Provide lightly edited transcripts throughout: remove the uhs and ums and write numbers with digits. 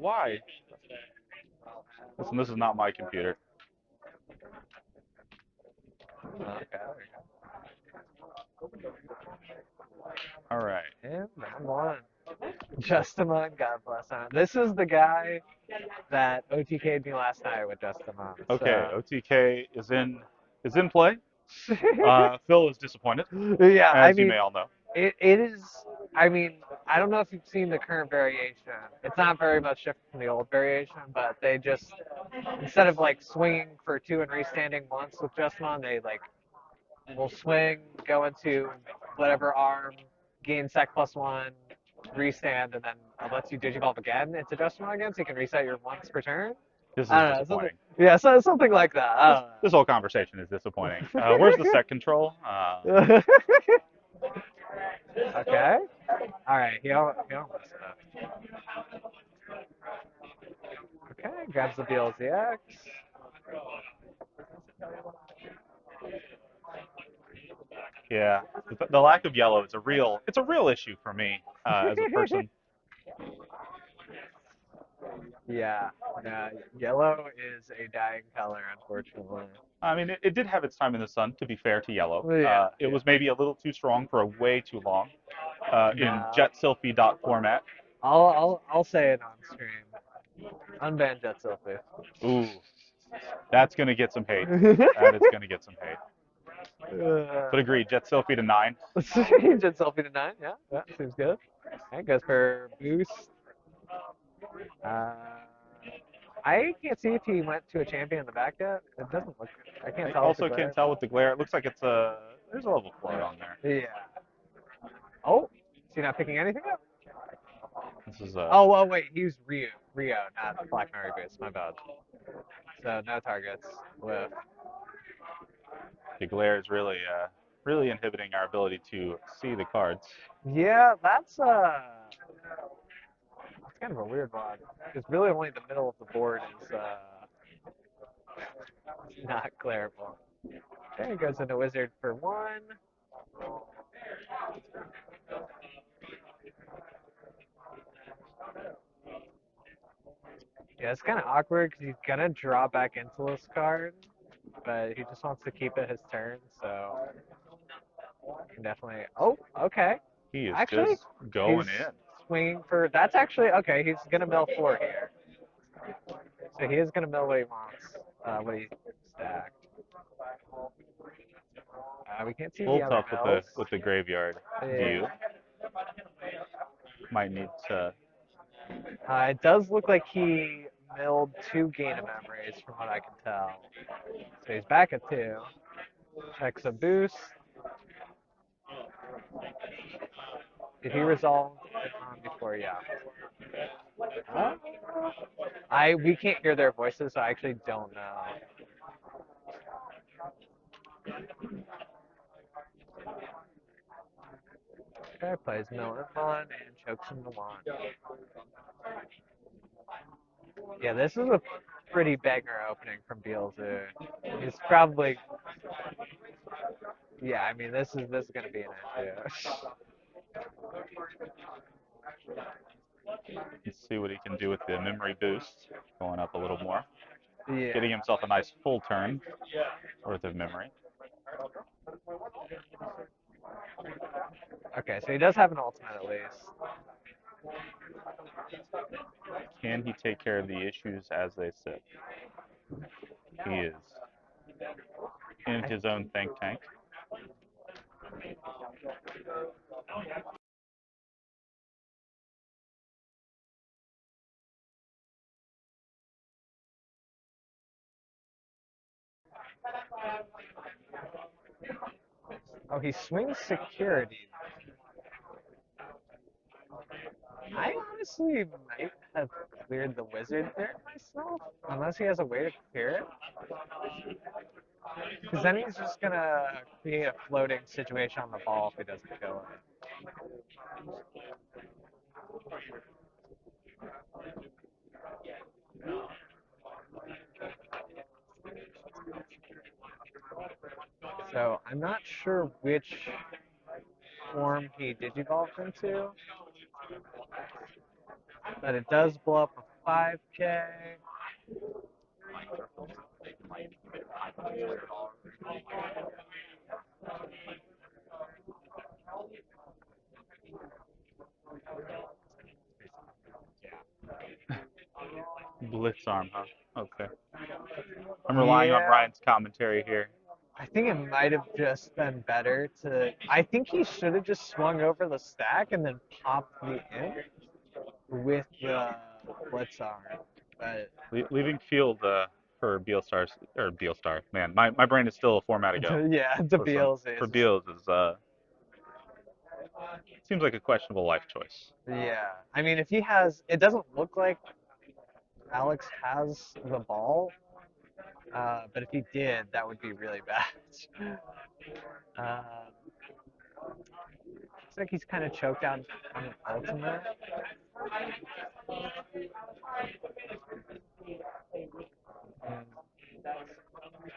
why? Listen, this is not my computer. Okay. All right. And round one. Justamon, God bless him. This is the guy that OTK'd me last night with Justamon. Okay, So OTK is in play. Phil is disappointed, yeah, I as you mean, may all know. it is. I mean, I don't know if you've seen the current variation. It's not very much different from the old variation, but they just instead of like swinging for two and restanding once with Justamon, they like will swing, go into whatever arm, gain sec +1, restand, and then it lets you Digivolve again into Justamon again, so you can reset your once per turn. This I is don't know, something. disappointing. Yeah, so something like that. This I this whole conversation is disappointing. Where's the set control? don't know. Okay. All right. He almost Okay. Grabs the BLZX. Yeah, the lack of yellow is a real issue for me as a person. Yeah. Yeah. Yellow is a dying color, unfortunately. I mean, it did have its time in the sun. To be fair to yellow, Yeah. it Yeah. was maybe a little too strong for a way too long in Nah. Jet Sylphie dot format. I'll say it on stream. Unban Jet Sylphie. Ooh, that's gonna get some hate. That is gonna get some hate. But agreed, Jet Sylphie to 9. Jet Selfie to 9, yeah, yeah, seems good. Okay, goes for boost. Uh, I can't see if he went to a champion in the back yet. It doesn't look. I can't I tell with the also can't glare. tell with the glare. It looks like there's a level float on there. Yeah. Oh, is he not picking anything up? This is Oh, well, wait, he's Rio, not Black Mary Boost. My bad. So no targets with. the glare is really inhibiting our ability to see the cards. Yeah, that's kind of a weird one. Because really only the middle of the board is not glareable. Okay, goes into Wizard for 1. Yeah, it's kind of awkward because he's gonna draw back into this card, but he just wants to keep it his turn, so can definitely. Oh, okay. He is Actually, just he's going in. swinging for. That's actually okay. He's gonna mill 4 here, so he is gonna mill what he wants. What he stacked. We can't see A the little other tough with the mills. with the graveyard Yeah. view. Might need to. It does look like he milled 2 gain of memories from what I can tell. So he's back at 2. Checks a boost. Did he resolve it on before? Yeah. Uh, we can't hear their voices, so I actually don't know. Okay, plays Millimon and chokes him to 1. Yeah, this is a pretty banger opening from Beelzoo. He's probably yeah. I mean, this is gonna be an issue. Let's see what he can do with the memory boost. Going up a little more. Yeah. Getting himself a nice full turn worth of memory. Okay, so he does have an ultimate at least. Can he take care of the issues as they sit? He is in his own think tank. Oh, he swings security. I honestly might have cleared the wizard there myself, unless he has a way to clear it. Because then he's just gonna create a floating situation on the ball if he doesn't kill it. So I'm not sure which form he digivolved into, but it does blow up 5K. Blitz arm, huh? Okay. I'm relying on Yeah, Ryan's commentary here. I think it might have just been better to. I think he should have just swung over the stack and then popped the in with the blitz arm. But Leaving field for Beelstar or Beelstar. Man, my brain is still a format ago. yeah, the Listen, Beals for is. Beals is seems like a questionable life choice. Yeah, I mean, if he has, it doesn't look like Alex has the ball, but if he did, that would be really bad. Uh, looks like he's kind of choked out on an ultimate.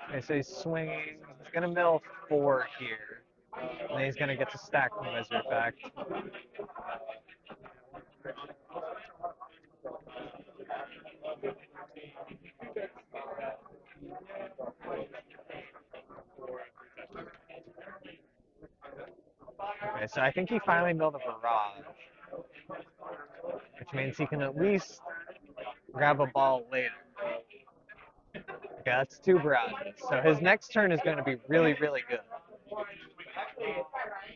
Okay, so he's swinging. He's gonna mill 4 here, and then he's gonna get to stack the wizard effect. Okay, so I think he finally milled a barrage, which means he can at least grab a ball later. Okay, that's 2 barrages. So his next turn is going to be really, really good.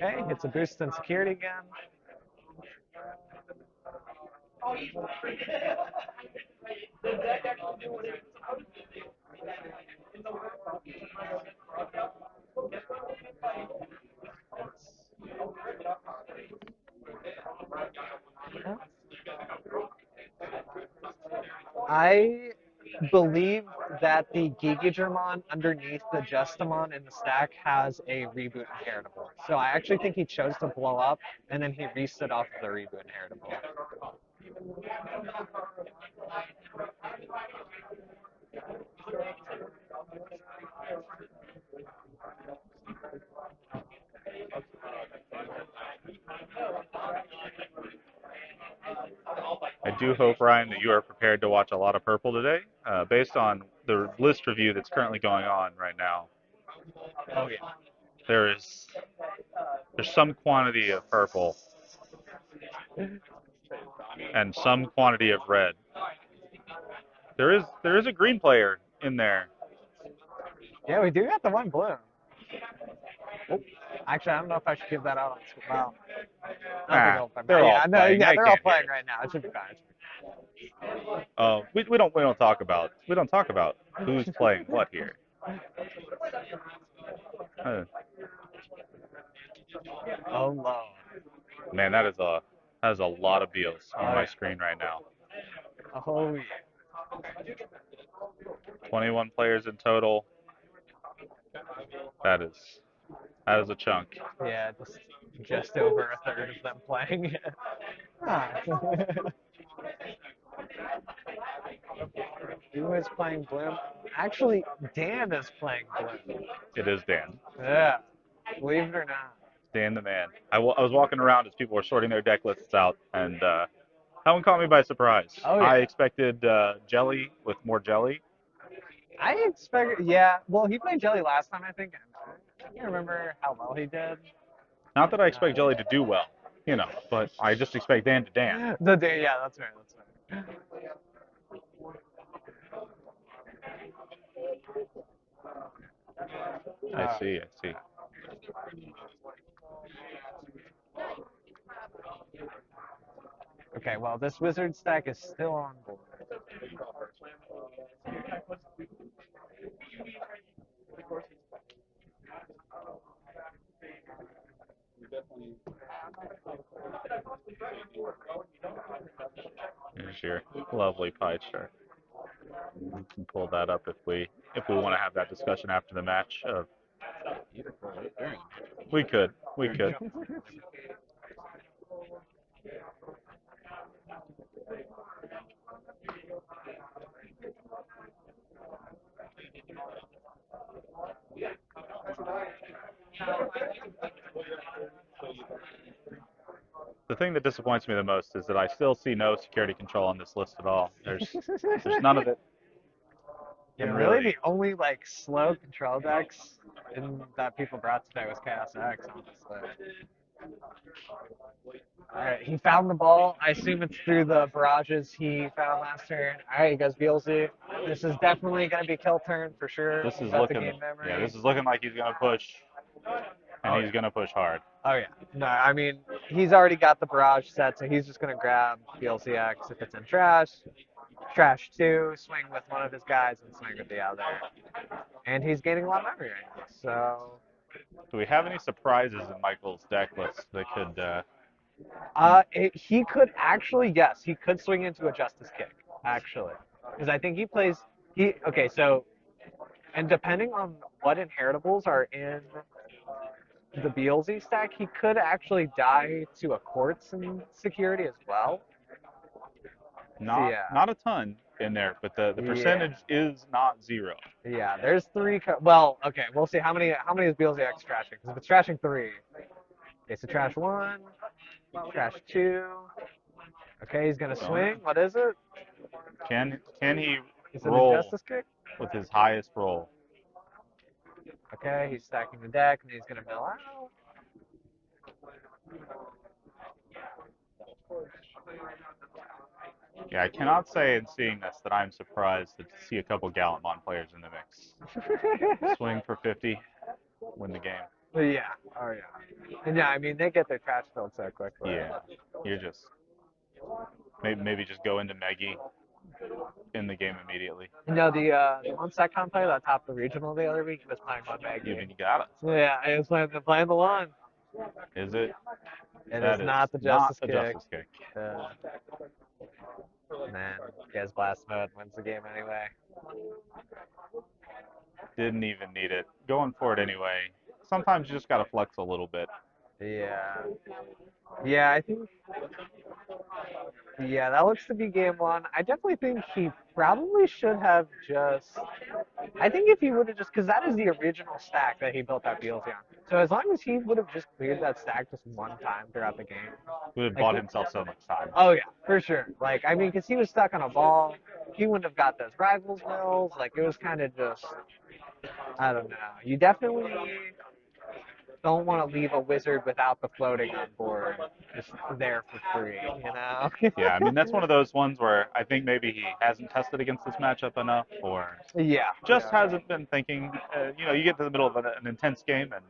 Okay, hits a boost in security again. I believe that the Gigadramon underneath the Justamon in the stack has a reboot inheritable. So I actually think he chose to blow up and then he reset off of the reboot inheritable. I do hope, Ryan, that you are prepared to watch a lot of purple today, based on the list review that's currently going on right now. Oh yeah. There is there's some quantity of purple and some quantity of red. There is a green player in there. Yeah, we do got the one blue. Oh, actually, I don't know if I should give that out on well. I don't think it'll play. They're all Yeah, no, playing. yeah, I they're all can't hear playing it. right now. It should be fine. We don't talk about who's playing what here. Uh, Oh, low. Man, that is a lot of Beals Oh, on my yeah. screen right now. Oh, yeah. 21 players in total. That is a chunk. Yeah, just over a third of them playing. Ah. Who is playing Bloom? Actually, Dan is playing Bloom. It is Dan. Yeah, believe it or not. Dan the man. I was walking around as people were sorting their deck lists out, and that one caught me by surprise. Oh I yeah. expected Jelly with more Jelly. I expect. Yeah. Well, he played Jelly last time, I think. I can't remember how well he did. Not that I expect Jelly to do well, but I just expect Dan to Dan. The day. Yeah, that's right. That's right. I see, I see. Okay. Well, this wizard stack is still on board. Here's your lovely pie chart. We can pull that up if we want to have that discussion after the match. We could. the thing that disappoints me the most is that I still see no security control on this list at all. There's none of it. Yeah, And really, really, the only like slow control decks that people brought today was Chaos X, honestly. All right, he found the ball. I assume it's through the barrages he found last turn. All right, he goes Beelzy. This is definitely going to be kill turn for sure. this We've is got the looking, game yeah, memory. this is looking like he's gonna push, and Oh he's yeah. gonna push hard. Oh yeah. No, I mean he's already got the barrage set, so he's just going to grab Beelzy X if it's in trash. Trash two, swing with one of his guys, and swing with the other. And he's gaining a lot of memory right now. So Do we have any surprises in Michael's deck list that could? He could actually, yes, he could swing into a Justice Kick, actually. Because I think he plays, okay, so, and depending on what inheritables are in the Beelzy stack, he could actually die to a Quartz in security as well. So, Not a ton in there, but the yeah, percentage is not zero. yeah. There's three. Well, okay, we'll see how many is Beelzy X trashing? Because if it's trashing three, okay, so trash one, trash two. Okay, he's gonna Well, swing. What is it? can he Is it a roll Justice Kick? with his highest roll? Okay, he's stacking the deck and he's gonna mill out. Yeah, I cannot say in seeing this that I'm surprised to see a couple Gallantmon players in the mix. Swing for 50, win the game. Yeah. Oh yeah. And yeah, I mean they get their trash filled so quickly. Yeah, you're just maybe just go into Meggy in the game immediately. You know the one SecCon player that topped the regional the other week he was playing one Even Maggie. you got it. Yeah, he was playing the one. Is it? It is That is not the not Justice a Kick. justice kick. And then he has blast mode and wins the game anyway. Didn't even need it. Going for it anyway. Sometimes you just gotta flex a little bit. Yeah. Yeah, I think yeah, that looks to be game one. I definitely think he probably should have just I think if he would have just, because that is the original stack that he built that BLZ on. So as long as he would have just cleared that stack just one time throughout the game, Would have like, bought himself so much time. oh yeah, for sure. Like, I mean, because he was stuck on a ball, he wouldn't have got those rivals mills. Like, it was kind of just, I don't know. You definitely don't want to leave a wizard without the floating on board, just there for free, you know? Yeah, I mean that's one of those ones where I think maybe he hasn't tested against this matchup enough, or Yeah, just yeah, hasn't been thinking. You get to the middle of an intense game and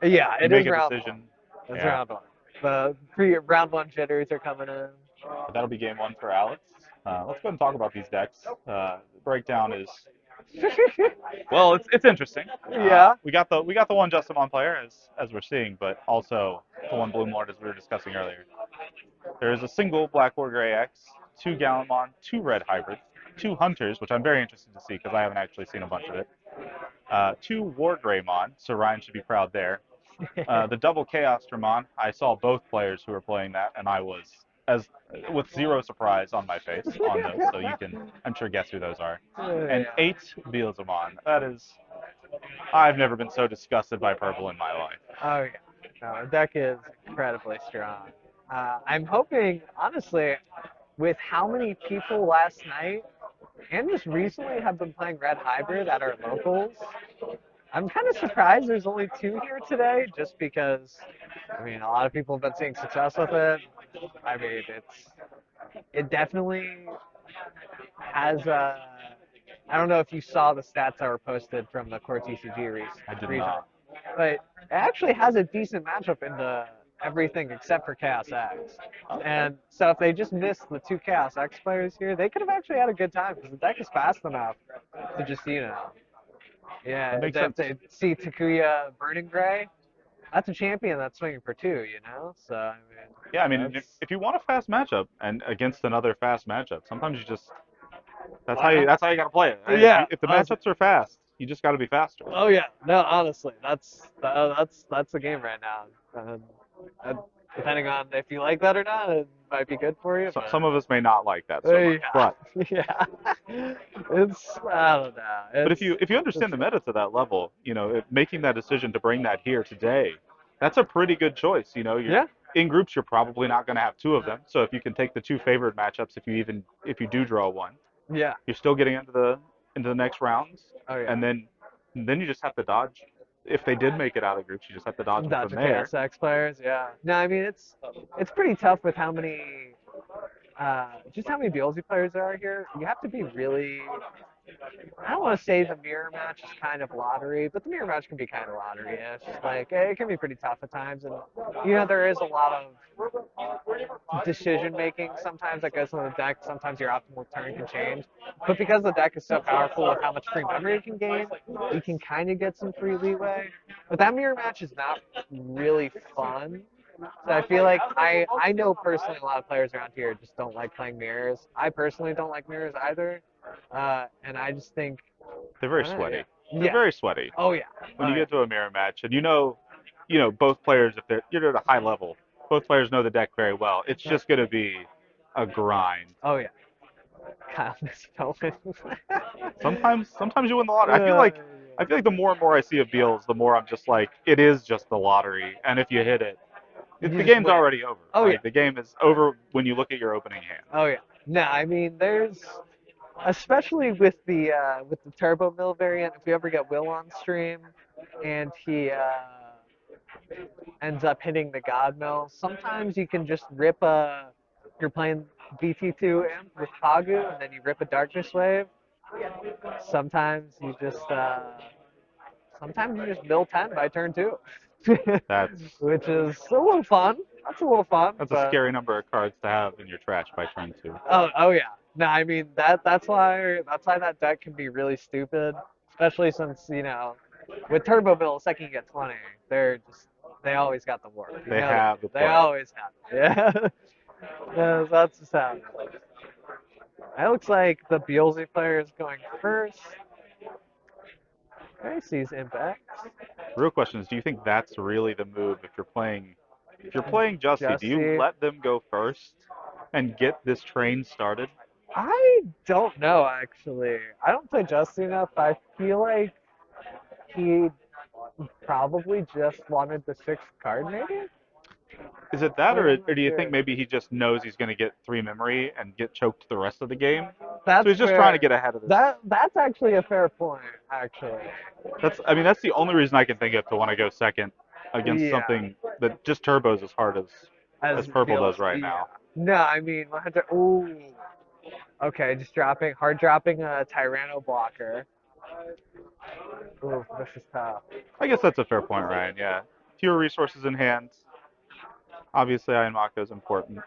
yeah. you It make is a round one. decision. It's Yeah, round one. The round one jitters are coming in. but that'll be game one for Alex. Let's go ahead and talk about these decks. The breakdown is well, it's interesting. Yeah. We got the one Justamon player as we're seeing, but also the one Bloom Lord as we were discussing earlier. There is a single Black or Gray X, two Gallantmon, two Red Hybrids, two Hunters, which I'm very interested to see because I haven't actually seen a bunch of it. Two War Greymon, so Ryan should be proud there. The double Chaos Dramon, I saw both players who were playing that, and I was as with zero surprise on my face on those, so you can I'm sure guess who those are. And Yeah. eight Beelzemon. That is, I've never been so disgusted by purple in my life. Oh yeah. No, the deck is incredibly strong. I'm hoping, honestly, with how many people last night and just recently have been playing Red Hybrid at our locals, I'm kind of surprised there's only two here today, just because, I mean, a lot of people have been seeing success with it. I mean, it definitely has I don't know if you saw the stats that were posted from the Core TCG I did regional, not. but it actually has a decent matchup into everything except for Chaos X. Okay. And so if they just missed the two Chaos X players here, they could have actually had a good time because the deck is fast enough to just, That yeah, makes sense. they see Takuya Burning Gray. That's a champion that's swinging for two, So, I mean, Yeah, I mean, that's, if you want a fast matchup and against another fast matchup, sometimes you just why not? that's how you gotta play it. Right? Yeah, If the honestly. matchups are fast, you just gotta be faster. Oh yeah, no, honestly, that's the game right now. Uh, depending on if you like that or not, it might be good for you. So, some of us may not like that But so much, yeah, but yeah, it's I don't know. if you understand It's the meta to that level, making that decision to bring that here today, that's a pretty good choice. yeah, in groups you're probably not going to have two of them. So if you can take the two favored matchups, if you do draw one, Yeah. you're still getting into the next rounds, Oh yeah. and then you just have to dodge. If they did make it out of groups, you just have to dodge them from Dodger there. KSX players, yeah. No, I mean it's pretty tough with how many just how many BLZ players there are here. You have to be really. I don't want to say the mirror match is kind of lottery, but the mirror match can be kind of lottery-ish. Like it can be pretty tough at times, and there is a lot of decision making sometimes that goes on the deck. Sometimes your optimal turn can change, but because the deck is so powerful with how much free memory it can gain, you can kind of get some free leeway. But that mirror match is not really fun. So I feel like I know personally a lot of players around here just don't like playing mirrors. I personally don't like mirrors either, and I just think They're I very don't know, sweaty. yeah, They're yeah, very sweaty. oh yeah, When oh you yeah, get to a mirror match, and both players, if you're at a high level, both players know the deck very well. It's just going to be a grind. oh yeah. Kyle misspelling. Sometimes you win the lottery. Yeah. I feel like the more and more I see of deals, the more I'm just like, it is just the lottery, and if you hit it, You the just game's win. already over. Oh yeah, Like the game is over when you look at your opening hand. oh yeah. No, I mean there's especially with the turbo mill variant. If we ever get Will on stream, and he ends up hitting the God Mill. Sometimes you can just rip a. You're playing BT2 imp with Pagu, and then you rip a Darkness Wave. Sometimes you just mill 10 by turn two, That's which is a little fun. That's a little fun, that's a but scary number of cards to have in your trash by turn two. oh yeah. No, I mean that's why that deck can be really stupid, especially since with Turbo Mill, the second you get 20, they always got the work. They They have do. the They play. always have it. Yeah. Yeah, that's just how it is. It looks like the Beelzy player is going first. Okay, sees Impact. The real question is, do you think that's really the move if you're playing Justy, do you Justy. let them go first and get this train started? I don't know actually. I don't play Justy enough. I feel like he probably just wanted the sixth card, maybe. Is it that, Like I'm or not do you think sure. maybe he just knows he's going to get three memory and get choked the rest of the game? So That's he's just trying to fair. get ahead of this. That's actually a fair point, actually. That's the only reason I can think of to want to go second against Yeah. something that just turbos as hard as As purple does Beals, right yeah. now. No, I mean 100. Ooh. Okay, just hard dropping a Tyranno blocker. Ooh, this is tough. I guess that's a fair point, Ryan. Yeah, fewer resources in hand. Obviously, Iron Mako is important.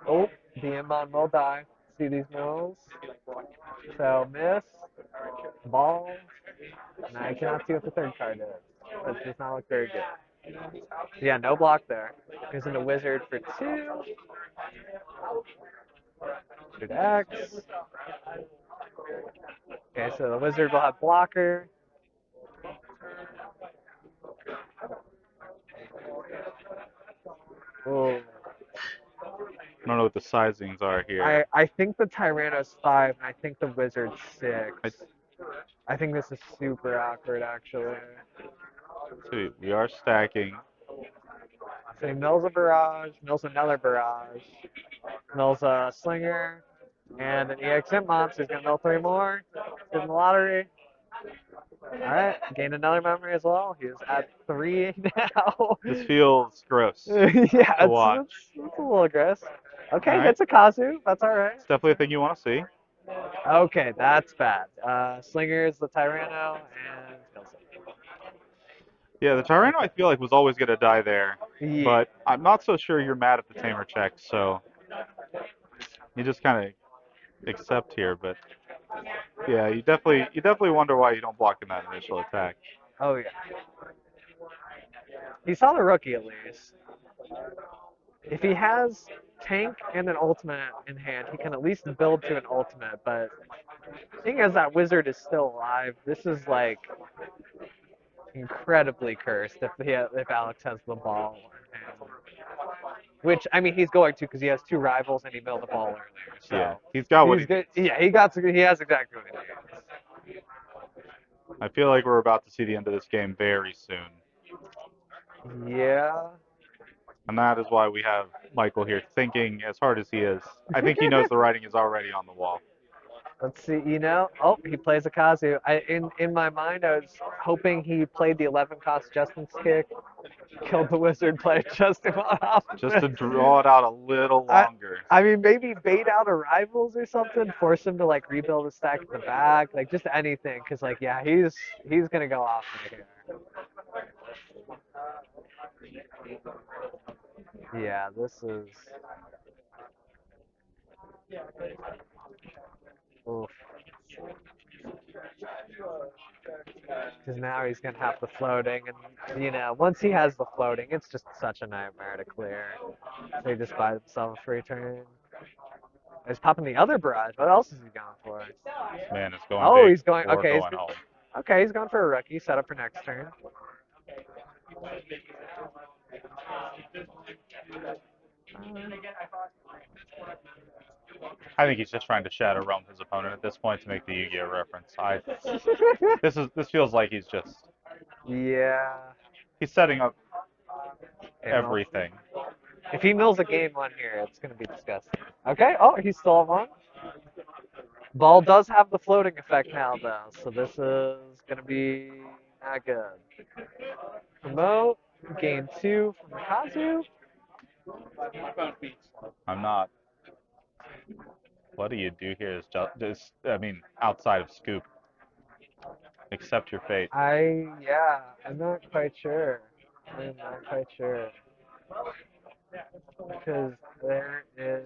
Oh, the inbound will die. See these moves? So miss, ball. Now I cannot see what the third card is. That does not look very good. Yeah, no block there. Goes into Wizard for two. Wizard X. Okay, so the Wizard will have blocker. Ooh. I don't know what the sizings are here. I think the Tyranno's 5, and I think the Wizard's 6. I I think this is super awkward, actually. see we are stacking. So he mills a barrage, mills another barrage, mills a slinger, and an EX monster. He's gonna mill 3 more. Get in the lottery. All right, gain another memory as well. He's at 3 now. This feels gross Yeah, to watch. it's a little gross. All Okay, right, gets a Kazu. That's all right. it's definitely a thing you want to see. Okay, that's bad. Slinger is the Tyranno and kills Yeah, the it. Tyranno I Okay. feel like was always going to die there, Yeah. but I'm not so sure you're mad at the Tamer check, so you just kind of accept here. But yeah, you definitely wonder why you don't block in that initial attack. Oh yeah. He saw the rookie at least. If he has tank and an ultimate in hand, he can at least build to an ultimate. But seeing as that wizard is still alive, this is like incredibly cursed if Alex has the ball in hand. Which I mean he's going to because he has two rivals and he milled the ball earlier. Yeah, So he's got what he's he good. needs. Yeah, he has exactly what he I feel like we're about to see the end of this game very soon. needs. Yeah. And that is why we have Michael here thinking as hard as he is. I think he knows the writing is already on the wall. Let's see. Oh, he plays a Kazu. In my mind, I was hoping he played the 11 cost Justin's kick, killed the wizard, played Justin on off of Just it. to draw it out a little I longer. I mean, maybe bait out a rivals or something, force him to like rebuild a stack in the back, like just anything, cause like yeah, he's gonna go off right here. Yeah, this is. Oof. Because now he's gonna have the floating, and once he has the floating, it's just such a nightmare to clear. So he just buys himself a free turn. He's popping the other barrage. What else is he going for? This man is going Oh, big he's going. or going home. Okay. He's going for a rookie. Set up for next turn. I think he's just trying to shadow realm his opponent at this point to make the Yu-Gi-Oh reference. This feels like Yeah. he's setting up Okay, well, everything. if he mills a game one here, it's gonna be disgusting. Okay. Oh, he stole one. Ball does have the floating effect now, though, so this is gonna be not good. Promote. Game two from Kazu. I'm not. What do you do here? Is just I mean, outside of scoop, accept your fate. Yeah, I'm not quite sure. I'm not quite sure. Because there is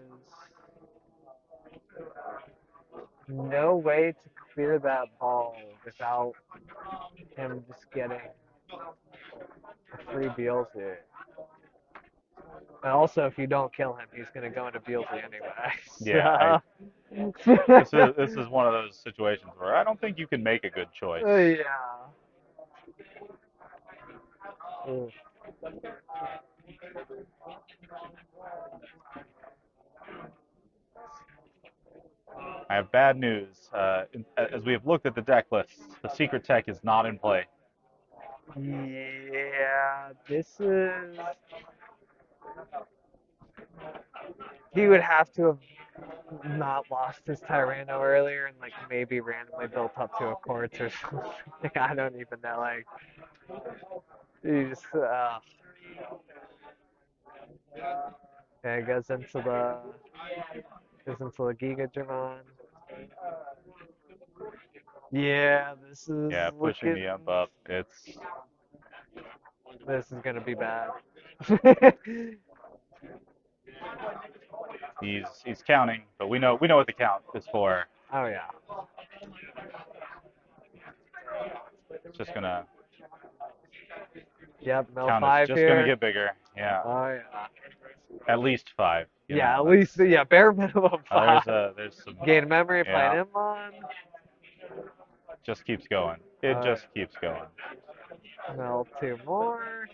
no way to clear that ball without him just getting a free Beelzy. And also, if you don't kill him, he's going to go into Beelzy anyway. Yeah, So, this is one of those situations where I don't think you can make a good choice. yeah. Oof. I have bad news. As we have looked at the deck lists, the secret tech is not in play. Yeah, this is. He would have to have not lost his Tyranno earlier and like maybe randomly built up to a quartz or something. I don't even know. Like he just yeah, goes into the Giga German. Yeah, this is Yeah, pushing looking. the ump up. This is gonna be bad. He's counting, but we know what the count is for. Oh yeah. It's just gonna Yep, mill count is five just gonna here. get bigger. Yeah, Oh yeah. at least five. You Yeah, know, at least that's yeah, bare minimum five. there's some Gain memory, playing yeah. Inmon. Just keeps going. It Oh just yeah. keeps going. Mill two more.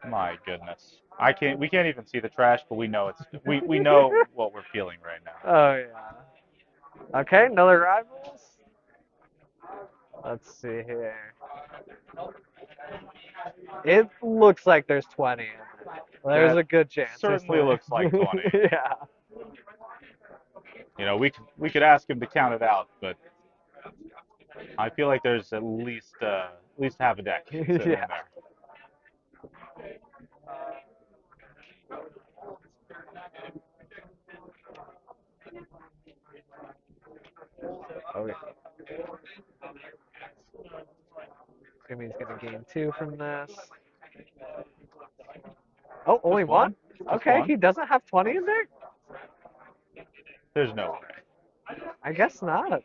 My goodness. I can't. We can't even see the trash, but we know we know what we're feeling right now. Oh yeah. Okay, another rivals. Let's see here. It looks like there's 20 in it. There's That a good chance there's certainly 20. looks like 20. Yeah. You know, we could ask him to count it out, but I feel like there's at least half a deck sitting in Yeah. there. Okay. Assuming he's gonna gain two from this. Oh, only Just one? one. Just Okay, one. he doesn't have 20 in there? There's no way. I guess not.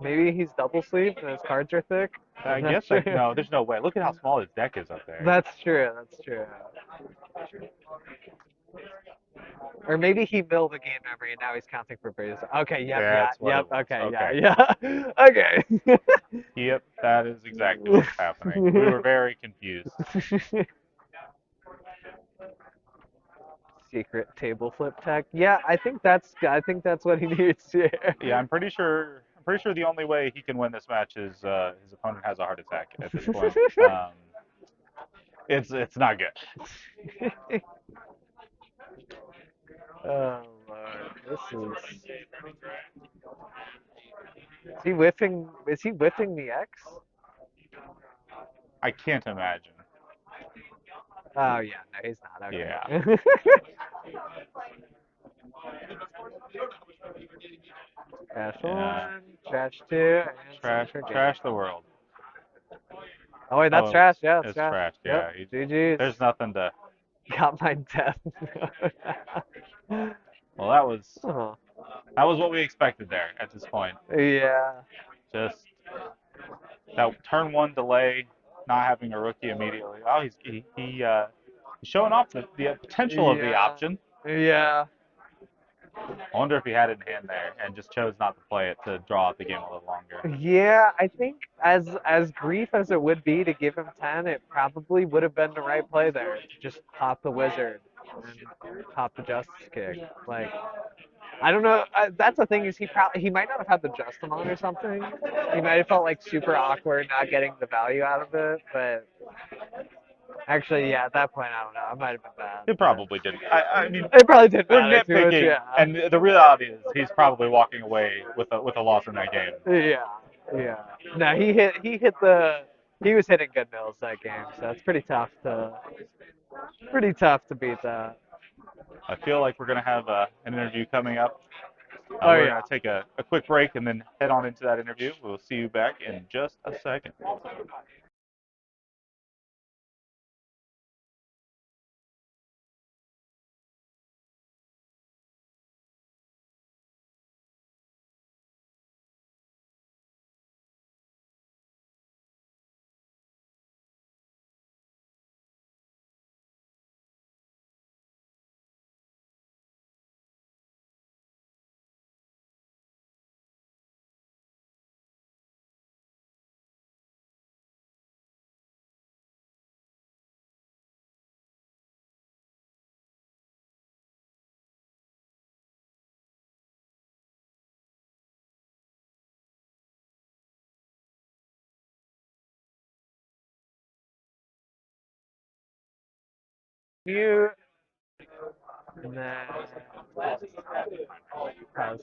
Maybe he's double sleeved and his cards are thick. I'm I not guess sure. no. There's no way. Look at how small his deck is up there. That's true. That's true. Or maybe he milled the game memory and now he's counting for booze. Okay, That's what yep, it was. okay, Okay. yeah. Okay. Yep, that is exactly what was happening. We were very confused. Secret table flip tech. Yeah, I think that's what he needs here. Yeah, I'm pretty sure. I'm pretty sure the only way he can win this match is his opponent has a heart attack at this point. It's not good. Oh Lord, this is. Is he whiffing? Is he whiffing the X? I can't imagine. Oh yeah, no, he's not. Yeah. Okay. Trash Yeah. one, trash two, and signature game. Trash the world. Oh wait, that's Oh, trash. Yeah, it's it's trash. trash. Yep. Yeah. GG's. There's nothing to. Got my death. Well, that was Oh, that was what we expected there at this point. yeah. Just that turn one delay, not having a rookie immediately. Oh, he's showing off the potential of the Yeah. option. Yeah. I wonder if he had it in hand there and just chose not to play it to draw out the game a little longer. Yeah, I think as grief as it would be to give him 10, it probably would have been the right play there to just pop the wizard and pop the justice kick. Like I don't know. That's the thing is he might not have had the Justimon or something. He might have felt like super awkward not getting the value out of it. But actually, yeah, at that point, I don't know. It might have been bad. It But probably didn't. I mean, it probably didn't we're matter too much. nitpicking, Yeah. and the reality is he's probably walking away with a loss in that game. Yeah. Yeah. No, he was hitting good mills that game, so it's pretty tough to beat that. I feel like we're gonna have an interview coming up. Oh We're yeah. gonna take a quick break and then head on into that interview. We'll see you back in just a second. You and how's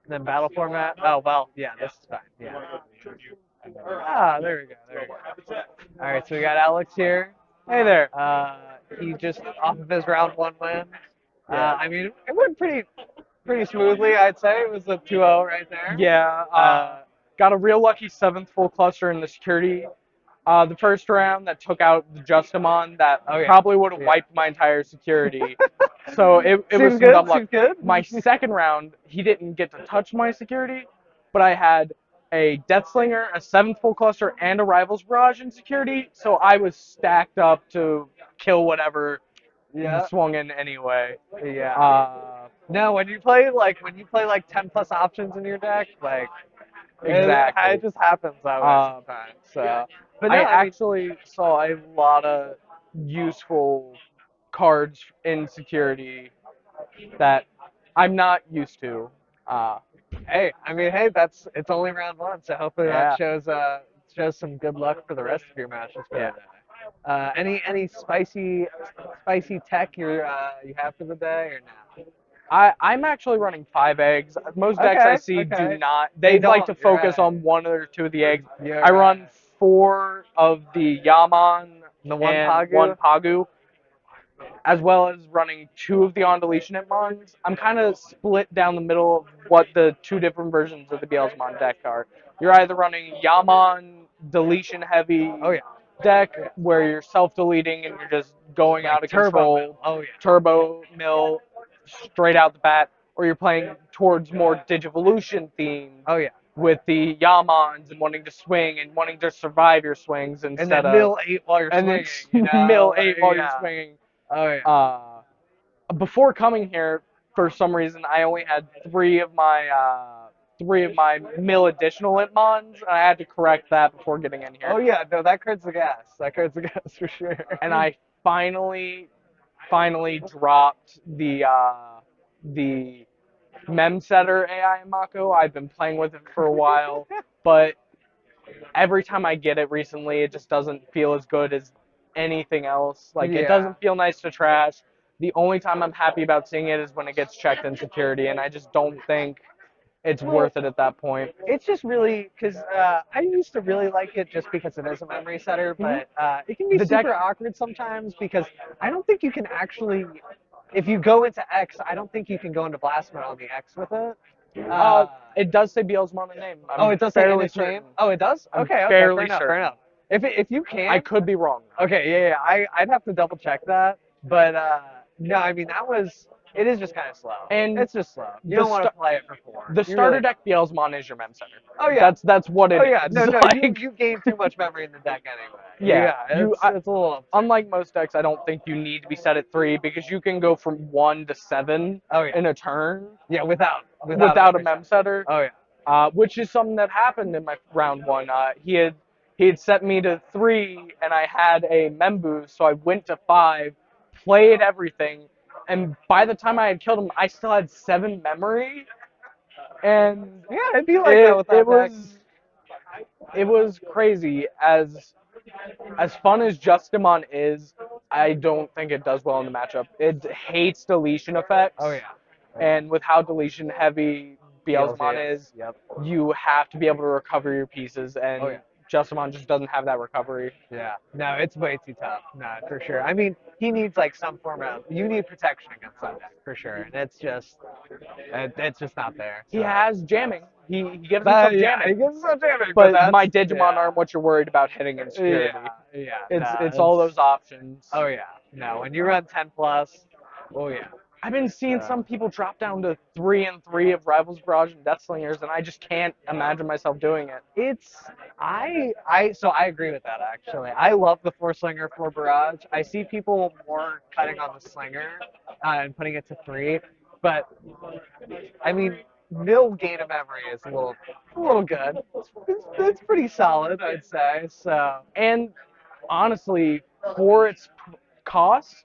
then battle format? Oh well, yeah, this is fine. Yeah. Ah, there we go. There we go. All right, so we got Alex here. Hey there. He just off of his round one win. Yeah. I mean, it went pretty smoothly. I'd say it was a 2-0 right there. Yeah. Got a real lucky seventh full cluster in the security. The first round that took out the Justimon that Oh, yeah. probably would have Yeah. wiped my entire security. So it was Seems some good. dumb luck. Seems good. My second round, he didn't get to touch my security, but I had a Death Slinger, a seventh full cluster, and a Rivals Barrage in security. So I was stacked up to kill whatever Yeah. swung in anyway. Yeah. No, when you play like 10 plus options in your deck, like Exactly. it just happens that way sometimes. So, but no, I I mean, actually saw a lot of useful cards in security that I'm not used to. Uh, hey, it's only round one, so hopefully that yeah, shows some good luck for the rest of your matches for yeah. the day. Any spicy tech you have for the day or no? I'm actually running 5 eggs. Most decks I see do not. They They'd like to don't. You're focus right. on one or two of the eggs. You're I run right. 4 of the Yaman The one and Pagu. one Pagu, as well as running 2 of the on deletion Hitmons. I'm kind of split down the middle of what the 2 different versions of the Beelzemon deck are. You're either running Yaman deletion heavy Oh yeah. deck Yeah. where you're self-deleting and you're just going Like out of turbo control, mill. Oh yeah. turbo mill straight out the bat, or you're playing towards more Digivolution themed Oh yeah. with the Yamans and wanting to swing and wanting to survive your swings And instead then of mill 8 while you're and then swinging. You mill know. 8 while you're Yeah. swinging. Oh yeah. Before coming here, for some reason, I only had 3 of my mill additional Itmons, and I had to correct that before getting in here. Oh yeah. No, that cuts the gas. That cuts the gas for sure. And I finally dropped the Mem Setter AI in Mako. I've been playing with it for a while, but every time I get it recently, it just doesn't feel as good as anything else. Like, Yeah. it doesn't feel nice to trash. The only time I'm happy about seeing it is when it gets checked in security, and I just don't think it's worth it at that point. It's just really because I used to really like it just because it is a memory setter, but it can be The deck- super awkward sometimes because I don't think you can actually, if you go into X, I don't think you can go into blast mode on the X with it. It does say Beelzemon name. I'm Oh, it does say in fairly its name. certain. Oh, it does. I'm Okay, fairly fair enough, certain. fair enough. If you can, I could be wrong. Okay, yeah. I'd have to double check that, but no, I mean that was. It is just kind of slow. And It's just slow. You the don't want to sta- play it for 4. The You starter really deck Beelzemon is your mem center. Oh yeah. That's what it Oh is. yeah, no, Like, you gain too much memory in the deck anyway. Yeah, it's a little. unlike most decks, I don't think you need to be set at 3 because you can go from 1 to 7 Oh yeah. in a turn Yeah, without without a mem setter. Oh yeah. Which is something that happened in my round 1. He had set me to 3, and I had a mem boost, so I went to 5, played everything, and by the time I had killed him, I still had 7 memory, and Yeah, it'd be like that with that deck. it was crazy. As fun as Justimon is, I don't think it does well in the matchup. It hates deletion effects. Oh yeah. And with how deletion heavy Beelzemon is, Yep. you have to be able to recover your pieces, and Oh, yeah. Justimon just doesn't have that recovery. Yeah. No, it's way too tough. No, for sure. I mean, he needs like some form of. You need protection against that deck for sure, and it's just not there. He So. has jamming. He gives himself Yeah, he jamming. gives himself jamming, But that's, my Digimon yeah. aren't what you're worried about hitting in security. Yeah. It's all those options. Oh yeah. No, when you run 10 plus, oh yeah. I've been seeing some people drop down to 3 and 3 of Rivals Barrage and Death Slingers, and I just can't imagine myself doing it. It's so I agree with that actually. I love the 4 slinger for barrage. I see people more cutting on the slinger and putting it to 3, but I mean nil gain of memory is a little good. It's pretty solid, I'd say. So And honestly, for its cost,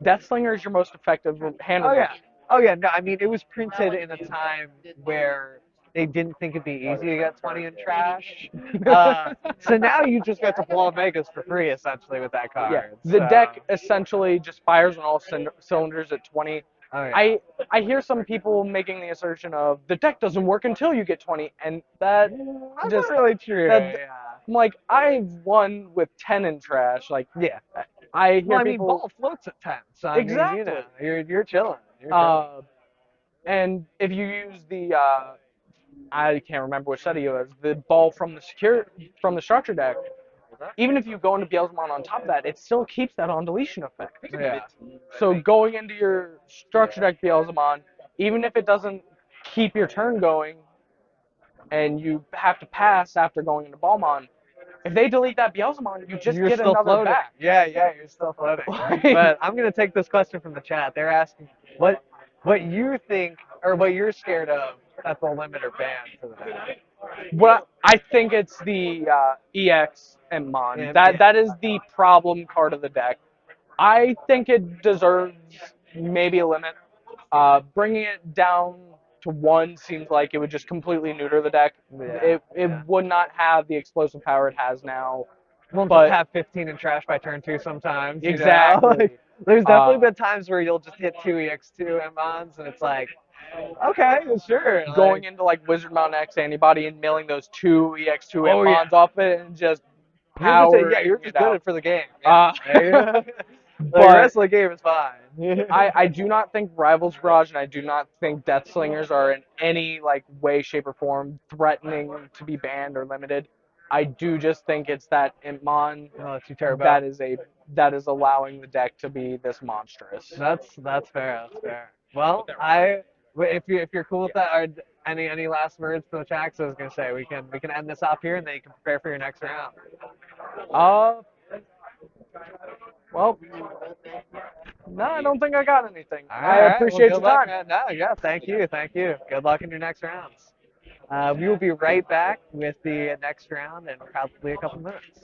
Death Slinger is your most effective hand oh yeah, removal. oh yeah. No, I mean it was printed in a time where they didn't think it'd be easy to get 20 in trash. So now you just get to blow Megas for free essentially with that Yeah, card. the So, deck essentially just fires on all cylinders at 20. oh yeah. I hear some people making the assertion of the deck doesn't work until you get 20, and that That's just not really true. that Yeah. I'm like, I've won with 10 in trash. Like, Yeah. I hear Well, I mean, people ball floats at 10, so I mean, exactly. you're chilling. You're chilling. And if you use the I can't remember which set he was, the ball from the structure deck. Even if you go into Beelzemon on top of that, it still keeps that on deletion effect. Yeah. So going into your structure deck Beelzemon, even if it doesn't keep your turn going, and you have to pass after going into Balmon, if they delete that Beelzemon, you just You're get still another floating. back. Yeah, you're still floating. Like- But I'm gonna take this question from the chat. They're asking what you think or what you're scared of that they'll limit or ban for the deck. Well, I think it's the EX and Mon. Yeah, That is the problem card of the deck. I think it deserves maybe a limit. Bringing it down to 1 seems like it would just completely neuter the deck. It would not have the explosive power it has now. Won't But just have 15 in trash by turn 2 sometimes. You know? exactly. Like, there's definitely been times where you'll just hit 2 EX2 M-Mons and it's like, okay, sure. Going into like Wizard Mount X antibody and milling those 2 EX2 Oh, Mons off it and just you're just it good out. for the game. Uh, Yeah. but the rest of the game is fine. I do not think Rivals Barrage and I do not think Death Slingers are in any like way, shape, or form threatening to be banned or limited. I do just think it's that Impmon that is allowing the deck to be this monstrous. That's fair. That's fair. Well, if you're cool with that, or any last words for the chat? 'Cause I was gonna say we can end this off here, and then you can prepare for your next round. Well, no, I don't think I got anything. All I right, appreciate well, your time. man. No, yeah, thank you. Good luck in your next rounds. We will be right back with the next round in probably a couple minutes.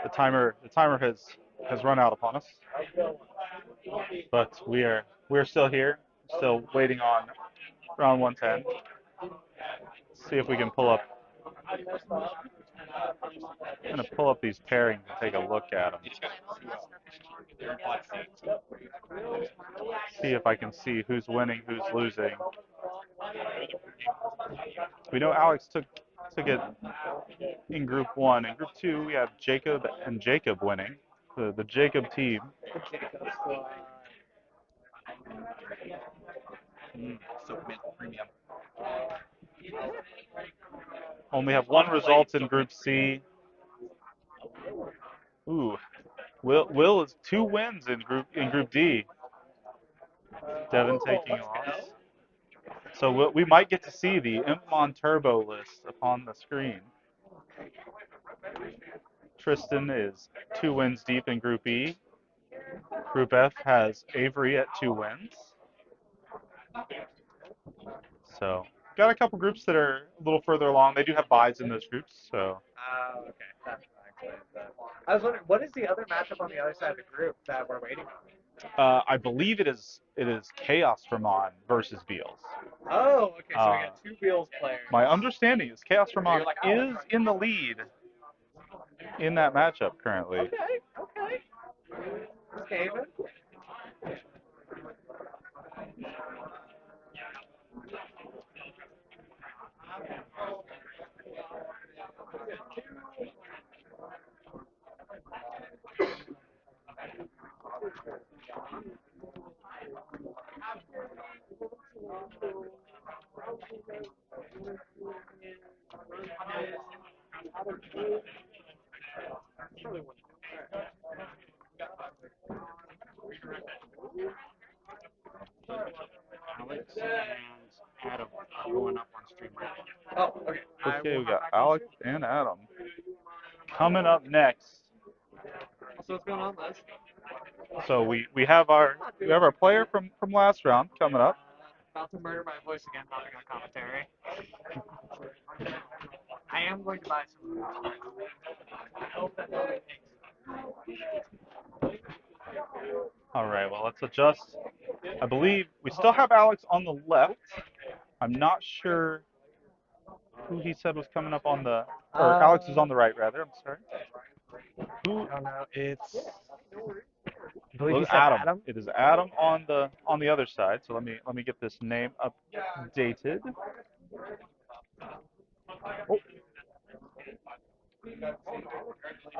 the timer has run out upon us, but we're still here, still waiting on round 110. See if we can pull up. I'm gonna pull up these pairings and take a look at them. See if I can see who's winning, who's losing. We know Alex took it in Group 1. In Group 2, we have Jacob and Jacob winning. The Jacob team. Only have one result in Group C. Ooh, Will is 2 wins in Group D. Devin taking a loss. So we might get to see the Impmon Turbo list upon the screen. Tristan is 2 wins deep in Group E. Group F has Avery at 2 wins. So got a couple groups that are a little further along. They do have buys in those groups. So Oh, okay. That explains that. I was wondering, what is the other matchup on the other side of the group that we're waiting on? I believe it is Chaos Vermon versus Beals. Oh, okay. So we got 2 Beals players. My understanding is Chaos Vermon is in the lead in that matchup currently. Okay. David? Alex and Adam going up on stream right now. Oh, okay. Okay, we got Alex and Adam coming up next. So what's going on, Les? So we have our player from last round coming up. About to murder my voice again, hopping on commentary. I am going to buy some food. I hope that nobody takes it. All right, well, let's adjust. I believe we still have Alex on the left. I'm not sure who he said was coming up on the, or Alex is on the right, rather. I'm sorry. Who? I don't know. It's. I believe he said Adam. Adam. It is Adam on the other side. So let me get this name updated.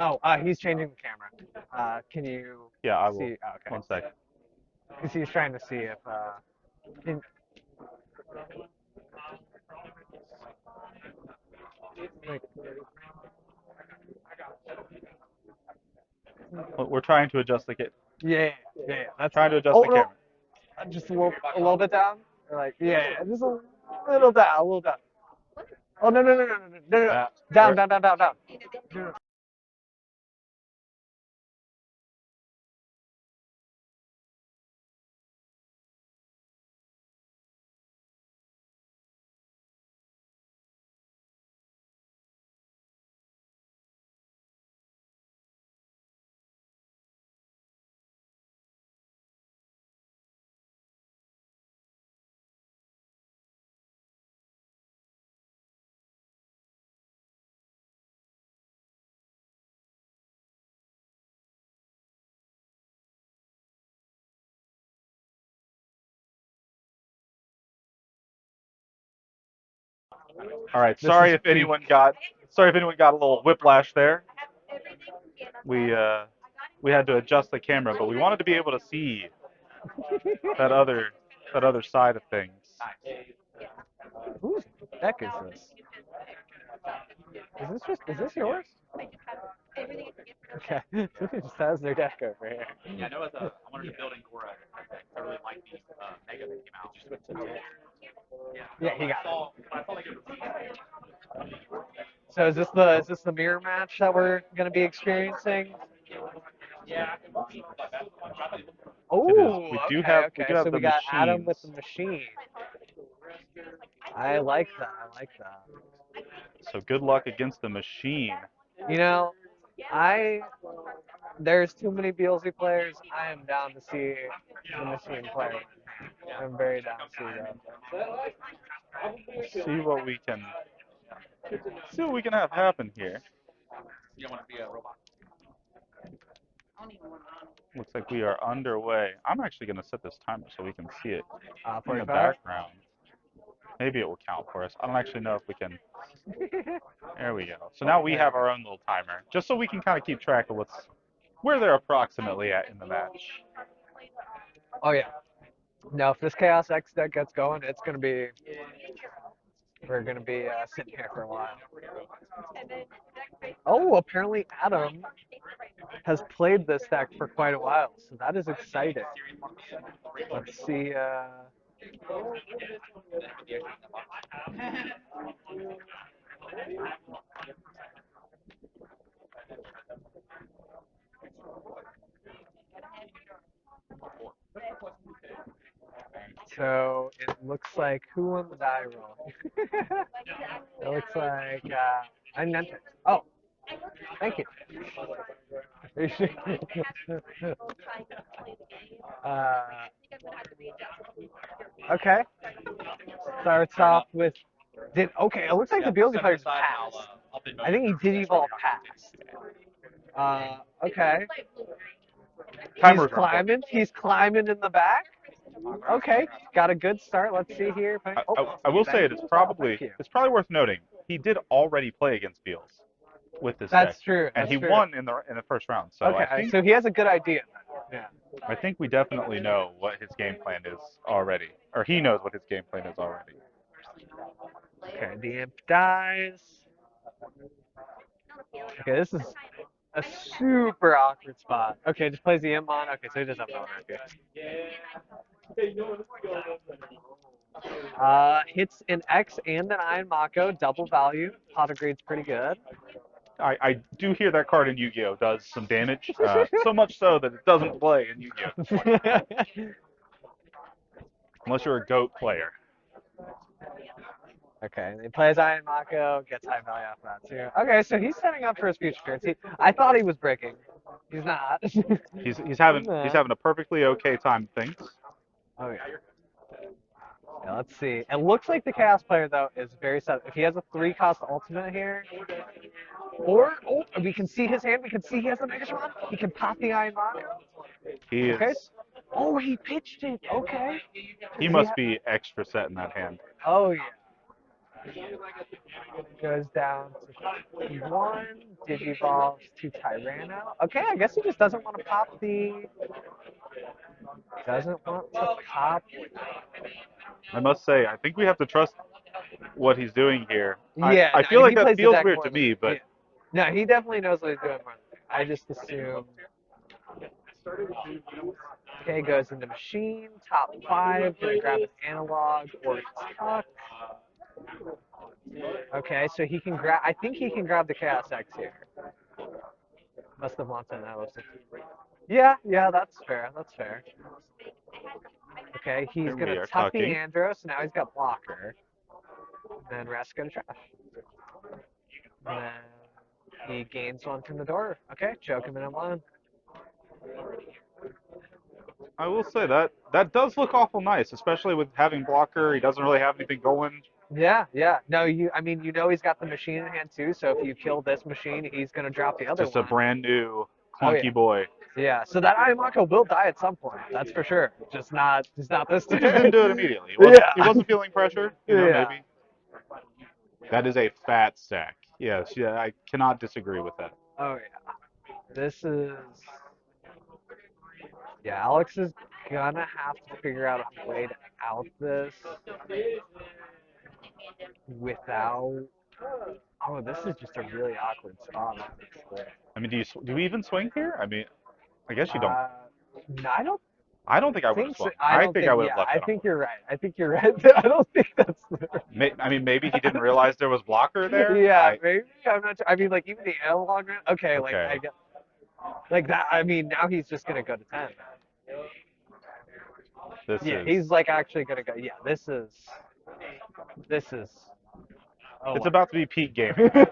Oh, he's changing the camera. Can you Yeah, I will. see? Oh, okay. 1 second. Because he's trying to see if. Can, like, We're trying to adjust the yeah. That's trying to adjust the camera. Just a little bit down. Or like, just a little down. Oh no. Down. No. All right. This Sorry is if anyone got a little whiplash there. We had to adjust the camera, but we wanted to be able to see that other side of things. Whose deck is this? Is this yours? Okay. Somebody just has their deck over here. Yeah, I know I wanted to build in Gora. I really like the Mega that came out. Yeah, he got it. I saw like it was So is this the mirror match that we're gonna be experiencing? yeah. Oh, We do okay. have So the we got Adam with the machines. machine. I like that. So good luck against the machine. You know, There's too many BLZ players. I am down to see the machine player. I'm very down to see that. See what we can have happen here. You don't want to be a robot. Looks like we are underway. I'm actually going to set this timer so we can see it in the 45. background. Maybe it will count for us. I don't actually know if we can. There we go. So now we have our own little timer, just so we can kind of keep track of where they're approximately at in the match. Oh yeah. No, if this Chaos X deck gets going, we're gonna be sitting here for a while. Oh, apparently Adam has played this deck for quite a while, so that is exciting. Let's see. So it looks like who won the die roll? It looks like I meant it. Oh, thank you. Okay. Starts off with okay. It looks like the BLZ player's passed. I think he did evolve past. Okay. Timer's run. He's climbing in the back. Okay, got a good start. Let's see here. I will say Thank it's you. probably worth noting he did already play against Beals with this That's deck, true. and That's he true. won in the first round. So Okay, so he has a good idea. Yeah. I think we definitely know what his game plan is already, or he knows what his game plan is already. Okay, the imp dies. Okay, this is a super awkward spot. Okay, just plays the imp on. Okay, so he doesn't have no hits an X and an Iron Mako, double value. Pot of greed's pretty good. I do hear that card in Yu-Gi-Oh does some damage, so much so that it doesn't play in Yu-Gi-Oh unless you're a goat player. Okay, he plays Iron Mako, gets high value off that too. Okay, so he's setting up for his future turns. I thought he was breaking. He's not. He's having a perfectly okay time with things. Oh yeah. Yeah, let's see. It looks like the Chaos player though is very set. If he has a 3-cost ultimate here, or we can see his hand. We can see he has the Megatron. He can pop the Iron Mako. He Okay. is. Oh, he pitched it. Okay. He must be extra set in that hand. Oh yeah. Goes down to 1, Digivolves to Tyranno. Okay, I guess he just doesn't want to pop the. Doesn't want to pop. I must say, I think we have to trust what he's doing here. Yeah, I no, feel like he that plays the feels deck weird more to than me, but yeah. No, he definitely knows what he's doing more than me. I just assume. Okay, goes into machine, top 5, gonna grab an analog or tuck. Okay, so he can grab. I think he can grab the Chaos X here. Must have wanted that. Yeah, that's fair. That's fair. Okay, he's here we gonna are tuck the tucking. Andros. Now he's got blocker. And Rest gonna trash. And then he gains one from the door. Okay, choke him in one. I will say that does look awful nice, especially with having blocker. He doesn't really have anything going. Yeah, yeah. No, I mean, he's got the machine in hand too. So if you kill this machine, he's gonna drop the other Just a one. brand new Oh clunky yeah. boy. Yeah. So that Ayamako will die at some point. That's for sure. Just not this He turn. just didn't do it immediately. He Yeah. wasn't feeling pressure. Yeah. Maybe. That is a fat stack. Yes, yeah, I cannot disagree with that. Oh yeah. This is. Yeah, Alex is gonna have to figure out a way to out this without. Oh, this is just a really awkward spot, honestly. I mean, do you even swing here? I mean, I guess you don't. No, I don't I don't think I would have think so. swung. I I don't think I think. would Yeah, have left I it on. think you're right. I think you're right. I don't think that's. I mean, maybe he didn't realize there was blocker there. Yeah, maybe. I'm not. I mean, like even the analog. Okay, like Okay. I get. Like that. I mean, now he's just gonna go to 10. Yeah, he's like actually gonna go. Yeah, this is. Oh, It's about to be peak gaming, man.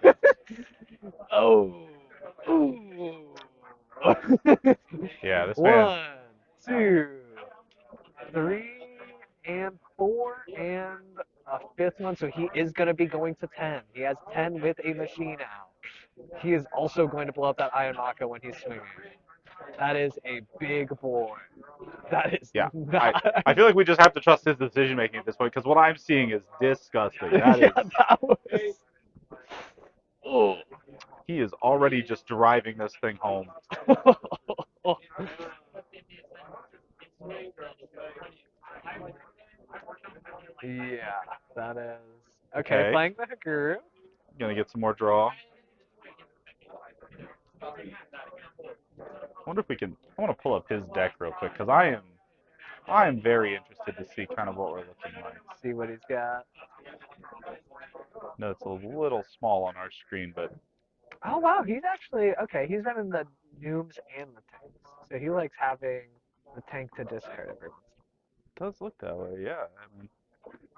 oh. Ooh. go. Yeah, this man. 1, 2, 3, and 4, and a fifth one. So he is going to be going to 10. He has 10 with a machine out. He is also going to blow up that Iron Maka when he's swinging. That is a big boy. That is Yeah, not. I feel like we just have to trust his decision making at this point because what I'm seeing is disgusting. That Yeah, is, that was. Oh. he is already just driving this thing home. Yeah, that is. Okay, Okay, playing the Haguru. gonna get some more draw. I wonder if we can. I want to pull up his deck real quick because I am very interested to see kind of what we're looking like. See what he's got. No, it's a little small on our screen, but Oh wow, he's actually okay. He's running the Nooms and the tanks, so he likes having the tank to discard every once it does look that way. Yeah, I mean,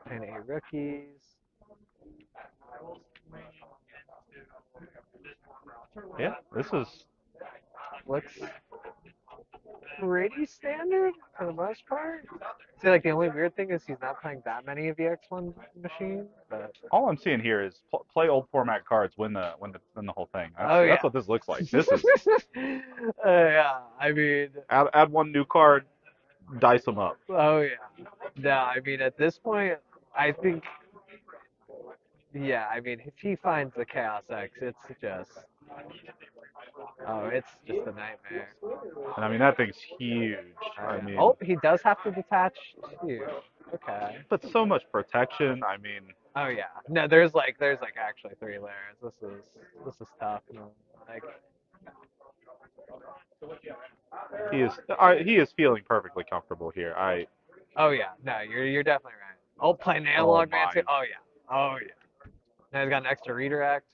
in a while. And 8 rookies. yeah, this is Looks pretty standard for the most part. See, like the only weird thing is he's not playing that many of the X1 machines, but all I'm seeing here is play old format cards, win the whole thing. oh That's yeah. what this looks like. This is Yeah, I mean, add one new card, dice them up. oh yeah. No, I mean at this point, I think, yeah, I mean if he finds the Chaos X, it's just, oh, it's just a nightmare. And I mean that thing's huge. Oh I yeah. mean, Oh, he does have to detach too. Okay. but so much protection. I mean, Oh yeah. No, there's like actually 3 layers. This is tough. Like, he is feeling perfectly comfortable here. oh yeah. No, you're definitely right. Oh, playing Oh analog man too. my, Oh yeah. Oh yeah. Now he's got an extra redirect.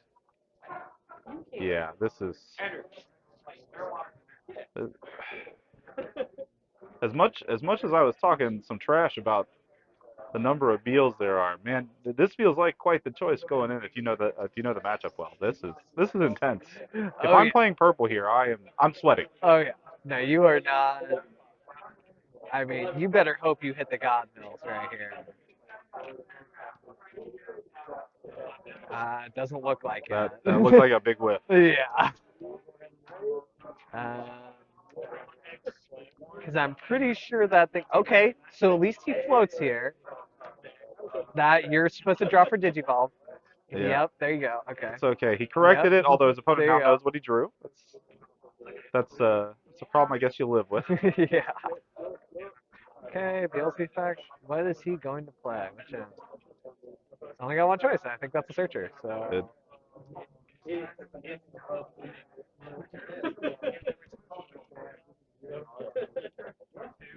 yeah, this is as much as I was talking some trash about the number of Beals there are. Man, this feels like quite the choice going in if you know the matchup well. This is intense. If Oh I'm yeah. playing purple here, I'm sweating. Oh yeah. No, you are not. I mean, you better hope you hit the God Mills right here. It doesn't look like That looked it. like a big whiff. Yeah. Because I'm pretty sure that thing. Okay, so at least he floats here. That you're supposed to draw for Digivolve. Yeah, Yep, there you go. Okay. it's okay. He Yep. corrected it, although his opponent There now you go. knows what he drew. That's a problem I guess you live with. Yeah. Okay, BLC fact. What is he going to play? Which end? He's only got one choice, and I think that's a searcher. It, So.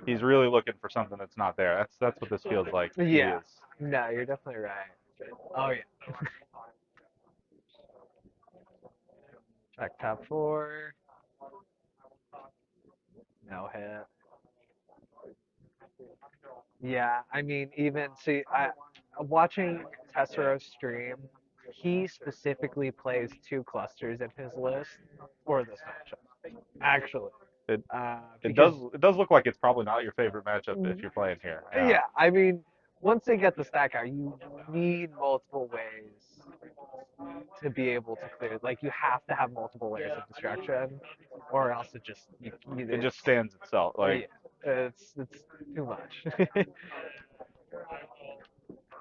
he's really looking for something that's not there. That's what this feels like. He Yeah. is. No, you're definitely right. Oh yeah. Check top 4. No hit. Yeah, I mean, even see, watching Tessero stream, he specifically plays 2 clusters in his list for this matchup. Actually, It because it does look like it's probably not your favorite matchup if you're playing here. Yeah. yeah, I mean, once they get the stack out, you need multiple ways to be able to clear. Like, you have to have multiple layers of destruction, or else it just It just it's stands itself. yeah, Like it's too much.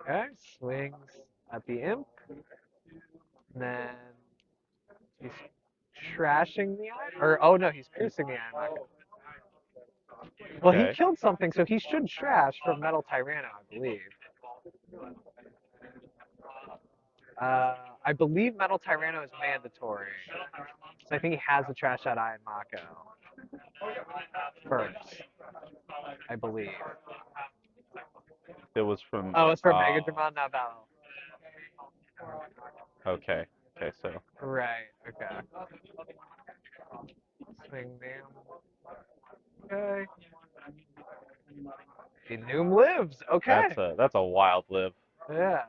Okay, swings at the imp. And then he's trashing the iron. Or, oh no, he's piercing the iron market. Well, he okay. killed something, so he should trash from Metal Tyranno, I believe. I believe Metal Tyranno is mandatory. So I think he has to trash that Iron Mako first, I believe. It was from Oh, it's from Mega Dramon, not Battle. okay. Okay, so Right, okay. Swing down. Okay. The Noom lives. Okay. that's a wild live. Yeah.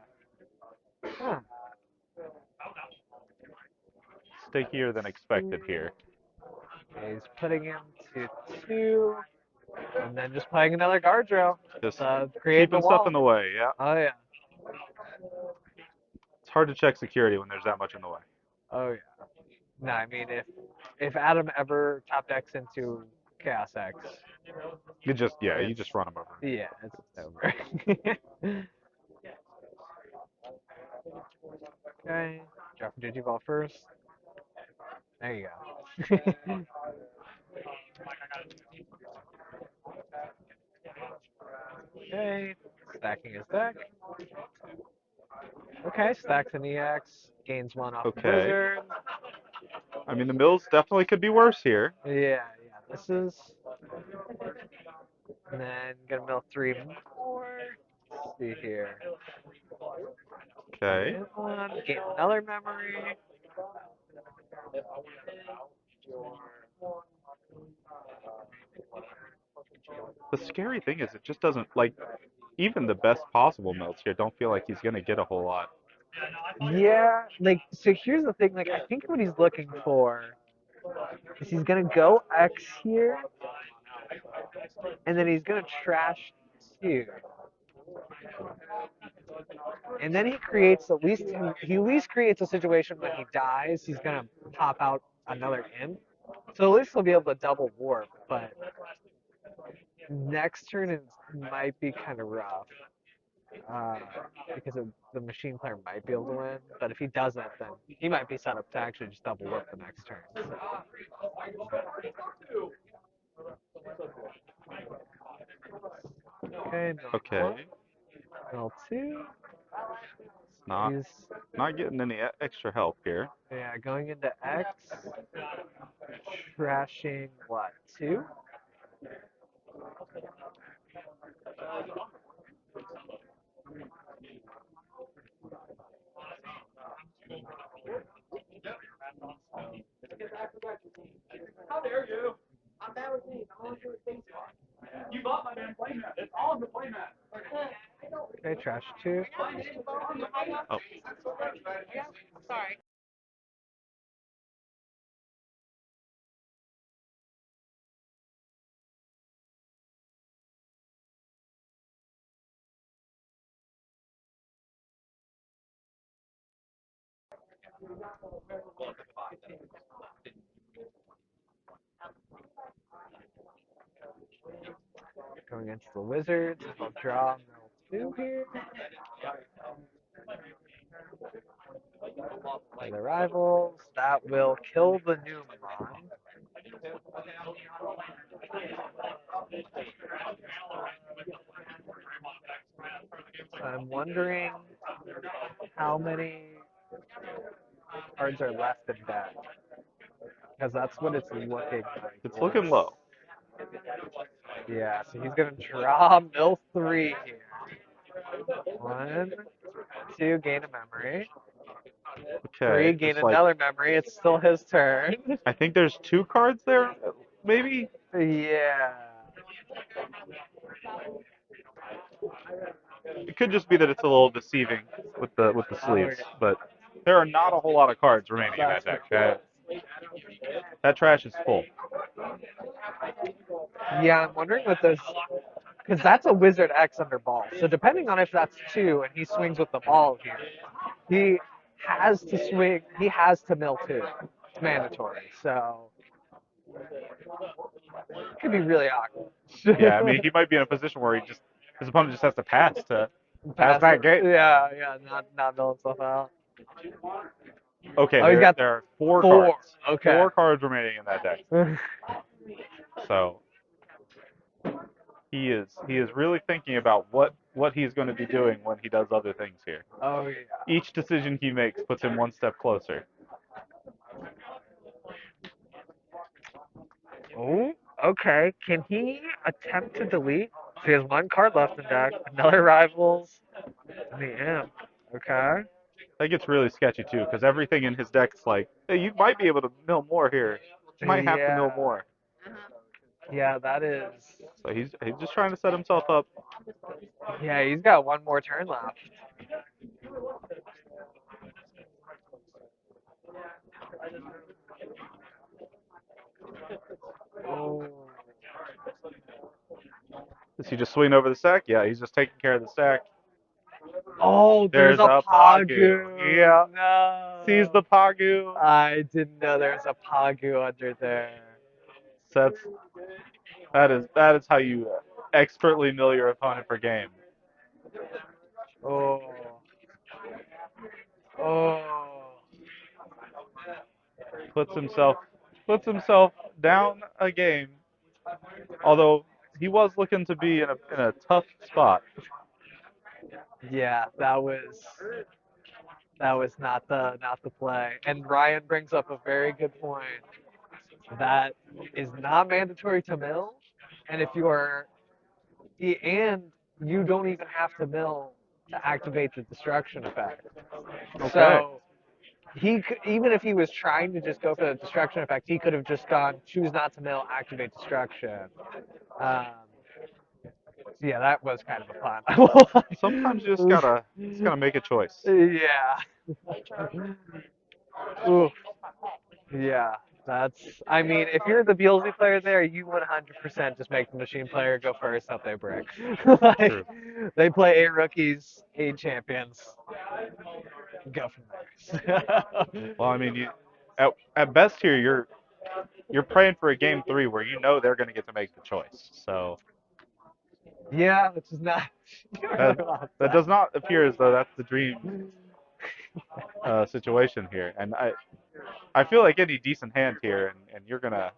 Huh. Stickier than expected here. He's putting him to 2, and then just playing another guard drill Just to create the keeping stuff wall. in the way. Yeah, Oh yeah. it's hard to check security when there's that much in the way. Oh yeah. No, I mean if Adam ever top decks into Chaos X, You just you just it's run them over. yeah, it's over. Okay, drop a Digiball first. There you go. Okay, stacking his deck. Okay, stacks an EX, gains 1 off the Okay. Wizard. I mean, the mills definitely could be worse here. Yeah, this is. And then gonna mill 3 more. Let's see here. Okay. Gain 1, gain another memory. The scary thing is, it just doesn't like even the best possible melts here. Don't feel like he's gonna get a whole lot. Yeah, like, so here's the thing, like, I think what he's looking for is he's gonna go X here, and then he's gonna trash 2. And then he creates he at least creates a situation when he dies, he's gonna pop out another imp. So at least he'll be able to double warp, but next turn it might be kind of rough. Because the machine player might be able to win, but if he doesn't, then he might be set up to actually just double warp the next turn. Okay, mill Okay. 1, mill 2. Not He's not getting any extra help here. yeah going into X, trashing what 2? Okay, trash 2. Oh, Going into the Wizards, I'll draw mill 2 here. Play the rivals. That will kill the Numemon. I'm wondering how many cards are left in deck. Because that's what it's looking like. it's looking low. Yeah, so he's going to draw mill 3 here. 1, 2, gain a memory. 3, Okay, gain just like another memory. It's still his turn. I think there's 2 cards there, maybe. Yeah. It could just be that it's a little deceiving with the Oh, sleeves, yeah. but there are not a whole lot of cards remaining in that That's deck. That trash is full. Yeah, I'm wondering what those. Because that's a Wizard X under ball. So depending on if that's 2 and he swings with the ball here, he has to swing. He has to mill 2. It's mandatory. So it could be really awkward. Yeah, I mean he might be in a position where his opponent just has to pass Pass that it. gate. Yeah, not mill himself out. Okay, Oh, he's got there are 4 4. cards. Okay. 4 cards remaining in that deck. So he is really thinking about what he's going to be doing when he does other things here. Oh yeah. Each decision he makes puts him one step closer. Oh, okay. Can he attempt to delete? So he has 1 card left in deck. Another rivals. And the imp. Okay. That gets really sketchy too, because everything in his deck's like, hey, you might be able to mill more here. You might have to mill Yeah. more. Yeah, that is. So he's just trying to set himself up. Yeah, he's got 1 more turn left. Oh. Does he just swing over the stack? Yeah, he's just taking care of the stack. Oh, there's There's a a Pagu. Pagu. Yeah, sees No. the Pagu. I didn't know there's a Pagu under there. Sets. That is how you expertly mill your opponent for game. Oh. Oh. Puts himself down a game. Although he was looking to be in a tough spot. Yeah, that was not the play. And Ryan brings up a very good point. That is not mandatory to mill, and if you are, and you don't even have to mill to activate the destruction effect. Okay. So even if he was trying to just go for the destruction effect, he could have just gone choose not to mill, activate destruction. Um, so yeah, that was kind of a pun. I won't Sometimes you lie. just gotta make a choice. Yeah. Oof. Yeah. I mean, if you're the Beelzy player there, you 100% just make the machine player go first, hope they brick. Like, True. they play 8 rookies, 8 champions, go from there. Well, I mean, at best here, you're praying for a game 3 where you know they're gonna get to make the choice. So Yeah, which is not. You don't that really want that that. does not appear as though that's the dream situation here. And I feel like any decent hand here, and you're gonna.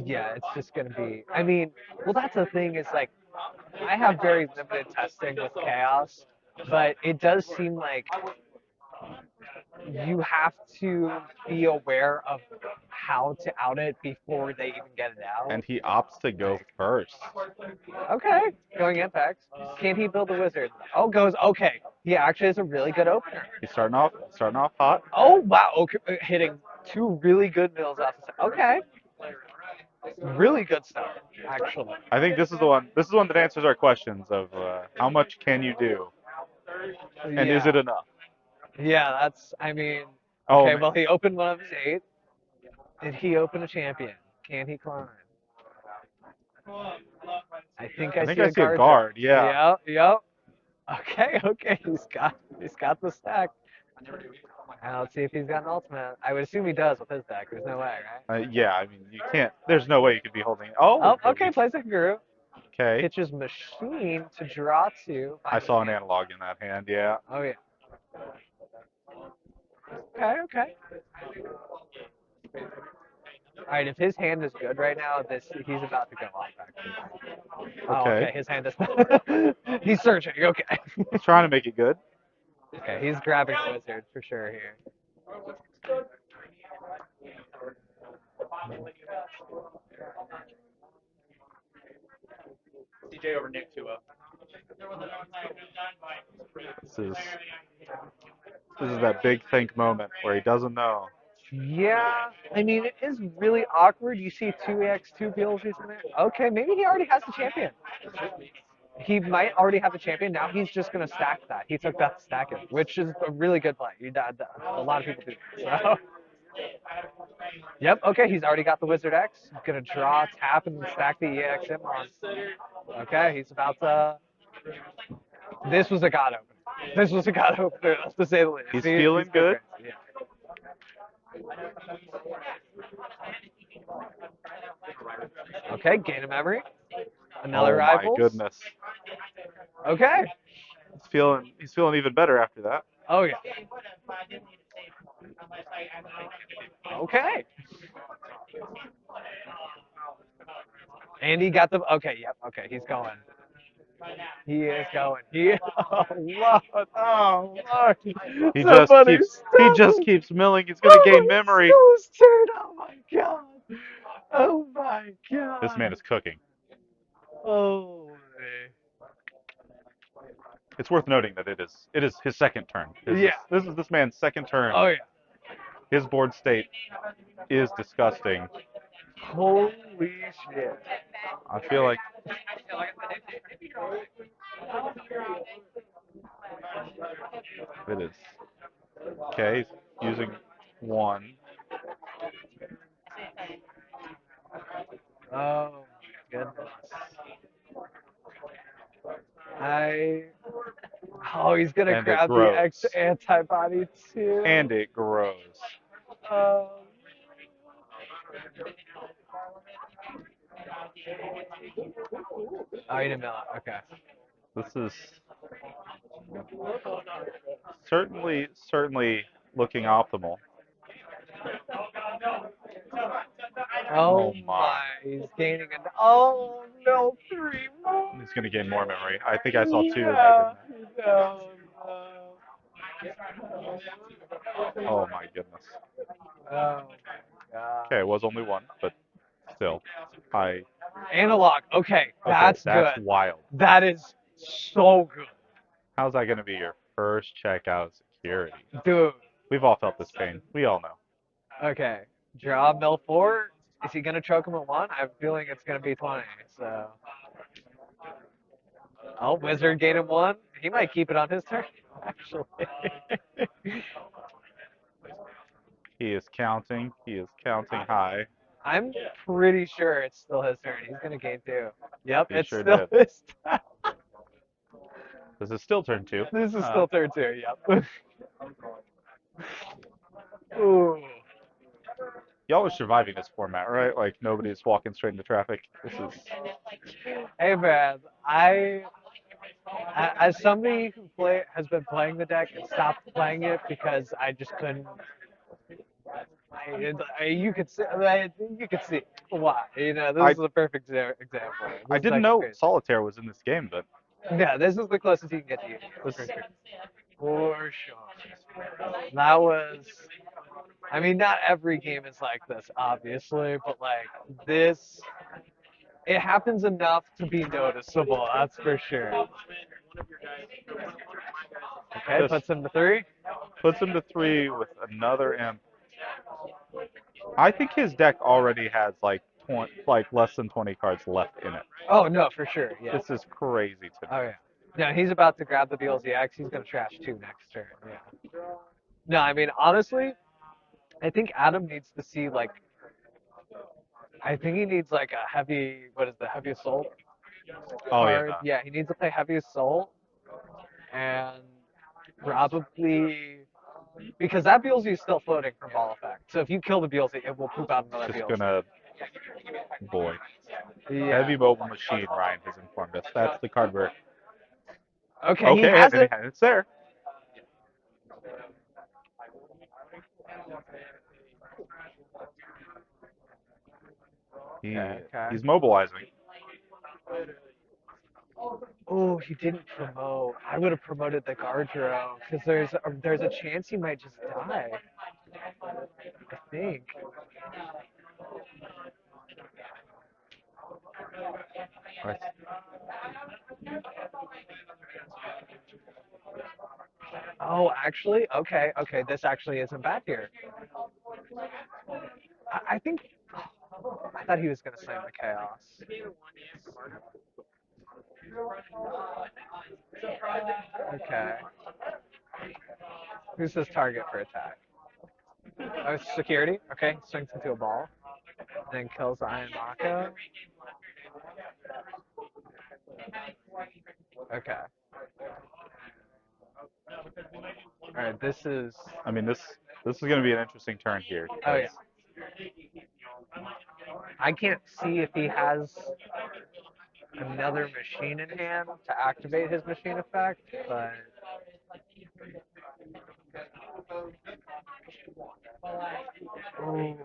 Yeah, it's just gonna be. I mean, well, that's the thing is like I have very limited testing with chaos, but it does seem like you have to be aware of how to out it before they even get it out. And he opts to go first. Okay, going Impact. Can he build a wizard? Oh, goes okay. He actually has a really good opener. He's starting off hot. Oh wow, okay, hitting 2 really good mills off the side. Okay, really good stuff actually. I think this is the one. This is one that answers our questions of how much can you do, and is it Yeah, enough? yeah. I mean, Oh okay. man, Well, he opened one of his 8. Did he open a champion? Can he climb? I think I I think see I a see a guard drone. guard. Yeah, Yep, yep. Okay, okay. He's got the stack. Now let's see if he's got an ultimate. I would assume he does with his deck. There's no way, right? yeah. I mean, you can't. There's no way you could be holding. Oh, Oh, but okay. Plays a guru. okay. Pitches machine to draw 2. I Finally saw an can. analog in that hand. Yeah. Oh yeah. Okay, okay. All right. If his hand is good right now, he's about to go off. Actually. Oh, Okay. okay. His hand is. He's searching. Okay. He's trying to make it good. Okay. He's grabbing a wizard for sure here. This is this is that big think moment where he doesn't know. Yeah, I mean, it is really awkward. You see 2x2 Beetlejuice in there. Okay, maybe he already has the champion. He might already have the champion. Now he's just going to stack that. He took that to stack it, which is a really good play. A lot of people do that. So. Yep, okay, he's already got the Wizard X. He's going to draw, tap, and then stack the EXM on. Okay, he's about to. This was a god opener. This was a god opener, to say the least. He's He's feeling going good. crazy. Yeah. Okay, gain of memory. Another Oh my rivals. goodness. Okay. He's feeling even better after that. Oh yeah. Okay. And he got the. Okay. Yep. Okay. He's going. He is going. Oh Lord. Oh Lord. He just Somebody keeps he stop just him. keeps milling. He's gonna gain Somebody memory. stop his turn. Oh my God. Oh my This man God. is cooking. Oh. It's worth noting that it is his second turn. Yeah. This is this man's second turn. Oh yeah. His board state is disgusting. Holy shit. I feel like it is. Okay, he's using one. I. Oh, he's gonna And it grab the grows. extra antibody too. And it grows. Um, oh, you didn't know that. Okay. This is certainly looking optimal. Oh Oh my. my, he's gaining an. Oh no, 3 more. He's going to gain more memory. I think I saw 2 in Yeah, that. no, no. Oh my goodness. Oh my god. Okay, it was only 1, but still. Analog. Okay, Okay, that's that's good. wild. That is so good, How's that going to be your first checkout security? dude. We've all felt this pain. We all know. Okay, draw mill 4. Is he gonna choke him at 1? I have a feeling it's gonna be 20. So, oh, wizard gaining 1. He might keep it on his turn. Actually. He is counting. He is counting high. I'm pretty sure it's still his turn. He's gonna gain 2. Yep, He it's sure still did. his turn. This is still turn 2. This is still turn 2. Yep. Ooh. Y'all are surviving this format, right? Like nobody's walking straight into traffic. This is Hey man, as somebody who has been playing the deck and stopped playing it because I just couldn't. You could see why. You know, this I is a perfect example. I This didn't deck is know crazy. solitaire was in this game, but Yeah, this is the closest you can get to you. this For sure. For sure. That was. I mean, not every game is like this, obviously, but like this, it happens enough to be noticeable. That's for sure. Okay, just puts him to 3. puts him to 3 with another imp. I think his deck already has like less than 20 cards left in it. Oh no, for sure. Yeah. This is crazy to Oh me. yeah. No, he's about to grab the BLZX. He's gonna trash 2 next turn. Yeah. No, I mean honestly, I think Adam needs to see like. I think he needs like a heavy. What is the heavy assault Oh yeah, card? Yeah, he needs to play heavy assault and probably because that BLZ is still floating from ball effect. So if you kill the BLZ, it will poop out another just BLZ. gonna boy. Yeah. Heavy mobile machine. Ryan has informed us. That's the card where Okay, he okay, has and it. it's there. Okay. Okay. He's mobilizing. Oh, he didn't promote. I would have promoted the Guardrail because there's a chance he might just die. I think. Right. Oh, actually, okay, okay. This actually isn't bad here. I think. I thought he was gonna slam the chaos. Okay. Who's his target for attack? Oh, security. Okay, swings into a ball, then kills the Iron Mako. Okay. All right. This is. I mean, this is going to be an interesting turn here Oh because yeah. I can't see if he has another machine in hand to activate his machine effect, but ooh,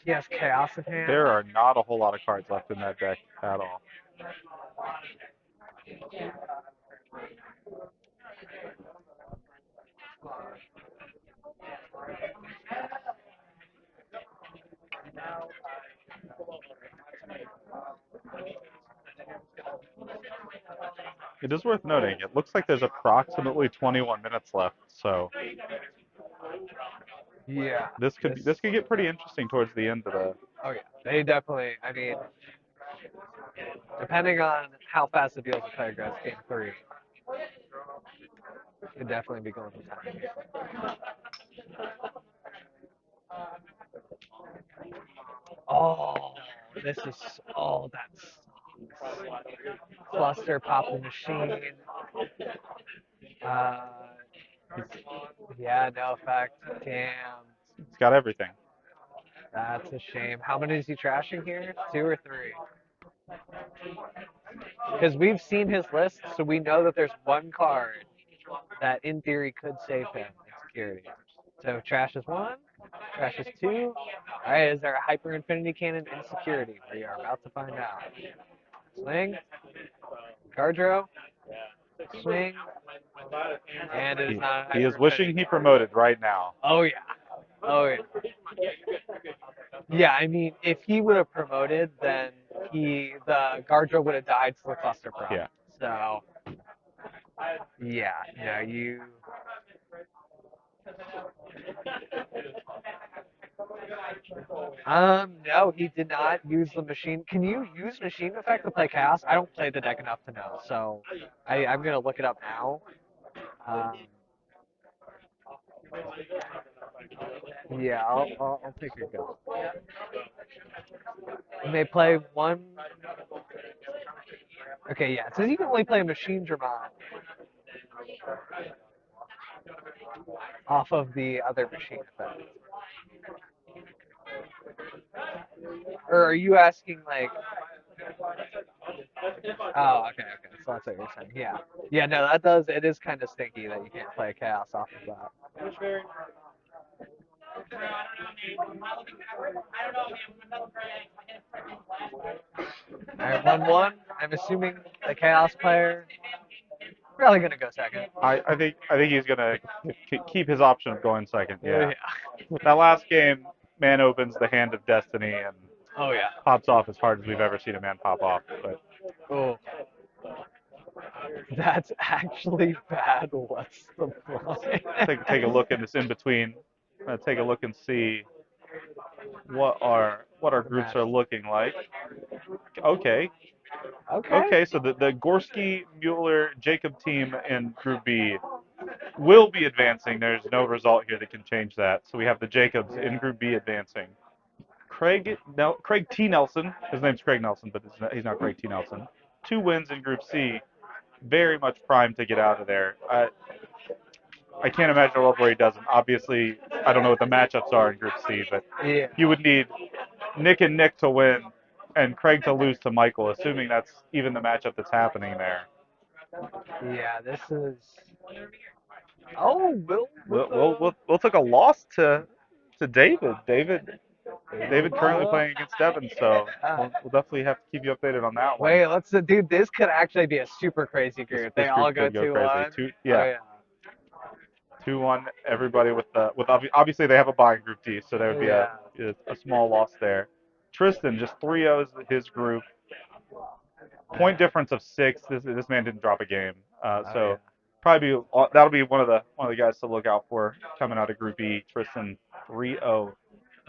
he has chaos in hand. there are not a whole lot of cards left in that deck at all. It is worth noting. It looks like there's approximately 21 minutes left, so Yeah. this could get pretty interesting towards the end of the. Oh yeah. They definitely. I mean, depending on how fast the deals with player goes, game 3 could definitely be going to time. Oh, this is. Oh, that's. Cluster pop the machine. Uh, yeah, no effect. Damn, He's got everything. that's a shame. How many is he trashing here? 2 or 3? Because we've seen his list, so we know that there's one card that, in theory, could save him in security. So trash is 1, trash is 2. All right, is there a hyper infinity cannon in security? We are about to find out. Swing, Gardro, swing, and it is not a He hyper is wishing infinity. he promoted right now. Oh yeah, oh yeah. Yeah, I mean, if he would have promoted, then the Gardro would have died for cluster prop. Yeah. So yeah, no, you. No, he did not use the machine. Can you use machine effect to play chaos? I don't play the deck enough to know, so I'm gonna look it up now. Um, yeah, I'll take your go. You may play one. Okay, yeah, it says you can only play a machine Dramon off of the other machine effect. Or are you asking like? Oh, okay, okay. So that's what you're saying. Yeah, yeah. No, that does. It is kind of stinky that you can't play chaos off of that. All right, 1-1. I'm assuming the chaos player probably gonna go second. I think he's gonna keep his option of going second. Oh Yeah. yeah. That last game, man opens the hand of destiny and Oh yeah. pops off as hard as we've ever seen a man pop off. But Oh, that's actually bad. What's the point? take a look in this in between. Take a look and see what our groups are looking like. Okay, Okay. okay. So the Gorski, Mueller, Jacob team in Group B will be advancing. There's no result here that can change that. So we have the Jacobs in Group B advancing. Craig T. Nelson. His name's Craig Nelson, but he's not Craig T. Nelson. 2 wins in Group C. Very much primed to get out of there. I can't imagine a world where he doesn't. Obviously, I don't know what the matchups are in Group C, but Yeah. you would need Nick and Nick to win and Craig to lose to Michael, assuming that's even the matchup that's happening there. Yeah. This is. Oh, We'll take a loss to David. David currently playing against Devin, so we'll definitely have to keep you updated on that one. Wait, let's dude. This could actually be a super crazy group. They This all group go could go crazy. 2-1. Yeah. Oh, yeah. 2-1. Everybody with obviously they have a bye in Group D, so there would be Yeah. a small loss there. Tristan just 3-0s his group. Point difference of 6. This man didn't drop a game, so yeah. probably that'll be one of the guys to look out for coming out of Group E. Tristan 3-0.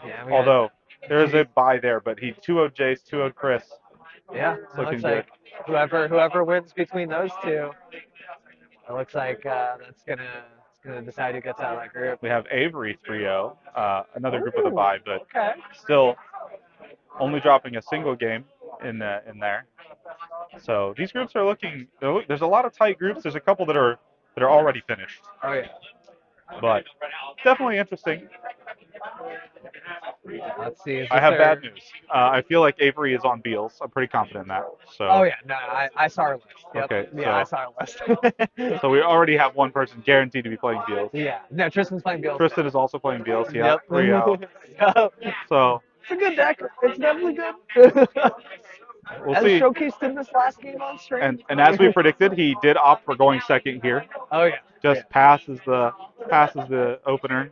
Yeah. We got Although there is a GD. bye there, but he 2-0 Jace, 2-0 Chris. Yeah. It's It looking looks good. like whoever wins between those two, it looks like that's gonna decide who gets out of that group. We have Avery 3-0, another group with a Ooh, bye, but okay. still only dropping a single game in there. So these groups are looking. There's a lot of tight groups. There's a couple that are already finished, Oh yeah. but definitely interesting. Let's see. Is I this have our? bad news. I feel like Avery is on Beals. I'm pretty confident in that. So Oh yeah. No, I saw our list. Yep. okay, Yeah, I so saw our list. so we already have one person guaranteed to be playing Beals. Yeah. No, Tristan's playing Bills. Tristan is also playing Beals. Yeah, Yep. 3-0. Yep. So It's a good deck. It's definitely good. we'll As see. showcased in this last game on stream. And as we predicted, he did opt for going second here. Oh yeah. Just passes the opener.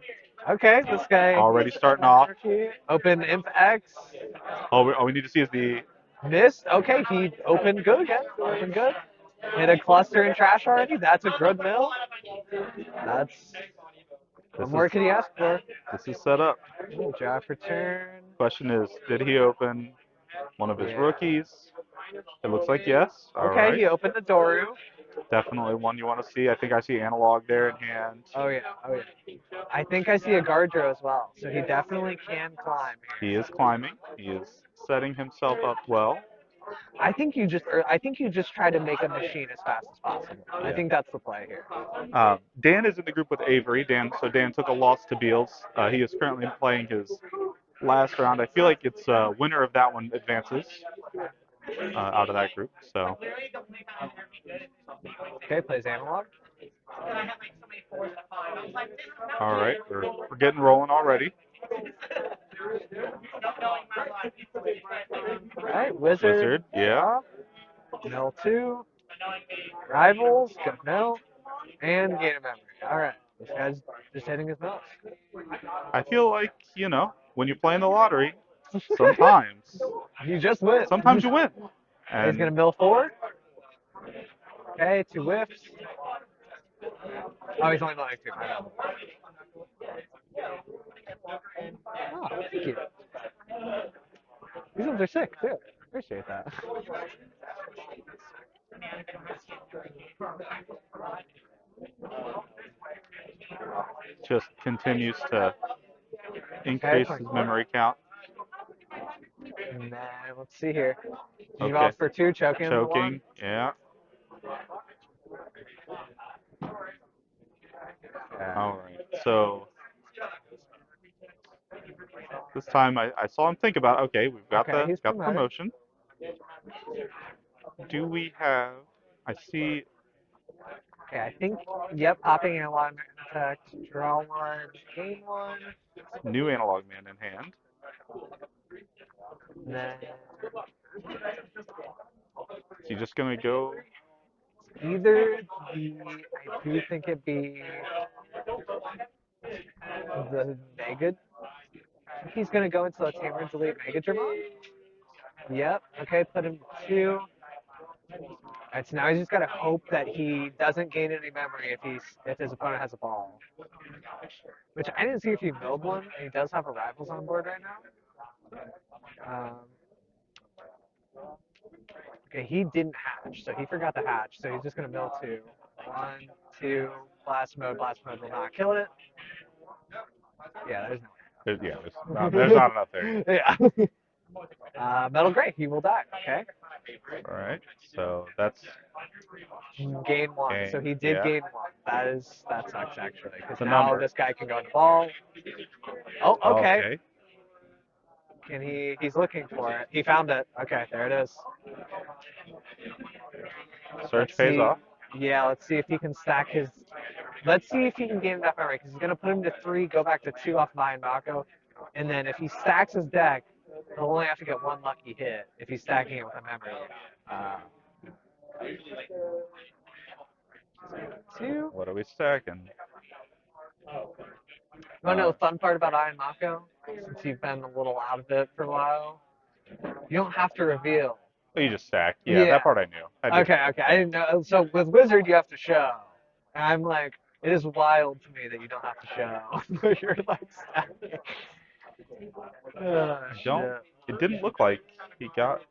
Okay, this guy Already starting off. open Imp X. All we need to see is the Missed. Okay, he opened good again. Opened good. Hit a cluster in trash already. That's a good mill. That's what more could he ask for? This is set up. Draft return. Question is, did he open one of his rookies? It looks like yes. All Okay, right. he opened the Doru. Definitely one you want to see. I think I see analog there in hand. Oh yeah, oh yeah. I think I see a Gardro as well, so he definitely can climb here. He is climbing. He is setting himself up well. I think you just try to make a machine as fast as possible. I Yeah. think that's the play here. Dan is in the group with Avery. Dan took a loss to Beals. He is currently playing his last round. I feel like it's winner of that one advances out of that group. So, Okay, plays analog. all right, we're getting rolling already. All right, Wizard, Yeah. drop, mill 2, rivals, go mill, and gain a memory. All right, this guy's just hitting his mills. I feel like, when you play in the lottery, sometimes You just win. sometimes you win. He's And gonna mill 4. Okay, 2 whiffs. Oh, he's only milling 2. My bad. Oh, thank you. These ones are sick too. Appreciate that. just continues to Okay, increase his 24. memory count. And then let's see here. Okay. Digimon for 2, choking the 1. Choking. Yeah. All right. So this time I saw him think about, okay, we've got Okay, the he's got the promoted. promotion. Do we have? I see Okay, I think, yep, popping analog effect, draw 1, gain 1. new analog man in hand. Then Is he just gonna go? either I do think it'd be the Mega. I think he's gonna go into the Tamer delete Mega Dramon. Yep. Okay, put him 2. Alright, so now he's just gotta hope that he doesn't gain any memory if his opponent has a ball. Which I didn't see if he milled one, and he does have a rivals on board right now. Okay, he didn't hatch, so he forgot to hatch, so he's just gonna mill 2. 1, 2, blast mode will not kill it. Yeah, there's There's not enough there. yeah. Metal Gray, he will die. Okay. All right. So that's Gain 1. So gain. he did Yeah. gain 1. That sucks actually, because The now number. this guy can go on the ball. Oh, okay. Okay. Can he's looking for it. He found it. Okay, there it is. Search Let's pays see. off. Yeah, let's see if he can stack his. Let's see if he can gain enough memory, because he's gonna put him to 3, go back to 2 off Mayan Mako, and then if he stacks his deck, he'll only have to get 1 lucky hit if he's stacking it with a memory. Uh, 2. What are we stacking? You wanna know the fun part about Iron Mako? Since you've been a little out of it for a while, you don't have to reveal. Oh, you just stack. Yeah, Yeah. that part I knew. I did. Okay, okay. I didn't know. So with Wizard, you have to show. And I'm like, it is wild to me that you don't have to show. You're like stacking. Oh, I don't. shit. It didn't look like he got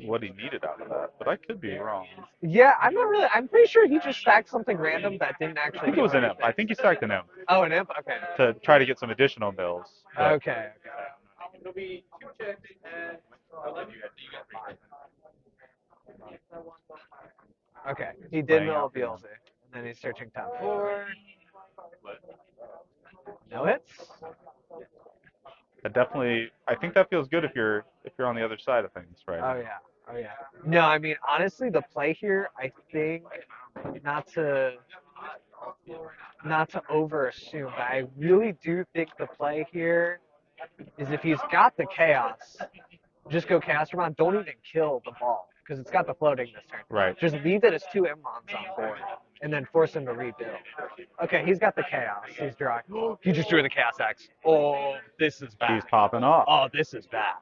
what he needed out of that, but I could be wrong. Yeah, I'm not really. I'm pretty sure he just stacked something random that didn't I actually think it do was an anything. imp. I think he stacked an imp Oh, an imp. Okay. to try to get some additional mills. But Okay. Okay. He did playing mill a out the BLZ, imp. and then he's searching top 4. No hits. That definitely. I think that feels good if you're on the other side of things, right? Oh yeah. Oh yeah. No, I mean honestly, the play here, I think, not to over assume, but I really do think the play here is if he's got the chaos, just go Chaos Ramon. Don't even kill the ball because it's got the floating this turn. Right. Just leave it as 2 Mmons on board and then force him to rebuild. Okay, he's got the chaos. He's drawing. He just drew the Chaos X. Oh, this is bad. He's popping off. Oh, this is bad.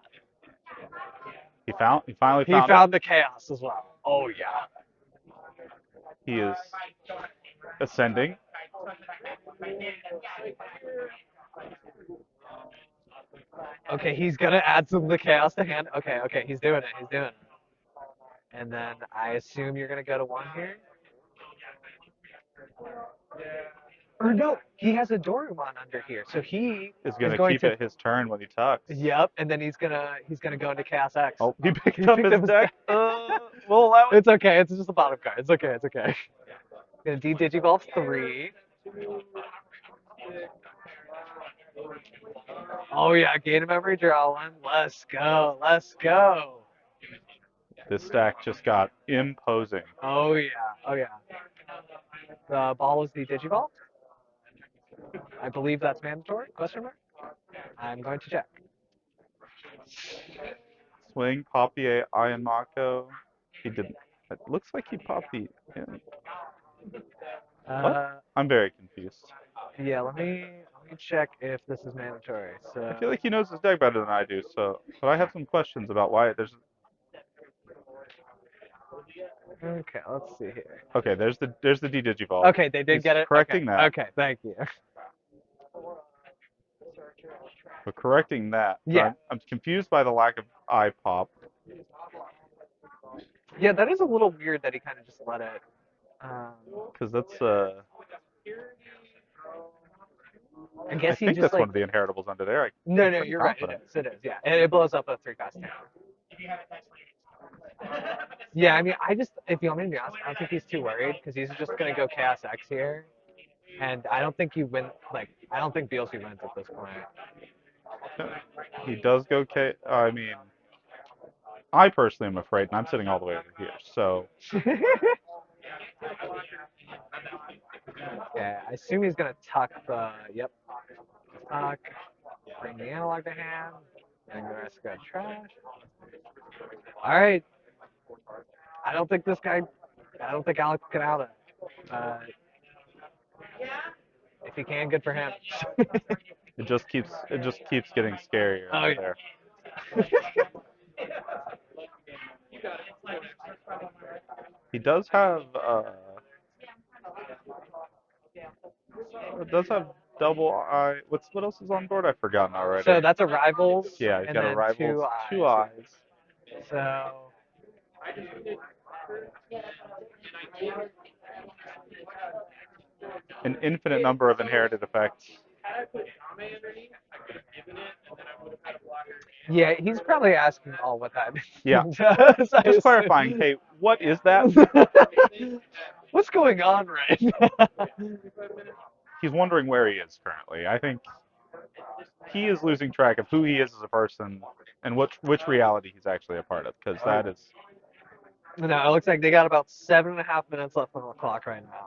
He finally He found found the chaos as well. Oh yeah. it. He is ascending. Okay, he's gonna add some of the chaos to hand. Okay, okay, he's doing it. He's doing it. And then I assume you're gonna go to 1 here. Or no, he has a Dorumon under here, so he Is is going to going keep to. it his turn when he tucks. Yep, and then he's gonna go into Chaos X. Oh, he picked He up picked his up his deck. deck. We'll allow it. It's okay. It's just a bottom card. It's okay. It's okay. Gonna de-digivolve 3. Oh yeah, gain of memory draw one. Let's go. Let's go. This stack just got imposing. Oh yeah. Oh yeah. The ball is de-digivolved. I believe that's mandatory. Question mark. I'm going to check. Swing, Papier, Iron Mako. He didn't. It looks like he popped the. What? I'm very confused. Yeah. Let me check if this is mandatory. So. I feel like he knows his deck better than I do. So, but I have some questions about why there's. Okay. Let's see here. Okay, there's the D-Digivolve. Okay, they did He's get it. correcting Okay. that. Okay. Thank you. But correcting that. But Yeah. I'm confused by the lack of eye pop. Yeah, that is a little weird that he kind of just let it. Because that's I I guess he think just that's like. one of the inheritables under there. No, I'm no, pretty you're right. It confident. is. It is. Yeah, and it blows up a 3-cost town. Yeah, I mean, if you want me to be honest, I don't think he's too worried because he's just gonna go Chaos X here, and I don't think you win. Like, I don't think BLC wins at this point. He does go K. I mean, I personally am afraid, and I'm sitting all the way over here. So Okay, I assume he's gonna tuck the. Yep. Tuck. Bring the analog to hand. And the rest go trash. All right. I don't think Alex can out it. If he can, good for him. it just keeps getting scarier Oh, over yeah. there. He does have double eye. What else is on board? I've forgotten already. So that's a rivals. Yeah, he's and got a then rivals, two eyes. eyes. So An infinite number of inherited effects. yeah, he's probably asking all what that Yeah. does. I Just assume. clarifying, hey, what is that? What's going on right now? He's wondering where he is currently. I think he is losing track of who he is as a person and which reality he's actually a part of, because that is. No, it looks like they got about 7.5 minutes left on the clock right now.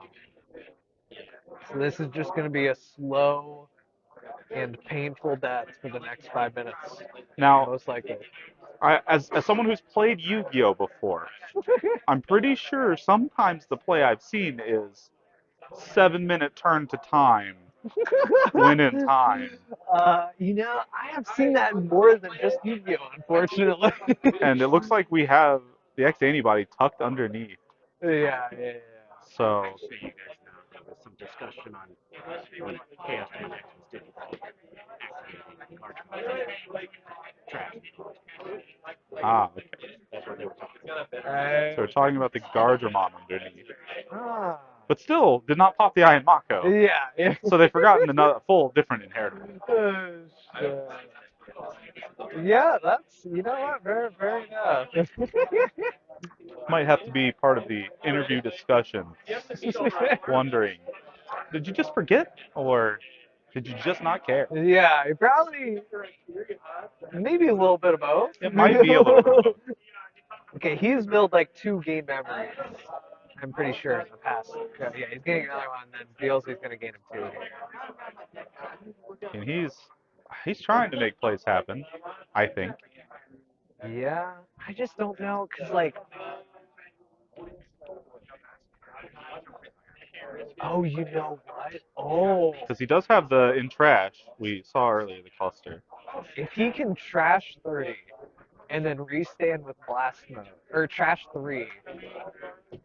So this is just going to be a slow and painful death for the next 5 minutes. Now, Most likely. as someone who's played Yu-Gi-Oh before, I'm pretty sure sometimes the play I've seen is 7-minute turn to time, win in time, I have seen that more than just Yu-Gi-Oh, unfortunately. and it looks like we have the X antibody tucked underneath. Yeah. So So you guys know there was some discussion on when Chaos Transactions did activating large trash. okay. That's what they were talking about. So we're talking about the Gardramon underneath, Ah. but still did not pop the Iron Mako. Yeah. So they've forgotten another full different inheritable. Shit. Yeah, that's what, very enough. Might have to be part of the interview discussion. Wondering, did you just forget, or did you just not care? Yeah, probably maybe a little bit of both. It might be a little bit of both. Okay, he's built like 2 game memories. I'm pretty sure in the past. Yeah, he's getting another one, then BLC's gonna gain him 2 here. And he's trying to make plays happen, I think. Yeah, I just don't know, cause like, oh, you know what? Oh, Because he does have the in trash we saw earlier, the cluster. if he can trash 30 and then restand with blast mode, or trash 3,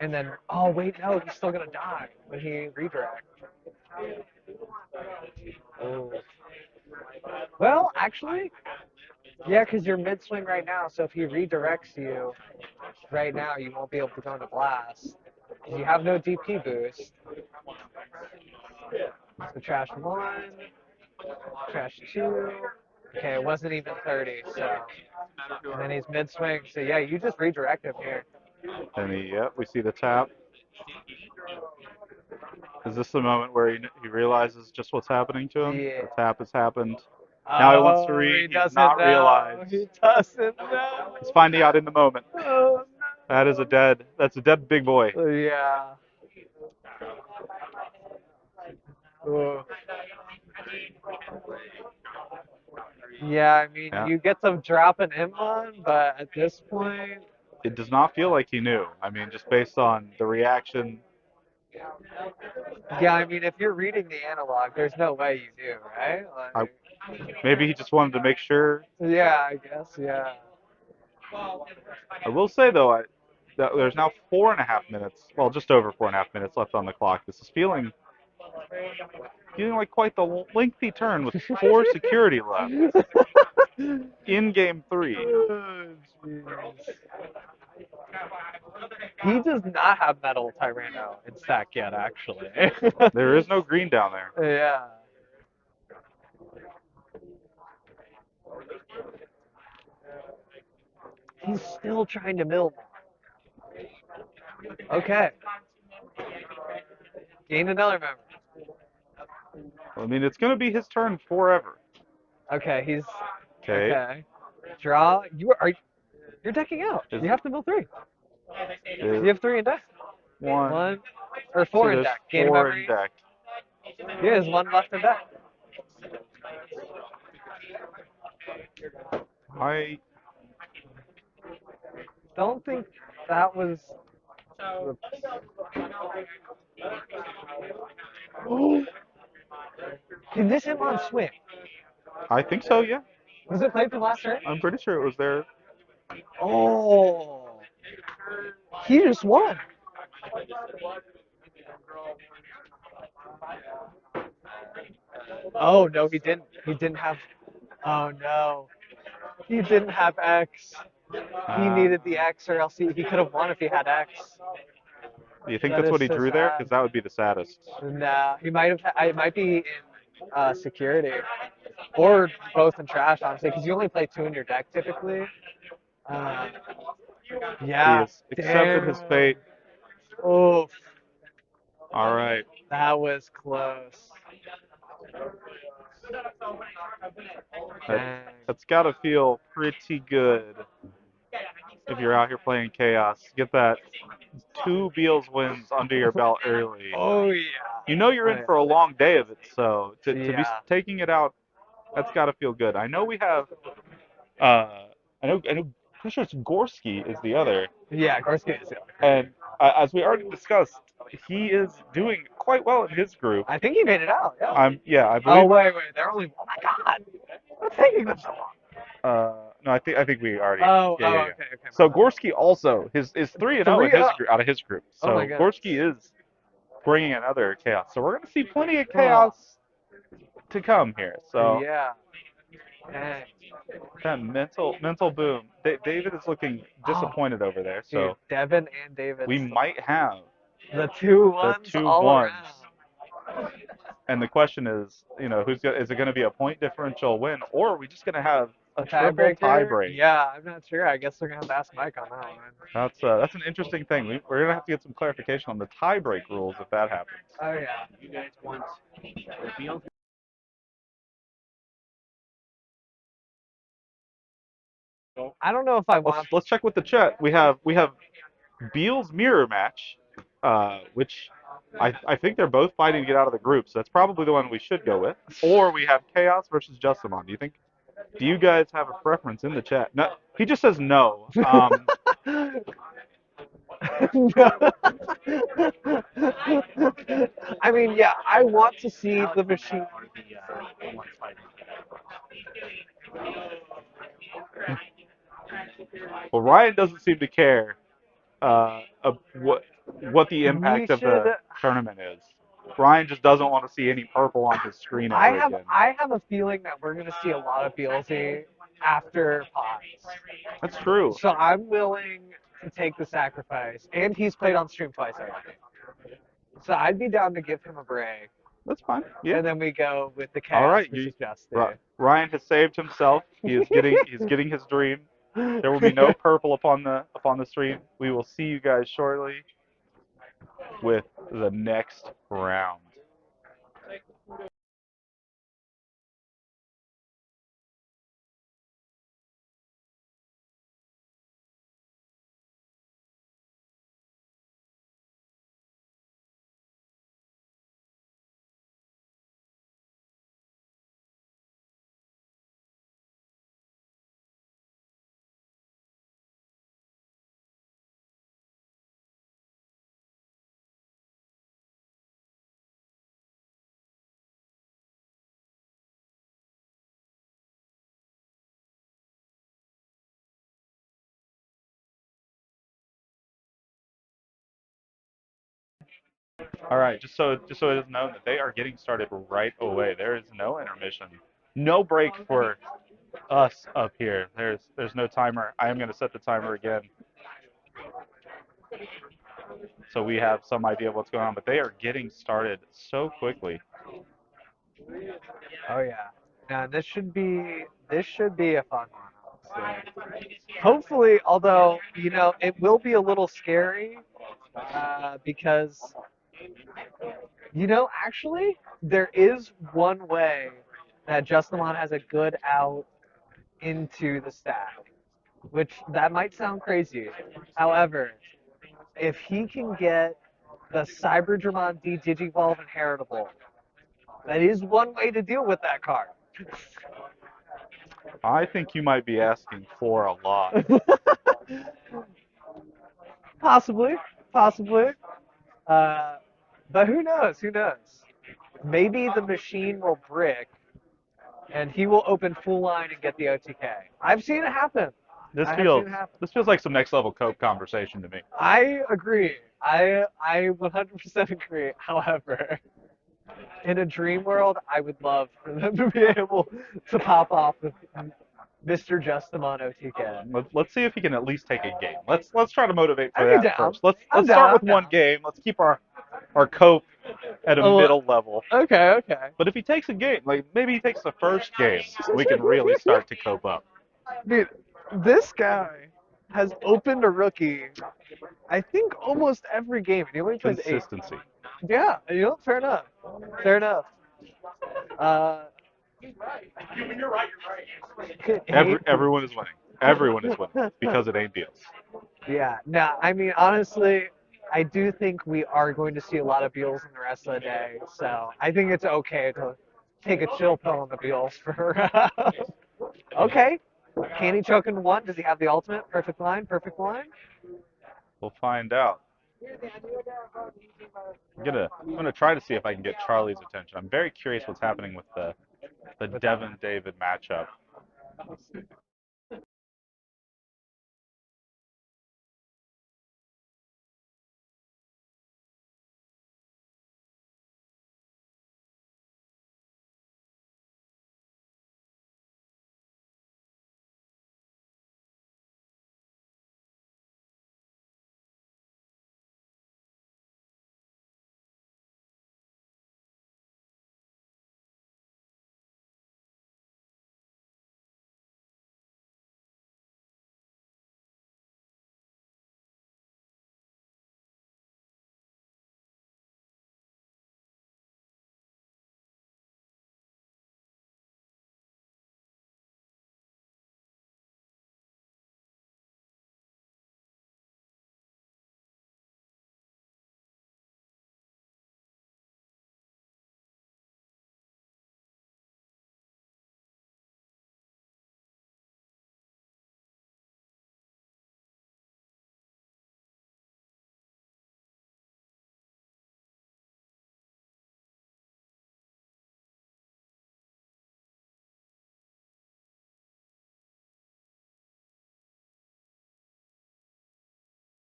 and then oh wait, no, he's still gonna die when he redirects. Oh. Well, actually, yeah, because you're mid swing right now, so if he redirects you right now, you won't be able to go into blast. Because you have no DP boost. So trash 1, trash 2. Okay, it wasn't even 30, so. And then he's mid swing. So yeah, you just redirect him here. And we see the tap. Is this the moment where he realizes just what's happening to him? Yeah. The tap has happened. Now he wants to Oh, read. he He does doesn't not know. realize. He doesn't know. He's finding out in the moment. Oh That's a dead big boy. no. Yeah. Ooh. Yeah, I mean, Yeah. you get some drop an M1, but at this point, It does not feel like he knew. I mean, just based on the reaction. yeah, I mean, if you're reading the analog, there's no way you do, right? I, Like, maybe he just wanted to make sure. yeah, I guess, yeah. I will say though, that there's now 4.5 minutes. Well, just over 4.5 minutes left on the clock. This is feeling like quite the lengthy turn with 4 security left in game 3. Oh, jeez. He does not have Metal Tyranno in stack yet, actually. There is no green down there. Yeah. He's still trying to mill more. Okay. Gain another member. I mean, it's going to be his turn forever. Okay, he's Okay. okay. Draw. You're decking out. Is, You have to mill 3. is You have 3 in deck. one. 1 or So 4 in there's deck. Gain a 4 in memory. deck. Yeah, there's 1 left in deck. I Don't think that was. Can this him on swing? I think so. Yeah. Was it played from last turn? I'm pretty sure it was there. Oh, he just won. Oh no, he didn't. He didn't have. Oh no, he didn't have X. He needed the X, or else he could have won if he had X. Do you think That that's is what he so drew there? sad. Because that would be the saddest. Nah, he might have. It might be in security, or both in trash, honestly, because you only play 2 in your deck typically. Uh, He yeah. has accepted his Damn. fate. Oof. All right. That was close. That, Dang. that's got to feel pretty good if you're out here playing Chaos. Get that 2 Beals wins under your belt early. Oh yeah. You know you're Oh in for a yeah. long day of it, so to be Yeah. taking it out, that's got to feel good. I know we have, uh, pretty sure it's Gorski is the other, Yeah, Gorski is the other. and as we already discussed, he is doing quite well in his group. I think he made it out. Yeah. I Oh believe. wait. They're only. Oh my God. What's taking them so long? No, I think we already. Oh. Yeah, yeah, yeah. Okay. Okay. So My bad. Gorski also is 3-0 in 3 his up. out of his group. Oh my So goodness. Gorski is bringing another chaos. So we're gonna see plenty of Oh. chaos to come here. So Yeah. Dang. that mental boom. David is looking Oh, disappointed over there. dude, So Devin and David. we might have The 2 the ones 2 all ones. around. And the question is, is it going to be a point differential win, or are we just going to have A a triple tiebreaker? tiebreak? Yeah, I'm not sure. I guess we're gonna have to ask Mike on that one. That's an interesting thing. We're going to have to get some clarification on the tiebreak rules if that happens. Oh yeah. You guys want the Beals? I don't know if I want. Let's check with the chat. We have Beal's mirror match, which I think they're both fighting to get out of the group, so that's probably the one we should go with. Or we have Chaos versus Justamon. Do you guys have a preference in the chat? No, he just says no. I mean, yeah, I want to see the machine. Are the ones fighting? Well, Ryan doesn't seem to care of what the We impact of should. the tournament is. Ryan just doesn't want to see any purple on his screen ever again. I have a feeling that we're gonna see a lot of Bealsy after pods. That's true. So I'm willing to take the sacrifice, and he's played on stream twice already. So I'd be down to give him a break. That's fine. Yeah. And then we go with the All Chaos right. versus Justy. Ryan has saved himself. He's getting his dream. There will be no purple upon the screen. We will see you guys shortly with the next round. All right, just so it is known that they are getting started right away. There is no intermission, no break for us up here. There's no timer. I am going to set the timer again, so we have some idea of what's going on. But they are getting started so quickly. Oh yeah. Now this should be a fun one, honestly. Hopefully, although it will be a little scary because actually there is one way that Justamon has a good out into the stack, which that might sound crazy. However, if he can get the Cyberdramon D Digivolve Inheritable, that is one way to deal with that card. I think you might be asking for a lot. Possibly, possibly. Uh, but who knows? Who knows? Maybe the machine will brick and he will open full line and get the OTK. I've seen it happen. This I have seen feels it happen. this feels like some next level cope conversation to me. I agree. I 100% agree. However, in a dream world, I would love for them to be able to pop off with Mr. Justamon OTK. Let's see if he can at least take a game. Let's try to motivate for I'd be that down. first. Let's I'm start down. with I'm one down. game. Let's keep our cope at a Oh, middle level. okay, okay. But if he takes a game, like maybe he takes the first game, we can really start to cope up. Dude, this guy has opened a rookie, I think, almost every game, and he only plays 8. Consistency. Yeah, fair enough. Fair enough. Uh, Everyone is winning. Everyone is winning because it ain't deals. Yeah, no, I mean, honestly, I do think we are going to see a lot of Beals in the rest of the day, so I think it's okay to take a chill pill on the Beals for. Okay. Can he choke in one? Does he have the ultimate? Perfect line, perfect line. We'll find out. I'm gonna try to see if I can get Charlie's attention. I'm very curious what's happening with the With that Devin David matchup.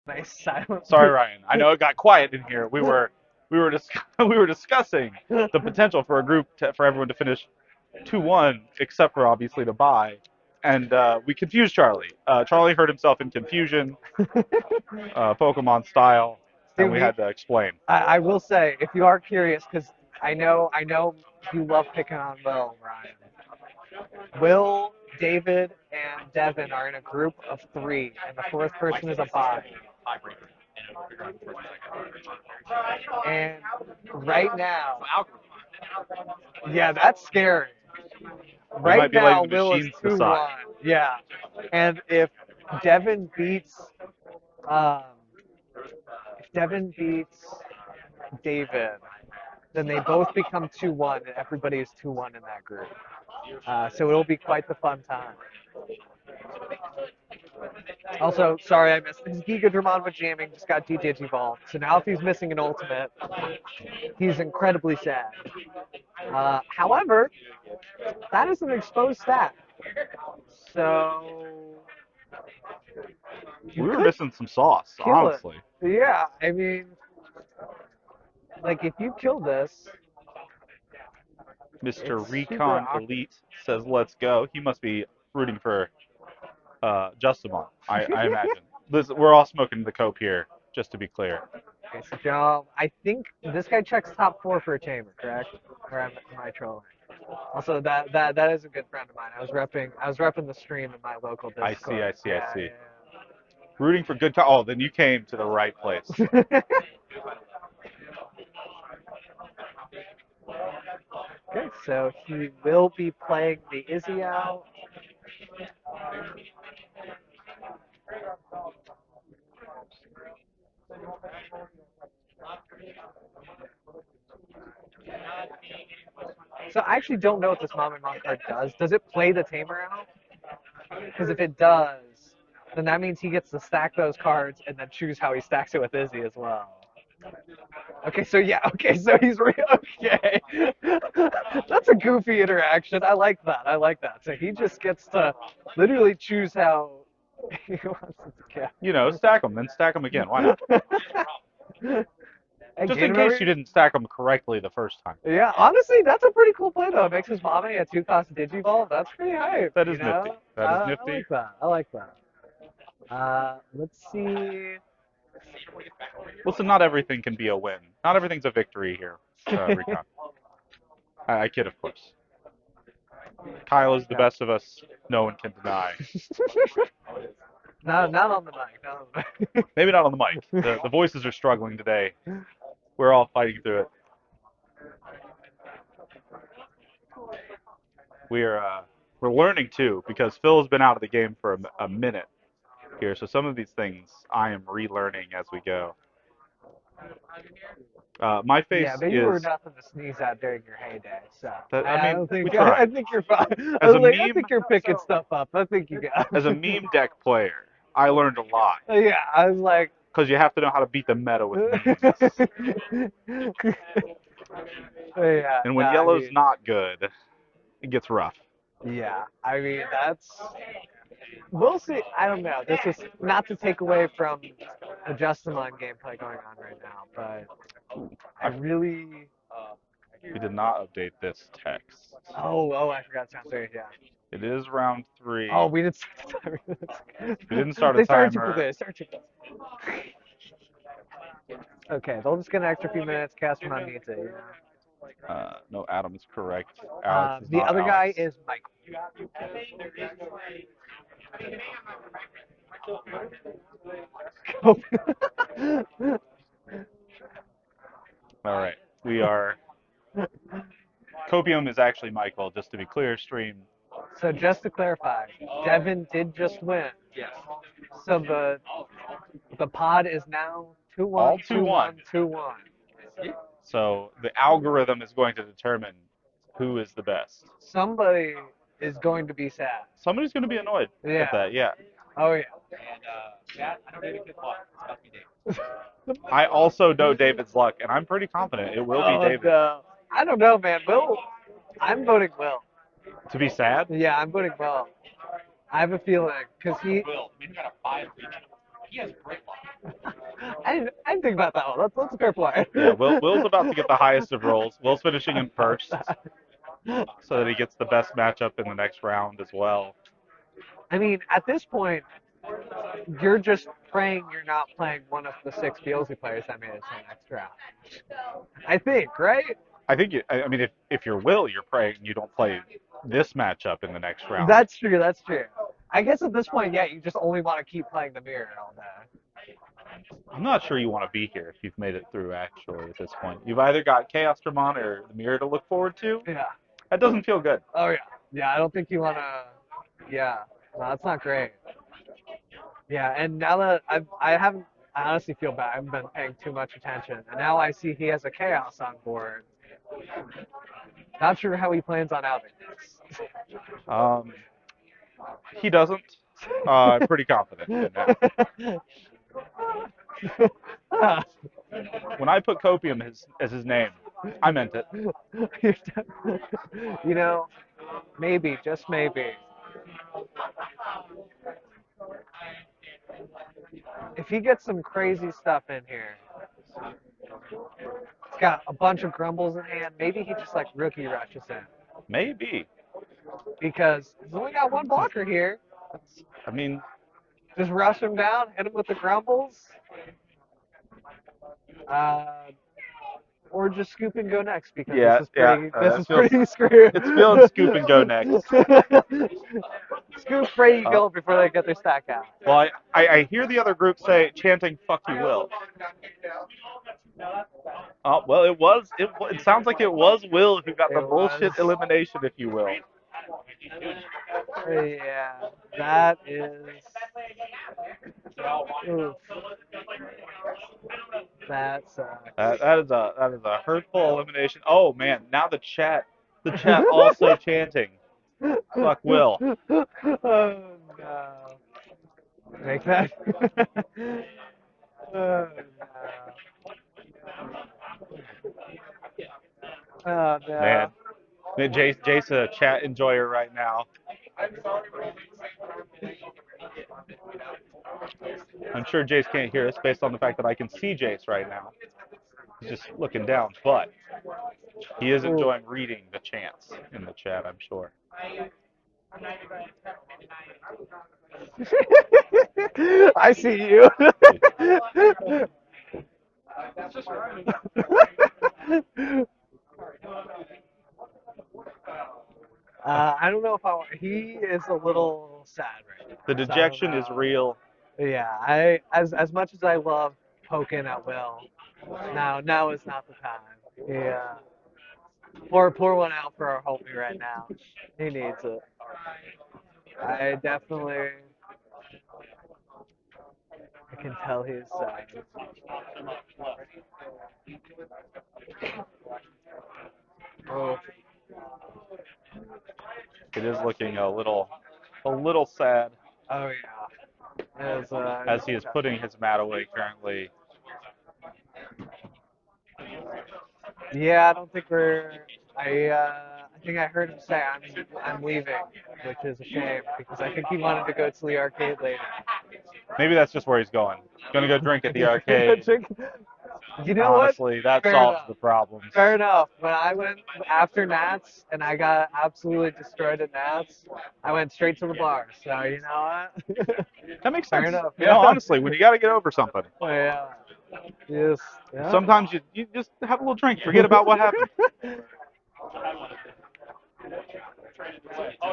Nice silent. Sorry, Ryan. I know it got quiet in here. We were discussing the potential for for everyone to finish 2-1, except for obviously the bye, and we confused Charlie. Charlie hurt himself in confusion, Pokemon style, and Dude, we had to explain. I will say, if you are curious, because I know you love picking on Will, Ryan. Will, David, and Devin are in a group of 3, and the fourth person is a bot. And right now, yeah, that's scary. We might Right be letting now, the Will is machines 2-1. decide. Yeah, and Devin beats, um, if Devin beats David, then they both become 2-1, and everybody is 2-1 in that group. So it'll be quite the fun time. Also, sorry I missed this. Giga Dramon with jamming just got de-digivolved. So now if he's missing an ultimate, he's incredibly sad. However, that is an exposed stat. So you We were could missing some sauce, kill it. honestly. Yeah, I mean, like if you kill this, Mr. it's super Recon awkward. Elite says, "Let's go." He must be rooting for Justamon, I imagine. We're all smoking the cope here, just to be clear. Okay, so Joe, I think this guy checks top 4 for a chamber, correct? Or am I trolling? Also, that is a good friend of mine. I was repping the stream in my local I see, Discord. I see, I Yeah, see. Rooting for good. Oh, then you came to the right place. yeah. Okay, so he will be playing the Izzy out. So I actually don't know what this Mom and Mom card does. Does it play the Tamer out? Because if it does, then that means he gets to stack those cards and then choose how he stacks it with Izzy as well. Okay, so yeah, okay, so okay. That's a goofy interaction. I like that. I like that. So he just gets to literally choose how he wants it You know, stack them, then stack them again. Why not? to go. Just Again, in case remember? you didn't stack them correctly the first time. Yeah, honestly, that's a pretty cool play though. It makes his mommy a 2-cost Digivolve. That's pretty hype. That You is nifty. know, That is I nifty. like that. I like that. Let's see. Listen, not everything can be a win. Not everything's a victory here, Recon. I kid, of course. Kyle is the Yeah. best of us. No one can deny. Not on the mic. Not on the mic. Maybe not on the mic. The voices are struggling today. We're all fighting through it. We're learning too because Phil's been out of the game for a minute here, so some of these things I am relearning as we go. My Yeah, face but you were is nothing to sneeze at during your heyday, so that. I I mean, don't think we tried. I think you're fine. I As was a like, I meme, think you're picking stuff up. I think you got. as a meme deck player, I learned a lot Yeah, I was like. because you have to know how to beat the meta with memes. Yeah, And no, when I yellow's mean, not good, it gets rough. yeah, I mean that's. We'll see. I don't know. This is not to take away from the Justamon gameplay going on right now, but I really. We did not update this text. Oh, I forgot to downstairs. Yeah. It is round 3. Oh, we didn't start the timer. We didn't start a They started too timer. quickly. They started too quickly. Okay, they'll just get an extra few minutes. Casterman needs it. You know. No, Adam is correct. Alex is The not other guy Alex. is Mike. All right. We are. Copium is actually Michael, just to be clear, stream. So just to clarify, Devin did just win. Yes. So the pod is now 2-1, All 2-1, 2-1. 2-1. So the algorithm is going to determine who is the best. Somebody is going to be sad. Somebody's going to be annoyed Yeah. at that, yeah. Oh yeah. And that, I don't even get luck. It's about to be David. I also know David's luck, and I'm pretty confident it will be Oh David. no. I don't know, man. Will. I'm voting Will. To be sad? Yeah, I'm voting Will. I have a feeling because he. Will, I mean, you got a 5 reach. He has great luck. I didn't think about that one. That's a fair point. Yeah, Will's about to get the highest of rolls. Will's finishing in first, so that he gets the best matchup in the next round as well. I mean, at this point, you're just praying you're not playing one of the 6 Beelzy players that made it to the next round. I think, right? I think I mean if you're Will, you're praying you don't play this matchup in the next round. That's true. That's true. I guess at this point, yeah, you just only want to keep playing the mirror all day. I'm not sure you want to be here if you've made it through actually at this point. You've either got Chaos Dramon or the mirror to look forward to. Yeah. That doesn't feel good. Oh yeah. Yeah. I don't think you want to. Yeah. No, that's not great. Yeah. And now that I haven't, I honestly feel bad. I haven't been paying too much attention, and now I see he has a chaos on board. Not sure how he plans on outing Um, he doesn't. I'm pretty confident in that. this. When I put Copium as his name, I meant it. You know, maybe, just maybe. If he gets some crazy stuff in here, he's got a bunch of grumbles in hand, maybe he just like rookie rushes in. Maybe. Because he's only got one blocker here. I mean, Just rush him down, hit him with the grumbles. Or just scoop and go next because yeah, this is yeah. pretty That feels. pretty screwed. It's feeling scoop and go next. Scoop Brady go before they get their stack out. Well, I hear the other group say chanting "fuck you, Will." Oh well, it sounds like it was Will who got the It bullshit was. elimination, if you will. Yeah, that is. Oof. That sucks. That is a hurtful elimination. Oh man, now the chat also chanting "fuck Will." Oh no. Make that. Oh no. Oh Man, no. Jace a chat enjoyer right now. I'm sure Jace can't hear us based on the fact that I can see Jace right now. He's just looking down, but he is Ooh. enjoying reading the chants in the chat, I'm sure. I see you. I don't know if I. He is a little sad right now. The So I don't dejection is know. real. Yeah, I as much as I love poking at Will, now is not the time. Yeah, pour one out for our homie right now. He needs it. I definitely. I can tell he's sad. Oh, It is looking a little sad oh yeah. as he is putting his mat away currently. Yeah, I don't think we're. I think I heard him say I'm leaving, which is a shame because I think he wanted to go to the arcade later. Maybe that's just where he's going. Gonna go drink at the arcade. You know what? Honestly, that Fair solves enough. the problems. Fair enough. When I went after Nats and I got absolutely destroyed at Nats, I went straight to the bar. So you know what? That makes Fair sense. enough. You know, Yeah. honestly, when you got to get over something, Oh, yeah. Yes. Yeah. sometimes you just have a little drink, forget about what happened.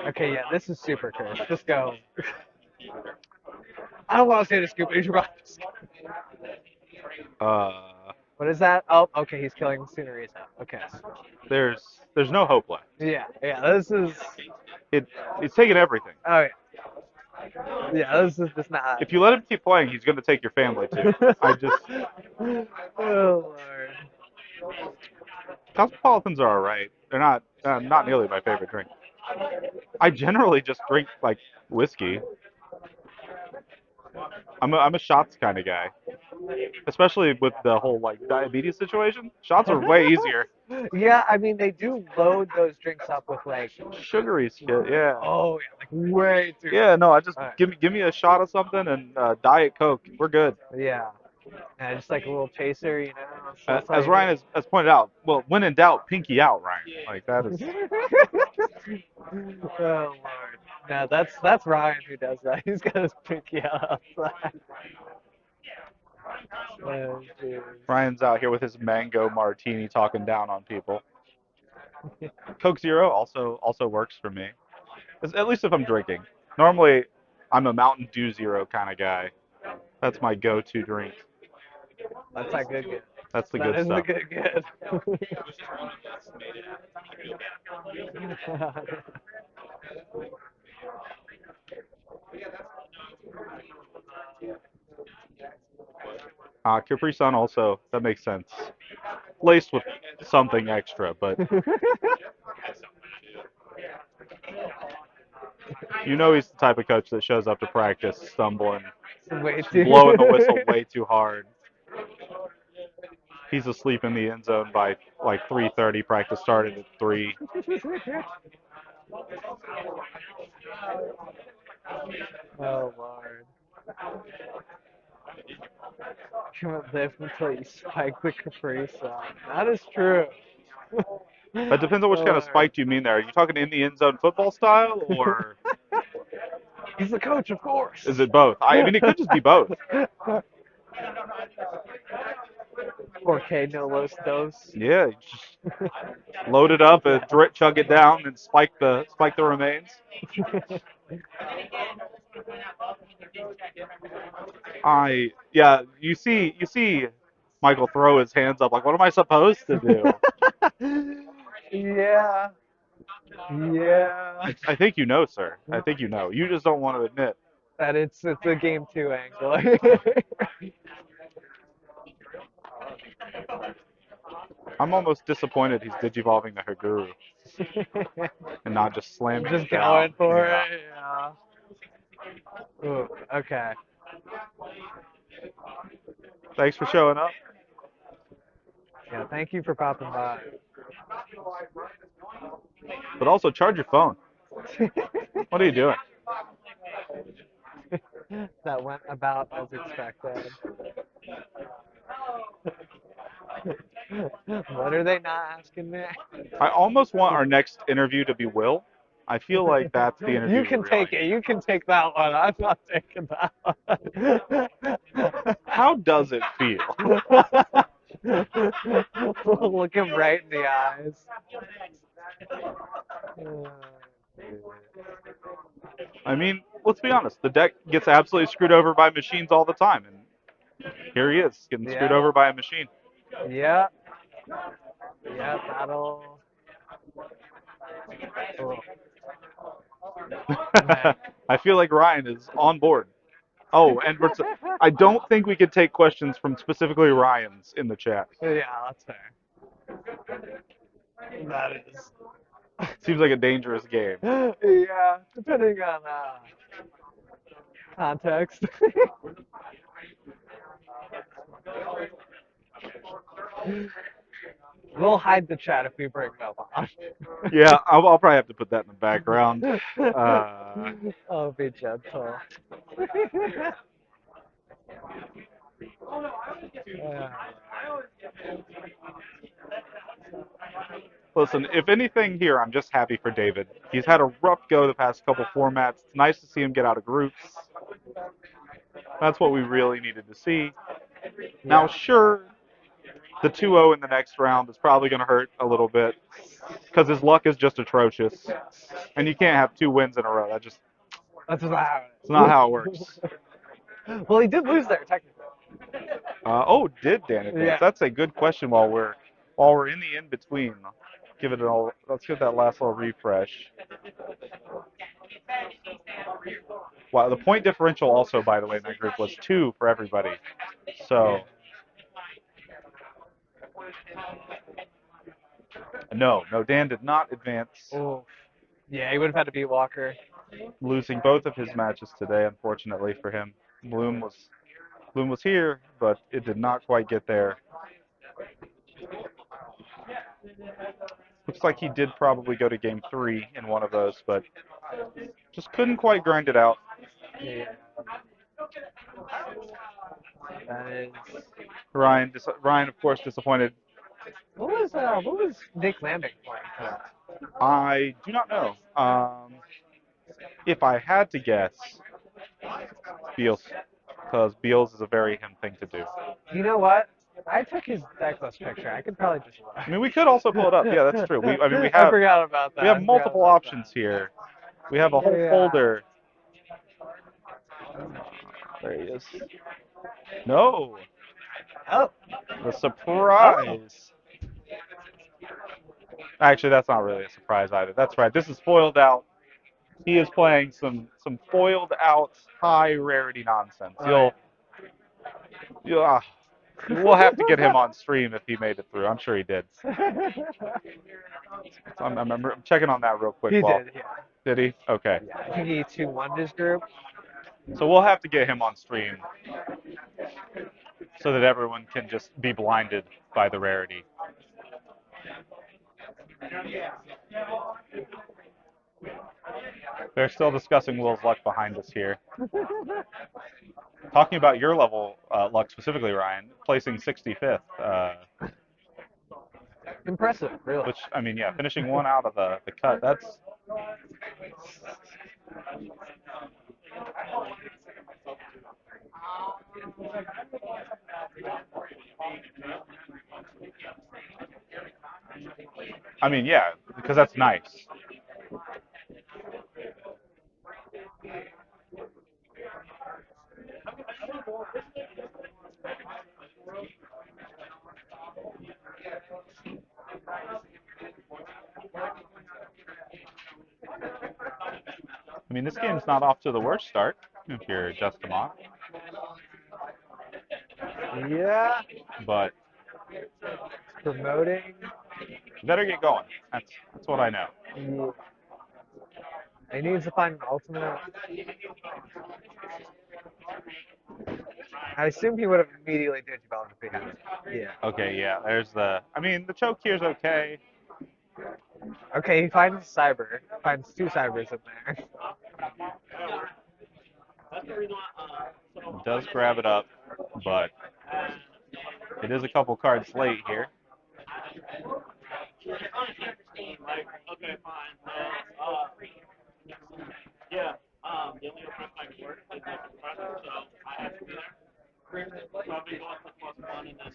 Okay. Yeah. This is super cursed. Just go. I don't want to say the scoop. You should probably just- Uh, What is that? Oh, okay. He's killing Sunarisa. Okay. there's no hope left. Yeah. Yeah. This is. It's taking everything. Oh yeah. Yeah. This is just not. If you let him keep playing, he's gonna take your family too. I just Oh Lord. Cosmopolitans are alright. They're not nearly my favorite drink. I generally just drink like whiskey. I'm a shots kind of guy, especially with the whole like diabetes situation. Shots are way easier. Yeah, I mean they do load those drinks up with like Sugary shit, yeah. oh yeah, like way too. Yeah, no, I just Alright. give me a shot of something and Diet Coke. We're good. Yeah. Yeah, just like a little chaser, you know. So that's all As you Ryan need. has pointed out, well, when in doubt, pinky out, Ryan. Like that is. Oh Lord. No, that's Ryan who does that. He's got his pinky out outside. Oh, jeez. Ryan's out here with his mango martini, talking down on people. Coke Zero also works for me. At least if I'm drinking. Normally, I'm a Mountain Dew Zero kind of guy. That's my go-to drink. That's that good good. That's the That good is the stuff. good good. Capri Sun also, that makes sense. Laced with something extra, but you know he's the type of coach that shows up to practice stumbling, Way just too. blowing the whistle way too hard. He's asleep in the end zone by like 3:30. Practice started at 3. Oh Lord. You won't live until you spike the Capri Sun. That is true. That depends on which kind of Lord. spike you mean there. Are you talking in the end zone football style, or He's the coach, of course. is it both? I mean, it could just be both. 4K no los dos. Yeah, you just load it up and Yeah. chug it down and spike the remains. You see Michael throw his hands up like, what am I supposed to do? Yeah. Yeah. I think you know, sir. I think you know. You just don't want to admit. That it's a game two angle. I'm almost disappointed he's digivolving the Haguru and not just slamming Just it down. going for Yeah. it. Yeah. Ooh, okay. Thanks for showing up. Yeah, thank you for popping by. But also charge your phone. What are you doing? That went about as expected. What are they not asking me? I almost want our next interview to be Will. I feel like that's the interview You you can really take it. need. You can take that one. I'm not taking that How does it feel? one. Look him right in the eyes. I mean, let's be honest. The deck gets absolutely screwed over by machines all the time, and here he is getting screwed Yeah, over by a machine. yeah, yeah. That'll. Oh, man. I feel like Ryan is on board. Oh, and I don't think we could take questions from specifically Ryan's in the chat. Yeah, that's fair. That is. Seems like a dangerous game. Yeah, depending on context. We'll hide the chat if we bring them on. Yeah, I'll probably have to put that in the background. Uh, Oh, be gentle. Listen, if anything here, I'm just happy for David. He's had a rough go the past couple formats. It's nice to see him get out of groups. That's what we really needed to see. Now, Yeah. sure, the 2-0 in the next round is probably going to hurt a little bit because his luck is just atrocious. And you can't have 2 wins in a row. That's just how It's not it how it works. is. Well, he did lose there, technically. Did Dan advance? Yeah. That's a good question while we're in the in between. Let's give that last little refresh. Wow, the point differential also, by the way, in that group was 2 for everybody. So no, Dan did not advance, Oh. Yeah, he would have had to beat Walker. losing both of his matches today, unfortunately for him. Bloom was here, but it did not quite get there. Looks like he did probably go to game 3 in one of those, but just couldn't quite grind it out. Yeah. That is. Ryan, of course, disappointed. What was Nick Landing playing today? I do not know. If I had to guess, Beals, because Beals is a very him thing to do. You know what? I took his decklist picture. I could probably just look. I mean, we could also pull it up. Yeah, that's true. I mean, we I have forgot about that. we have I forgot multiple about options here. We have a that. whole Yeah. folder. There he is. No, Oh. the surprise. Actually, that's not really a surprise either. That's right. This is foiled out. He is playing some foiled out high rarity nonsense. Oh, You'll we'll have to get him on stream if he made it through. I'm sure he did. yeah. So I'm checking on that real quick. He Well, did, yeah. did he? Okay. Yeah, I think he 2-1'd his group. So we'll have to get him on stream so that everyone can just be blinded by the rarity. They're still discussing Will's luck behind us here. Talking about your level luck specifically, Ryan, placing 65th, Impressive, really. which, I mean, yeah, finishing one out of the cut, that's... I mean, yeah, because that's nice. I mean, this game's not off to the worst start if you're Justamont, Yeah, but promoting. you better get going. That's what I know. Yeah. He needs to find an ultimate. I assume he would have immediately digibelled if he had it. Yeah. Okay, yeah, there's the... I mean, the choke here's okay. Okay, he finds cyber. Finds 2 cybers in there. Does grab it up, but it is a couple cards late here.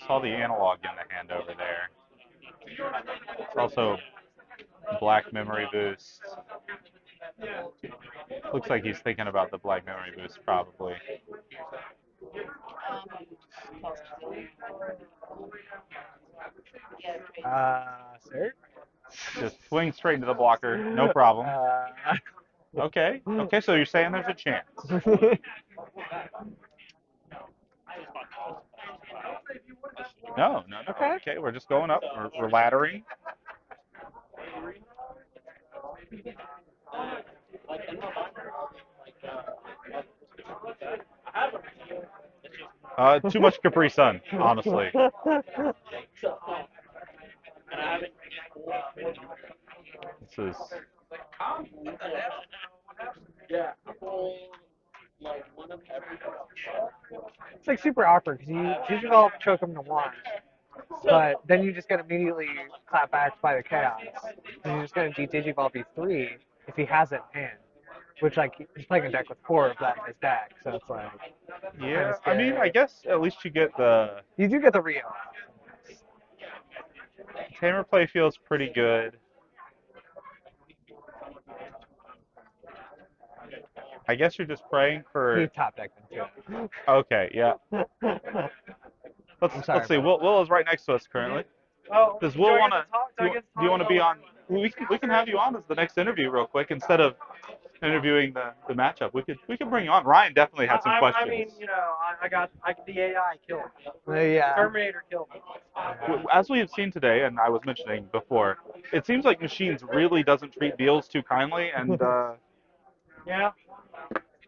Saw the analog in the hand over there. It's also black memory boost. Looks like he's thinking about the black memory boost probably. Sir? Just swing straight into the blocker, no problem. Uh, Okay, so you're saying there's a chance. No. Okay, we're just going up. We're laddering. Too much Capri Sun, honestly. This is... It's like super awkward because you digibell choke him to 1, but then you just get immediately clap back by the chaos. You're just going to digibell V3 if he has it in hand, which like he's playing a deck with 4 of that in his deck, so it's like Yeah, I mean, I guess at least you get the... you do get the Rio. Tamer play feels pretty good. I guess you're just praying He for... top decked him too. Okay, yeah. I'm sorry, Let's see. bud. Will is right next to us currently. Oh, Does Will want to? Do you want to be on? We can have you on as the next interview real quick instead of interviewing the matchup. We could bring you on. Ryan definitely had some questions. I mean, the AI killed me. Yeah. Terminator killed me. As we have seen today, and I was mentioning before, it seems like Machines really doesn't treat deals too kindly, and Yeah.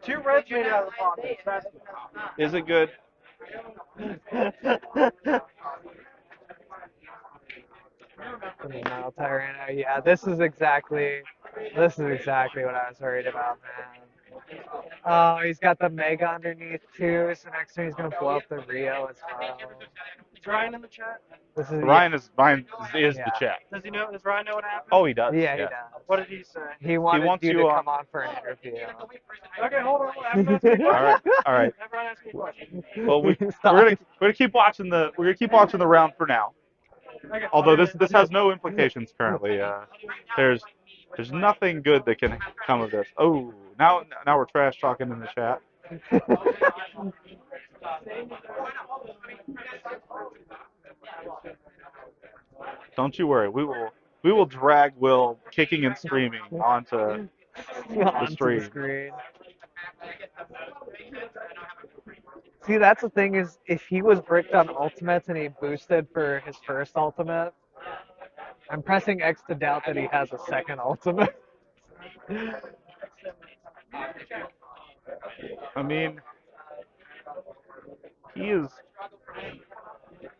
2 reds made out of the pockets. That's good. is it good? No, Tyranno, yeah, this is exactly what I was worried about, man. Oh, he's got the Mega underneath too, so next turn he's gonna blow up the Rio as well. Ryan in the chat? This is Ryan is the Yeah. chat. Does he know? Does Ryan know what happened? Oh, he does. Yeah, he Yeah. does. What did he say? He wanted wants you you to on- come on for an interview. Okay, hold on. Have him ask me a question. All right. All right. Have Ryan ask me a question. Well, we're Stop. gonna keep watching the round for now. Okay, Although I'll be this has no implications currently. There's nothing good that can come of this. Oh, now we're trash talking in the chat. Don't you worry. We will drag Will kicking and screaming onto Onto stream. the screen. See, that's the thing is, if he was bricked on ultimates and he boosted for his first ultimate, I'm pressing X to doubt that he has a second ultimate. I mean, he is.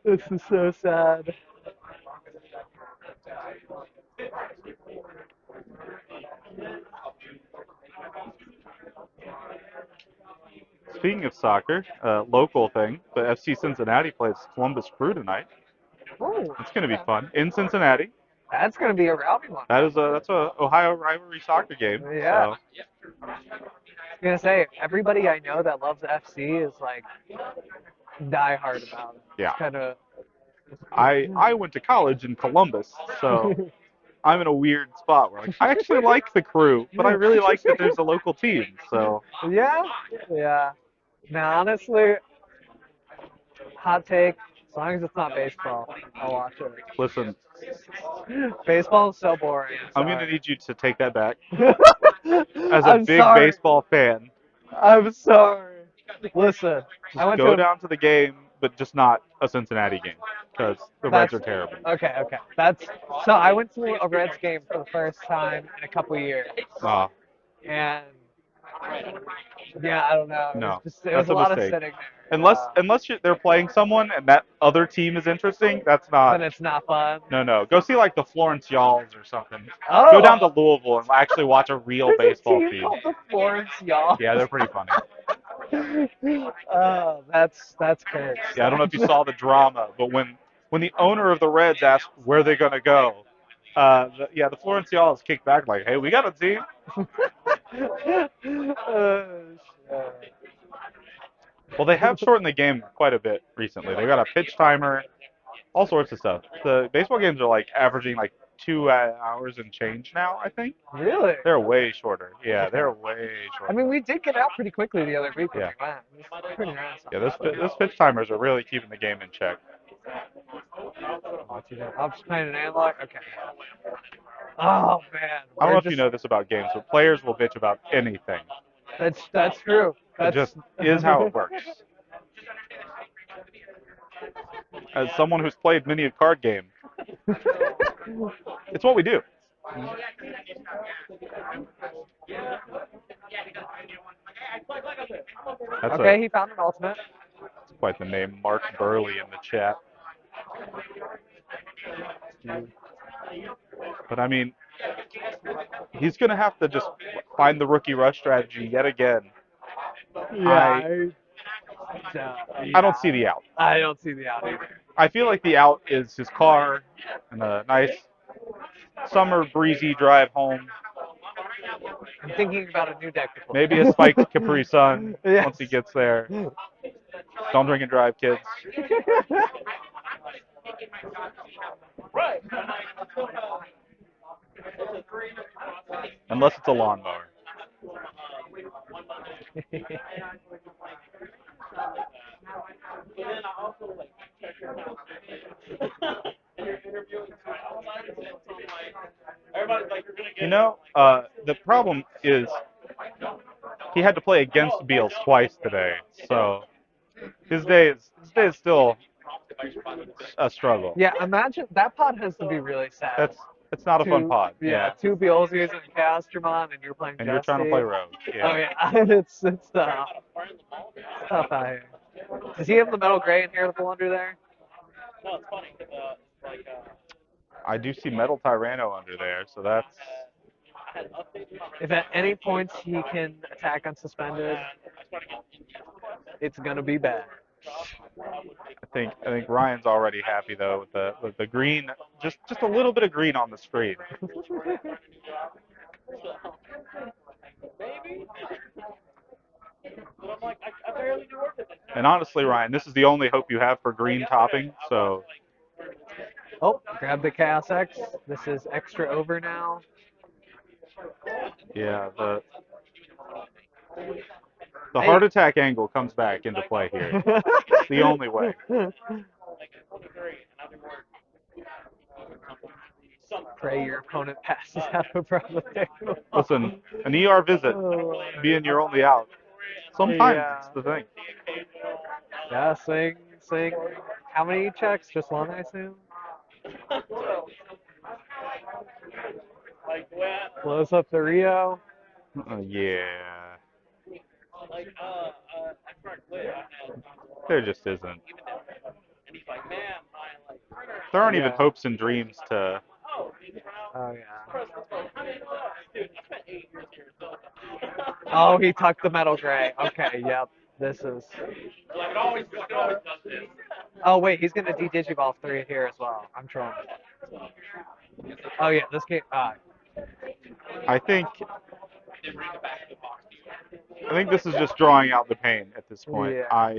This is so sad. Speaking of soccer, local thing, but FC Cincinnati plays Columbus Crew tonight. Ooh, It's going to be fun in Cincinnati. that's gonna be a rowdy one. That's a Ohio rivalry soccer game. Yeah. So I'm gonna say everybody I know that loves FC is like die hard about it. yeah, It's kind of. I went to college in Columbus, so I'm in a weird spot where like I actually like the Crew, but I really like that there's a local team. So Yeah, yeah. Now, honestly, hot take. As long as it's not baseball, I'll watch it. listen, Baseball is so boring. I'm going to need you to take that back. As a I'm big sorry. baseball fan, I'm sorry. Listen, I just went go to. down to the game, but just not a Cincinnati game because the Reds are terrible. Okay, okay. That's so. I went to a Reds game for the first time in a couple years, Uh, and yeah, I don't know. no, It was that's a a lot of mistake. sitting there. Unless they're playing someone and that other team is interesting, that's not. Then it's not fun. No. Go see like the Florence Y'alls or something. Oh, Go down to Louisville and actually watch a real there's baseball a team called the Florence Y'all. Yeah, they're pretty funny. Oh, that's cursed. Yeah, I don't know if you saw the drama, but when the owner of the Reds asked where they're gonna go, the Florence Y'alls kicked back like, "Hey, we got a team." Oh, shit. Well, they have shortened the game quite a bit recently. They got a pitch timer, all sorts of stuff. The baseball games are like averaging like 2 hours and change now. I think Really? they're way shorter. Yeah, they're way shorter. I mean, we did get out pretty quickly the other week when Yeah. we went. It was pretty nice. Yeah, those pitch timers are really keeping the game in check. I'm just playing an analog. Okay. Oh man. I don't know if you know this about games, but players will bitch about anything. That's true. It just is how it works. As someone who's played many a card game, it's what we do. That's Okay, he found an ultimate. quite the name, Mark Burley in the chat. But I mean, he's going to have to just find the rookie rush strategy yet again. Yeah. I don't see the out. I don't see the out either. I feel like the out is his car and a nice summer breezy drive home. I'm thinking about a new deck to play. Maybe a spiked Capri Sun Yes. once he gets there. Don't drink and drive, kids. Unless it's a lawnmower. You know, the problem is he had to play against Beals twice today, so his day is still a struggle. Yeah, imagine that pod has to be really sad. It's not a fun pod. Yeah, two Beelzes and Castermon, and you're playing And Justy. you're trying to play rogue. Yeah. Oh yeah, it's tough. It's tough out here. Does he have the metal gray inheritable under there? No, it's funny. I do see Metal Tyranno under there, so that's. If at any points he can attack unsuspended, it's gonna be bad. I think Ryan's already happy though with the green, just a little bit of green on the screen. And honestly, Ryan, this is the only hope you have for green topping. So Oh, grab the Chaos X. This is extra over now. yeah, the Hey. heart attack angle comes back into play here. The only way. Pray your opponent passes out over the table. Listen, an ER visit being your only out. Sometimes Yeah. it's the thing. Yeah, swing. How many checks? Just one, I assume? Blows up the Rio. Yeah. There just isn't. There aren't even Yeah. hopes and dreams to. Oh, yeah. Oh, he tucked the metal gray. Okay, yep. This is. Oh, wait, he's going to de-digiball 3 here as well. I'm trolling. Oh, yeah, this game. I think. I think this is just drawing out the pain at this point. Yeah.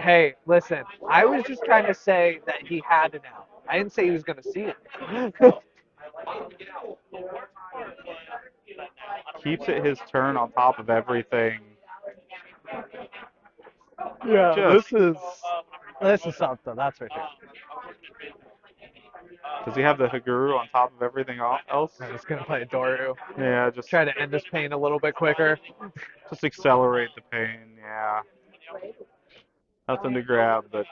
Hey, listen, I was just trying to say that he had it out. I didn't say he was going to see it. Keeps it his turn on top of everything. Yeah, Just this is something, that's for sure. does he have the Haguru on top of everything else? I'm just gonna play Doru. Yeah, Try to end this pain a little bit quicker. just accelerate the pain. Yeah, nothing to grab, but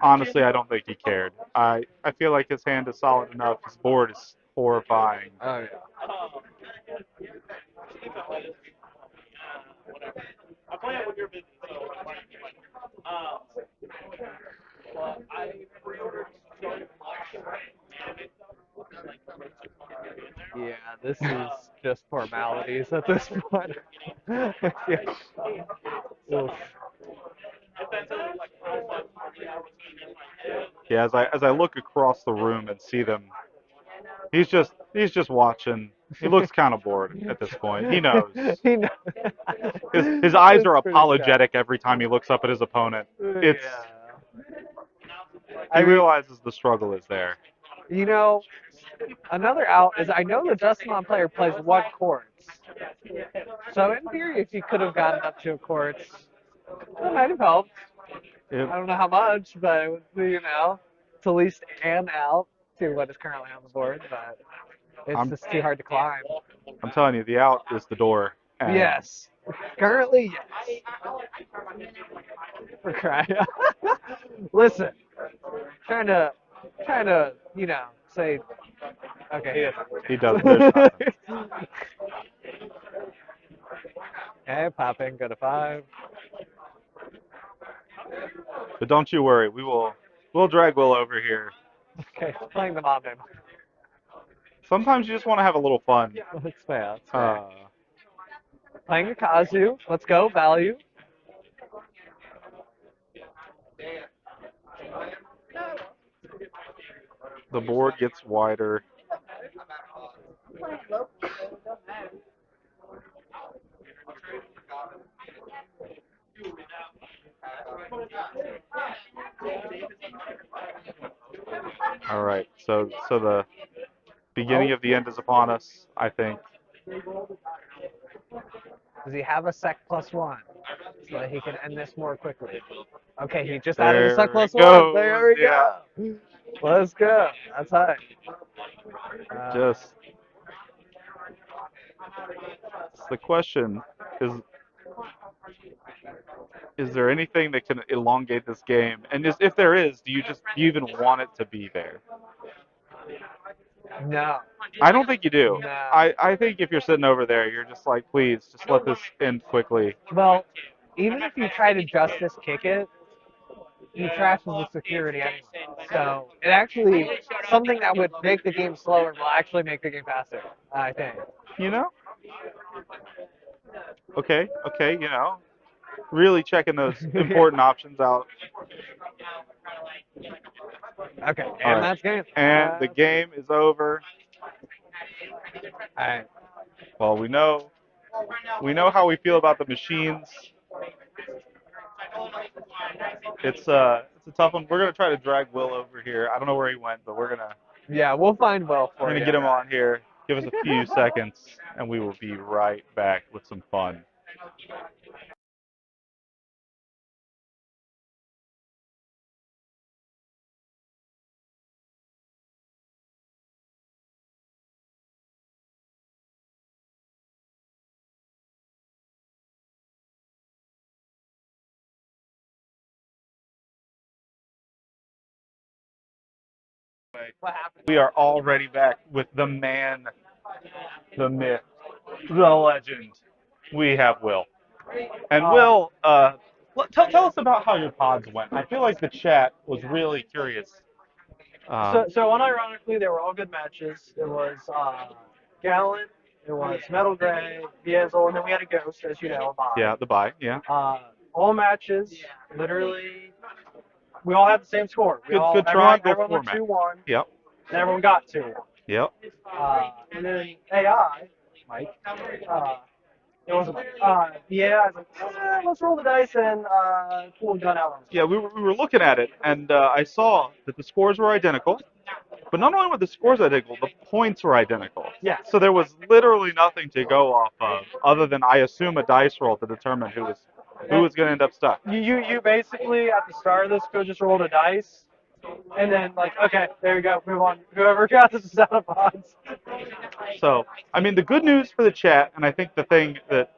honestly, I don't think he cared. I feel like his hand is solid enough. His board is horrifying. Oh yeah. Yeah, this is just formalities at this point. Yeah. Oof. Yeah, as I look across the room and see them, he's just watching. He looks kind of bored at this point. He knows. He knows. His eyes are It's pretty great. apologetic every time he looks up at his opponent. It's Yeah. he I mean, realizes the struggle is there. you know, another out is I know the Justimon player plays one quartz. So in theory, if he could have gotten up to a quartz, that might have helped. It, I don't know how much, but it would, it's at least an out to what is currently on the board, but it's I'm just too hard to climb. I'm telling you, the out is the door. And Yes. Currently, yes. For crying. Listen, trying to, say, okay, he doesn't. There's nothing. Okay, popping, go to 5. But don't you worry, we'll drag Will over here. Okay, playing the mob name. Sometimes you just want to have a little fun. That's fair, that's fair. Uh, Playing a Kazu. Let's go, value. the board gets wider. All right, so the beginning of the end is upon us. I think. Does he have a sec +1 so that he can end this more quickly? Okay, he just added a There sec it +1. There goes. we Yeah. go. Let's go. That's high. Just the question is is there anything that can elongate this game? And if there is, do you even want it to be there? No. I don't think you do. No. I think if you're sitting over there, you're just like, please, just let this end quickly. Well, even if you try to justice kick it, he trashes the security anyway. So it actually, something that would make the game slower will actually make the game faster, I think. You know? Okay, okay, you know, really checking those important options out. Okay, All and right, that's game. and the game is over. All right. Well, we know how we feel about the machines. It's a tough one. We're gonna try to drag Will over here. I don't know where he went, but Yeah, we'll find Will we're for gonna you. get him on here. Give us a few seconds, and we will be right back with some fun. What happened? We are already back with the man, the myth, the legend. We have Will. And Will, tell us about how your pods went. I feel like the chat was really curious. So unironically, they were all good matches. It was Gallant, it was Metal Gray, Diesel, and then we had a Ghost, as you know, a bot. Yeah, the bye. Yeah. All matches, literally, we all had the same score. Good Everyone triangle went format. 2-1, Yep. and everyone got 2-1. Yep. And then AI, Mike, it wasn't Mike. The AI was like, let's roll the dice and pull a gun out on us. Yeah, we were looking at it, and I saw that the scores were identical. But not only were the scores identical, the points were identical. Yeah. So there was literally nothing to go off of, other than I assume a dice roll to determine who was going to end up stuck. You basically at the start of this go just rolled a dice, and then like okay, there you go, move on. Whoever got this is out of odds. So, I mean, the good news for the chat, and I think the thing that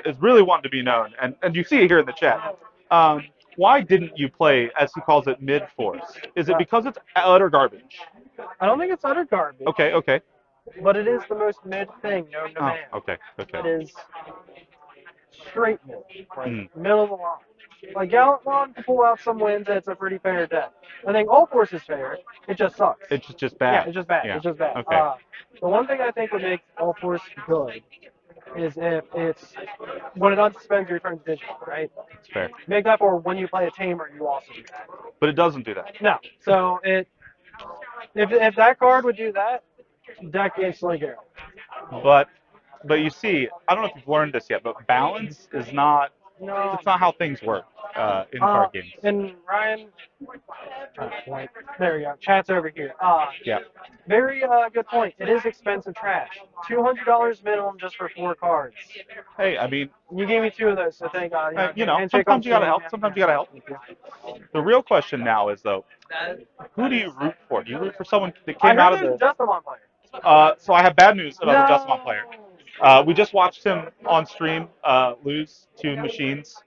is really wanting to be known, and you see it here in the chat. Why didn't you play, as he calls it, mid force? Is it because it's utter garbage? I don't think it's utter garbage. Okay, okay. But it is the most mid thing known to Oh, man. okay, okay. It is straight mid, like Mm. middle of the line. Like Gallant One can pull out some wins, and it's a pretty fair deck. I think all force is fair. It just sucks. It's just bad. Yeah, it's just bad. Yeah. It's just bad. Okay. The one thing I think would make all force good is if it's when it unsuspends your turn to Digimon, right? It's fair. Make that for when you play a tamer, you also do that. But it doesn't do that. No. So if that card would do that, deck instantly go. But you see, I don't know if you've learned this yet, but balance is not. No. It's not how things work in card games. And Ryan, point. There we go. Chat's over here. Yeah. Very good point. It is expensive trash. $200 minimum just for 4 cards. Hey, I mean, You gave me 2 of those, so thank God. Handshake sometimes on you gotta Zoom. help. Yeah. Sometimes you gotta help. Thank you. The real question now is though, who do you root for? Do you root for someone that I came out heard of there's the? a Justamon player. So I have bad news about the No. Justin player. We just watched him on stream lose to Machines.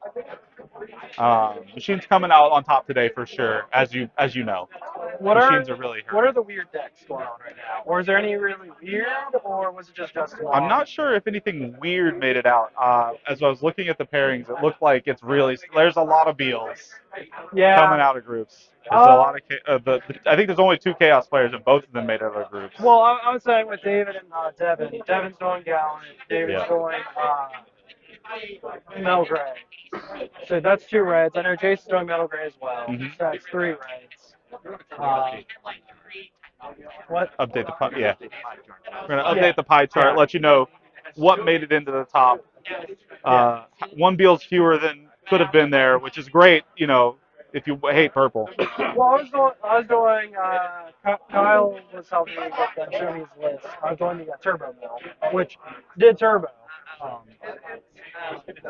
Machines coming out on top today for sure, as you know. Machines are really hurt. What are the weird decks going on right now? Or is there any really weird, or was it just Justamon? I'm not sure if anything weird made it out. As I was looking at the pairings, it looked like it's really there's a lot of Beals coming out of groups. There's a lot of I think there's only 2 Chaos players, and both of them made it out of groups. Well, I was saying with David and Devin. Devin's going Gallant. David's going Metal Gray. So that's 2 reds. I know Jason's doing Metal Gray as well. Mhm. So that's 3 reds. What? Update the pie. Yeah, Update the pie chart. we're gonna update the pie chart, let you know what made it into the top. 1 Beal's fewer than could have been there, which is great. You know, if you hate purple. Well, Kyle was helping me with show me his list. I was doing the Turbo Mill, which did Turbo.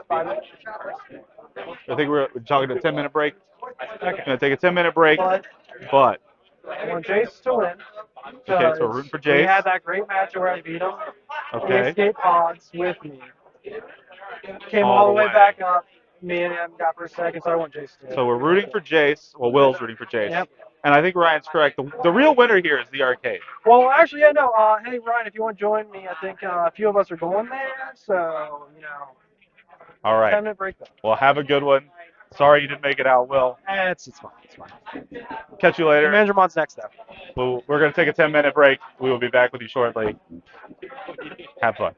5 minutes. I think we're talking a 10-minute break. Okay. Gonna take a 10-minute break, but I want Jace to win. okay, so we're rooting for We Jace. had that great match where I beat him. He Okay. escaped pods with me. Came All all the the way way. back up. Me and him got for a second, so I want Jace to win. So we're rooting for Jace. Well, Will's rooting for Jace. Yep. And I think Ryan's correct. The real winner here is the arcade. Well, actually, yeah, no. Hey, Ryan, if you want to join me, I think a few of us are going there. So, All right. 10-minute break though. Well, have a good one. Sorry you didn't make it out, Will. It's fine. It's fine. Catch you later. Manager Mod's next though. We're going to take a 10-minute break. We will be back with you shortly. Have fun.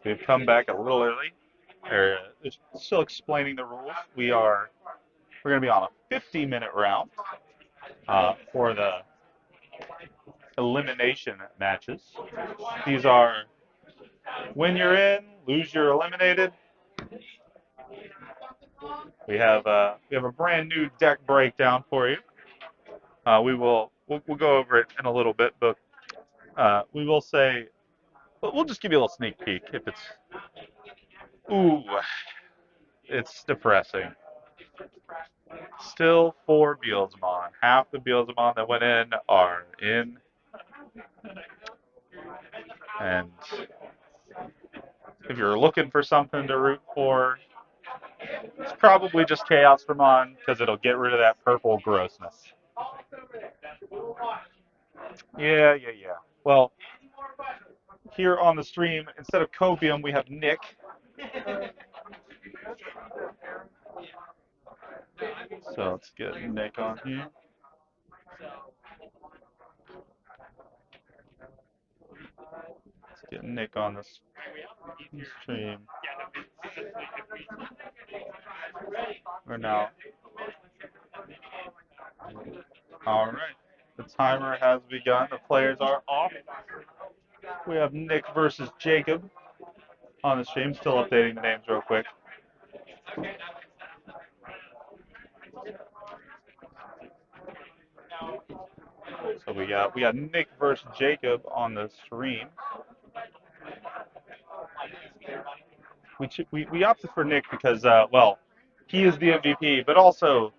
We've come back a little early. They're still explaining the rules. We're going to be on a 50-minute round for the elimination matches. These are win you're in, lose you're eliminated. We have a brand new deck breakdown for you. We'll go over it in a little bit, but we will say we'll just give you a little sneak peek if it's depressing. Still 4 Beelzemon. Half the Beelzemon that went in are in, and if you're looking for something to root for, it's probably just Chaos Vermon because it'll get rid of that purple grossness. Yeah. Well, here on the stream, instead of Copium, we have Nick. So let's get Nick on here. Let's get Nick on this stream. We're now. All right. The timer has begun. The players are off. We have Nick versus Jacob on the stream. Still updating the names real quick. So we got Nick versus Jacob on the stream. We opted for Nick because he is the MVP, but also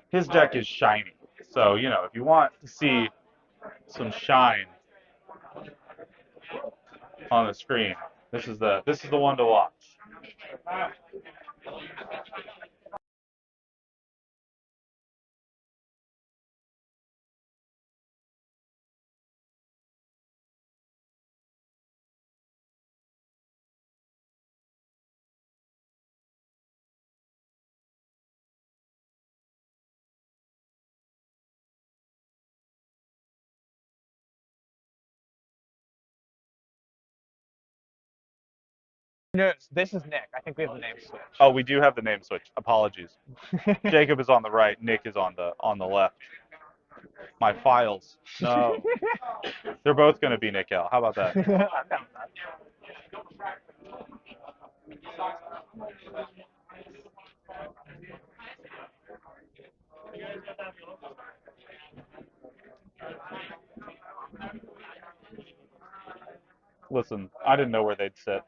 his deck is shiny. So if you want to see some shine on the screen, this is the one to watch. No, this is Nick. I think we have the name switch. Oh, we do have the name switch. Apologies. Jacob is on the right. Nick is on the left. My files. No. They're both going to be Nick L. How about that? I'm down with that. Listen, I didn't know where they'd sit.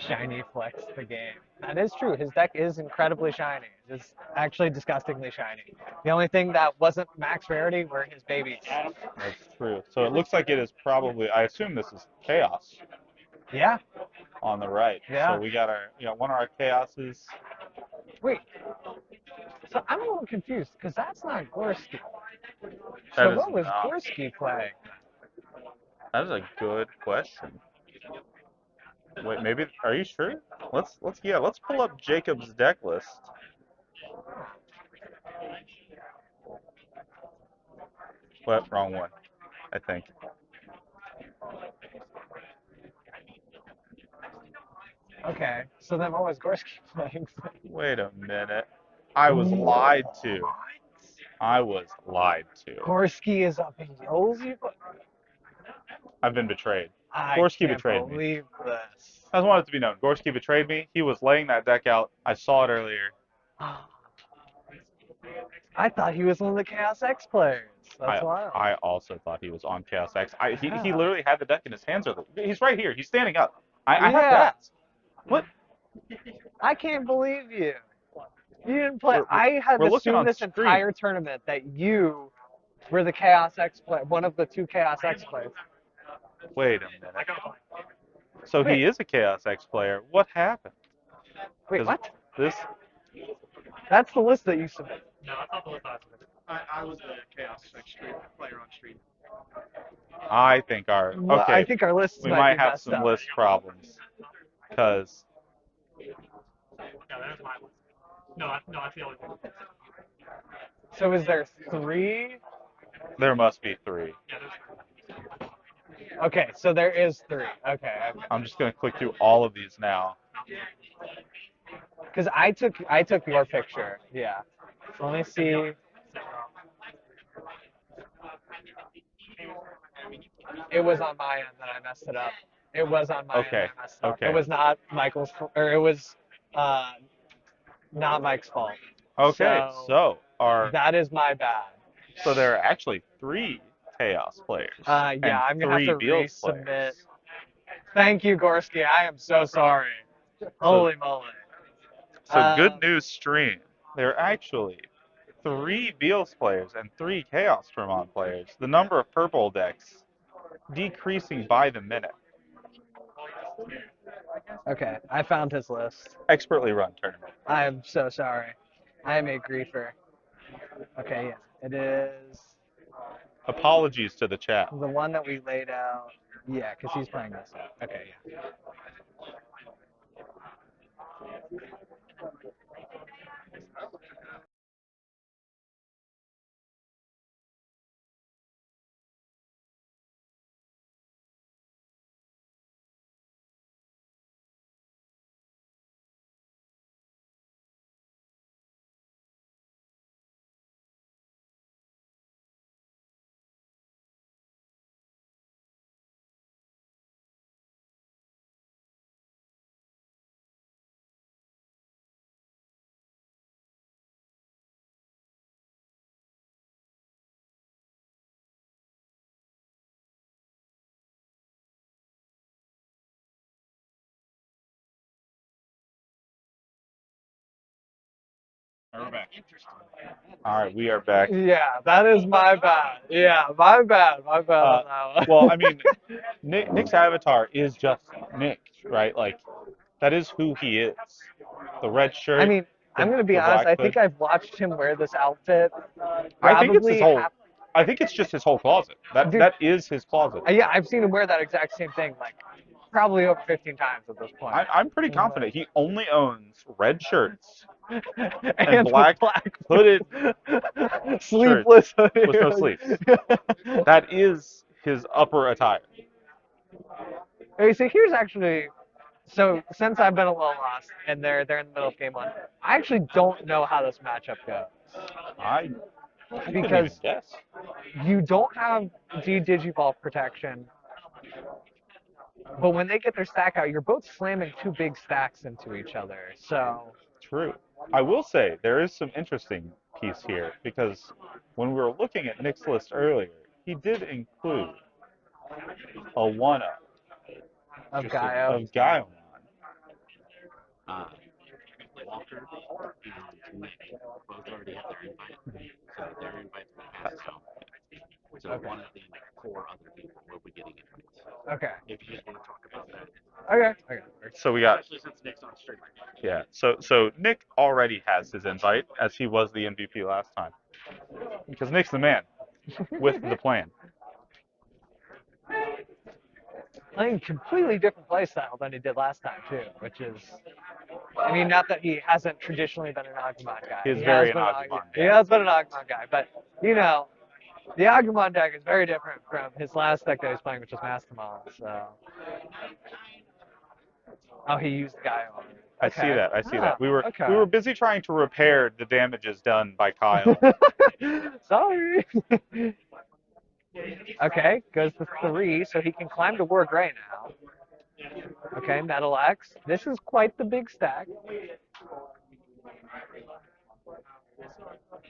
Shiny flex the game. That is true. His deck is incredibly shiny. It's actually disgustingly shiny. The only thing that wasn't max rarity were his babies. That's true. So it looks like it is probably. I assume this is Chaos Yeah. on the right. Yeah. So we got one of our Chaoses. Wait. So I'm a little confused because that's not Gorski. That So is what was not. Gorski playing? That is a good question. Wait, maybe. Are you sure? Let's pull up Jacob's deck list. What? Wrong one. I think. Okay. So then what was Gorski playing? Wait a minute. I was lied to. I was lied to. Gorski is up in Yolzi? I've been betrayed. I Gorski can't betrayed me. believe this. I just want it to be known. Gorski betrayed me. He was laying that deck out. I saw it earlier. I thought he was one of the Chaos X players. That's wild. I also thought he was on Chaos X. He Yeah. literally had the deck in his hands. He's right here. He's standing up. I have to Yeah. ask. What? I can't believe you. You didn't play. We're- I had we're looking on assumed this screen. entire tournament that you were the Chaos X player, one of the two Chaos X players. Wait a minute. So Wait. he is a Chaos X player. What happened? Wait, 'Cause what? This. That's the list that you submitted. No, that's not the list I submitted. I was a Chaos Street player on Street. I think our. Well, Okay. I think our lists we might might be have messed some up. list problems. Because. No, there's my list. No, that's the only one. So is there three? There must be 3. Yeah, there's three. Okay, so there is three. Okay, I'm just gonna click through all of these now. because I took your picture. Yeah. So let me see. It was on my end that I messed it up. It was on my end that Okay, I messed it up. It okay, was not Michael's, or it was uh, not Mike's fault. okay. So So that is my bad. there are actually 3 Chaos players Yeah, and I'm gonna have to 3 Beals resubmit. players. Thank you, Gorski. I am so sorry. So Holy moly. good Um, news stream. There are actually 3 Beals players and 3 Chaos Tremont players. The number of purple decks decreasing by the minute. okay, I found his list. Expertly run tournament. I am so sorry. I am a griefer. Okay, yeah, it is Apologies to the chat. the one that we laid out. Yeah, because he's playing this out. Okay, yeah. All right, we are back. Yeah, that is my bad. Yeah, my bad. My bad Uh, on that one. well, I mean, Nick's avatar is just Nick, right? Like, that is who he is. The red I shirt, mean, I'm gonna be the honest. black I hood. think I've watched him wear this outfit I think it's his probably whole. half. I think it's just his whole closet. Dude, That is his closet. yeah, I've seen him wear that exact same thing like probably over 15 times at this point. I'm pretty confident he only owns red shirts and And the black black hooded shirts sleeveless with no sleeves. That is his upper attire. Okay, so here's actually so since I've been a little lost and they're in the middle of game one, I actually don't know how this matchup goes I couldn't even because guess. you don't have Digivolve protection, but when they get their stack out, you're both slamming two big stacks into each other. So True. I will say there is some interesting piece here because when we were looking at Nick's list earlier, he did include a one-up of Just so you Gaio. of guys know, Gaiomon. Walker and Nick both already have their invite, so their invites will pass That's out. So Okay. one of the 4 other people will be getting invites. Okay. If you just want to talk about that, Okay. Okay. So we got especially since Nick's on stream. yeah. So Nick already has his invite as he was the MVP last time because Nick's the man with the plan. Playing completely different playstyle than he did last time too, which is, I mean, not that he hasn't traditionally been an Agumon guy. He's He very has an been Agumon he guy. has been an Agumon guy, but you know, the Agumon deck is very different from his last deck that he was playing, which was Mastamon. So, oh, he used Gaio. I see Okay. that. I see Ah, that. We okay. were busy trying to repair the damages done by Kyle. Sorry. Okay, goes to 3, so he can climb to War Gray now. Okay, Metal X. This is quite the big stack.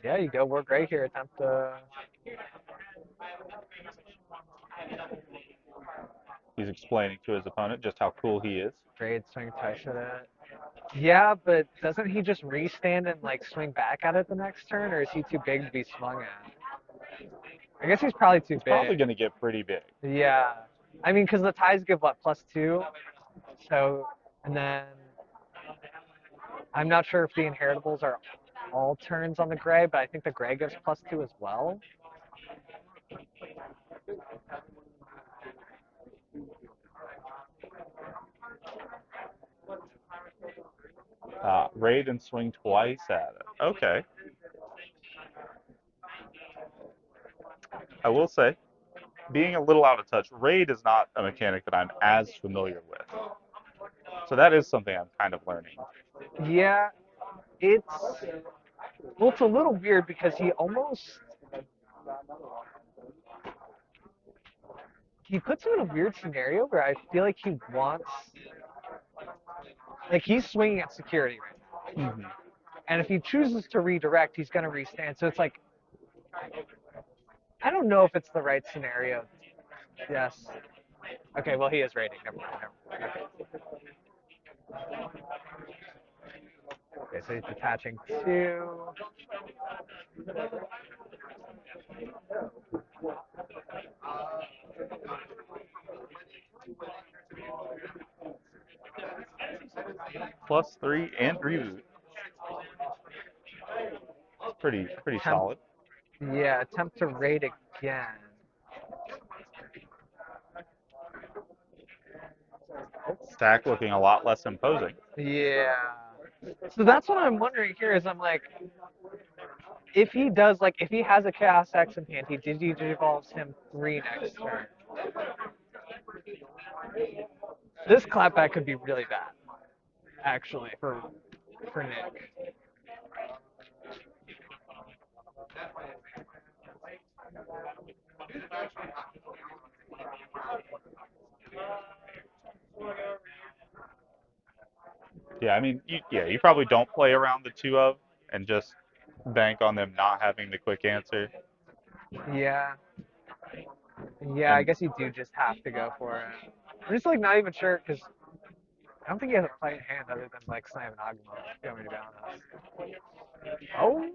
Yeah, you go War Gray here, attempt to. He's explaining to his opponent just how cool he is. Trade swing touch at it. Yeah, but doesn't he just restand and like swing back at it the next turn, or is he too big to be swung at? I guess he's probably too He's big. probably going to get pretty big. Yeah, I mean, because the ties give what +2, so and then I'm not sure if the inheritables are all turns on the gray, but I think the gray gives +2 as well. Raid and swing twice at it. Okay. I will say, being a little out of touch. Raid is not a mechanic that I'm as familiar with. So that is something I'm kind of learning. Yeah, it's well, it's a little weird because he puts him in a weird scenario where I feel like he wants, like he's swinging at security right now, Mm-hmm. and if he chooses to redirect, he's going to restand. So it's like I don't know if it's the right scenario. Yes. Okay. Well, he is raiding. Never mind. Never mind. Okay. So he's detaching two. +3 and reboot. Pretty Temp- solid. Yeah. Attempt to raid again. Stack looking a lot less imposing. Yeah. So that's what I'm wondering here is I'm like, if he does, like, if he has a Chaos X in hand, he Digivolves him 3 next turn. This clapback could be really bad, actually, for Nick. Yeah, I mean, you probably don't play around the 2 of and just bank on them not having the quick answer. Yeah. Yeah, I And guess you do just have to go for it. I'm just, like, not even sure, because I don't think he has a play in hand other than, like, Slam and Agumon, if you want me to be honest. Oh!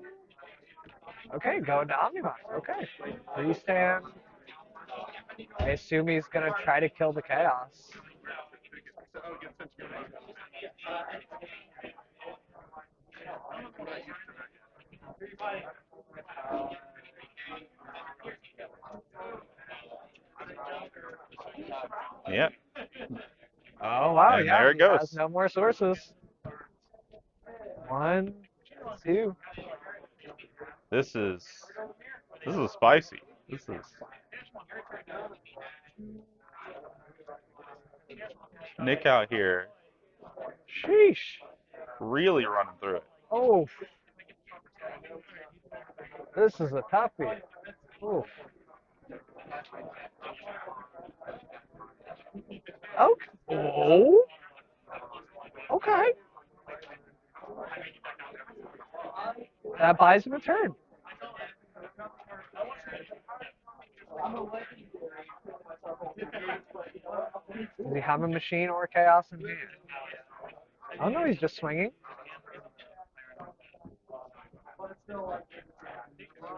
Okay, going to Omnimon. Okay. Freestand. I assume he's going to try to kill the Chaos. yeah, Oh, wow, and yeah, there it he has goes. no more sources. 1, 2. This is spicy. This is Nick out here Sheesh. really running through it. Oh, this is a toughie. Oof. Okay. Oh. Okay. That buys him a turn. Does he have a machine or chaos in hand? Oh no, he's just swinging.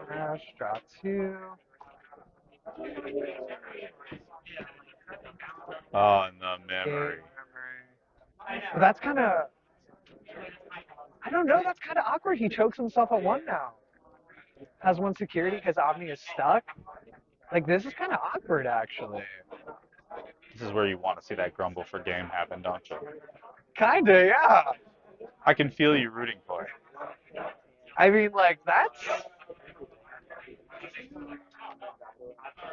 Crash, drop 2. Oh, and the Game memory. memory. But that's kind of, I don't know, that's kind of awkward. He chokes himself at 1 now. Has 1 security because Omni is stuck. Like, this is kind of awkward, actually. This is where you want to see that grumble for game happen, don't you? Kinda, yeah. I can feel you rooting for it. I mean, like, that's,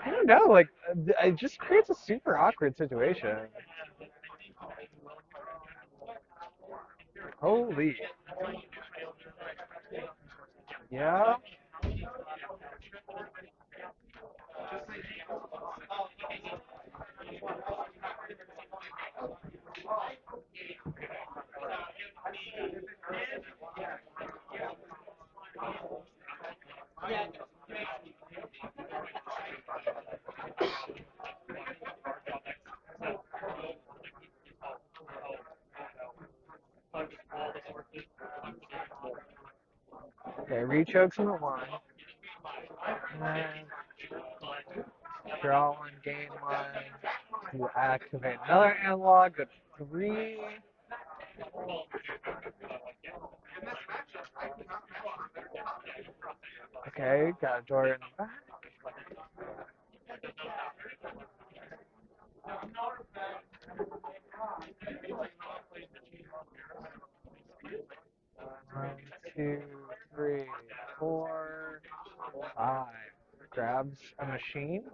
I don't know, like, it just creates a super awkward situation. Holy. Yeah. Okay, re-chokes him at 1. And draw 1, gain 1. To activate another analog at 3. Okay, got a door in the back. One, two, three, 4, 5. Grabs a machine.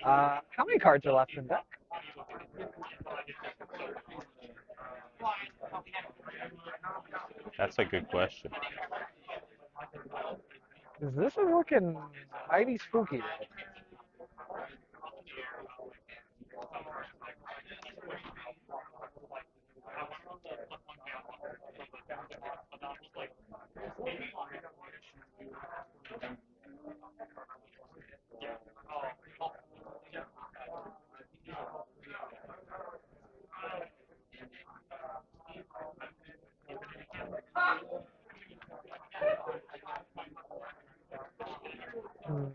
How many cards are left in deck? That's a good question. This is looking mighty spooky. Hmm.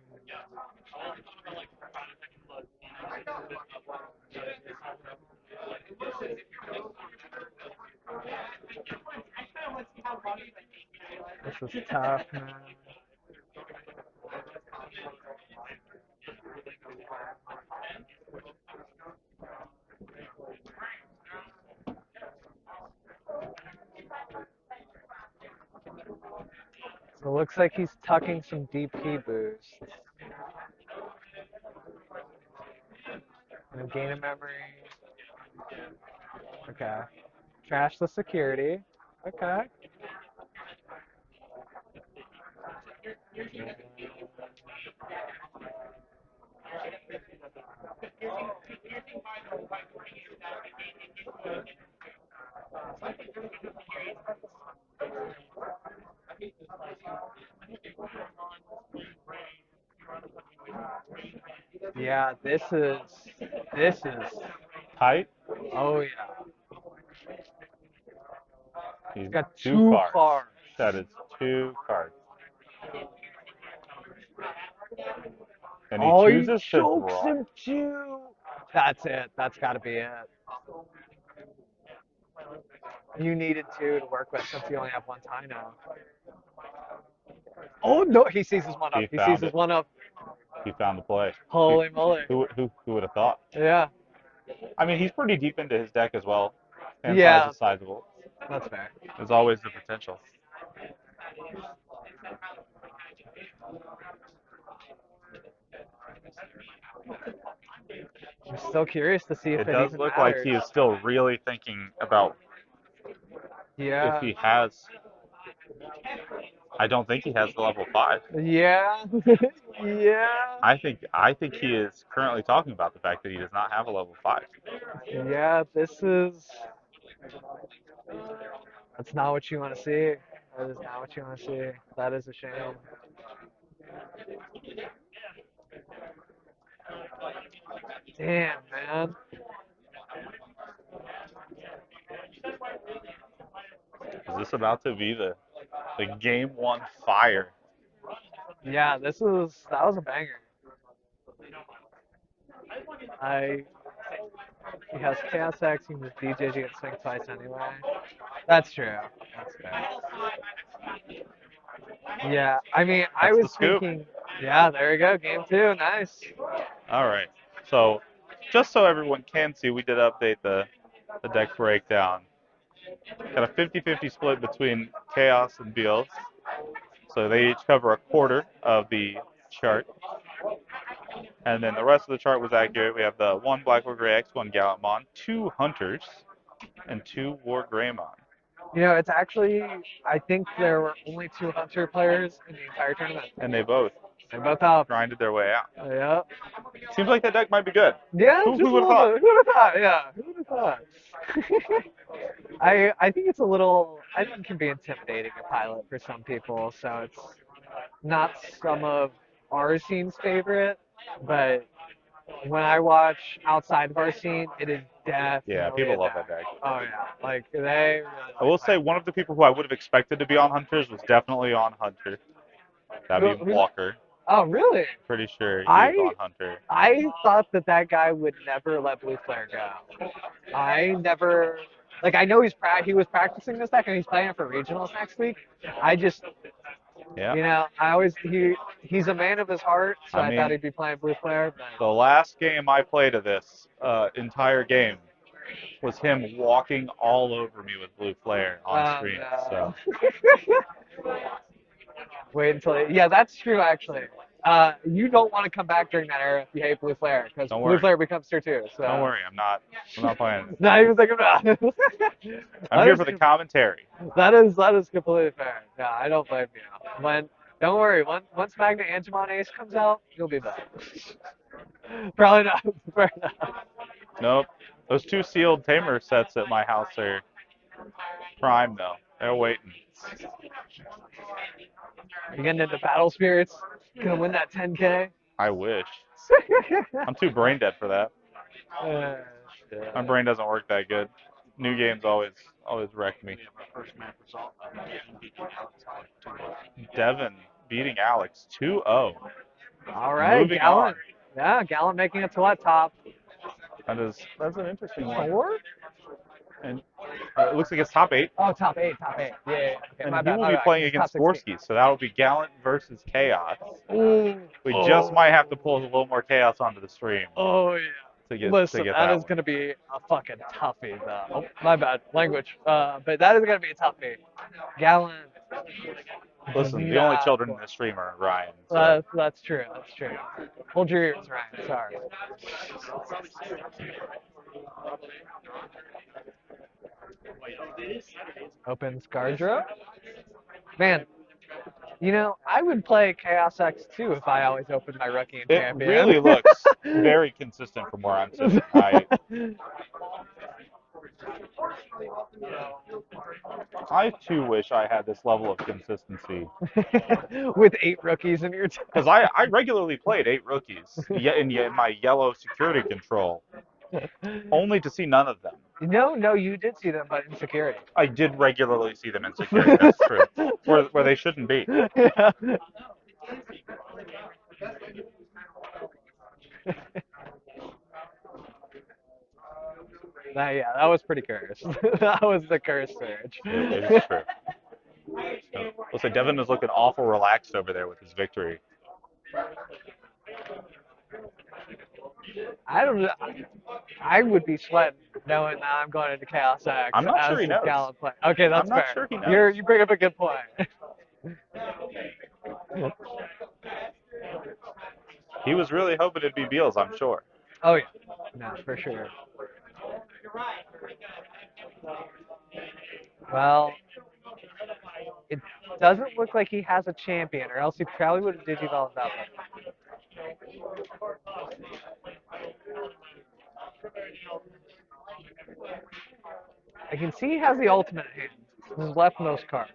This is tough, man. So it looks like he's tucking some DP boost. And gain a memory. Okay. Trash the security. Okay. Yeah, this is Tight. oh yeah. He's Got two two cards. cards. That is 2 cards. And he Oh, he chooses to chokes draw. him too. That's it. That's got to be it. You needed two to work with since you only have one tie now. Oh no, he sees his one up. He He sees found his it. one up. He found the play. Holy moly. Who would have thought? Yeah. I mean, he's pretty deep into his deck as well, and size Yeah, is sizable. that's fair. There's always the potential. I'm still curious to see if It it does even look like matters. he is still really thinking about if Yeah. he has. I don't think he has the level 5. Yeah. Yeah. I think he is currently talking about the fact that he does not have a level 5. Yeah, this is. That's not what you want to see. That is not what you want to see. That is a shame. Damn, man. Is this about to be the game 1 fire? Yeah, that was a banger. I He has Chaos X, he moves DJG and Swing twice anyway. That's true. That's fair. Yeah, I mean, I That's the was scoop. thinking, yeah, there you go, game two, nice. All right. So, just so everyone can see, we did update the deck breakdown. Got a 50-50 split between Chaos and Beals. So they each cover a quarter of the chart. And then the rest of the chart was accurate. We have the 1 Black War Gray X, 1 Gallantmon, 2 Hunters, and 2 War Greymon. You know, it's actually, I think there were only two Hunter players in the entire tournament. And they both They both up. grinded their way out. Yeah. Seems like that deck might be good. Yeah, Who just a would have little thought? bit. Who would have thought? Yeah, who would have thought? I think it's a little, I think it can be intimidating a pilot for some people, so it's not some of our scene's favorite, but when I watch outside of our scene, it is Yeah, definitely people a love deck. that deck. Oh yeah, like they really I like will say playing. one of the people who I would have expected to be on Hunters was definitely on Hunter. That'd be Who's that? Walker. Oh really? Pretty sure he is I on Hunter. I thought that guy would never let Blue Flare go. I never like I know he was practicing this deck and he's playing it for regionals next week. I just Yeah. I always he's a man of his heart, so I I thought mean, he'd be playing Blue Flare, the but last game I played of this entire game was him walking all over me with Blue Flare on oh stream. no. So Wait until yeah, that's true actually. You don't want to come back during that era if you hate Blue Flare, because Don't Blue worry. Flare becomes tier 2. So Don't worry, I'm not playing it. not even thinking about it. I'm That here is for the commentary. that is completely fair. Yeah, I don't blame you. Don't worry, once Magna Angemon Ace comes out, you'll be back. Probably not. Fair enough. Nope. Those 2 sealed tamer sets at my house are prime though. They're waiting. You're getting into battle spirits. Gonna win that 10K. I wish. I'm too brain dead for that. Shit. My brain doesn't work that good. New games always wreck me. We have our first map result. Devin beating Alex by 2. Devin beating Alex 2-0. All right, Moving on. Gallant. Yeah, Gallant making it to what, top That's an interesting one. 4? And it looks like it's top 8. Oh, top 8, top 8. Yeah, yeah. Okay, And my he bad, will my be bad. playing It's top against 16. Skorsky, so that will be Gallant versus Chaos. Ooh. We just might have to pull a little more Chaos onto the stream Oh, yeah. to get Listen, that that is one. going to be a fucking toughie, though. Oh, my bad. Language. But that is going to be a toughie. Gallant. Listen, the only children in this stream are Ryan. So. That's true. That's true. Hold your ears, Ryan. Sorry. Open Scardro. Man, I would play Chaos X too if I always opened my rookie and It champion. really looks very consistent from where I'm sitting. I too wish I had this level of consistency. With 8 rookies in your team. Because I regularly played 8 rookies in my yellow security control, only to see none of them. No, you did see them, but in security. I did regularly see them in security, that's true. Where they shouldn't be. Yeah. That was pretty cursed. That was the cursed surge. It is true. Looks like Devin is looking awful relaxed over there with his victory. I don't know. I would be sweating knowing that I'm going into Chaos X I'm not sure as he this knows. Gallant play. Okay, that's I'm not fair. sure he knows. You bring up a good point. He was really hoping it'd be Beals, I'm sure. Oh yeah, no, for sure. Well, it doesn't look like he has a champion, or else he probably would have digivolved up. I can see he has the ultimate in hand. This is leftmost card.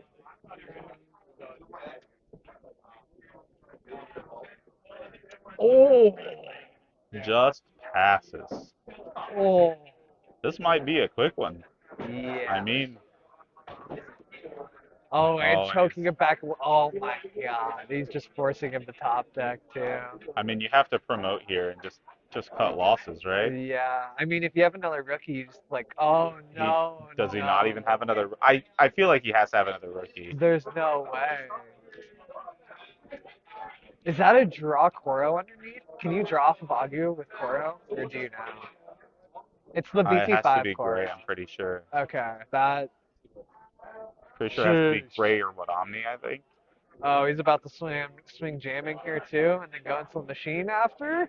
Oh, Just passes. oh, This might be a quick one. yeah. I mean, Oh, and Oh, choking it back. Oh my god, he's just forcing him to top deck too. I mean, you have to promote here and just cut losses, right? Yeah, I mean, if you have another rookie, you just like, oh no, Does he no. not even have another? I feel like he has to have another rookie. There's no way. Is that a draw Koro underneath? Can you draw off of Agu with Koro, or do you know? It's the It has to BT5 be Koro. gray, I'm pretty sure. Okay, that. Pretty sure it has to be Sheesh. gray or what Omni, I think. Oh, he's about to swing jamming here too, and then go into the machine after.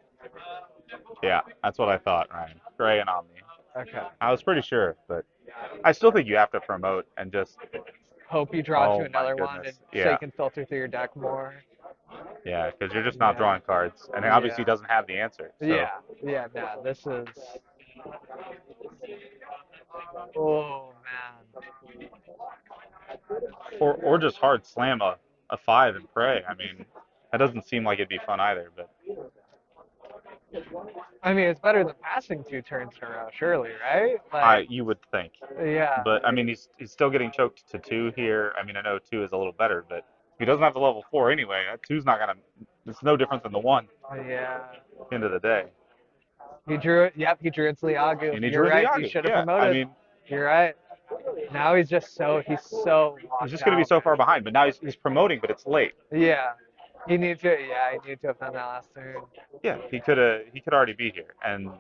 Yeah, that's what I thought, Ryan. Gray and Omni. Okay. I was pretty sure, but I still think you have to promote and just Hope you draw Oh to my another one, and goodness. so Yeah. you can filter through your deck more. yeah, because you're just not Yeah. drawing cards, and it obviously Yeah. doesn't have the answer. So. Yeah, no, this is. Oh man. Or just hard slam a 5 and pray. I mean, that doesn't seem like it'd be fun either, but I mean, it's better than passing 2 turns in a row, surely, right? Like, you would think. yeah. But I mean, he's still getting choked to 2 here. I mean, I know 2 is a little better, but if he doesn't have the level 4 anyway, that 2's not gonna. It's no different than the 1. Yeah. At the end of the day, He drew it. Yep, he drew into Liagu. and he You're drew right. Liagu. He should have Yeah, promoted. I mean, You're right. Now he's so he's locked just gonna be out. so far behind. But now he's promoting, but it's late. Yeah. He needed to have done that last turn. Yeah, he could already be here, and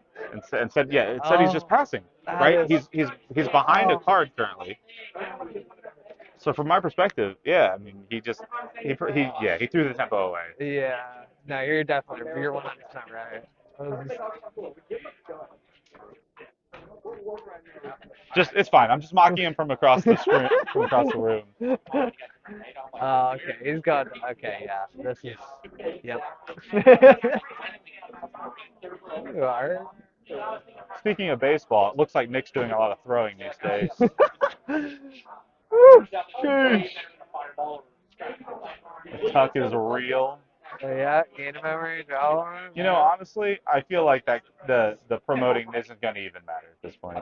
said he's just Oh, passing, that right? is- He's behind a oh. card currently. So from my perspective, yeah, I mean, he threw the tempo away. Yeah. No, you're 100% right. Just it's fine. I'm just mocking him from across the screen, from across the room. Oh, okay. He's got. Okay, yeah. This is. Yep. You are. Speaking of baseball, it looks like Nick's doing a lot of throwing these days. Woo, sheesh. The tuck is real. Yeah, gain of memory, draw one. You know, honestly, I feel like that the promoting isn't going to even matter at this point.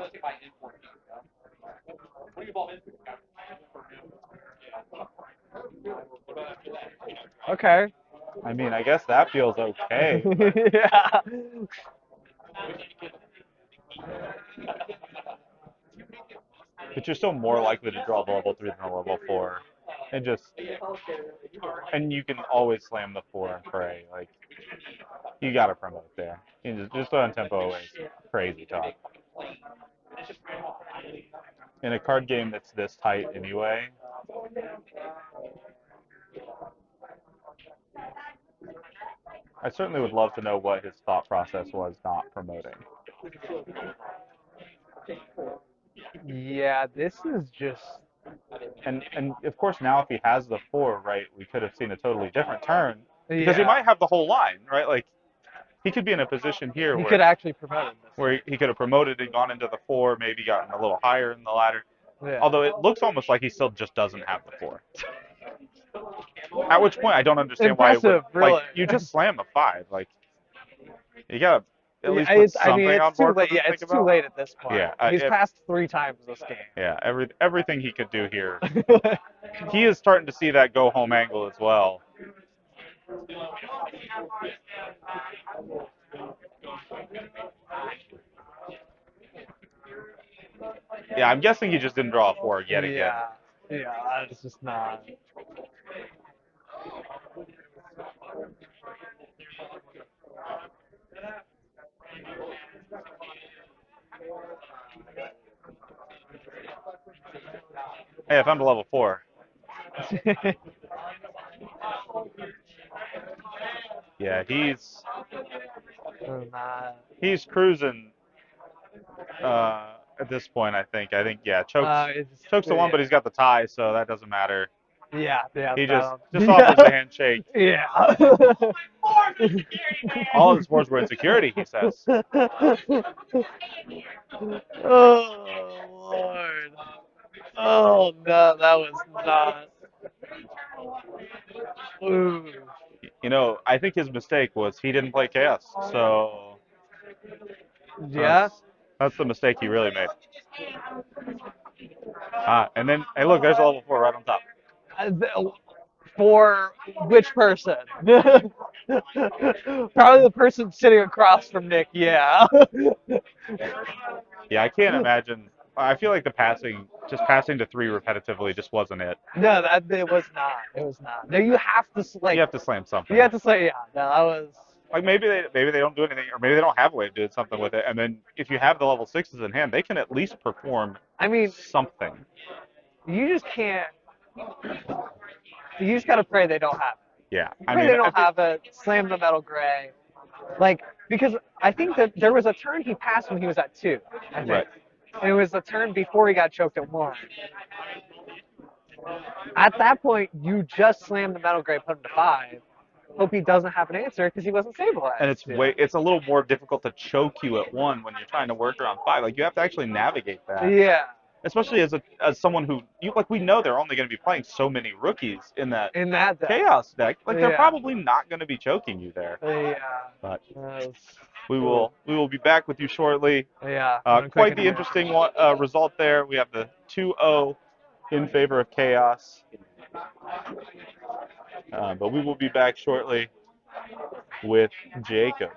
Okay. I mean, I guess that feels okay, but Yeah. you're still more likely to draw the level 3 than a level 4. And and you can always slam the 4 and pray. Like, you got to promote there. You just throwing tempo away is crazy talk. In a card game that's this tight anyway, I certainly would love to know what his thought process was not promoting. Yeah, this is just. And of course now if he has the 4, right, we could have seen a totally different turn because he Yeah. might have the whole line, right? Like he could be in a position here He where could actually promote this. he could have promoted and gone into the 4, maybe gotten a little higher in the ladder. Yeah. Although it looks almost like he still just doesn't have the 4. At which point I don't understand why it would Impressive, really. you just slam a 5. Like you gotta at Yeah, least put I mean, something it's on too board for late. them Yeah, to think it's too about. late at this point. Yeah, He's passed 3 times this game. yeah, everything he could do here. He is starting to see that go home angle as well. Yeah, I'm guessing he just didn't draw a 4 yet again. Yeah, it's just not. Hey, I found a level 4. Yeah, Not. he's cruising at this point. I think yeah, chokes the one, but he's got the tie, so that doesn't matter. Yeah, He that, just offers the handshake. yeah. All his fours were insecurity, he says. Oh Lord. Oh no, that was not. Ooh. You know, I think his mistake was he didn't play chaos, so Yeah. that's the mistake he really made. And then hey, look, there's a level 4 right on top. For which person? Probably the person sitting across from Nick. Yeah. Yeah, I can't imagine. I feel like just passing to 3 repetitively, just wasn't it. No, that it was not. It was not. No, you have to You have to slam something. You have to say yeah. No, that was. Like maybe they don't do anything, or maybe they don't have a way of doing something with it. And then if you have the level 6s in hand, they can at least perform. I mean, something. you just can't. You just gotta pray they don't have it. Yeah, Pray they don't have it. Slam the metal gray. Like because I think that there was a turn he passed when he was at 2. I think. Right. And it was the turn before he got choked at 1. At that point, you just slam the metal gray, put him to 5. Hope he doesn't have an answer because he wasn't stabilized. And it's a little more difficult to choke you at 1 when you're trying to work around 5. Like you have to actually navigate that. Yeah. Especially as someone who we know they're only going to be playing so many rookies in that deck. chaos deck. Like they're probably not going to be choking you there. Yeah. But we will be back with you shortly. Yeah. Quite the interesting result there. We have the 2-0 in favor of chaos. But we will be back shortly with Jacob.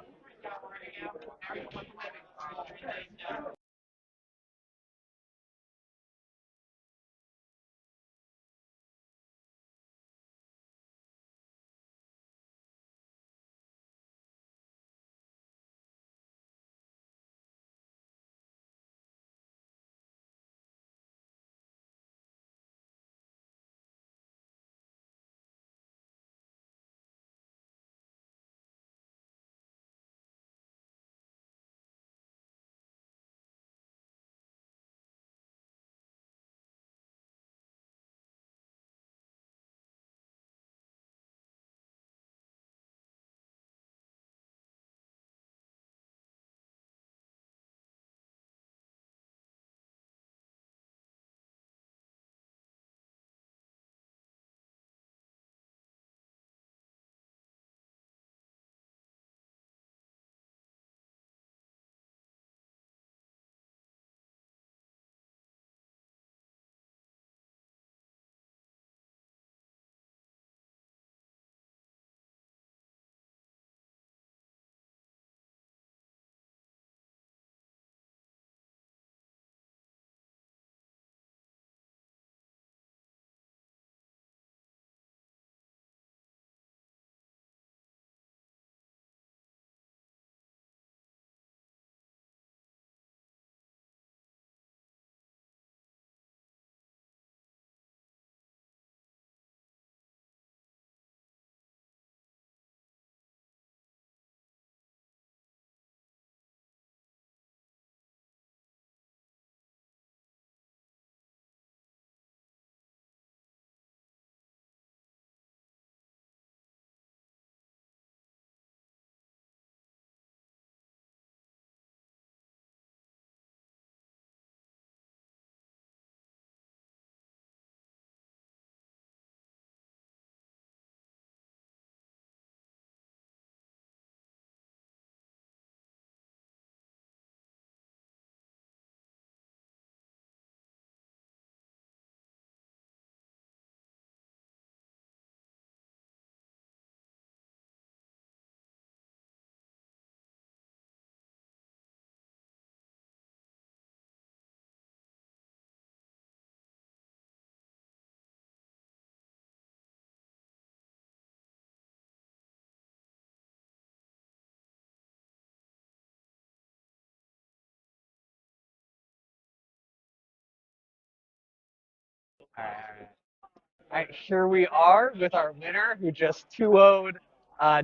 All right, here we are with our winner who just 2-0'd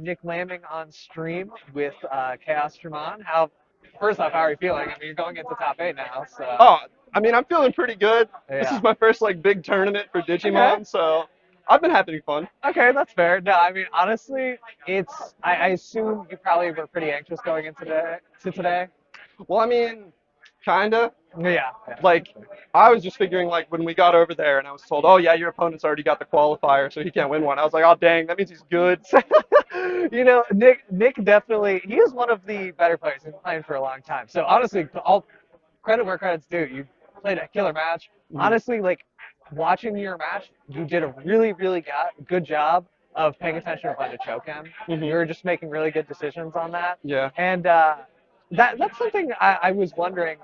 Nick Lamming on stream with Chaos Dramon. First off, how are you feeling? I mean, you're going into top 8 now, so. Oh, I mean, I'm feeling pretty good. This Yeah. is my first like big tournament for Digimon, Okay. so I've been having fun. Okay, that's fair. No, I mean, honestly, I assume you probably were pretty anxious going into today. Well, I mean, kinda. Yeah. Like, I was just figuring like when we got over there and I was told, oh yeah, your opponent's already got the qualifier, so he can't win one. I was like, oh dang, that means he's good. You know, Nick definitely he is one of the better players. He's been playing for a long time. So honestly, all credit where credit's due. You played a killer match. Honestly, like watching your match, you did a really, really good job of paying attention to when to choke him. You were just making really good decisions on that. Yeah. And that's something I was wondering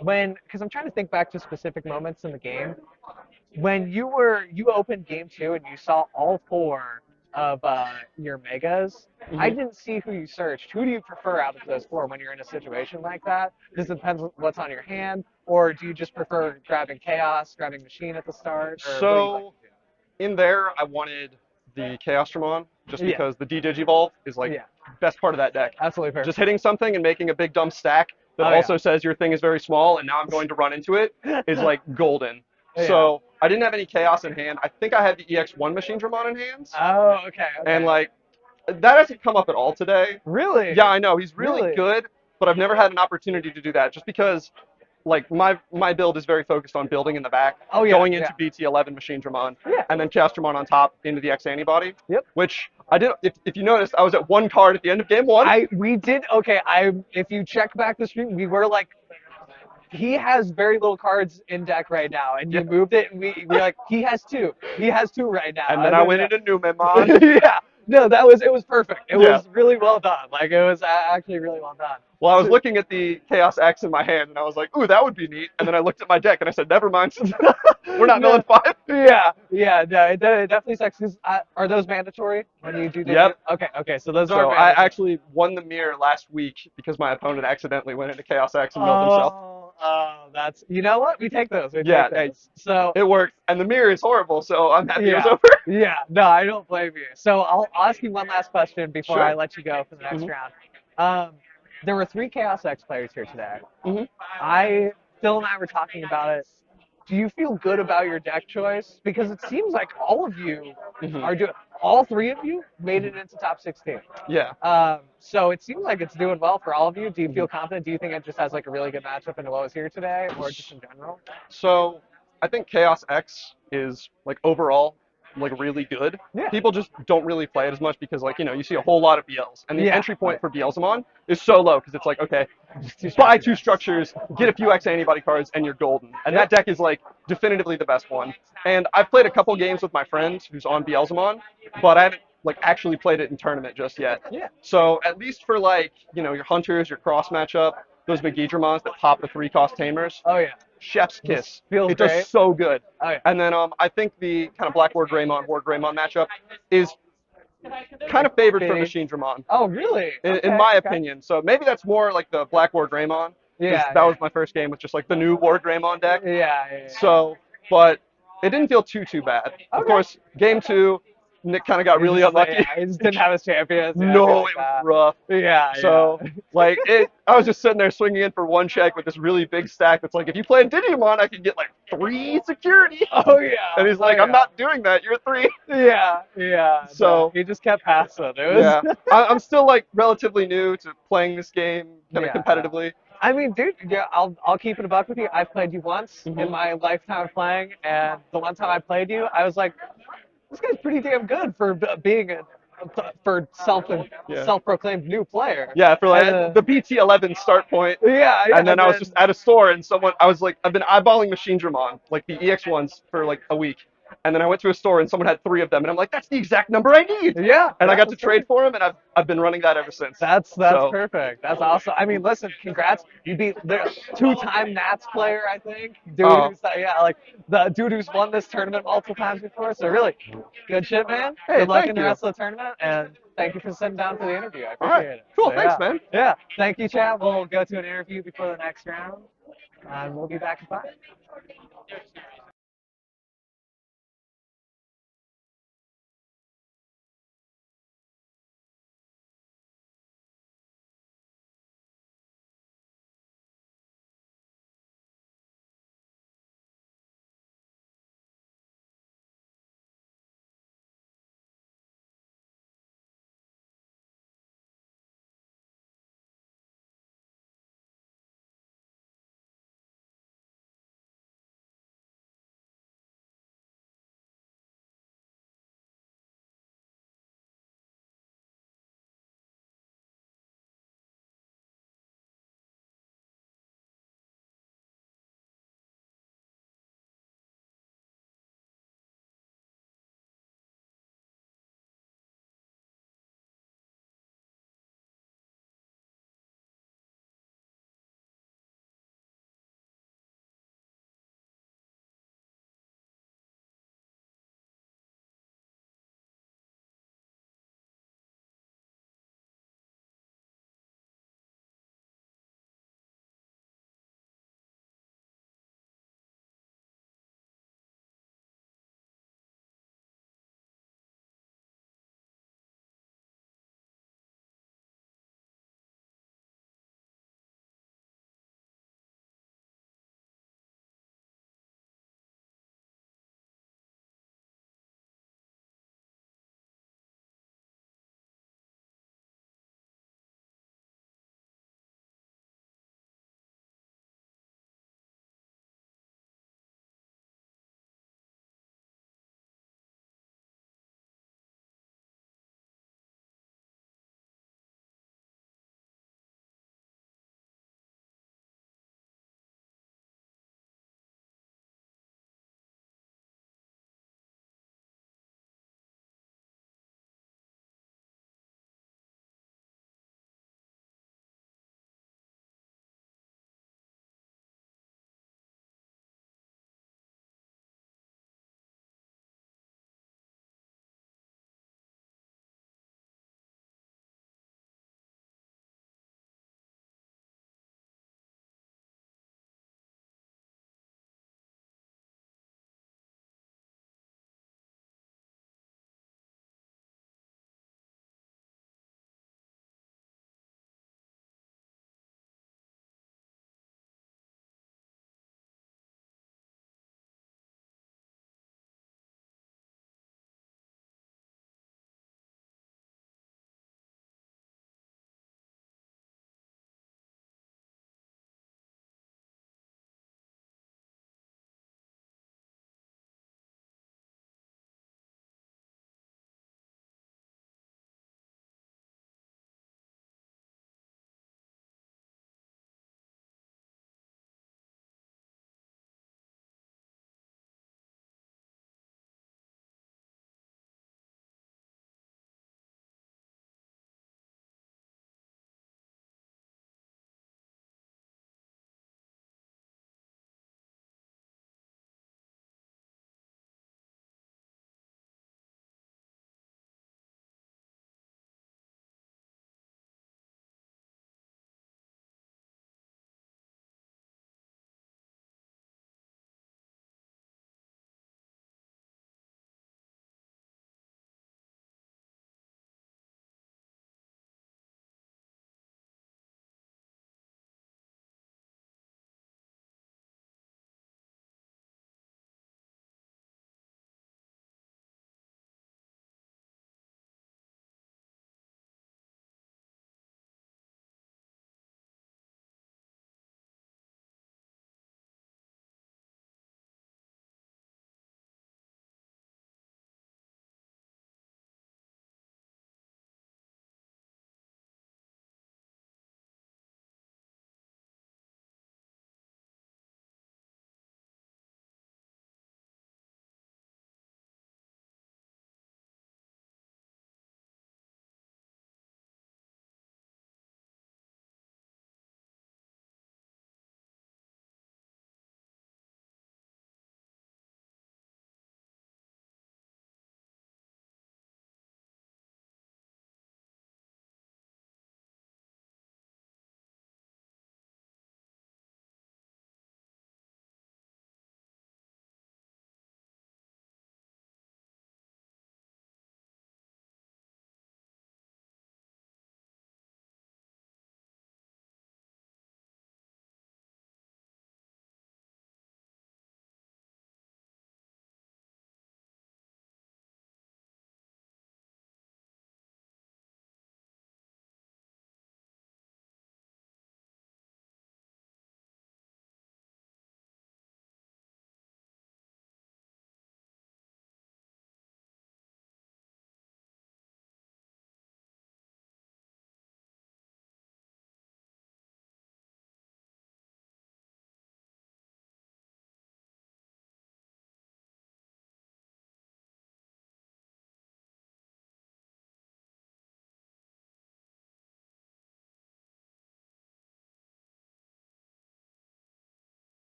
because I'm trying to think back to specific moments in the game when you opened game 2 and you saw all 4 of your megas. I didn't see who you searched. Who do you prefer out of those 4 when you're in a situation like that? Does it depend on what's on your hand, or do you just prefer grabbing chaos, grabbing machine at the start, or what do you like So to do? in there, I wanted the Chaos Dramon just Yeah. because the D-Digivolve is like Yeah. best part of that deck. Absolutely fair. Just hitting something and making a big dumb stack that Oh, yeah. also says your thing is very small and now I'm going to run into it is like golden. Yeah. So I didn't have any chaos in hand. I think I had the EX1 Machine Dramon in hands. Oh, okay. And like that hasn't come up at all today. Really? Yeah, I know. He's really Really? good, but I've never had an opportunity to do that just because like my build is very focused on building in the back, Oh, yeah, going into yeah. BT11 Machine Dramon, Yeah. and then Chaos Dramon on top into the X antibody. Yep. Which I did. If you noticed, I was at 1 card at the end of game 1. We did okay. If you check back the stream, we were like, he has very little cards in deck right now, and you Yeah. moved it, and we're like, he has 2. He has 2 right now. And then I went into Numemon. Yeah. No, it was perfect. It was really well done. Like it was actually really well done. Well, I was looking at the Chaos X in my hand, and I was like, ooh, that would be neat. And then I looked at my deck, and I said, never mind. We're not milling 5. Yeah. No, it definitely sucks. 'Cause, are those mandatory when you do? Yep. Okay. So those are So I mandatory. actually won the mirror last week because my opponent accidentally went into Chaos X and milled himself. Oh, that's you know what? We take those. Yeah, Take those. So it worked. And the mirror is horrible, so I'm happy it was yeah. over. Yeah, no, I don't blame you. So I'll ask you one last question before Sure. I let you go for the next round. There were 3 Chaos X players here today. Phil and I were talking about it. Do you feel good about your deck choice? Because it seems like all of you are doing. All 3 of you made it into top 16. Yeah. So it seems like it's doing well for all of you. Do you feel confident? Do you think it just has like a really good matchup in what was here today, or just in general? So I think Chaos X is like overall like really good. Yeah. People just don't really play it as much because like you see a whole lot of BLs, and the Yeah. entry point for Beelzemon is so low because it's like okay, buy 2 structures, get a few X antibody cards, and you're golden. And that deck is like definitively the best one. And I've played a couple games with my friend who's on Beelzemon, but I haven't like actually played it in tournament just yet. Yeah. So at least for like your hunters, your cross matchup, those Megidramons that pop the 3-cost tamers. Oh yeah. Chef's kiss. Feels It does great. so good. Oh, yeah. And then I think the kind of Black War Greymon matchup is kind of favored for Fitting. Machine Dramon, Oh really? in my opinion. So maybe that's more like the Black War Greymon. 'Cause Yeah. that was my first game with just like the new War Greymon deck. Yeah. So, but it didn't feel too bad. Of course, game 2, Nick kind of got really unlucky. Yeah, he just didn't have his champions. No, it was rough. Yeah. So, like, I was just sitting there swinging in for 1 check with this really big stack that's like, if you play Digimon, I can get like 3 security. Oh yeah. And he's like, I'm not doing that. You're 3. Yeah. So no, he just kept passing. It was. Yeah, I'm still like relatively new to playing this game kind of competitively. I mean, dude, yeah, I'll keep it a buck with you. I've played you once in my lifetime of playing, and the one time I played you, I was like, this guy's pretty damn good for being for self-proclaimed new player. Yeah, for like the BT11 start point. Yeah. And then I was just at a store and I was like, I've been eyeballing Machine Dramon, like the EX ones for like a week. And then I went to a store and someone had 3 of them and I'm like, that's the exact number I need. Yeah. And I got to trade for them and I've been running that ever since. That's perfect. That's awesome. I mean, listen, congrats. You beat the 2-time Nats player, I think. Dude, like the dude who's won this tournament multiple times before. So really, good shit, man. Hey, good luck thank in the you. rest of the tournament, and thank you for sitting down for the interview. I All appreciate right. it. Cool. So, Thanks, man. Yeah. Thank you, chat. We'll go to an interview before the next round, and we'll be back in 5.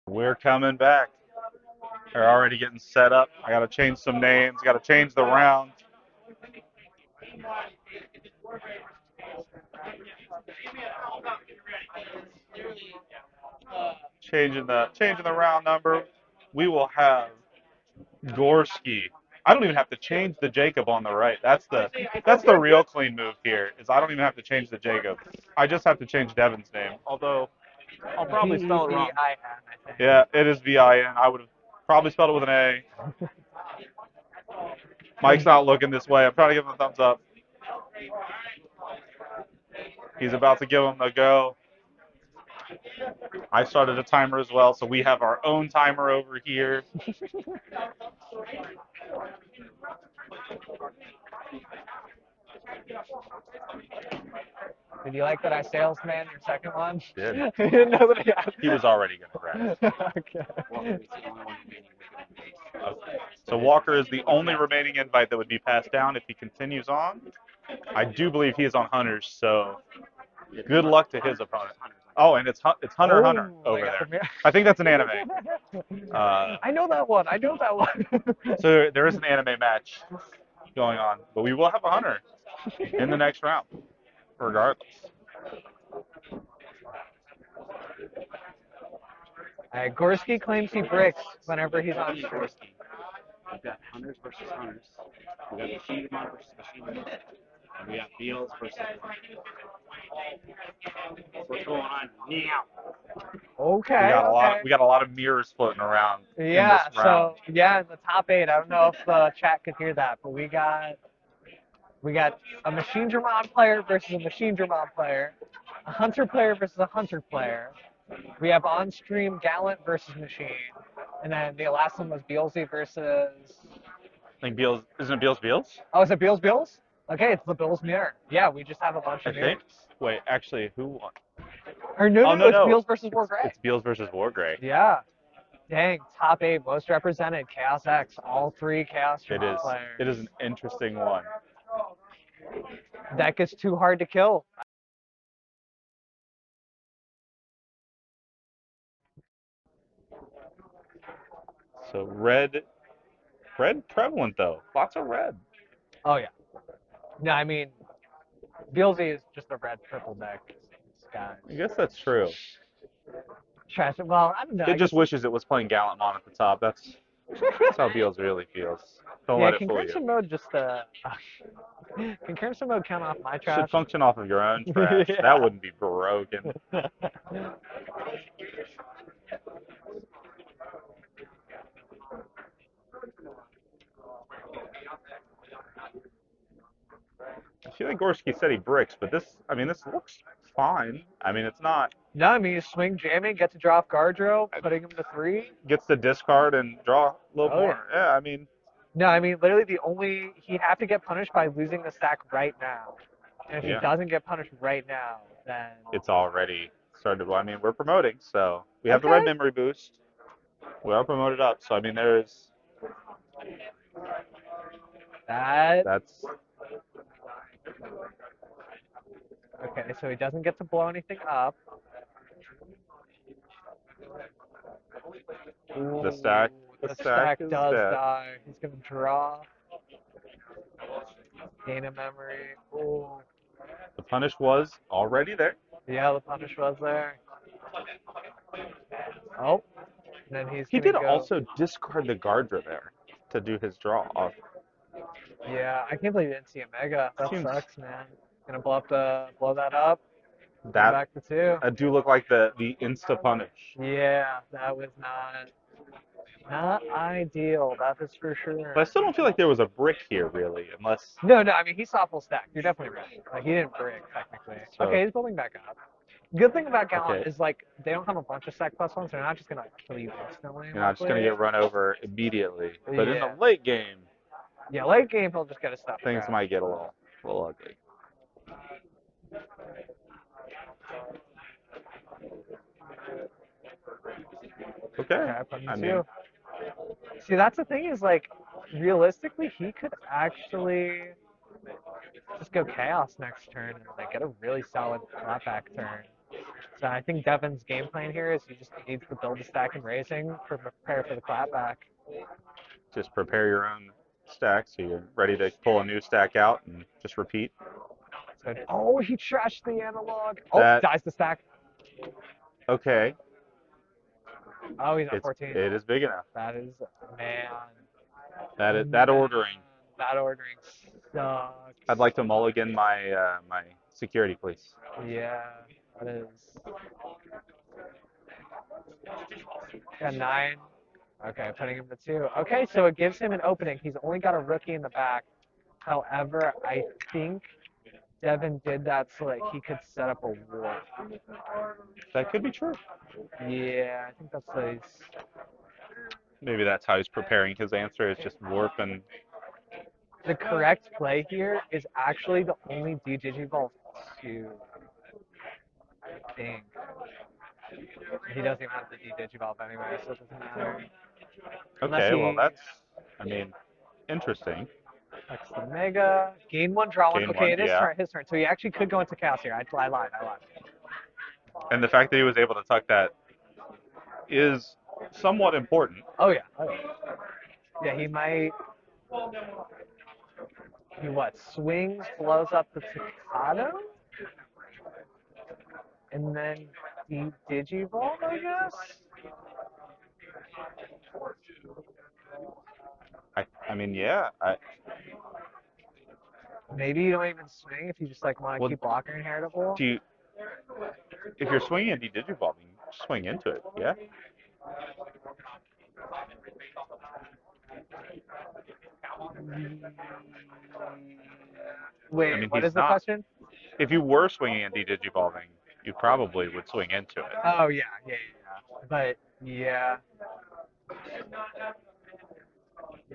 We're coming back. They're already getting set up. I got to change some names. Got to change the round. Changing the round number. We will have Gorski. I don't even have to change the Jacob on the right. That's the real clean move here. Is I don't even have to change the Jacob. I just have to change Devin's name. Although I'll probably spell it wrong. V-E-V-I-N, I think. Yeah, it is VIN. I would have probably spelled it with an A. Mike's not looking this way. I'm trying to give him a thumbs up. He's about to give him a go. I started a timer as well, so we have our own timer over here. Did you like that I salesman your second one? Did. I didn't know that He was already going to grab it. Okay. Walker is the only one remaining with an Okay. So Walker is the only remaining invite that would be passed down if he continues on. I do believe he is on Hunters, so good luck to his opponent. Oh, and it's Hunter Hunter over there. I think that's an anime. I know that one. I know that one. So there is an anime match going on, but we will have a Hunter in the next round, regardless. Gorski claims he bricks whenever he's on stream. Gorski. We've got Hunters versus Hunters. We got Machinimon versus Machinimon. And we got Beals versus what's going on now? Okay. We got a lot of mirrors floating around Yeah. in this round. So yeah, in the top 8, I don't know if the chat could hear that, but we got a Machine Dramon player versus a Machine Dramon player, a Hunter player versus a Hunter player. We have on-stream Gallant versus Machine, and then the last one was Beelzy versus. I think Beals isn't it Beals? Oh, is it Bills? Okay, it's the Bills mirror. Yeah, we just have a bunch I of mirrors. think. Wait, actually, who won? Or no, Oh, no, it's no. Beals versus War Gray. It's Beals versus War Gray. Yeah. Dang, top 8 most represented Chaos X, all 3 Chaos Dramon players. It is an interesting one. Deck is too hard to kill. So red prevalent though. Lots of red. Oh yeah. No, I mean, Beelzy is just a red triple deck. Guys. I guess that's true. Trash. Well, I don't know. It just wishes it was playing Gallant Mon at the top. That's how Beals really feels. Don't let it fool concurrency you. mode just concurrency mode count off my trash. Should function off of your own trash. Yeah. That wouldn't be broken. I feel like Gorski said he bricks, but this looks fine. I mean, it's not. No, I mean you swing jamming, get to draw off guard drill, putting him to 3. Gets to discard and draw a little more. Yeah, I mean. No, I mean literally he'd have to get punished by losing the stack right now. And if he doesn't get punished right now, then it's already started. Well, I mean, we're promoting, so we have the red memory boost. We are promoted up, so I mean, there's. That's. Okay, so he doesn't get to blow anything up. Ooh, the stack does dead. die. He's gonna draw. Gain a memory. Ooh. The punish was already there. Yeah, the punish was there. Oh. Then He did also discard the Gardra there to do his draw off. Yeah, I can't believe you didn't see a Mega. That sucks, man. Gonna blow that up. That back to 2. That do look like the insta punish. Yeah, that was not ideal. That is for sure. But I still don't feel like there was a brick here really, unless. No, I mean he saw full stack. You're definitely right. Like he didn't brick technically. So, okay, he's building back up. Good thing about Gallant is like they don't have a bunch of stack +1s. They're not just gonna kill you instantly. You're not just gonna get run over immediately. But in the late game. Yeah, late game he'll just get a stuff. Things might get a little ugly. Okay. I mean, see, that's the thing is like, realistically, he could actually just go Chaos next turn and like get a really solid flatback turn. So I think Devin's game plan here is he just needs to build a stack in racing for prepare for the clapback. Just prepare your own stack so you're ready to pull a new stack out and just repeat. So, oh, he trashed the analog. Oh, That dies the stack. okay. Oh, he's at It's 14. it is big enough. That is, man. That ordering. That ordering sucks. I'd like to mulligan my my security, please. Yeah, that is. Got 9. Okay, putting him to 2. Okay, so it gives him an opening. He's only got a rookie in the back. However, I think Devin did that so that he could set up a war. That could be true. Yeah, I think that's what he's. Maybe that's how he's preparing his answer is just warp and The correct play here is actually the only D-Digivolve 2. I think. He doesn't even have the D-Digivolve anyway, so it doesn't matter. Unless okay. he Well, that's I mean interesting. X the Mega. Gain 1, draw 1. Gain Okay, one, it is yeah. his turn. So he actually could go into chaos here. I lied. And the fact that he was able to tuck that is somewhat important. Oh yeah. Yeah, he might. He what? Swings, blows up the Staccato? And then he Digivolve, I guess? I mean, yeah. Maybe you don't even swing if you just like want to Well, keep blocking inheritable. do you, if you're swinging a Digivolve, you swing into it, yeah. Wait, I mean, what he's is the not. question? If you were swinging and Digivolving, you probably would swing into it. Oh yeah. But yeah.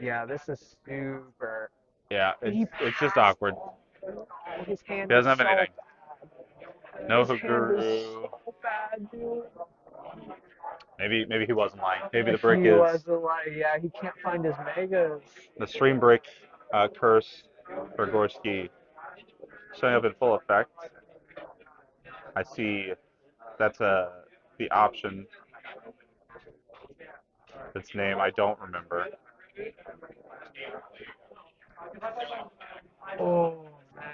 Yeah, this is super. Yeah, He it's just passed. awkward. Oh, his hand He is doesn't have so anything. bad. No His hand is Huguru. so bad, dude. Maybe he wasn't lying. Maybe the If brick he is was alive, yeah, he can't find his megas. the stream brick curse for Gorski showing up in full effect. I see that's the option. Its name I don't remember. Oh man,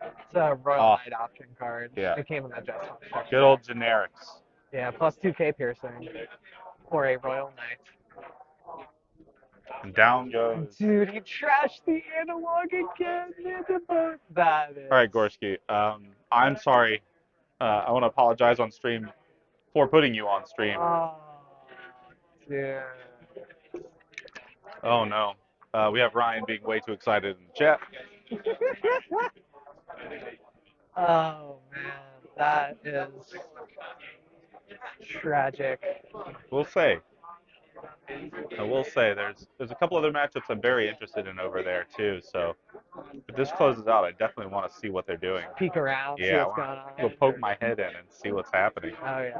it's a Royal Oh, Knight option card. yeah. It came in the Adjustment structure. Good old generics. Yeah, plus 2K piercing for a Royal Knight. And down goes. Dude, he trashed the analog again. That is. All right, Gorski. I'm sorry. I want to apologize on stream for putting you on stream. Oh, dude. Oh no. We have Ryan being way too excited in the chat. Oh man, that is tragic. We'll say. I will say there's a couple other matchups I'm very interested in over there too. So if this closes out, I definitely want to see what they're doing. Peek around, see Yeah, I what's going want on. to go poke my head in and see what's happening. Oh yeah.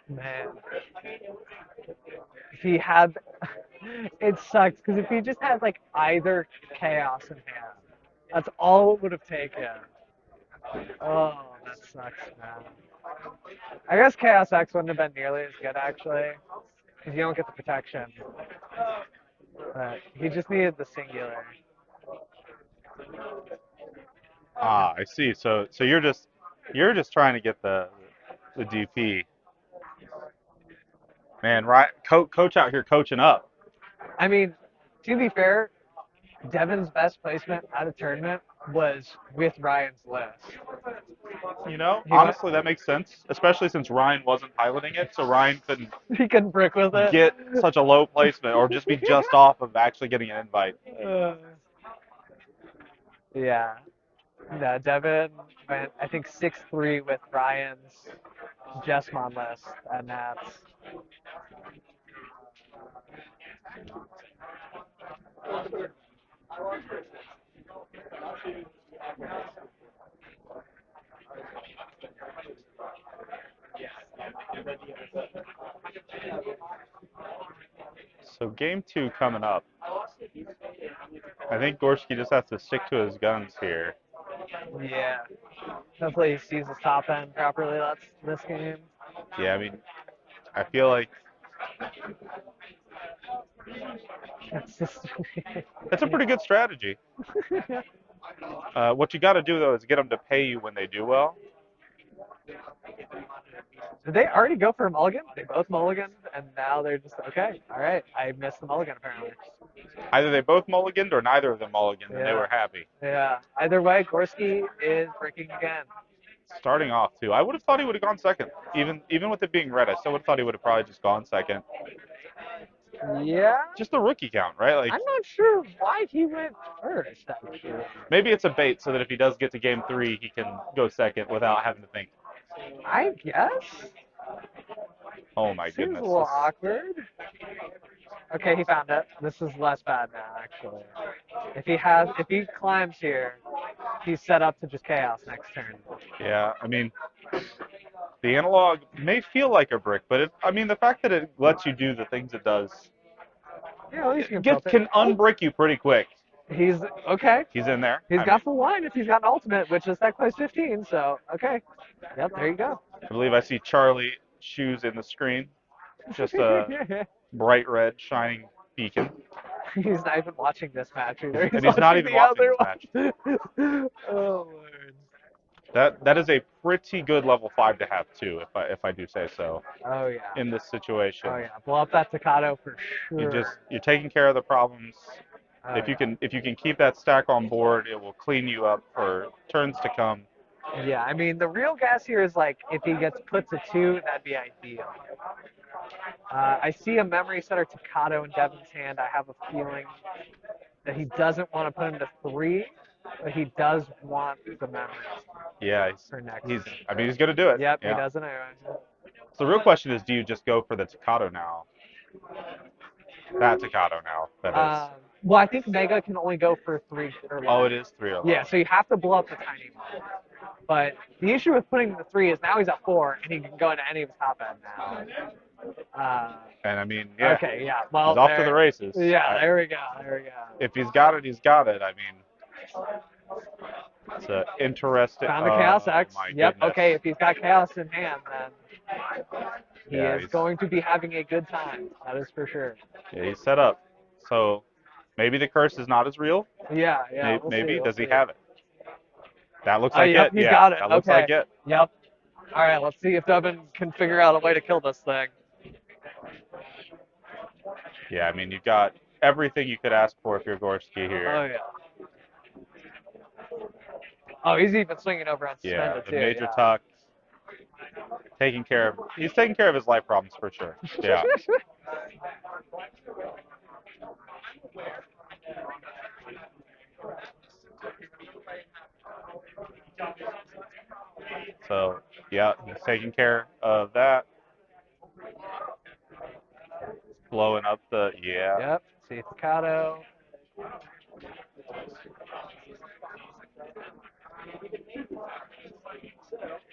Man, if he had, it sucks because if he just had like either chaos in hand, that's all it would have taken. Oh, that sucks, man. I guess Chaos X wouldn't have been nearly as good actually, because you don't get the protection. But he just needed the singular. Ah, I see. So you're just trying to get the DP. Man, right? Coach out here coaching up. I mean, to be fair, Devin's best placement at a tournament was with Ryan's list. You know, He went, honestly, that makes sense, especially since Ryan wasn't piloting it, so Ryan couldn't he couldn't brick with it. get such a low placement or just be just off of actually getting an invite. Yeah. No, Devin went, I think, 6-3 with Ryan's Jessmon list at Nats. So game 2 coming up. I think Gorski just has to stick to his guns here. Yeah. Hopefully he sees his top end properly this game. Yeah, I mean, I feel like That's just that's a pretty good strategy. What you got to do though is get them to pay you when they do well. Did they already go for a mulligan? They both mulliganed, and now they're just okay. All right, I missed the mulligan apparently. Either they both mulliganed or neither of them mulliganed, and they Yeah. were happy. Yeah. Either way, Gorski is breaking again. Starting off too, I would have thought he would have gone second. Even with it being red, I still would have thought he would have probably just gone second. Yeah. Just the rookie count, right? Like I'm not sure why he went first. Actually. maybe it's a bait so that if he does get to game 3, he can go second without having to think. I guess. Oh my Seems goodness. a little awkward. Okay, he found it. This is less bad now, actually. If he climbs here, he's set up to just chaos next turn. Yeah, I mean, the analog may feel like a brick, but I mean, the fact that it lets you do the things it does Yeah, at least you can tilt it. can unbrick you pretty quick. He's okay. He's in there. He's I got mean, full line if he's got an ultimate, which is that plays 15. So okay. Yep, there you go. I believe I see Charlie shoes in the screen. Just a bright red shining beacon. He's not even watching this match either. And he's not even the watching other this one. Oh Lord. That is a pretty good level 5 to have too, if I do say so. Oh yeah. In this situation. Oh yeah. Blow up that Tocado for sure. You're taking care of the problems. Oh, if you yeah. can keep that stack on board, it will clean you up for turns to come. Yeah, I mean the real gas here is like if he gets put to 2, that'd be ideal. I see a memory setter Tocado in Devin's hand. I have a feeling that he doesn't want to put him to 3, but he does want the memory Yeah, for next. he's gonna do it. Yep, yeah. he doesn't anyway. So the real question is, do you just go for the Tocado now? That Tocado now, that is. Well, I think Mega can only go for 3 or less. Oh, it is 3 or less. Yeah, so you have to blow up the tiny one. But the issue with putting the 3 is now he's at 4, and he can go into any of his top end now. And I mean, yeah. Okay, yeah. Well, he's off to the races. Yeah, there we go. There we go. If he's got it, he's got it. I mean, it's an interesting. Found the Chaos X. My Yep. goodness. Okay, if he's got Chaos in hand, then he Yeah, is he's- going to be having a good time. That is for sure. Yeah, he's set up. So maybe the curse is not as real. Yeah, yeah. Maybe we'll does see. he have it? That looks Oh, like yep, it. he's Yeah, got it. that looks Okay. like it. Yep. All right, let's see if Devin can figure out a way to kill this thing. Yeah, I mean, you've got everything you could ask for if you're Gorski here. Oh yeah. Oh, he's even swinging over on Yeah, suspended the too. major yeah. tuck. He's taking care of his life problems for sure. Yeah. So, yeah, he's taking care of that. Blowing up the, yeah. Yep. See Tocado.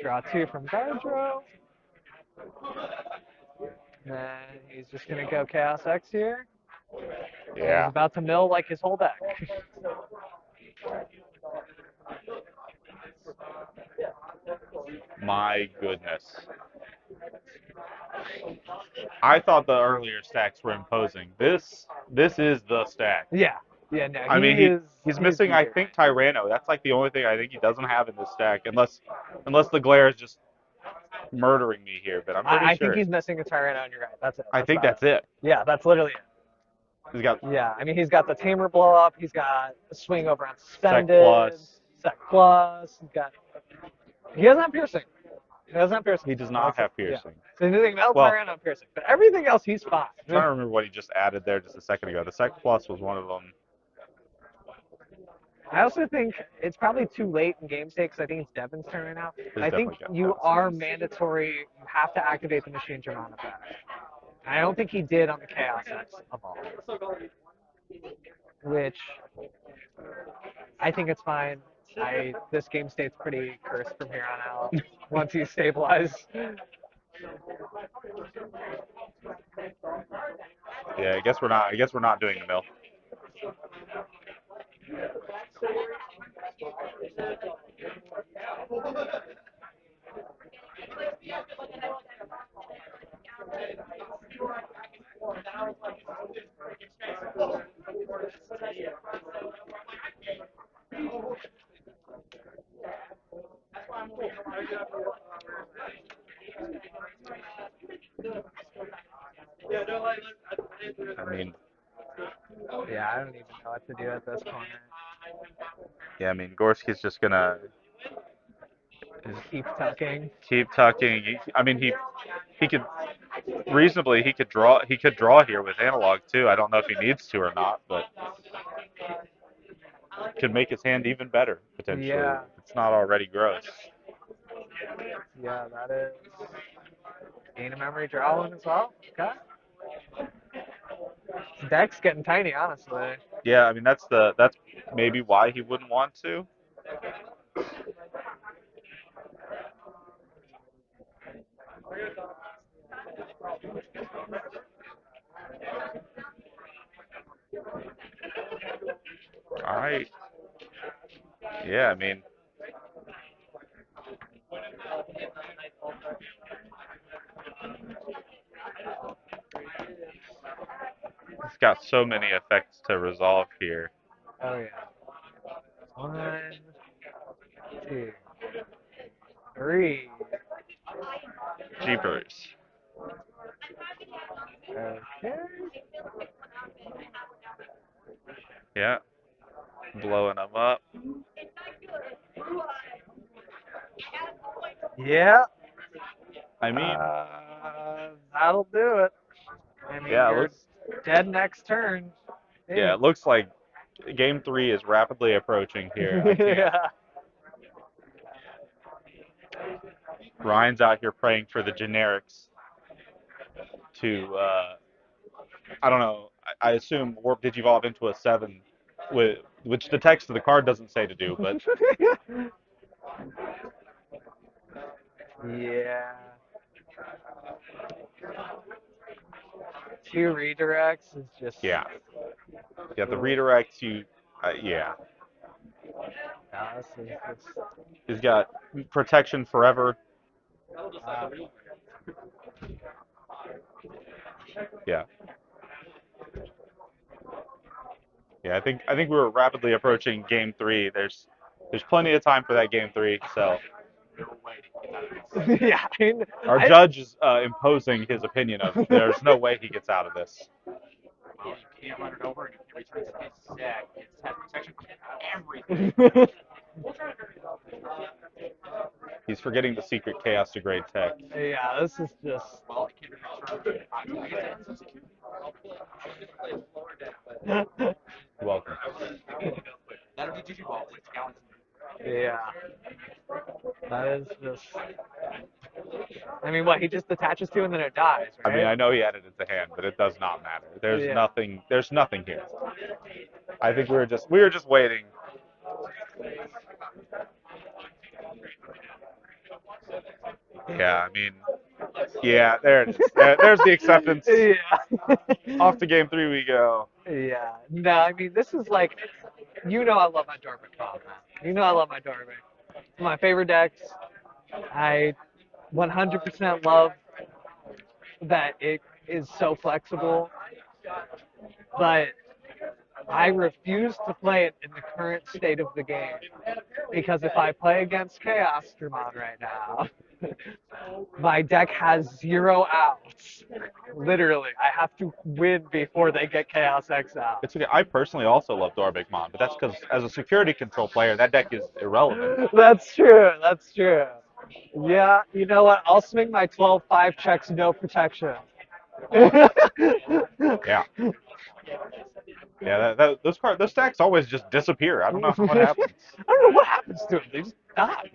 Draw 2 from Gardro. Then he's just gonna go Chaos X here. Yeah. He's about to mill like his whole deck. My goodness. I thought the earlier stacks were imposing. This is the stack. Yeah. Yeah, no. I mean, he's he's missing, I eager. think, Tyranno. That's like the only thing I think he doesn't have in this stack, unless the glare is just murdering me here. But I'm pretty I sure. think he's missing a Tyranno, and you're right. That's it. I think about that's it. Yeah, that's literally it. He's got Yeah, I mean, he's got the Tamer blow up. He's got a swing over on Sec suspended. plus. Sec plus. He doesn't have piercing. He doesn't have piercing. He does not have Yeah. piercing. So anything else, Well- Tyranno piercing. But everything else, he's fine. I'm trying to remember what he just added there just a second ago. The Sec Plus was one of them. I also think it's probably too late in game state because I think it's Devin's turn right now. I think definitely got you that. are mandatory. You have to activate the machine German effect. I don't think he did on the Chaos X of all. Which I think it's fine. This game state's pretty cursed from here on out once he's stabilized. Yeah, I guess we're not. I guess we're not doing the mill. I mean, Yeah, I don't even know what to do at this point. yeah, I mean, Gorski's just gonna Keep tucking. keep tucking. I mean, he could reasonably he could draw here with analog too. I don't know if he needs to or not, but could make his hand even better potentially. Yeah, If it's not already gross. yeah, that is. Gain a memory draw one as well. Okay. His deck's getting tiny, honestly. Yeah, I mean that's maybe why he wouldn't want to. All right. Yeah, I mean, he's got so many effects to resolve here. Oh yeah. One, two, three. Jeepers. Okay. Yeah, blowing them up. Yeah. I mean, That'll do it. I mean, yeah, it you're looks dead next turn. yeah, it looks like game 3 is rapidly approaching here. I can't. Yeah. Ryan's out here praying for the generics to I don't know. I assume warp digivolve into a 7 with which the text of the card doesn't say to do, but Yeah. Two redirects is just. yeah. Yeah, the Ugh. redirects you yeah. No, this is just. He's got protection forever. Uh, Yeah. Yeah, I think we're rapidly approaching game 3. There's plenty of time for that game 3, so yeah. our judge is imposing his opinion of there's no way he gets out of this. Well, you can't run it over and you can return its deck. It has protection from everything. He's forgetting the secret chaos degrade tech. Yeah, this is just. Well, it can return. I guess that's secure. You're welcome. That'll be Digimon with Gallons. Yeah. That is just. I mean, what he just attaches to and then it dies, I right? mean, I know he added it to hand, but it does not matter. There's Yeah. nothing. There's nothing here. I think we were just waiting. Yeah, I mean, yeah, there it is. There's the acceptance. Yeah. Off to game 3 we go. Yeah. No, I mean, this is like, I love my Dormant Bomb, man. I love my Dormant. My favorite decks. I 100% love that it is so flexible, but I refuse to play it in the current state of the game. Because if I play against Chaos Dramon right now, my deck has 0 outs. Literally, I have to win before they get Chaos X out. It's okay. I personally also love Dorbigmon, but that's because as a security control player, that deck is irrelevant. That's true. That's true. Yeah, you know what? I'll swing my 12-5 checks, no protection. Yeah. Yeah, those stacks always just disappear. I don't know what happens. I don't know what happens to them. They just die.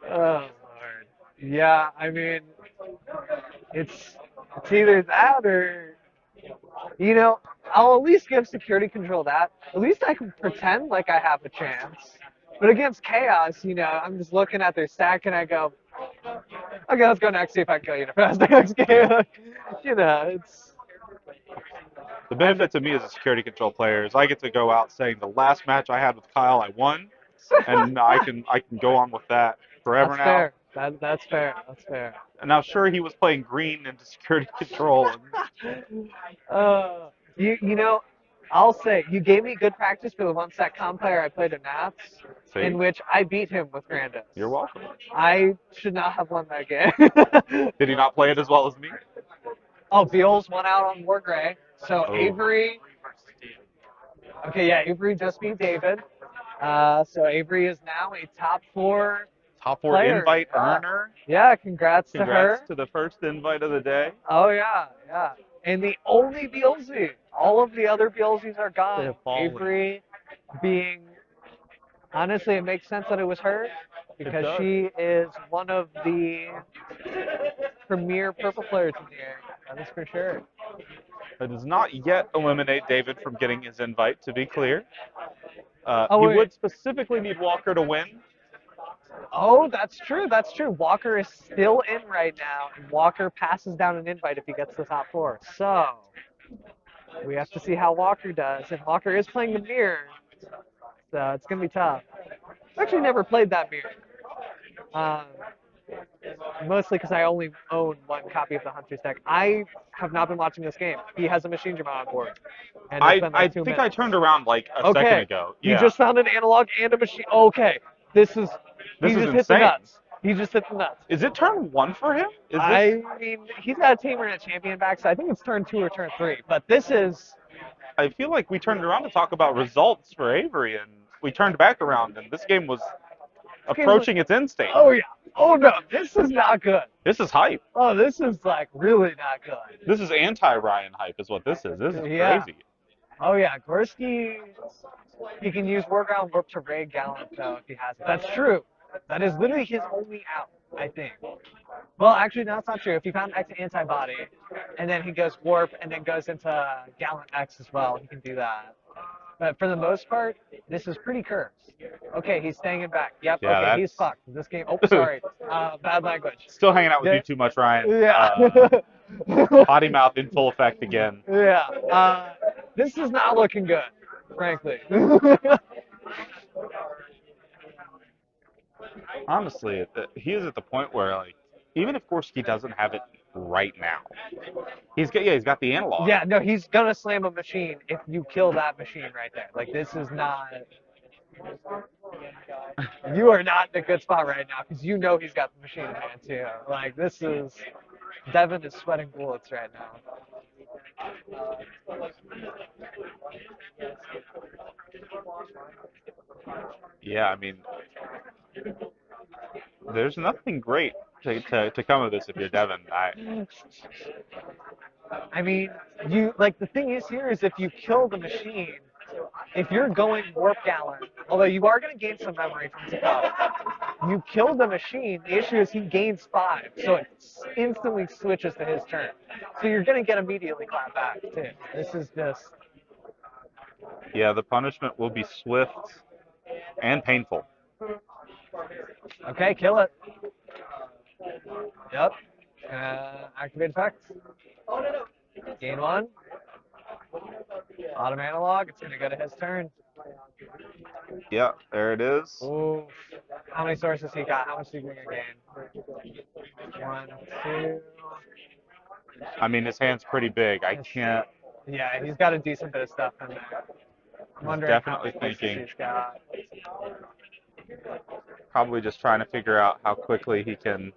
Oh Lord. Yeah, I mean, it's either that or I'll at least give security control that. At least I can pretend like I have a chance. But against chaos, I'm just looking at their stack and I go, Okay, let's go next. See if I can kill you in a fast next game. Yeah. You know, it's. The benefit to me as a security control player is I get to go out saying the last match I had with Kyle, I won, and I can go on with that forever That's now. fair. That's fair. That's fair. And I'm sure he was playing green into security control. You know, I'll say you gave me good practice for the one set comp player I played at Nats, See, in which I beat him with Grandis. you're welcome. I should not have won that game. Did he not play it as well as me? Oh, Beals won out on War Gray. So Oh. Avery. Okay, yeah, Avery just beat David. So Avery is now a top 4 Top 4 player. invite Yeah. earner. Yeah, congrats to Congrats her. to the first invite of the day. Oh yeah, yeah. And the only Beelzy. All of the other Beelzys are They gone. have fallen. Avery being honestly, it makes sense that it was her because does. she is one of the premier purple players in the area. That is for sure. That does not yet eliminate David from getting his invite, to be clear. Oh, He wait. would specifically need Walker to win. Oh, that's true. That's true. Walker is still in right now, and Walker passes down an invite if he gets the top 4. So we have to see how Walker does. And Walker is playing the mirror, so it's gonna be tough. I've actually never played that mirror. Mostly because I only own one copy of the Hunter's deck. I have not been watching this game. He has a machine Digimon on board, and it's been I like 2 think minutes. I turned around like a second Okay, ago. you Yeah. just found an analog and a machine. Okay, this is. This He is just hit the insane. nuts. He just hit the nuts. Is it turn 1 for him? Is this? I mean, he's got a tamer and a champion back, so I think it's turn 2 or turn 3. But this is. I feel like we turned around to talk about results for Avery, and we turned back around, and this game was approaching its end state. Oh yeah. Oh no, this is not good. This is hype. Oh, this is like really not good. This is anti-Ryan hype is what this is. This is Yeah. crazy. Oh yeah, Gorski. He can use Warground Warp to raid Gallant though if he has it. That's true. That is literally his only out, I think. Well, actually, no, that's not true. If he found X antibody, and then he goes Warp, and then goes into Gallant X as well, he can do that. But for the most part, this is pretty cursed. Okay, he's staying in back. Yep, Yeah, okay, he's that's- fucked. This game, oh, sorry. Bad language. Still hanging out with Yeah. you too much, Ryan. Yeah. Potty mouth in full effect again. Yeah. This is not looking good, frankly. Honestly, he is at the point where, like, even if Gorski doesn't have it right now, he's got the analog. Yeah, no, he's gonna slam a machine if you kill that machine right there. Like, this is not. You are not in a good spot right now because you know he's got the machine in hand too. Like, this is. Devin is sweating bullets right now. Yeah, I mean, there's nothing great to come of this if you're Devin. I mean, you like the thing is here is if you kill the machine, if you're going warp gallant, although you are going to gain some memory from Takata, you kill the machine. The issue is he gains 5, so it instantly switches to his turn. So you're going to get immediately clapped back too. This is just. Yeah, the punishment will be swift and painful. Okay, kill it. Yep. Activate effect. Gain 1. Autumn analog. It's going to go to his turn. Yeah, there it is. Ooh. How many sources he got? How much is he going to gain? 1, 2. I mean, his hand's pretty big. I can't. Yeah, he's got a decent bit of stuff in there. I'm wondering definitely how many pieces thinking. he's got. Probably just trying to figure out how quickly he can.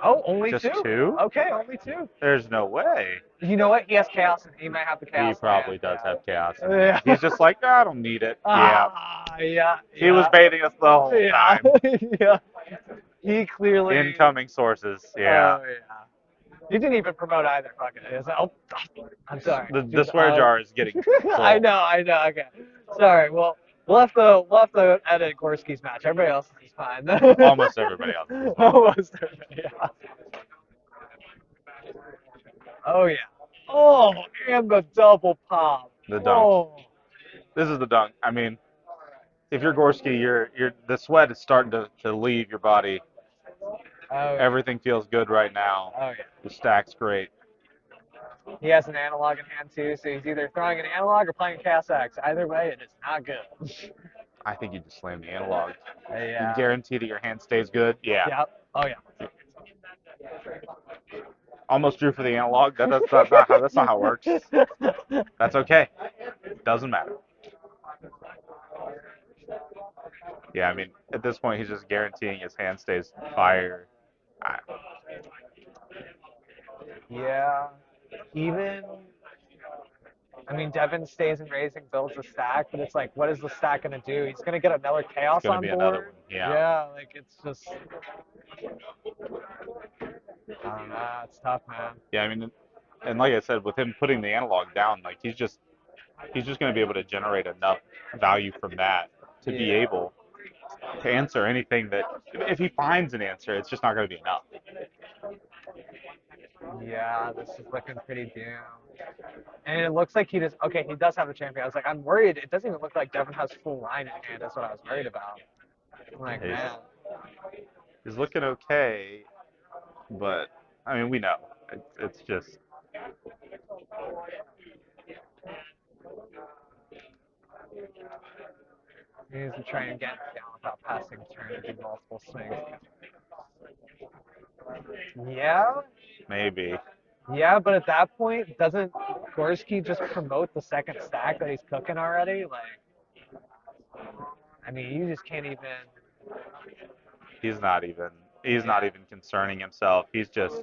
Oh, only Just 2? 2? Okay, only 2. There's no way. You know what? He has chaos, and he might have the chaos. He probably land, does yeah. have chaos. Yeah. He's just like, I don't need it. Yeah. Yeah. He was baiting us the whole Yeah. time. Yeah. He clearly. Incoming sources. Yeah. Oh, yeah. He didn't even promote either. Fucking. Oh, I'm sorry. The swear jar is getting full. I know. Okay. Sorry. Well, we'll have to edit Gorski's match. Everybody else is fine. Almost everybody else is fine. Almost everybody else. Oh yeah. Oh, and the double pop. The dunk. Oh. This is the dunk. I mean, if you're Gorski, the sweat is starting to leave your body. Oh, yeah. Everything feels good right now. Oh, yeah. The stack's great. He has an analog in hand, too, so he's either throwing an analog or playing Chaos X. Either way, it is not good. I think you just slam the analog. You Yeah. guarantee that your hand stays good. Yeah. Yep. Oh, yeah. Almost drew for the analog. That's not how it works. That's okay. Doesn't matter. Yeah, I mean, at this point, he's just guaranteeing his hand stays fire. I, Yeah. Even, I mean, Devin stays in raising, builds a stack, but it's like, what is the stack going to do? He's going to get another it's Chaos going to on be another board. one. Yeah. Yeah, like, it's just, I don't know. It's tough, man. Yeah, I mean, and like I said, with him putting the analog down, like he's just going to be able to generate enough value from that to be Yeah. able to answer anything that if he finds an answer, it's just not going to be enough. Yeah, this is looking pretty doomed. And it looks like he just, okay, he does have a champion. I was like, I'm worried. It doesn't even look like Devin has full line in hand. That's what I was worried about. I'm like, He's, man. he's looking okay, but I mean, we know it's just He needs to try and get down without passing turn and do multiple swings. Yeah, maybe. yeah, but at that point, doesn't Gorski just promote the second stack that he's cooking already? Like, I mean, you just can't even. He's not even. He's not even concerning himself. He's just.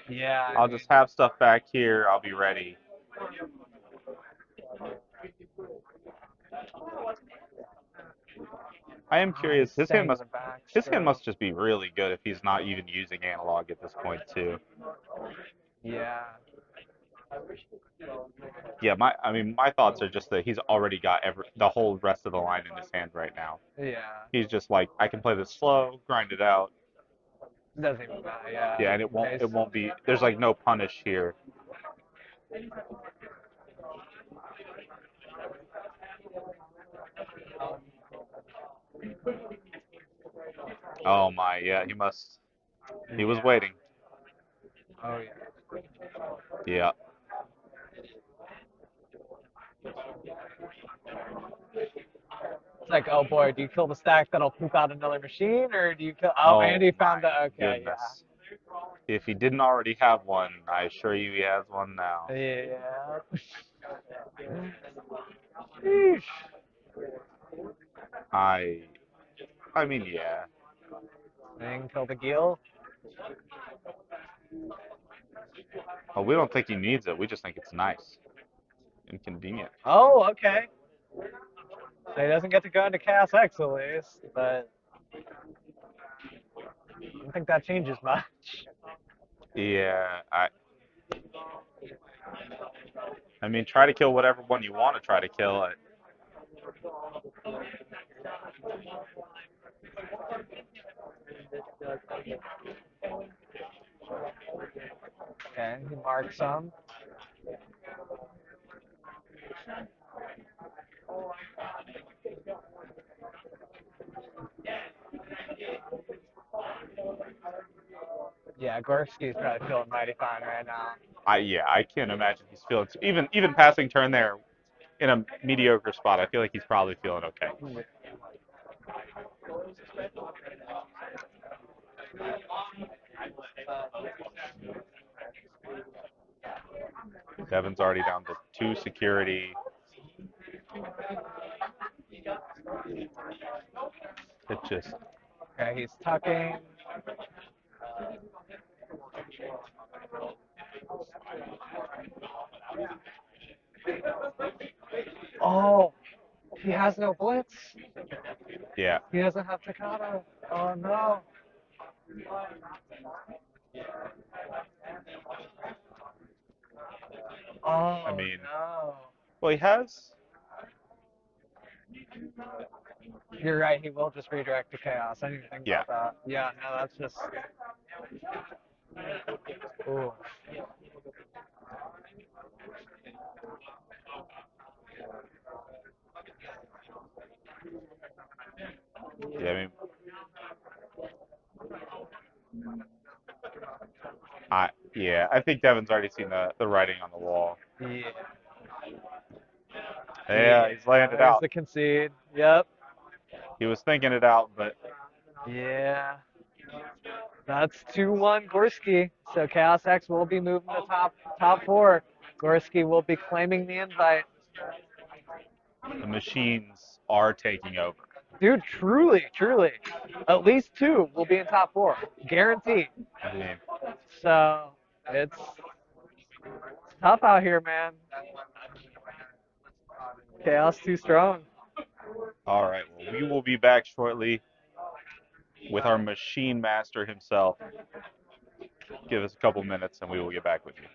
Yeah, I I'll mean, just have stuff back here. I'll be ready. I am he's curious. His hand staying in must. the back His hand still. must just be really good if he's not even using analog at this point too. Yeah, Yeah, my thoughts are just that he's already got the whole rest of the line in his hand right now. yeah. He's just like, I can play this slow, grind it out. Doesn't even matter. Yeah. Yeah, and it won't be. There's like no punish here. Oh my, yeah, he must. He was Yeah. waiting. Oh yeah. Yeah. It's like, oh boy, do you kill the stack that'll poop out another machine, or do you kill? Oh, Oh Andy found my the. Okay, goodness. If he didn't already have one, I assure you he has one now. yeah. Yeah. Sheesh. I I mean, yeah. And kill the Gil. Well, we don't think he needs it. We just think it's nice and convenient. Oh, okay. So he doesn't get to go into Chaos X at least, but I don't think that changes much. Yeah, I mean, try to kill whatever one you want to try to kill. Okay, he marks some. Yeah, Gorski's probably feeling mighty fine right now. Yeah, I can't imagine he's feeling even passing turn there in a mediocre spot. I feel like he's probably feeling okay. Devin's already down to 2 security. It just Okay, he's tucking. Oh, he has no blitz. yeah. He doesn't have Takata. Oh no. I Oh mean, no. well, he has. You're right, he will just redirect to chaos. I didn't even think Yeah. about that. Yeah, no, that's just. Ooh. Yeah, I mean, Yeah, I think Devin's already seen the writing on the wall. Yeah. Yeah, he's laying it There's out. the concede. Yep. He was thinking it out, but Yeah. That's 2-1 Gorski. So Chaos X will be moving to top four. Gorski will be claiming the invite. the machines are taking over. Dude, truly. At least two will be in top four. Guaranteed. I mean, So it's tough out here, man. Chaos too strong. all right, well, we will be back shortly with our machine master himself. Give us a couple minutes and we will get back with you.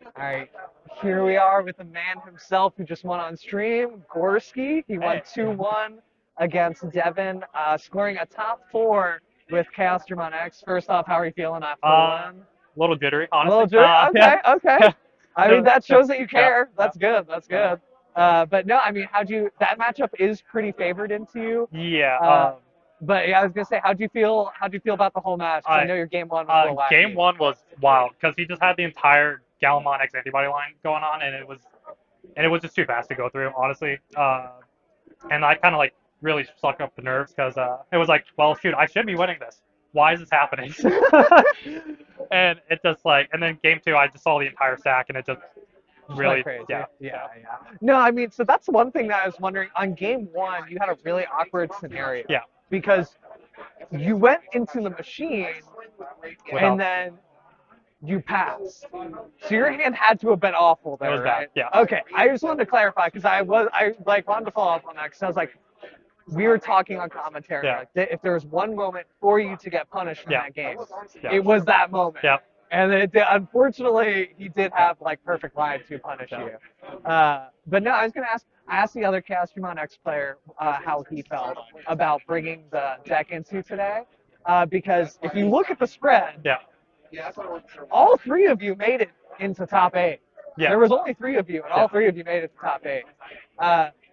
All right, here we are with the man himself who just won on stream, Gorski. He won 2-1 against Devin, scoring a top 4 with Chaos Dramon X. First off, how are you feeling after the win? A little jittery, A honestly. little jittery? Okay, okay. I mean, that shows that you Yeah, care. That's good. That's good. But no, I mean, that matchup is pretty favored into you. yeah. But yeah, I was gonna say, how'd you feel? How'd you feel about the whole match? 'Cause I know your game one was a little wacky. Game one was wild because he just had the entire Galamon X antibody line going on, and it was just too fast to go through, honestly. And I kind of like really sucked up the nerves because it was like, well, shoot, I should be winning this. Why is this happening? And it just like, and then game two, I just saw the entire stack, and it just really, Like crazy. yeah. Yeah. No, I mean, so that's one thing that I was wondering. On game one, you had a really awkward scenario. Yeah. Because you went into the machine Without- and then you passed. So your hand had to have been awful there, It was bad, right? yeah. Okay. I just wanted to clarify because I like wanted to follow up on that because I was like, we were talking on commentary. Yeah. Like, if there was one moment for you to get punished in Yeah. that game, Yeah. it was that moment. Yeah. And unfortunately, he did have like perfect line to punish you. But no, I was gonna ask. I asked the other Castramon X player how he felt about bringing the deck into today, because if you look at the spread, Yeah. all 3 of you made it into top 8. Yeah. There was only 3 of you, and all Yeah. 3 of you made it to top 8.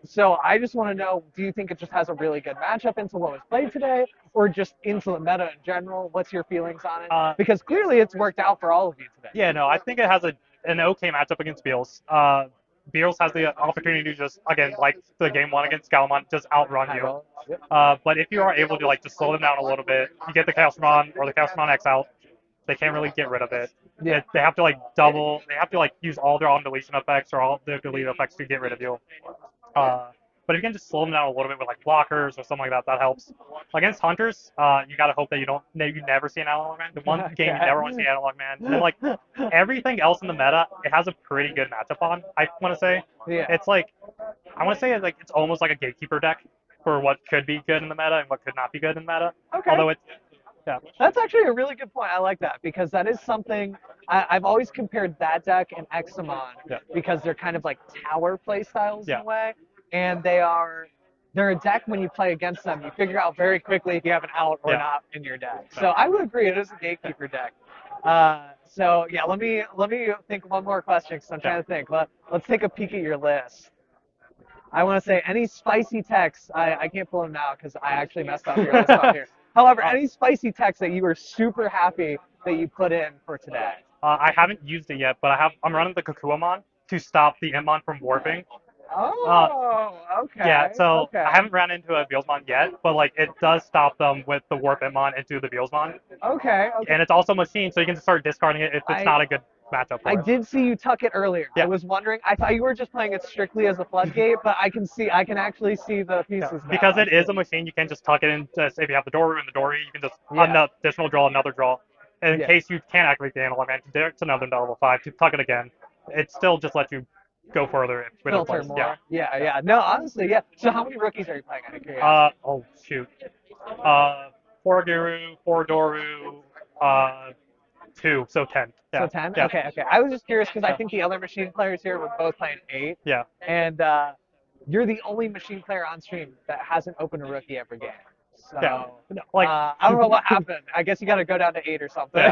So I just want to know, do you think it just has a really good matchup into what was played today, or just into the meta in general? What's your feelings on it? Because clearly it's worked out for all of you today. Yeah, no, I think it has an okay matchup against Beals. Beals has the opportunity to just, again, like the game one against Galamon, just outrun you. But if you are able to like just slow them down a little bit, you get the Chaosmon or the Chaosmon X out, they can't really get rid of it. Yeah. They have to like use all their on deletion effects or all their delete effects to get rid of you. But if you can just slow them down a little bit with like blockers or something like that, that helps. Against Hunters, you gotta hope that you never see an analog man. The one game you never want to see an analog man. And then like everything else in the meta, it has a pretty good matchup on. I want to say, Yeah. it's like it's almost like a gatekeeper deck for what could be good in the meta and what could not be good in the meta. Okay. Although it's That's actually a really good point. I like that because that is something I've always compared that deck and Examon because they're kind of like tower play styles in a way, and they're a deck when you play against them. You figure out very quickly if you have an out or not in your deck. So I would agree it is a gatekeeper deck. So yeah, let me think one more question because I'm trying to think. Let's take a peek at your list. I want to say any spicy texts. I can't pull them now because I actually messed up your list on here. However, any spicy text that you were super happy that you put in for today? I haven't used it yet, but I'm running the Kukuamon to stop the Immon from warping. Oh, okay. Yeah, so okay. I haven't ran into a Beelsmon yet, but like it does stop them with the warp Immon into the Beelsmon. Okay. And it's also machine, so you can just start discarding it if it's not a good matchup for I it. did see you tuck it earlier. Yeah. I was wondering. I thought you were just playing it strictly as a floodgate, but I can actually see the pieces now. Because it is a machine, you can just tuck it in. Just if you have the Doru and the Dory, you can just additional draw another draw. And in case you can't activate the analog man, it's another level 5 to tuck it again. It still just lets you go further with filter more. Yeah. No, honestly, yeah. So how many rookies are you playing? Out of curiosity? Oh shoot. 4 Guru, 4 Doru, 2, so 10. Yeah. So 10? Yeah. Okay. I was just curious because I think the other machine players here were both playing 8. Yeah. And you're the only machine player on stream that hasn't opened a rookie every game. So No, like I don't know what happened. I guess you got to go down to 8 or something.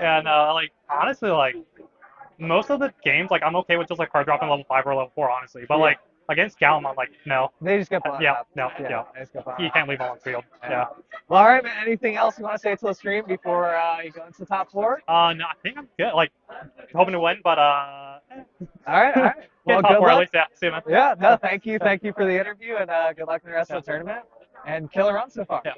Yeah, no, like honestly, like most of the games, like I'm okay with just like card dropping level 5 or level 4, honestly. But like against Galamon, like no. They just get blown up. No. They just get blown You up. can't leave them on field. Yeah. Well, all right, man. Anything else you want to say to the stream before you go into the top 4? No, I think I'm good. Like hoping to win, but All right. Well, top good 4 at luck. least. Yeah. See you, man. Yeah. No, thank you for the interview, and good luck in the rest of the tournament. And killer run so far. Yeah.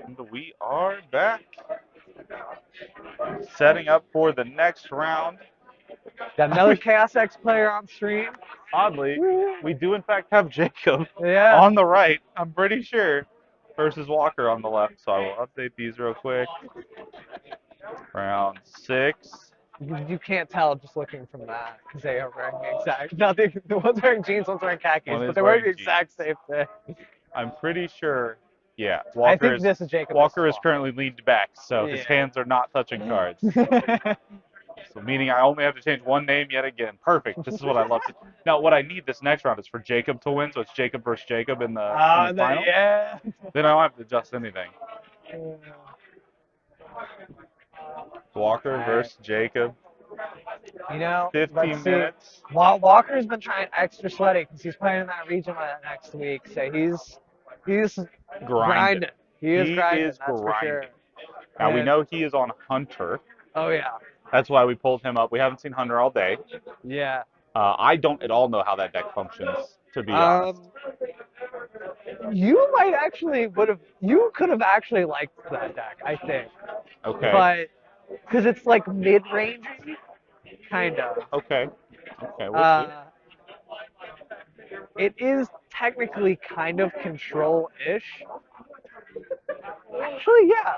And we are back. Setting up for the next round. Got another Chaos X player on stream. Oddly, we do in fact have Jacob Yeah. on the right, I'm pretty sure, versus Walker on the left. So I will update these real quick. Round 6. You can't tell just looking from that because they are wearing the exact. No, the one's wearing jeans, one's wearing khakis, One but is they're wearing the wearing exact jeans. same thing. I'm pretty sure, yeah, I think this is Jacob. Walker is currently leaned back, so his Yeah. hands are not touching cards. So meaning I only have to change one name yet again. Perfect. This is what I love to. Now what I need this next round is for Jacob to win, so it's Jacob versus Jacob in the final. Yeah. Then I don't have to adjust anything. Walker versus Jacob. You know, 15 let's see. minutes. Walker's been trying extra sweaty because he's playing in that region next week, so he's grinding. He is grinding. That's for sure. Now we And- know he is on Hunter. Oh yeah. That's why we pulled him up. We haven't seen Hunter all day. Yeah. I don't at all know how that deck functions, to be honest. You might actually you could have actually liked that deck, I think. Okay. But because it's like mid-rangey, kind of. Okay. Okay, we'll see. It is technically kind of control-ish. Actually, yeah.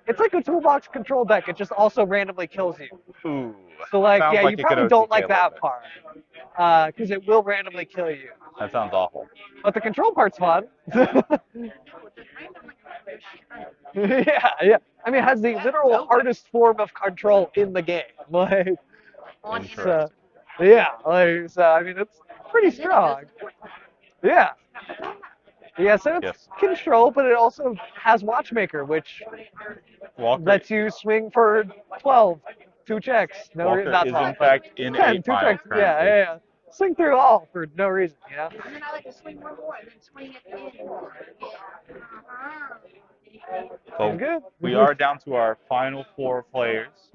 It's like a toolbox control deck. It just also randomly kills you. Ooh. So like, Sounds yeah, like you it could probably don't OTK like a little that bit. part because it will randomly kill you. That sounds awful. But the control part's fun. Yeah. I mean, it has the literal hardest form of control in the game. Like, Interesting. so I mean, it's pretty strong. Yeah. Yeah, so it's Yes. control, but it also has Watchmaker, which Walker, lets you swing for 12, 2 checks. No, Walker not is 12, in fact in 10, 8 2 mile checks. currently. Yeah. Swing through all for no reason, you know? And then I like to swing one more and then swing at the end. Yeah. So Good. we are down to our final 4 players.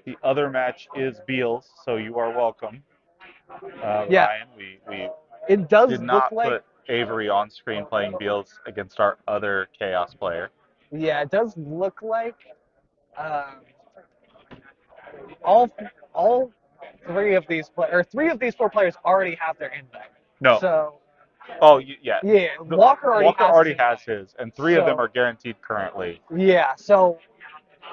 The other match is Beals, so you are welcome. Yeah. Ryan, we It does did look not like, put Avery on screen playing Beals against our other Chaos player. yeah, it does look like all three of these or 3 of these 4 players already have their invite. No. So Oh, yeah, Walker already has his, and 3 of them So- are guaranteed currently. Yeah, so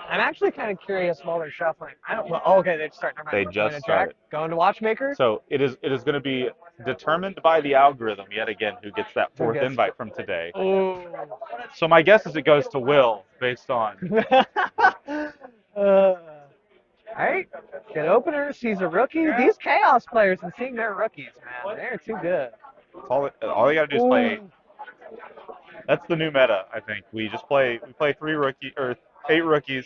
I'm actually kind of curious while they're shuffling. I don't. Well, okay, they just start. Never mind. They just started. Going to Watchmaker. So it is going to be determined by the algorithm yet again who gets that 4th gets- invite from today. Ooh. So my guess is it goes to Will based on All right, good openers. He's a rookie. These Chaos players and seeing their rookies, man, they're too good. all they got to do is play 8. Ooh. That's the new meta, I think. We play 8 rookies.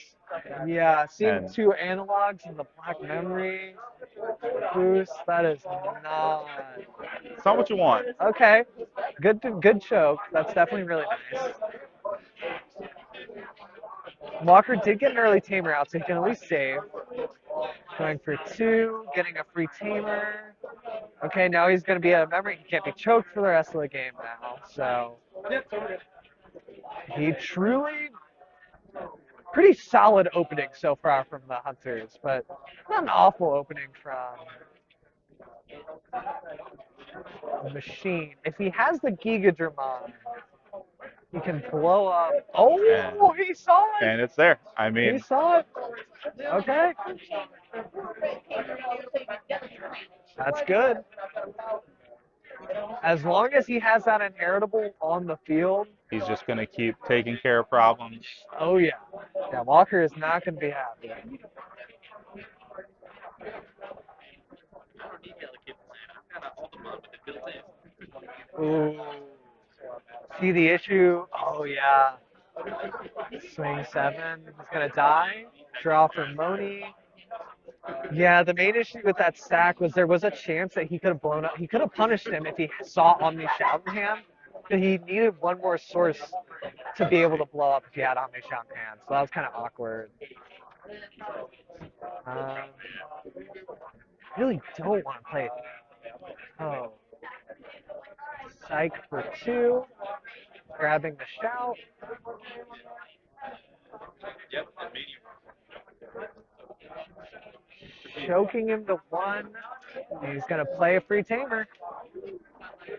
Yeah, seeing And- 2 analogs in the Black Memory boost. That is not. It's not what you want. Okay, good choke. That's definitely really nice. Walker did get an early tamer out, so he can at least save. Going for 2, getting a free tamer. Okay, now he's going to be out of memory. He can't be choked for the rest of the game now. So he truly pretty solid opening so far from the Hunters, but not an awful opening from the Machine. If he has the Gigadramon, he can blow up. Oh, he saw it. And it's there. I He mean, saw it. Okay. That's good. As long as he has that inheritable on the field. he's just going to keep taking care of problems. Oh, yeah. Yeah, Walker is not going to be happy. Ooh. See the issue? Oh, yeah. Swing 7. He's going to die. Draw for Moni. Yeah, the main issue with that stack was there was a chance that he could have blown up. He could have punished him if he saw Omni Shout in hand, but he needed one more source to be able to blow up if he had Omni Shout in hand. So that was kind of awkward. Really don't want to play it. Oh. Psych for 2. Grabbing the shout. Choking him to one. He's going to play a free tamer.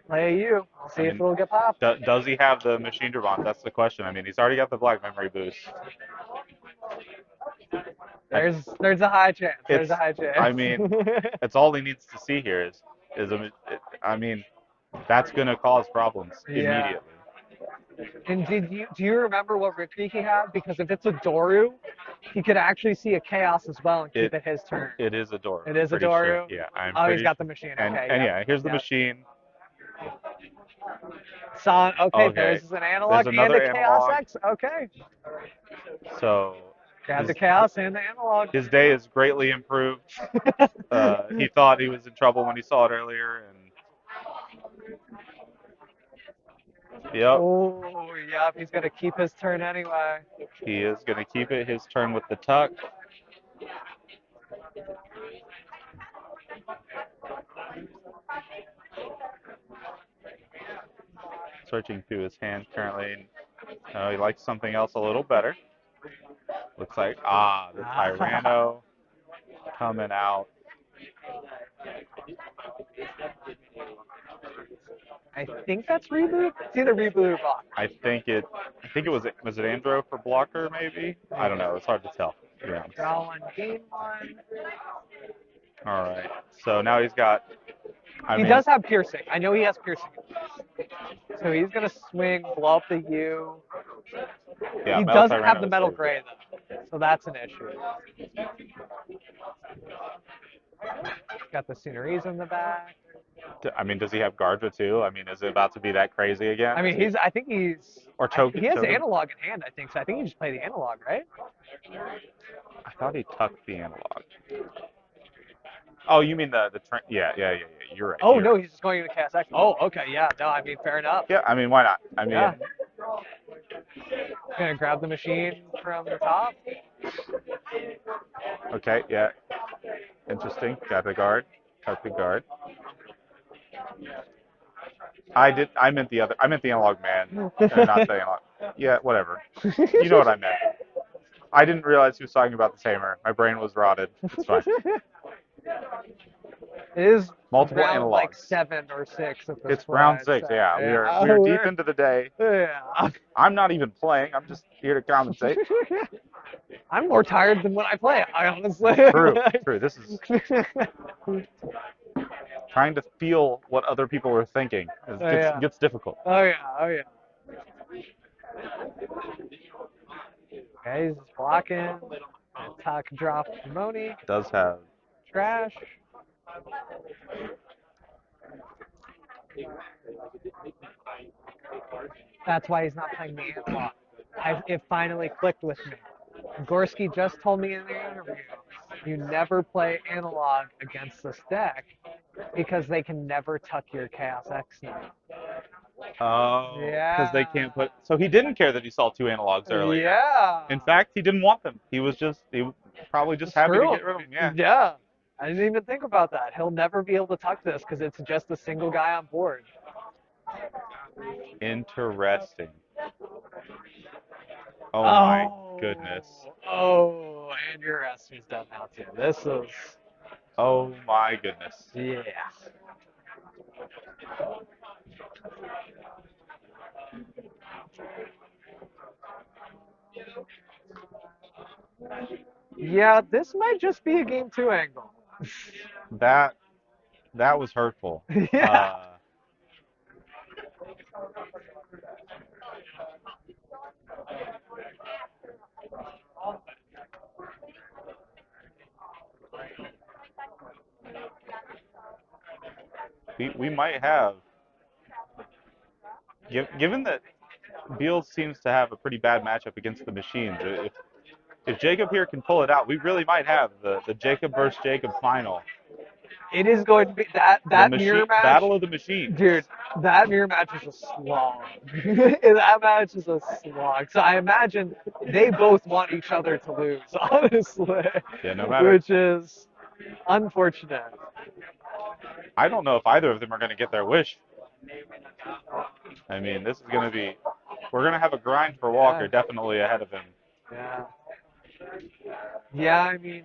Play a U. We'll see if mean, it'll get popped. Does he have the machine Durant? That's the question. I mean, he's already got the black memory boost. There's a high chance. There's a high chance. I mean, that's all he needs to see here I mean, that's going to cause problems Yeah. immediately. And do you remember what Rikki he had? Because if it's a Doru, he could actually see a Chaos as well and keep it his turn. It is a Doru. It is a pretty Doru? Sure. Yeah, I'm Oh, pretty he's got sure. the machine. And, Okay. and yep. yeah, here's the Yep. machine. Okay, Okay. there's an analog There's and another a Chaos analog. X. Okay. So Grab the Chaos and the analog. his day is greatly improved. He thought he was in trouble when he saw it earlier, and yep, Oh, yep. He's gonna keep his turn anyway. he is going to keep it his turn with the tuck. Searching through his hand currently. He likes something else a little better. Looks like, the Tyranno coming out. I think that's reboot. It's either reboot or block. I think it was it Andro for blocker maybe? I don't know. It's hard to tell. To be honest. Draw one, gain one. All right. So now he's got. He does have piercing. I know he has piercing. So he's gonna swing, blow up the U. Yeah, He Metal doesn't have Tyranno the is metal pretty gray though, so that's an issue. Got the Sooners in the back. I mean, does he have Gardra too? I mean, is it about to be that crazy again? I mean, I think he's. Or choke. He has choke him? analog in hand, I think. So I think he just play the analog, right? I thought he tucked the analog. Oh, you mean the yeah. You're right. Oh you're no, right. he's just going to the cast X. Oh, okay, yeah. No, I mean, fair enough. Yeah, I mean, why not? I mean, Yeah. Gonna grab the machine from the top. okay, yeah. Interesting. Got the guard. Tuck the guard. I meant the other. I meant the analog man, not the analog. Yeah, whatever. You know what I meant. I didn't realize he was talking about the tamer. My brain was rotted. It's fine. It is Multiple round analogs. like 7 or 6 at this It's point. round 6. So, Yeah, we are deep into the day. Yeah. I'm not even playing. I'm just here to commentate. I'm more tired than when I play. I honestly. True. This is trying to feel what other people are thinking. Gets difficult. Oh yeah. Okay, he's just blocking. Attack drop Moni. Does have Trash. That's why he's not playing the analog. It finally clicked with me. Gorski just told me in the interview, you never play analog against this deck because they can never tuck your Chaos X now. Oh, Yeah. because they can't put. So he didn't care that he saw 2 analogs earlier. Yeah. In fact, he didn't want them. He was probably just happy to get rid of them. Yeah. Yeah. I didn't even think about that. He'll never be able to tuck this because it's just a single guy on board. Interesting. Oh my goodness. Oh, and your Esther's done now too. This is. Oh my goodness. Yeah. Yeah, this might just be a game 2 angle. That was hurtful. Yeah. We might have, given that Beals seems to have a pretty bad matchup against the machines. If Jacob here can pull it out, we really might have the Jacob versus Jacob final. It is going to be that mirror match. Battle of the machines. Dude, that mirror match is a slog. That match is a slog. So I imagine they both want each other to lose, honestly. Yeah, no matter. Which is unfortunate. I don't know if either of them are going to get their wish. I mean, this is going to be we're gonna have a grind for Walker definitely ahead of him. Yeah. Yeah, I mean,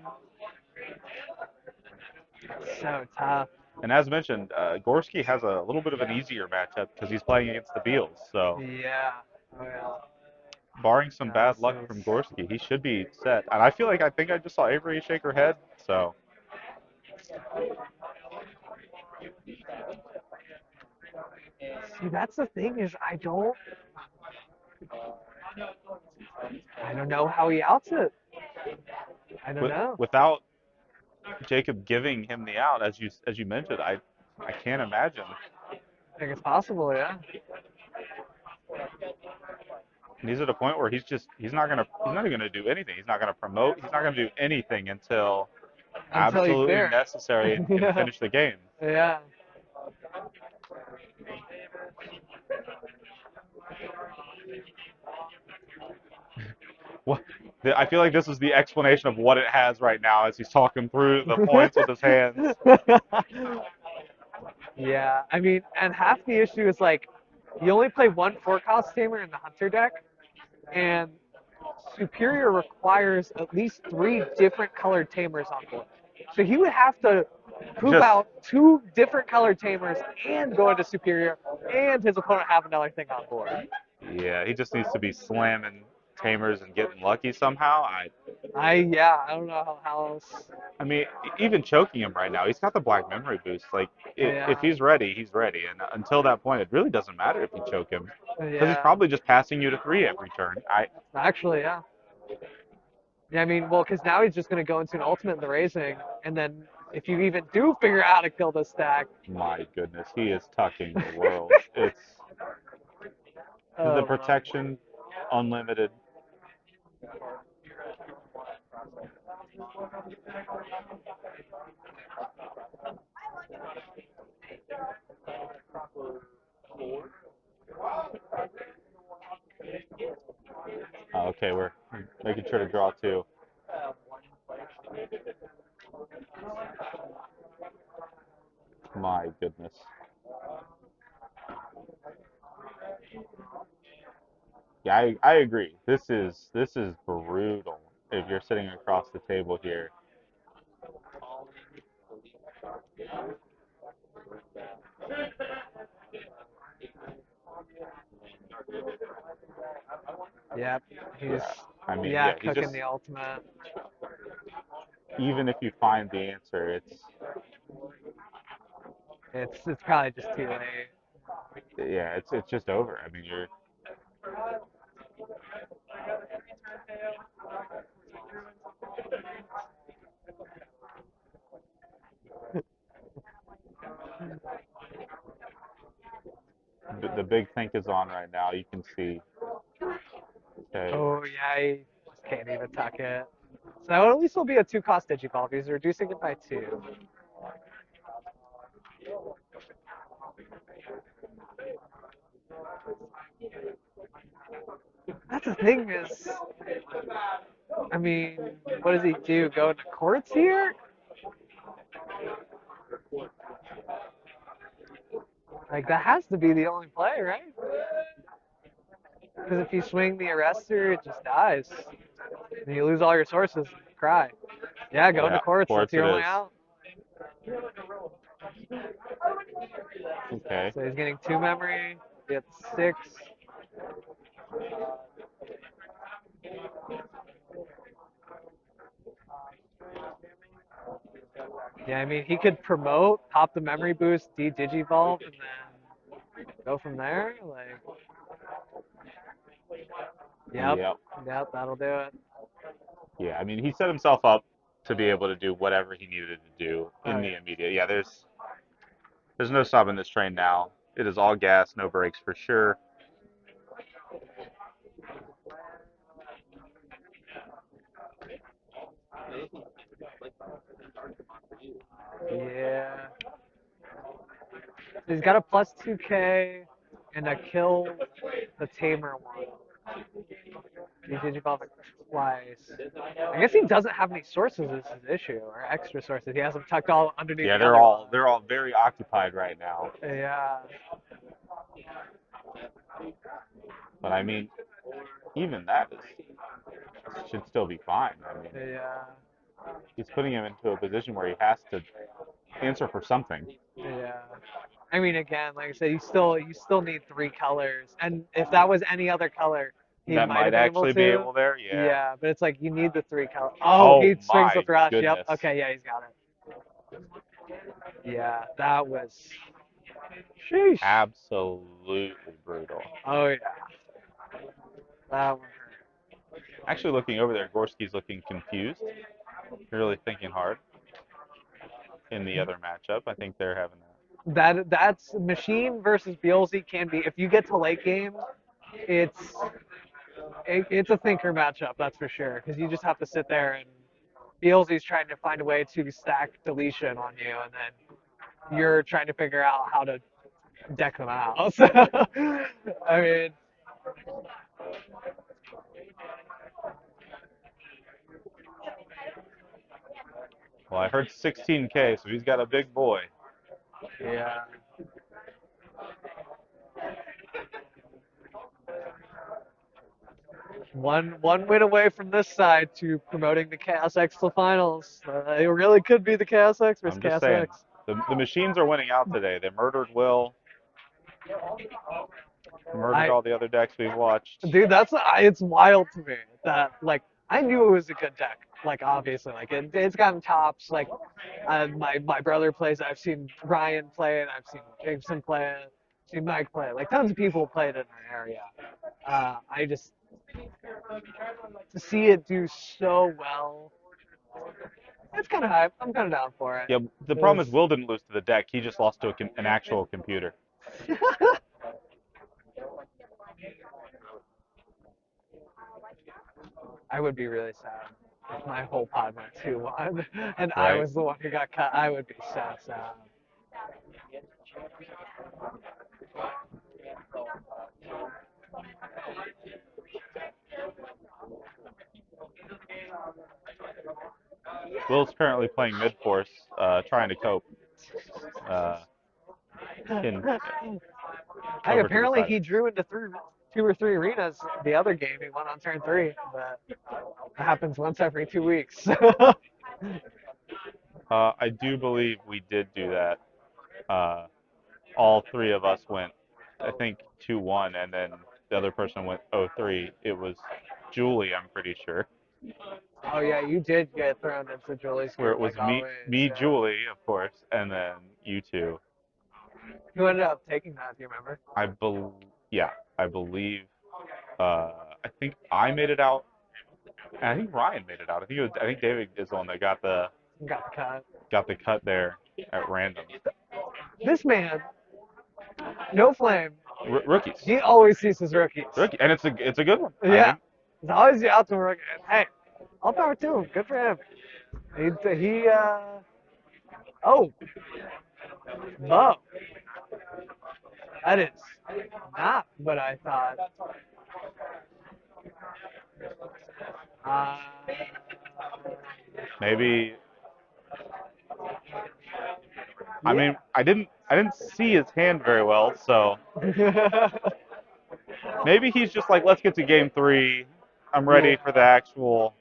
it's so tough. And as mentioned, Gorski has a little bit of an easier matchup because he's playing against the Beals. So, Yeah. Oh yeah. barring some No, bad this luck is. from Gorski, he should be set. And I think I just saw Avery shake her head. So, See, that's the thing is I don't know how he outs it. I don't know. without Jacob giving him the out, as you mentioned, I can't imagine. I think it's possible, yeah. And he's at a point where he's not even gonna do anything. He's not gonna promote. He's not gonna do anything until Until he's absolutely there. necessary and can Yeah. finish the game. Yeah. What I feel like this is the explanation of what it has right now as he's talking through the points with his hands. Yeah, I mean, and half the issue is like, you only play one four-cost tamer in the Hunter deck, and Superior requires at least 3 different colored tamers on board. So he would have to poop Just out 2 different colored tamers and go into Superior, and his opponent have another thing on board. yeah, he just needs to be slamming tamers and getting lucky somehow. Yeah, I don't know how else. I mean, even choking him right now, he's got the black memory boost. Like, if Yeah, he's ready, he's ready. And until that point, it really doesn't matter if you choke him because he's yeah, probably just passing you to 3 every turn. actually, yeah. Yeah, I mean, well, because now he's just going to go into an ultimate in the raising, and then if you even do figure out how to kill this stack, My goodness, he is tucking the world. It's the oh my. protection, unlimited. Okay, we're making sure to draw 2. My goodness. Yeah, I agree. This is brutal if you're sitting across the table here. Yep, he's Yeah, I mean, yeah yeah, he's cooking just the ultimate. even if you find the answer, It's probably just too late. it's just over. I mean, the big think is on right now. You can see. Okay, Oh yeah, he just can't even tuck it. So that would at least will be a 2-cost Digivolve. He's reducing it by 2. That's the thing is, I mean, what does he do? Go into courts here? Like that has to be the only play, right? Because if you swing the arrestor, it just dies. And you lose all your sources. Cry. Yeah, go into yeah, courts. That's courts it your only is. out. Okay. So he's getting 2 memory. Gets 6. Yeah, I mean, he could promote, pop the memory boost, de-digivolve, and then go from there. Like, yep, Yep. yep, that'll do it. Yeah, I mean, he set himself up to be able to do whatever he needed to do Oh in yeah. the immediate. Yeah, there's no stopping this train now. It is all gas, no brakes for sure. Yeah. He's got a plus 2K and a kill the tamer one. He digivolved it twice. I guess he doesn't have any sources is his issue, or extra sources. He has them tucked all underneath Yeah, the other one. they're all very occupied right now. Yeah. But I mean, even that should still be fine. I mean, Yeah. he's putting him into a position where he has to answer for something. Yeah. I mean, again, like I said, you still need three colors, and if that was any other color, he That might might have been able actually be to. able there. Yeah. Yeah, but it's like you need the three color. Oh, Oh he swings the my thrash. Yep. goodness. Okay. Yeah, he's got it. Yeah, that was. Sheesh. Absolutely brutal. Oh yeah, that one hurt. Actually, looking over there, Gorski's looking confused. Really thinking hard in the other matchup. I think they're having that. That's Machine versus Beelzy can be. If you get to late game, it's it's a thinker matchup, that's for sure. Because you just have to sit there and Beelzy's trying to find a way to stack deletion on you, and then you're trying to figure out how to deck them out. So, I mean, Well, I heard 16K, so he's got a big boy. yeah. One win away from this side to promoting the Chaos X to finals. It really could be the Chaos X versus I'm just Chaos saying, X. the machines are winning out today. They murdered Will, murdered I all the other decks we've watched. Dude, it's wild to me that like I knew it was a good deck. Like obviously, like it's gotten tops. Like my brother plays. I've seen Ryan play it. I've seen Jameson play it. Seen Mike play it. Like tons of people played it in our area. I just to see it do so well. It's kind of hype. I'm kind of down for it. Yeah, the problem is Will didn't lose to the deck. He just lost to an actual computer. I would be really sad if my whole pod went 2-1 and I Right? was the one who got cut. I would be so sad. Will's currently playing mid force, trying to cope. In Hey, over to the apparently side. he drew into two or three arenas the other game he won on turn 3, but that happens once every 2 weeks. I do believe we did do that. All three of us went, I think, 2-1, and then the other person went 0-3. It was Julie, I'm pretty sure, Oh yeah, you did get thrown into Julie's where group it was like always. me, Yeah. Julie, of course, and then you two. Who ended up taking that? Do you remember? Yeah, I believe. I think I made it out. And I think Ryan made it out. I think David is the one that got the Got the cut. cut there at random. This man, no flame. Rookies, He always sees his rookies. and it's a good one. I Yeah, mean, he's always out to work. Hey, all power to him. Good for him. Oh, Mo. That is not what I thought. Uh, maybe. I yeah. mean, I didn't see his hand very well, so maybe he's just like, let's get to game 3. I'm ready for the actual.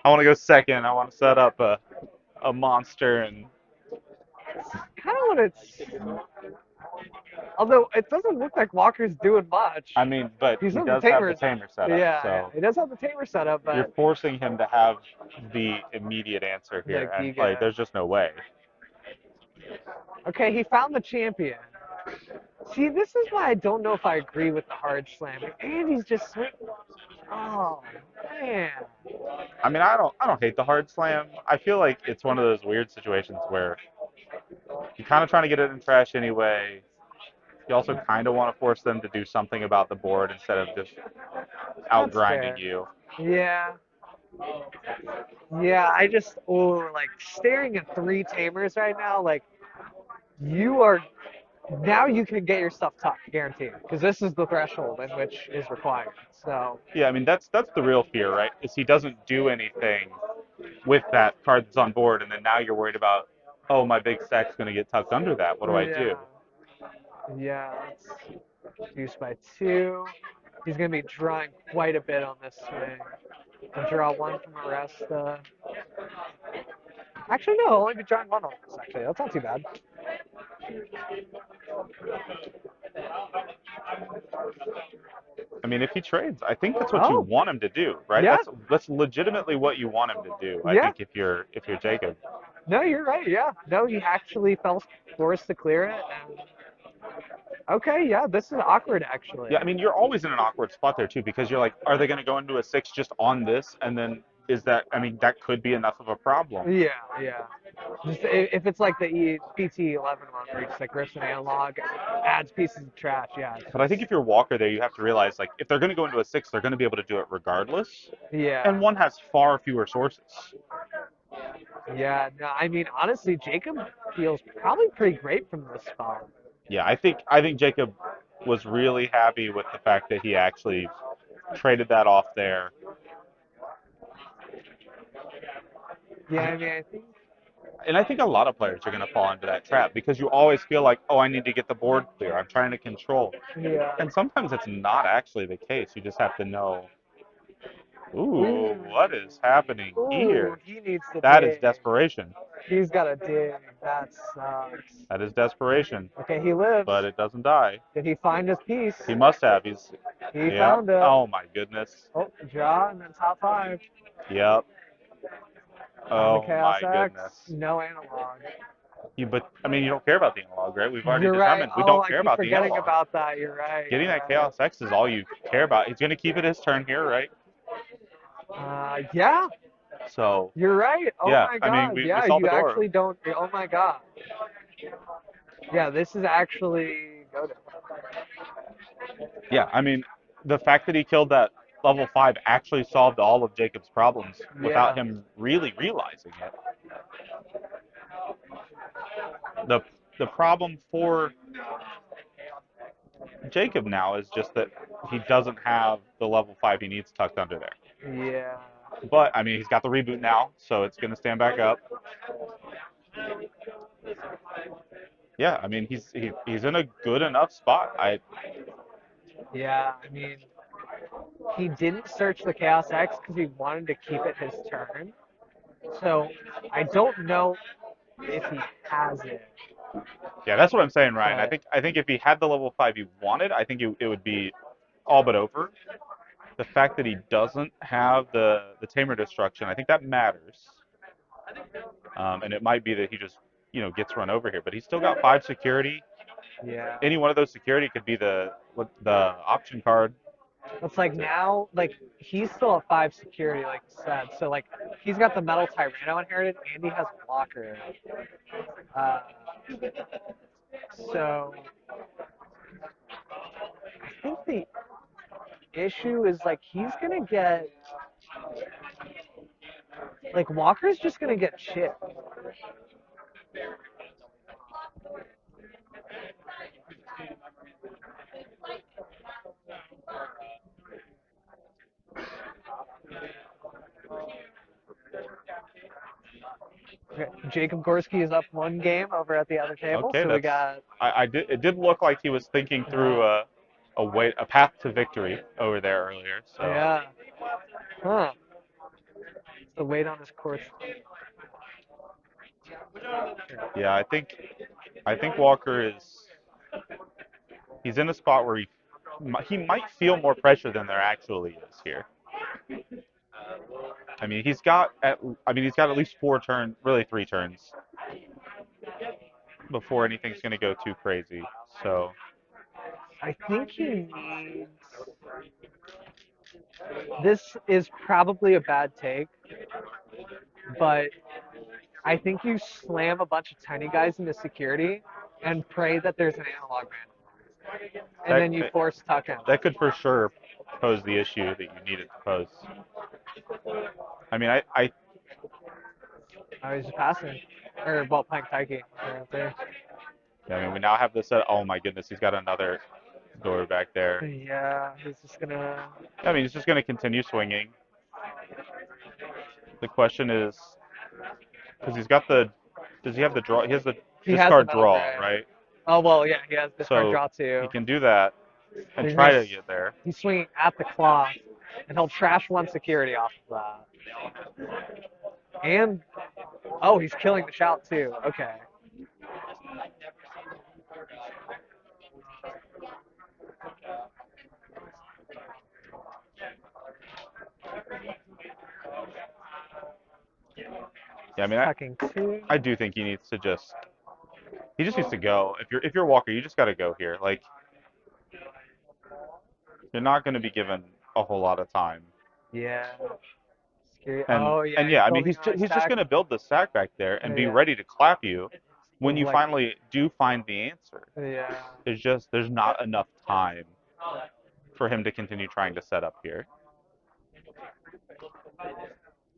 I want to go second. I want to set up a monster and. Kind of what it's. Although it doesn't look like Walker's doing much. I mean, but He's he on the does have the tamer. tamer set up, Yeah, so he does have the tamer set up, you're but forcing him to have the immediate answer the here, and like, Giga. there's just no way. Okay, he found the champion. See, this is why I don't know if I agree with the hard slamming. And he's just swing. Oh man. I mean, I don't hate the hard slam. I feel like it's one of those weird situations where you're kind of trying to get it in trash anyway. You also kind of want to force them to do something about the board instead of just That's outgrinding fair. you. Yeah. Yeah, I just like staring at 3 tamers right now, like you are now you can get your stuff tough, guaranteed. Because this is the threshold in which is required. So Yeah, I mean that's the real fear, right? Is he doesn't do anything with that card that's on board, and then now you're worried about, oh, my big stack's going to get tucked under that. What do I yeah. do? Yeah. Reduced by 2. He's going to be drawing quite a bit on this swing. And draw 1 from Aresta. Actually, no, he'll only be drawing 1 on this, actually. That's not too bad. I mean, if he trades, I think that's what you Oh, want him to do, right? yeah. That's legitimately what you want him to do. I Yeah. think if you're Jacob. No, you're right. Yeah. No, he actually felt forced to clear it. And okay, yeah, this is awkward, actually. Yeah, I mean, you're always in an awkward spot there too because you're like, are they going to go into a 6 just on this, and then is that? I mean, that could be enough of a problem. Yeah, yeah. Just if it's like the BT11 one where he just like rips an analog, adds pieces of trash. Yeah. But I think if you're Walker there, you have to realize like if they're going to go into a 6, they're going to be able to do it regardless. Yeah. And one has far fewer sources. Yeah. No, I mean honestly, Jacob feels probably pretty great from this spot. Yeah, I think Jacob was really happy with the fact that he actually traded that off there. Yeah, I mean I think. And I think a lot of players are going to fall into that trap because you always feel like, oh, I need to get the board clear. I'm trying to control. Yeah. And sometimes it's not actually the case. You just have to know, ooh, what is happening Ooh, here? he needs to That is dig. desperation. He's got to dig. That sucks. That is desperation. Okay, he lives. But it doesn't die. Did he find his piece? He must have. He Yep. found it. Oh my goodness. Oh, draw and then top 5. Yep. On the Oh Chaos my X, goodness. no analog. But I mean, you don't care about the analog, right? We've already You're right. determined we Oh, don't I care keep about the forgetting analog. about that. You're right. Getting You're that right. Chaos X is all you care about. He's going to keep it his turn here, right? Yeah, So, you're right. Oh yeah, my I mean, God. we Yeah, saw you the door. actually don't. Oh my God. Yeah, this is actually go to. Yeah, I mean, the fact that he killed that level 5 actually solved all of Jacob's problems without Yeah. him really realizing it. The the problem for Jacob now is just that he doesn't have the level 5 he needs tucked under there. Yeah. But I mean, he's got the reboot now, so it's going to stand back up. Yeah, I mean, he's in a good enough spot. Yeah. I mean, he didn't search the Chaos X because he wanted to keep it his turn. So I don't know if he has it. Yeah, that's what I'm saying, Ryan. But I think if he had the level 5 he wanted, I think it would be all but over. The fact that he doesn't have the Tamer Destruction, I think that matters. And it might be that he just gets run over here, but he's still got 5 security. yeah. Any one of those security could be the option card. It's like now, like he's still at 5 security, like you said. So like he's got the metal Tyranno inherited, and he has blocker. Uh, so I think the issue is like he's gonna get like Walker's just gonna get chipped. Okay, Jacob Gorski is up 1 game over at the other table, Okay, so we got it did look like he was thinking through a path to victory over there earlier. So yeah, huh? The weight on his course. yeah, I think Walker he's in a spot where he might feel more pressure than there actually is here. I mean, he's got at least 4 turns, really 3 turns before anything's going to go too crazy. So I think he needs. This is probably a bad take, but I think you slam a bunch of tiny guys into security and pray that there's an analog man, and then you force tuck him. that could for sure pose the issue that you need it to pose. I mean, Oh, he's just passing, or well, playing Taiki right there. I mean, we now have this. Oh my goodness, he's got another door back there. Yeah, he's just gonna. I mean, he's just going to continue swinging. The question is, because he's got the, does he have the draw? He has the He has the discard metal draw, gray. right? Oh well, yeah, he has discard So draw too. he can do that. and He's try gonna to get there. He's swinging at the clock, and he'll trash one security off of that. And oh, he's killing the shout too. Okay. Yeah, I mean, Tucking two. I do think he needs to he just needs to go. If you're Walker, you just got to go here. Like, you're not going to be given a whole lot of time. Yeah. Security. And Oh yeah. and yeah, I mean, Building on his he's just stack. going to build the stack back there and be Yeah. ready to clap you when With, you like- finally do find the answer. Yeah. There's not enough time for him to continue trying to set up here.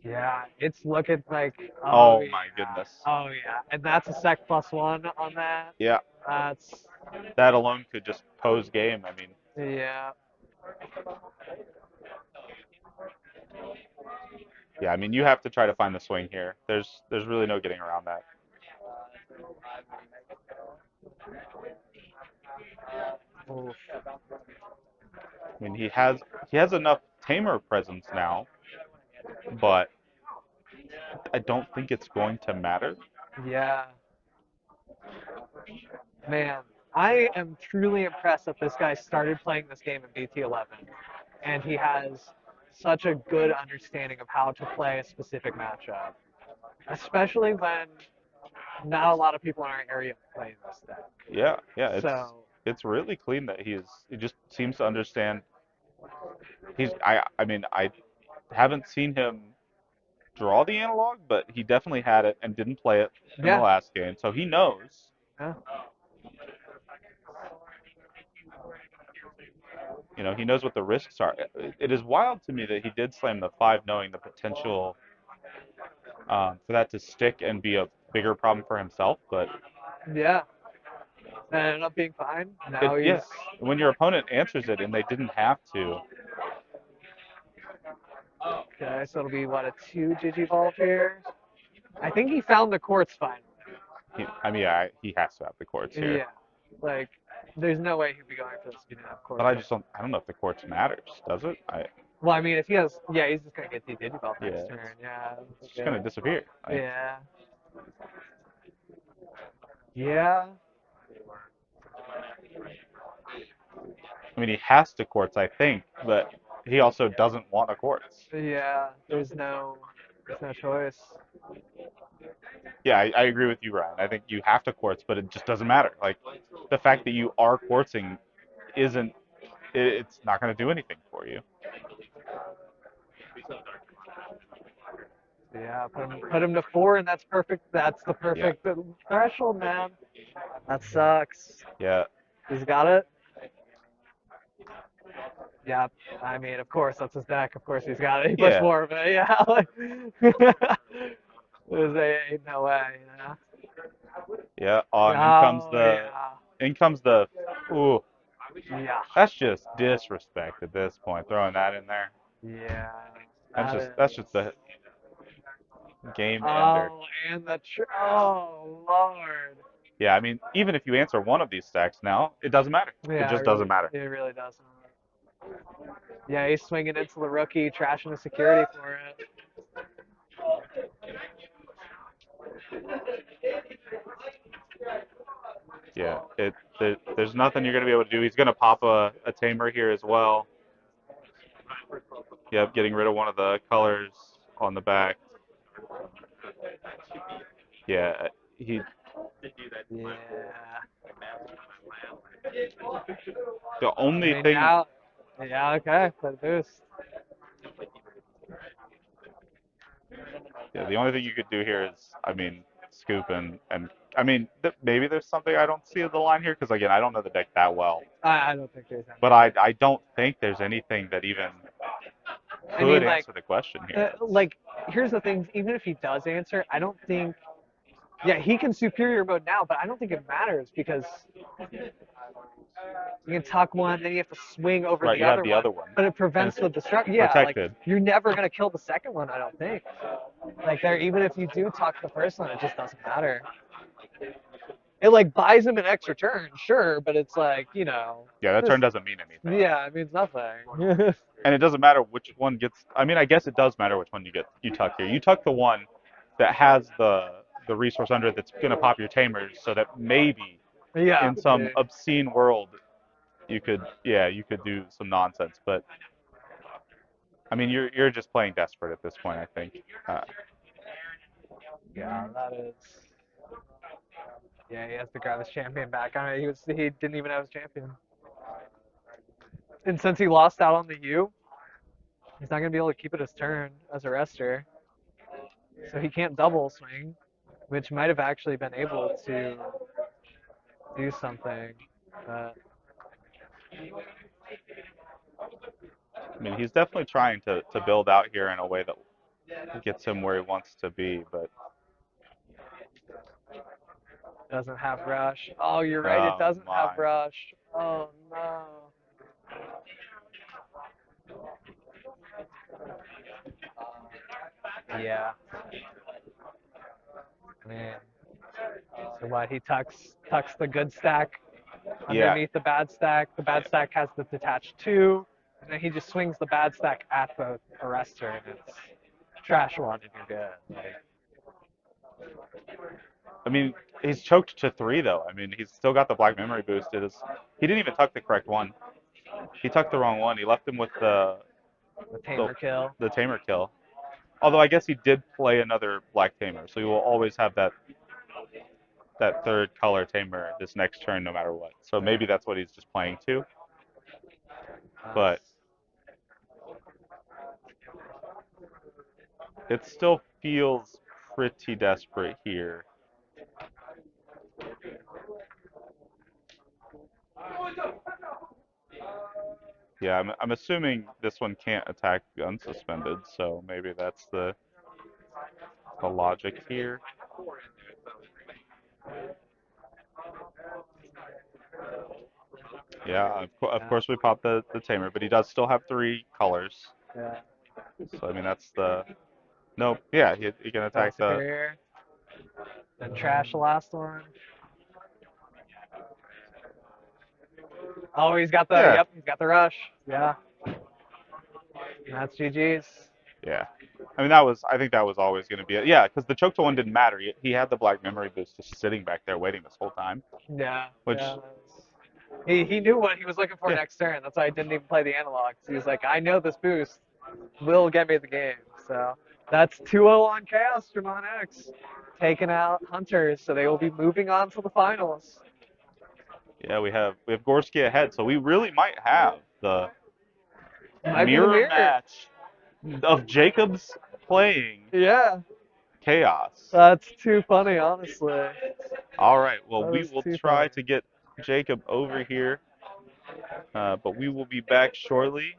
Yeah. It's looking like. Oh Yeah. my goodness. Oh yeah. And that's a sec +1 on that. Yeah, That's. that alone could just pose game. I mean, Yeah. yeah, I mean, you have to try to find the swing here. There's really no getting around that. Oof. I mean, he has enough tamer presence now, but I don't think it's going to matter. Yeah. Man, I am truly impressed that this guy started playing this game in BT11, and he has such a good understanding of how to play a specific matchup, especially when not a lot of people in our area play this deck. Yeah, yeah, So it's really clean that he just seems to understand. I mean, I haven't seen him draw the analog, but he definitely had it and didn't play it in the yeah, last game, so he knows. yeah, You know, he knows what the risks are. It is wild to me that he did slam the 5, knowing the potential for that to stick and be a bigger problem for himself. But yeah. And it ended up being fine. Now he's yeah, when your opponent answers it and they didn't have to, okay. So it'll be what, a 2 Digivolve here. I think he found the courts finally. he has to have the courts here. Yeah, like there's no way he'd be going for this if he didn't have courts. But I don't know if the courts matters, does it? Well, I mean, if he has, yeah, he's just gonna get the Digivolve next Yeah. turn. Yeah. It's just gonna disappear. Yeah. Yeah. I mean, he has to courts, I think, but he also doesn't want a courts. Yeah. There's no choice. Yeah, I agree with you, Ryan. I think you have to courts, but it just doesn't matter. Like, the fact that you are courtsing it's not going to do anything for you. Yeah. Put him to 4, and that's perfect. That's the perfect threshold, man. That sucks. Yeah. He's got it. Yeah, I mean, of course, that's his deck. Of course, he's got it. He puts Yeah. 4, but yeah, like, ain't no way, you know. Yeah. Oh, and in comes the ooh. Yeah. That's just disrespect at this point, throwing that in there. Yeah. That's just the game ender. Oh, and oh Lord. Yeah, I mean, even if you answer one of these stacks now, it doesn't matter. Yeah, It just doesn't matter. It really doesn't. Yeah, he's swinging into the rookie, trashing the security for it. Yeah, there's nothing you're going to be able to do. He's going to pop a tamer here as well. Yep, getting rid of one of the colors on the back. Yeah, Yeah. the only I mean, thing. now, yeah, okay, put a boost. Yeah, the only thing you could do here is, I mean, scoop and I mean, maybe there's something I don't see at the line here because again, I don't know the deck that well. I don't think there's anything. But I don't think there's anything that even could answer the question here. Like, here's the thing. Even if he does answer, I don't think. Yeah, he can superior mode now, but I don't think it matters because you can tuck one, then you have to swing over Right, the you other have the other one. But it prevents the destruction. Yeah, protected. like you're never gonna kill the second one. I don't think. Like even if you do tuck the first one, it just doesn't matter. it like buys him an extra turn, sure, but it's like, Yeah, that turn doesn't mean anything. yeah, it means nothing. And it doesn't matter which one gets. I mean, I guess it does matter which one you tuck here. You tuck the one that has the resource under it that's gonna pop your tamers, so that maybe Yeah. in some obscene world you could do some nonsense. But I mean, you're just playing desperate at this point, I think. Yeah, that is. Yeah, he has to grab his champion back. I mean, he didn't even have his champion. And since he lost out on the U, he's not gonna be able to keep it his turn as a rester. So he can't double swing, which might have actually been able to do something. But I mean, he's definitely trying to build out here in a way that gets him where he wants to be, but doesn't have rush. Oh, you're right, it oh doesn't have my. rush. Oh no. Yeah. I mean, so what? He tucks the good stack Yeah, underneath the bad stack. The bad stack has the detached two, and then he just swings the bad stack at the arrestor, and it's trash one, and you're good. Like, I mean, he's choked to 3 though. I mean, he's still got the black memory boost. He didn't even tuck the correct one. He tucked the wrong one. He left him with the the, tamer kill. the tamer kill. Although I guess he did play another black tamer, so you will always have that third color tamer this next turn, no matter what. So maybe that's what he's just playing to. But it still feels pretty desperate here. Yeah, I'm assuming this one can't attack unsuspended, so maybe that's the logic here. Yeah, of course we pop the tamer, but he does still have 3 colors. Yeah. So I mean that's the nope. Yeah, he can Battle attack the superior. Then trash the last one. Oh, he's got the yeah he's got the rush. Yeah. And that's GG's. yeah. I mean I think that was always going to be it. Yeah, because the choke to one didn't matter. He had the black memory boost just sitting back there waiting this whole time. Yeah. Which Yeah. He knew what he was looking for yeah next turn. That's why he didn't even play the analog. He was like, I know this boost will get me the game. So that's 2-0 on Chaos, Digimon X. Taking out Hunters, so they will be moving on to the finals. yeah we have Gorski ahead, so we really might have the Might be the mirror mirror. match of Jacobs playing Yeah. Chaos. That's too funny, honestly. All right, well That we is will too try funny. to get Jacob over here, but we will be back shortly,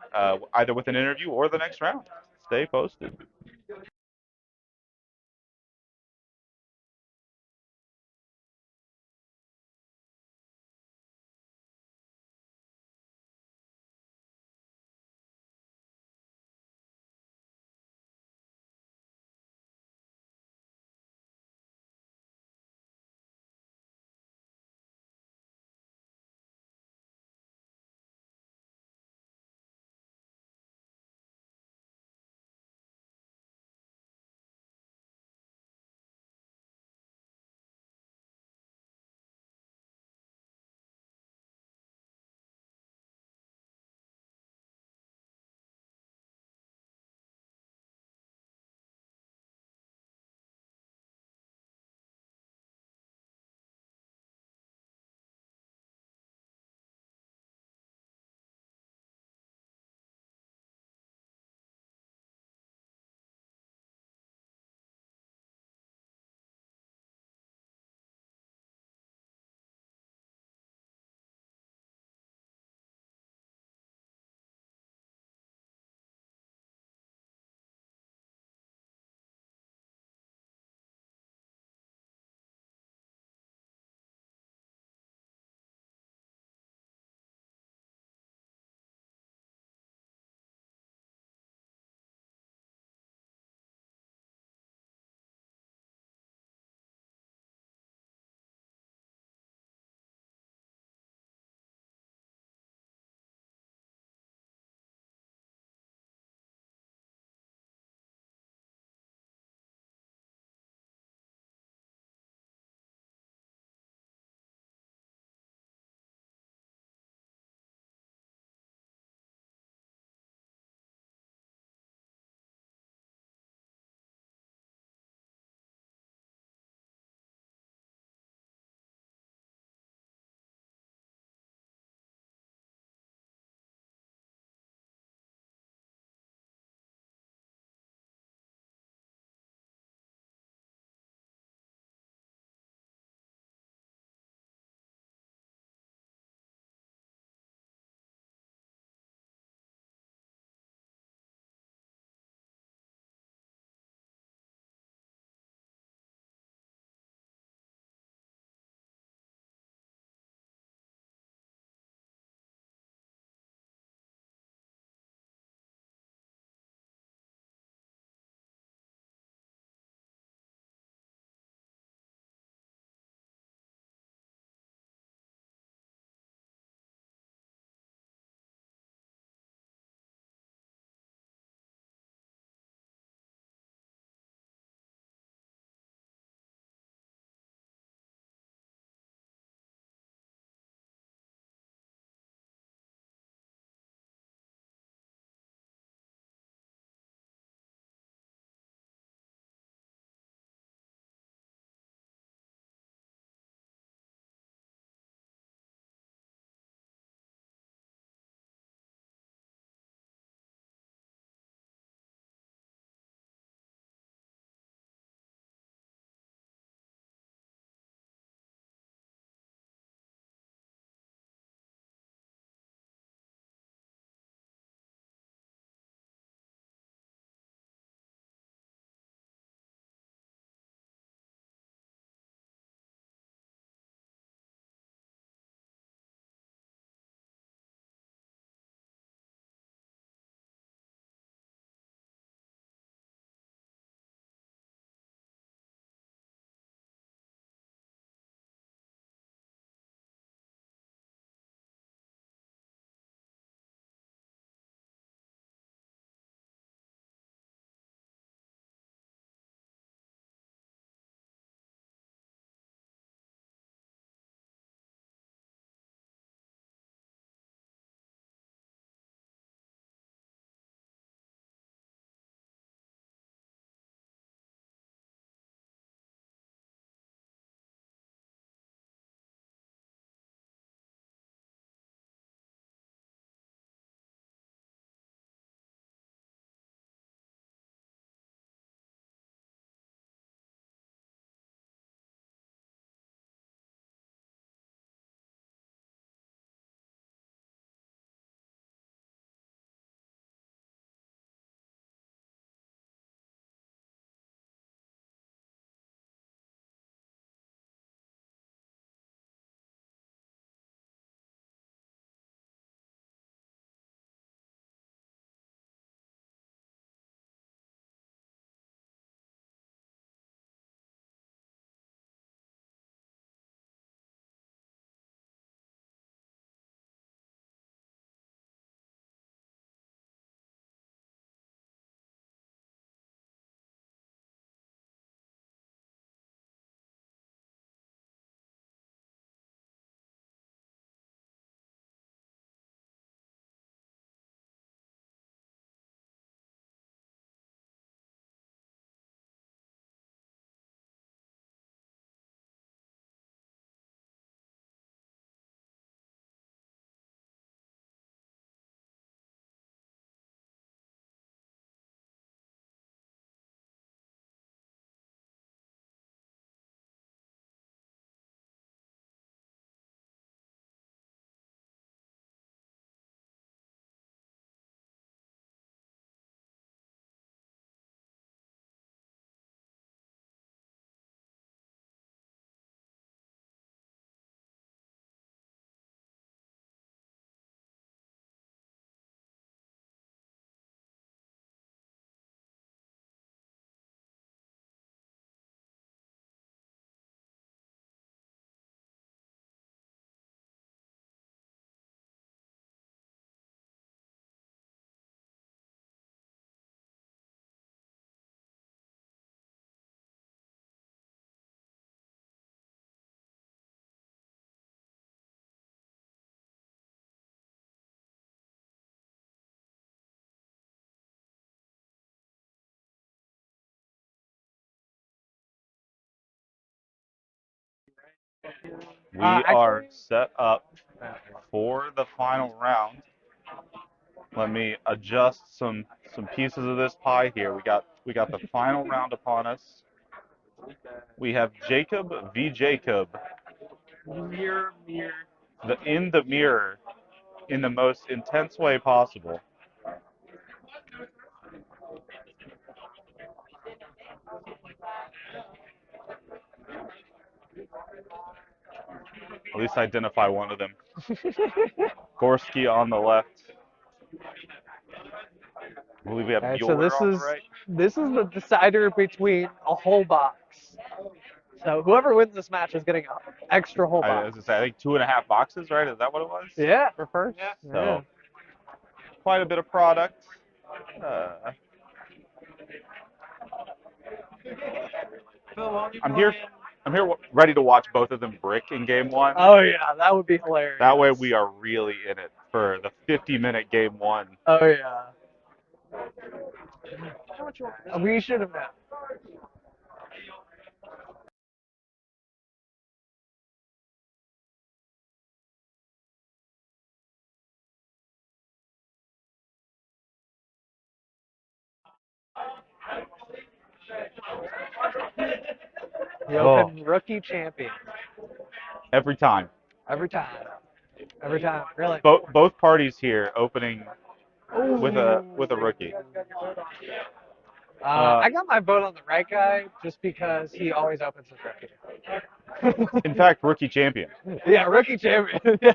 either with an interview or the next round. Stay posted. We are Actually, set up for the final round. Let me adjust some pieces of this pie here. We got the final round upon us. We have Jacob v. Jacob, Mirror. in the mirror, in the most intense way possible. At least identify one of them. Gorski on the left. I believe we have all right, so Mueller on the right. this is the decider between a whole box. So whoever wins this match is getting an extra whole box. As I say, I think 2.5 boxes, right? Is that what it was? Yeah. For first? Yeah. So, quite a bit of product. Phil, why don't you I'm play here. I'm here ready to watch both of them brick in game one. Oh yeah, that would be hilarious. That way we are really in it for the 50-minute game one. Oh yeah. How much you want? We should have known. The Oh, Open Rookie Champion. every time. Every time. Every time. Really. Both parties here opening with a Ooh. rookie. I got my vote on the right guy just because he always opens his rookie. In fact, rookie champion. Yeah, rookie champion. Yeah.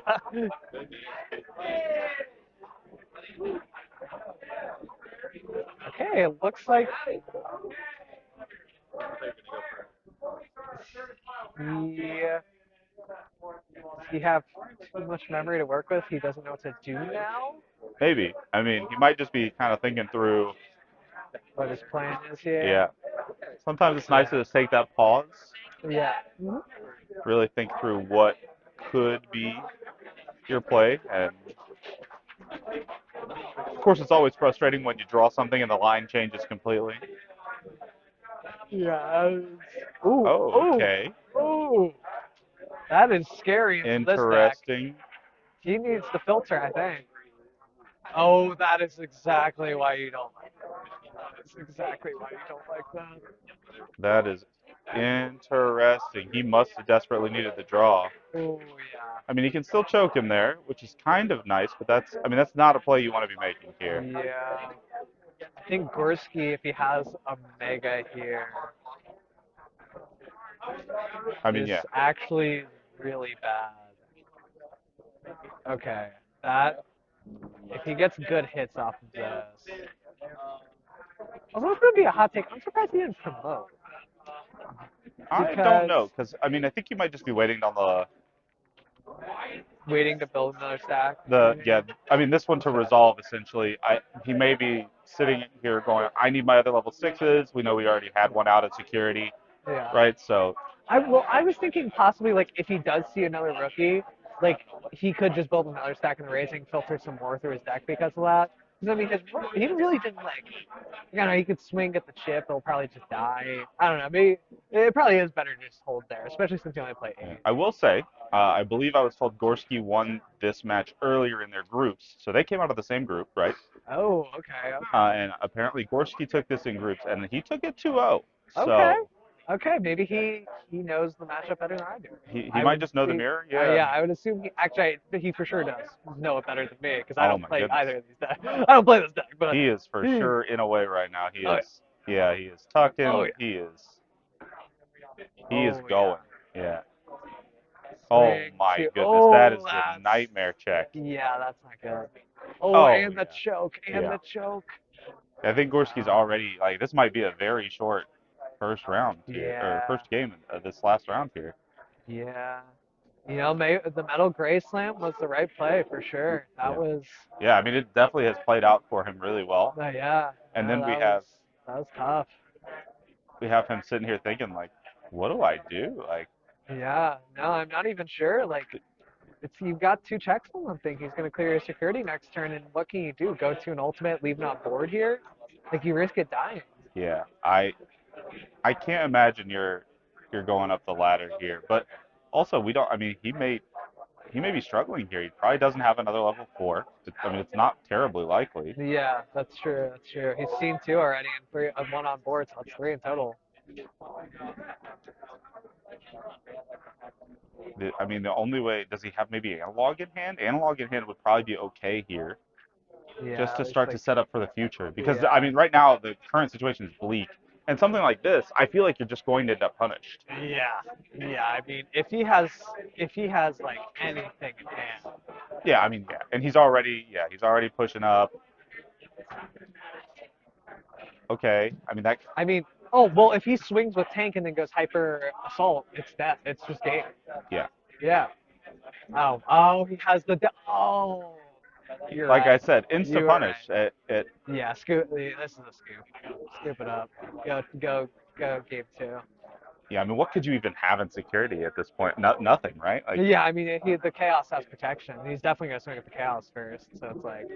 Okay, it looks like he does he have too much memory to work with? He doesn't know what to do now. Maybe. I mean, he might just be kind of thinking through. What his plan is here. Yeah. Sometimes it's nice to just take that pause, Yeah. really think through what could be your play, and of course, it's always frustrating when you draw something and the line changes completely. Yeah. Ooh. Oh, Ooh. okay. Ooh. That is scary in this deck. Interesting. He needs the filter, I think. Oh, that is exactly why you don't like that. That is exactly why you don't like that. That is interesting. He must have desperately needed the draw. Oh, yeah. I mean, he can still choke him there, which is kind of nice, but that's not a play you want to be making here. Yeah. I think Gorski, if he has a mega here, I mean, is yeah. actually really bad. Okay. That, if he gets good hits off of this. Although it's going to be a hot take, I'm surprised he didn't promote. I don't know, because, I mean, I think you might just be waiting on Waiting to build another stack. yeah, I mean, this one to resolve, essentially. He may be sitting here going, I need my other level 6s. We know we already had one out at security, Yeah. right? So, I was thinking possibly like if he does see another rookie, like he could just build another stack in the raising, filter some more through his deck because of that. Because I mean, he really didn't like. You know, he could swing at the chip. It'll probably just die. I don't know. Maybe it probably is better to just hold there, especially since you only play 8. I will say, I believe I was told Gorski won this match earlier in their groups. So they came out of the same group, right? Oh, okay. And apparently Gorski took this in groups, and he took it 2-0. Okay. So Okay. Maybe he knows the matchup better than I do. he might just know the mirror. Yeah. Yeah, I would assume he for sure does know it better than me because I Oh don't my play goodness. either of these decks. I don't play this deck, but He is for sure in a way right now. He Oh, is. Yeah, he is tucking. Oh, yeah. He is. He is Oh, going. Yeah. Oh Swing my to- goodness, that is the that's nightmare check. Yeah, that's not good. Oh, Oh, and the yeah. choke, and Yeah. the choke. I think Gorski's already like this might be a very short first round here, or Yeah, first game of this last round here. yeah. You know, the metal gray slam was the right play for sure. That Yeah. was, Yeah, I mean it definitely has played out for him really well. yeah. And No, then that was tough. we have him sitting here thinking like, what do I do? Like, Yeah, no, I'm not even sure. Like, you've got 2 checks on one thing. He's going to clear your security next turn, and what can you do? Go to an ultimate, leave him on board here? Like, you risk it dying. yeah, I can't imagine you're going up the ladder here. But Also, we don't. I mean, he may be struggling here. He probably doesn't have another level 4. I mean, it's not terribly likely. Yeah, that's true. That's true. He's seen 2 already and 3 1 on board, so that's 3 in total. I mean, the only way, does he have maybe analog in hand? Analog in hand would probably be okay here, Yeah, just to it's start to like, set up for the future. Because I yeah. mean, right now the current situation is bleak, and something like this, I feel like you're just going to end up punished. Yeah, yeah. I mean, if he has like anything in hand, Yeah, I mean, yeah, and he's already pushing up. Okay, I mean that. I mean, oh well, if he swings with tank and then goes hyper assault, it's death. It's just game. Yeah, Yeah. Oh, he has the. Oh, you're like I right. said, You insta were punish. right. It Yeah, scoop. This is a scoop. Scoop it up. Go. Game 2. Yeah, I mean, what could you even have in security at this point? Nothing, right? Like, Yeah, I mean, the chaos has protection. He's definitely gonna swing at the chaos first. So it's like,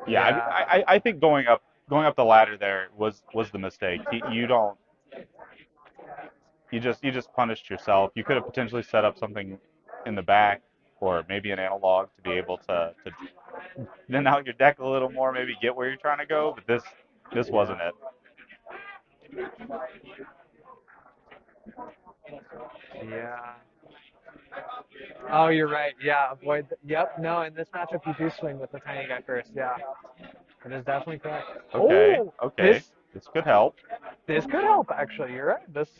yeah, I mean, yeah, I think going up the ladder there was the mistake. You don't you just punished yourself. You could have potentially set up something in the back or maybe an analog to be able to thin out your deck a little more, maybe get where you're trying to go. But this wasn't it. yeah. Oh, you're right. Yeah, avoid. Yep. No, in this matchup, you do swing with the tiny guy first. Yeah, it is definitely correct. Okay, Oh, okay, this could help. this could help actually. You're right. This.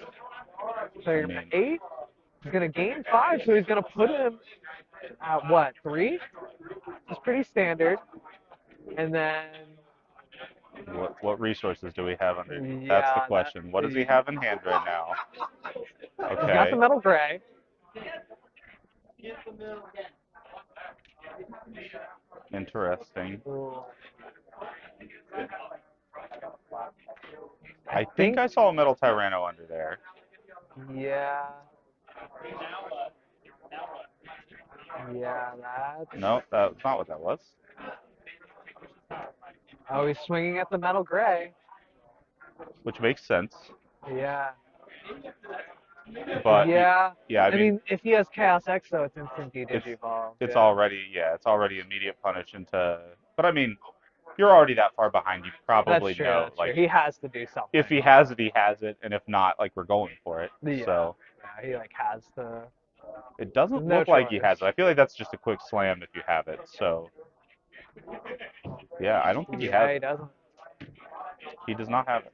So I you're mean, at 8. He's gonna gain 5, so he's gonna put him at what 3? It's pretty standard. And then what resources do we have underneath? That's the yeah, that question. What does he have in hand right now? he's got the Okay, metal gray. interesting. Ooh. I I think think I saw a metal Tyranno under there. yeah, yeah. That's. No, that's not what that was. Oh, he's swinging at the metal gray. Which makes sense. Yeah. But Yeah. yeah, I I mean, mean, if he has Chaos X, though, it's instant it's Digivolve. it's Yeah. already it's already immediate punish into. But I mean, you're already that far behind. You That's probably true. know That's true. like He has to do something. if he has it, he has it, and if not, like we're going for it. Yeah. So Yeah. He like has the. it There's doesn't no look like he choice. has it. I feel like that's just a quick slam if you have it. So yeah, I don't think he has Yeah, he it. doesn't. He does not have it.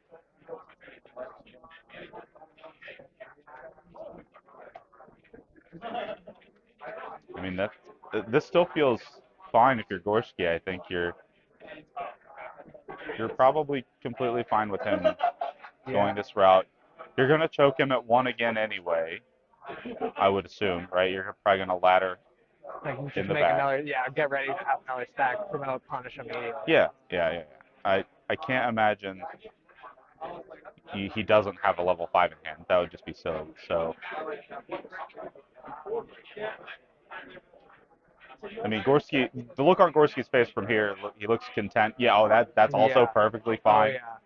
I mean that this still feels fine if you're Gorski. I think you're probably completely fine with him Yeah. going this route. You're gonna choke him at 1 again anyway, I would assume, right? You're probably gonna ladder Like in just the make back. another. Yeah. Get ready to have another stack. Promote punish immediately. Yeah. I can't imagine he doesn't have a level 5 in hand. That would just be silly. So I mean, Gorski, the look on Gorski's face from here, he looks content. Yeah, oh, that's also Yeah. perfectly Oh fine. yeah.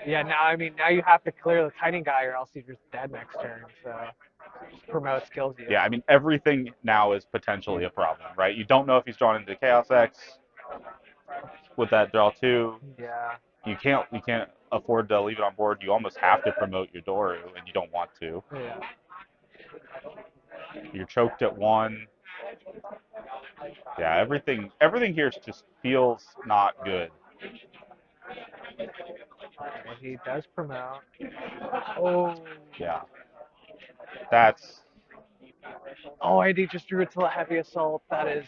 Yeah. Now I mean now you have to clear the tiny guy or else you're just dead next turn. So just promotes kills you. Yeah, I mean, everything now is potentially a problem, right? You don't know if he's drawn into Chaos X with that draw 2. Yeah. You can't afford to leave it on board. You almost have to promote your Doru, and you don't want to. Yeah. You're choked at 1. Yeah, everything here just feels not good. Okay, he does promote. Oh. Yeah, that's. Oh, and he just drew it to a heavy assault. That is.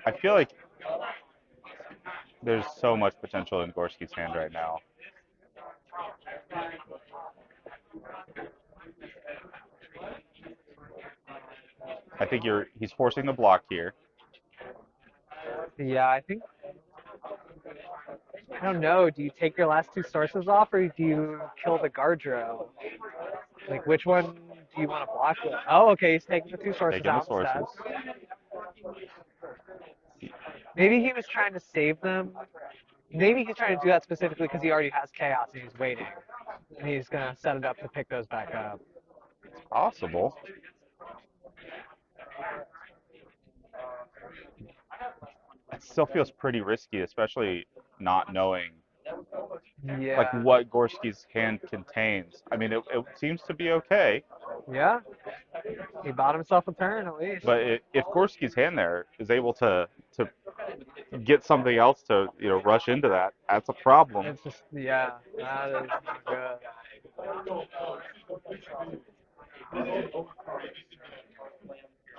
I feel like there's so much potential in Gorski's hand right now. I think he's forcing the block here. Yeah, I think. I don't know. Do you take your last 2 sources off, or do you kill the Gardro? Like, which one do you want to block with? Oh, okay. He's taking the 2 sources Taking the out instead. sources. Maybe he was trying to save them Maybe he's trying to do that specifically because he already has chaos and he's waiting, and he's gonna set it up to pick those back up. It's possible. It still feels pretty risky, especially not knowing like Yeah. what Gorski's hand contains. I mean, it seems to be okay, Yeah. He bought himself a turn at least. but if Gorski's hand there is able to get something else to rush into that, that's a problem. It's just yeah, that is not good.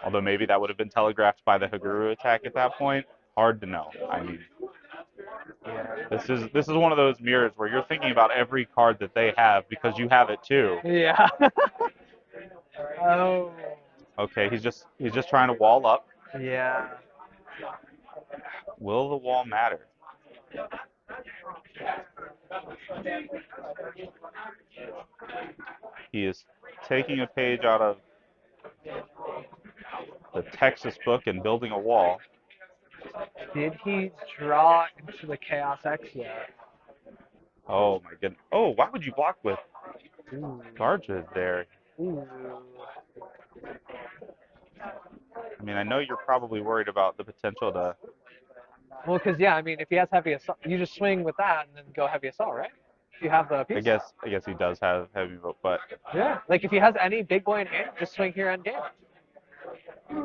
Although maybe that would have been telegraphed by the Haguru attack at that point. Hard to know. I mean, Yeah. this is one of those mirrors where you're thinking about every card that they have because you have it too. Yeah. Oh. Okay, he's just trying to wall up. Yeah. Will the wall matter? He is taking a page out of the Texas book and building a wall. Did he draw into the Chaos X yet? Oh my goodness. Oh, why would you block with Ooh. Garja there? Ooh. I mean, I know you're probably worried about the potential to. Well, because yeah, I mean, if he has heavy assault, you just swing with that and then go heavy assault, right? If you have the piece. I guess he does have heavy vote, but Yeah. Like if he has any big boy in hand, just swing here end game.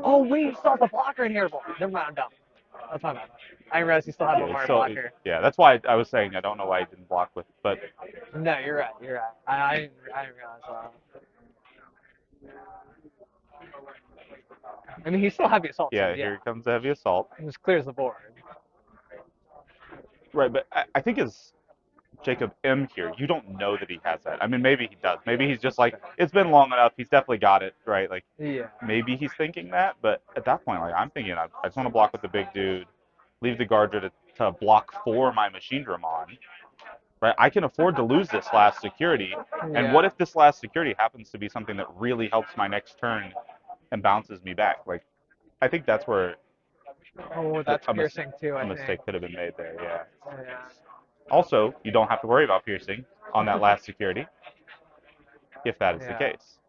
Oh wait, he still has a blocker in here. Never mind, I'm dumb. That's my bad. I didn't realize he still had one yeah, more so blocker. yeah, that's why I was saying I don't know why he didn't block with, but No, you're right. You're right. I didn't realize that. I mean, he still heavy assault too. yeah, Yeah. here comes the heavy assault. He just clears the board. Right, but I think as Jacob M here, you don't know that he has that. I mean, maybe he does. Maybe he's just like, it's been long enough. He's definitely got it, right? Like, Yeah. maybe he's thinking that, but at that point, like, I'm thinking, I just want to block with the big dude, leave the Guardia to block for my Machine Dramon, right? I can afford to lose this last security, and what Yeah. if this last security happens to be something that really helps my next turn and bounces me back? Like, I think that's where Oh, that's a, piercing too, a I think. mistake could have been made there, yeah. Yeah. Also, you don't have to worry about piercing on that last security, if that is the Yeah. case.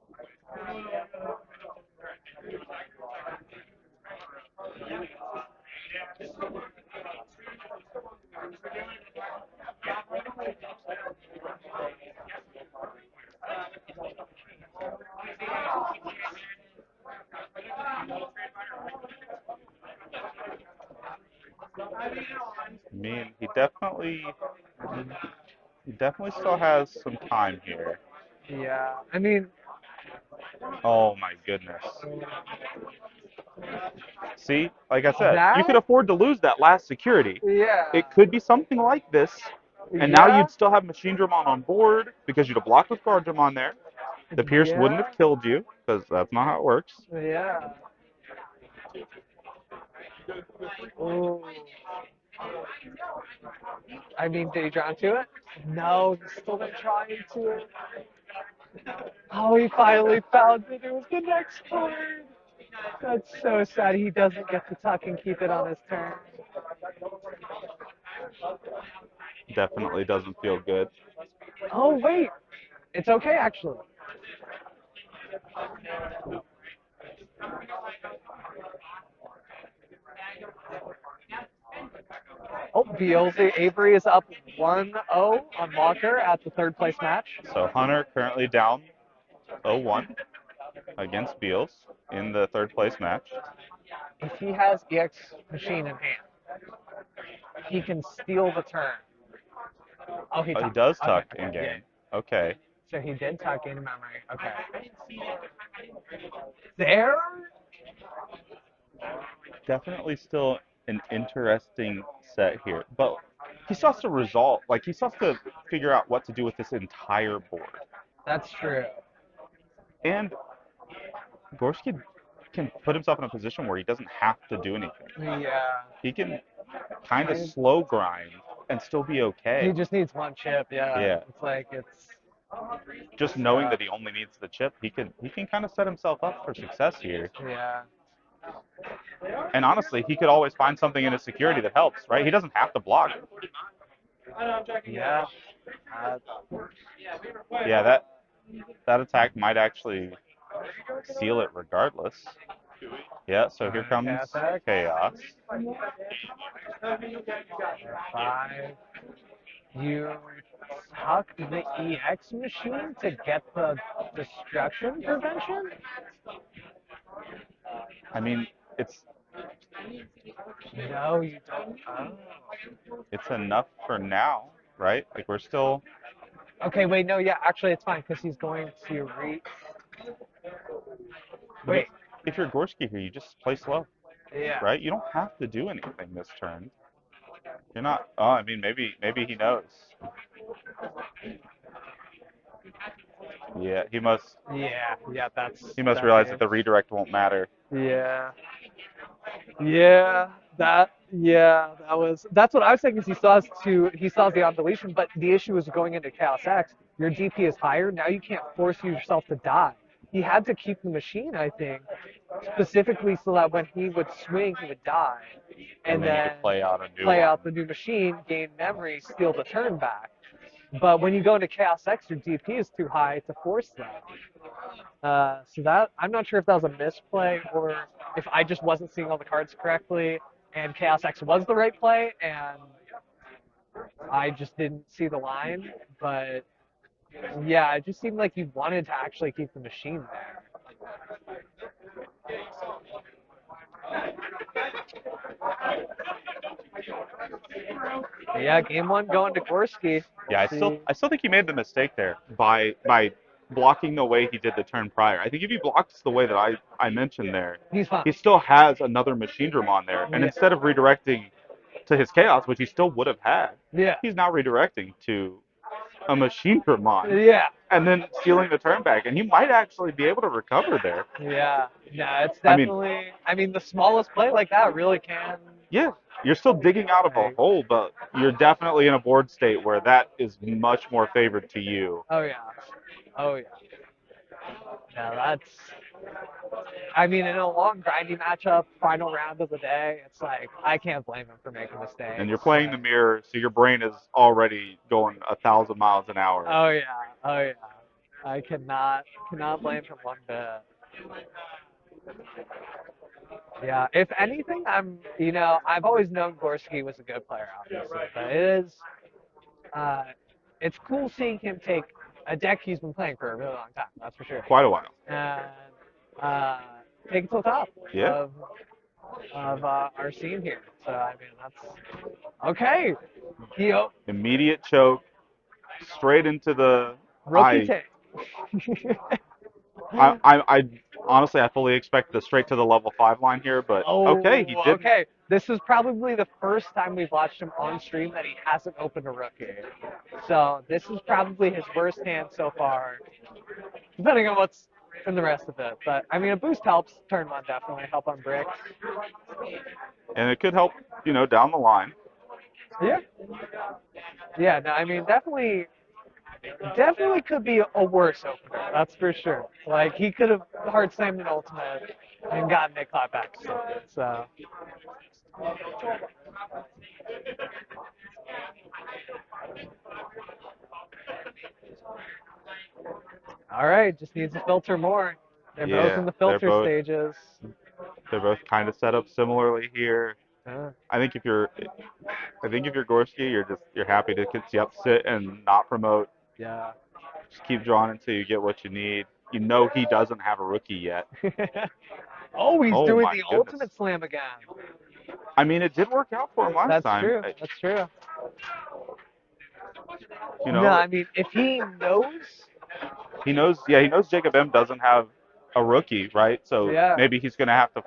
I mean, he definitely still has some time here. Yeah. I mean, Oh my goodness. See, like I said, you could that. afford to lose that last security. Yeah. It could be something like this, and now Yeah. you'd still have Machine Dramon on board because you'd have blocked with Guard Dramon there. The Pierce wouldn't Yeah. have killed you because that's not how it works. Yeah. Ooh. I mean, did he draw into it? No, he still didn't try into it. Oh, he finally found it. It was the next card. That's so sad. He doesn't get to tuck and keep it on his turn. Definitely doesn't feel good. Oh, wait. It's okay, actually. Oh, Beelzy Avery is up 1-0 on Walker at the third place match. So Hunter currently down 0-1 against Beals in the third place match. If he has EX Machine in hand, he can steal the turn. Oh, he Oh, he tucked. does Okay, tuck okay, in yeah. game. Okay. So he did tuck in memory. Okay. There? Definitely still an interesting set here. But he still has to resolve, like, he still has to figure out what to do with this entire board. That's true. And Gorski can put himself in a position where he doesn't have to do anything. Yeah. He can kind of slow grind and still be okay. He just needs one chip, yeah. Yeah. It's like, it's. Just knowing that he only needs the chip, he can kind of set himself up for success here. Yeah. And honestly, he could always find something in his security that helps, right? He doesn't have to block. Yeah. Yeah, that attack might actually seal it regardless. Yeah, so here comes Chaos X. Chaos. 5. You tuck the EX machine to get the destruction prevention? I mean, it's No, you don't. Oh. it's enough for now, right? Like we're still. Okay, wait, no, yeah, actually it's fine because he's going to But Wait, if you're Gorski here, you just play slow, yeah. right? You don't have to do anything this turn. You're not. Oh, I mean, maybe he knows. Yeah, Yeah, he must that realize that means. the redirect won't matter. Yeah. That's what I was saying is he still has the on deletion, but the issue is going into Chaos X, your DP is higher, now you can't force yourself to die. He had to keep the machine, I think, specifically so that when he would swing he would die. And And then you then could play out a new play one. out the new machine, gain memory, steal the turn back. But when you go into Chaos X, your DP is too high to force that. So that I'm not sure if that was a misplay or if I just wasn't seeing all the cards correctly, and Chaos X was the right play, and I just didn't see the line. But yeah, it just seemed like he wanted to actually keep the machine there. But yeah, game one going to Gorski. Yeah, I still think he made the mistake there by blocking the way he did the turn prior. I think if he blocks the way that I mentioned there, He's fine. he still has another machine drum on there. And Yeah. instead of redirecting to his chaos, which he still would have had, Yeah. he's now redirecting to a machine drum Yeah. and then stealing the turn back. And he might actually be able to recover there. Yeah. No, it's I mean, definitely. I mean, the smallest play like that really can. yeah, you're still digging out of a Like, hole, but you're definitely in a board state where that is much more favored to you. oh yeah. Oh yeah. No, that's. I mean, in a long grinding matchup, final round of the day, it's like I can't blame him for making mistakes. And you're playing the mirror, so your brain is already going 1,000 miles an hour. Oh yeah, oh yeah. I cannot blame him one bit. Yeah, if anything, I've always known Gorski was a good player, obviously, but uh, it's cool seeing him take a deck he's been playing for a really long time. That's for sure. Quite a while. And uh, take it to the top Yeah. of our scene here. So I mean, that's okay. Yo, Immediate choke, straight into the rookie I, take. I honestly I fully expect the straight to the level 5 line here, but Oh, okay, he didn't. okay. This is probably the first time we've watched him on stream that he hasn't opened a rookie. So this is probably his worst hand so far, depending on what's in the rest of it. But I mean, a boost helps. Turn one definitely help on bricks. And it could help, down the line. Yeah. Yeah. No, I mean, definitely could be a worse opener. That's for sure. Like he could have hard slammed an ultimate and gotten it clap back. So. All right, just needs to filter more. They're both in the filter stages. They're both kind of set up similarly here. Uh, I think if you're Gorski, you're happy to sit and not promote. yeah. Just keep drawing until you get what you need. You know he doesn't have a rookie yet. Oh, he's Oh doing my the goodness. ultimate slam again. I mean, it did work out for him last That's time. true. That's true. You know, No, I mean, if he knows, he knows. Yeah, he knows Jacob M doesn't have a rookie, right? So yeah. maybe he's gonna have to,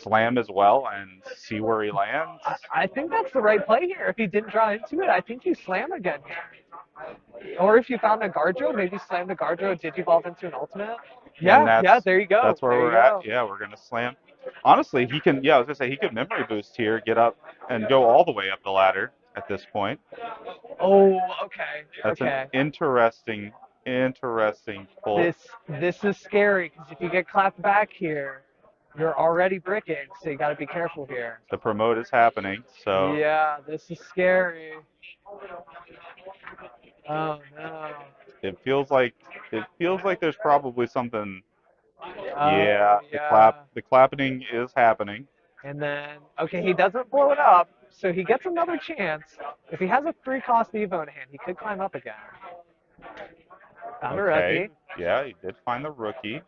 slam as well and see where he lands. I think that's the right play here. If he didn't draw into it, I think you slam again here. Or if you found a Guardro, maybe slam the Guardro, digivolve into an ultimate. Yeah, there you go. That's where there we're you go. at. Yeah, we're gonna slam. Honestly, he can. Yeah, I was gonna say he could memory boost here, get up and go all the way up the ladder at this point. Oh, okay. That's okay. an interesting pull. This is scary because if you get clapped back here, You're already bricking, so you got to be careful here. The promote is happening, so Yeah, this is scary. Oh no. it feels like there's probably something. Oh Yeah, yeah. the clapping is happening. And then, okay, he doesn't blow it up, so he gets another chance. If he has a 3-cost Evo in hand, he could climb up again. Found a Okay, rookie. yeah, he did find the rookie.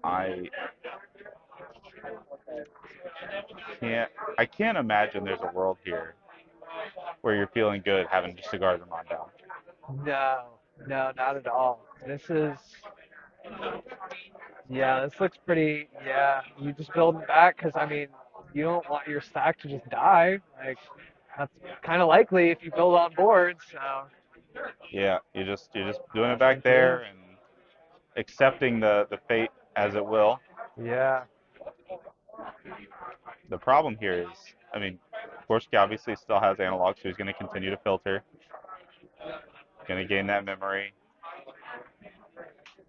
I can't I can't imagine there's a world here where you're feeling good having just a Gardnermon down. No, no, not at all. This is, yeah, this looks pretty, yeah, you just building back because, I mean, you don't want your stack to just die. Like, that's kind of likely if you build on board, so. Yeah, you're just doing it back Thank you. there and accepting the fate as it will. Yeah. The problem here is, I mean, Gorski obviously still has analog, so he's going to continue to filter, going to gain that memory.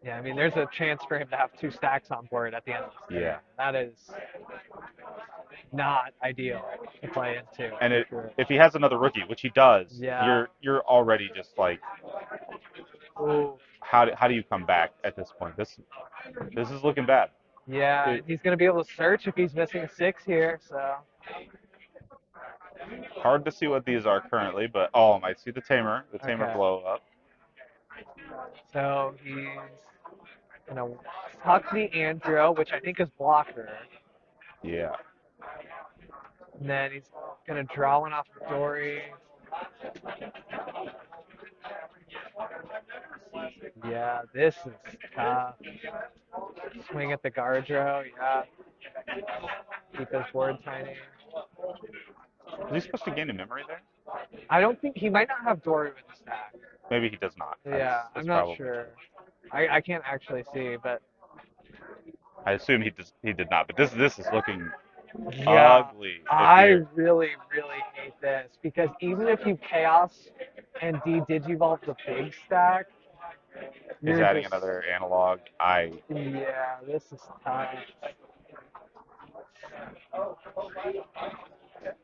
Yeah, I mean, there's a chance for him to have 2 stacks on board at the end of this game. Yeah. That is not ideal to play into, And for sure. if he has another rookie, which he does, Yeah. you're already just like, Ooh. how do you come back at this point? This is looking bad. Yeah, It, and he's going to be able to search if he's missing 6 here, so. hard to see what these are currently, but oh, I see the tamer Okay. blow up. So he's going to tuck the Andro, which I think is blocker. Yeah. And then he's going to draw one off of Dory. Yeah, this is tough. Swing at the Guardro, yeah. Keep his board tiny. Is he supposed to gain a memory there? I don't think he might not have Dory with the stack. Maybe he does not. Yeah, That's I'm not probably sure. true. I can't actually see, but I assume he did not, but this is looking yeah, ugly if I you're really, really hate this because even if you Chaos and Digivolve the big stack, he's you're adding just, another analog. yeah, this is tough.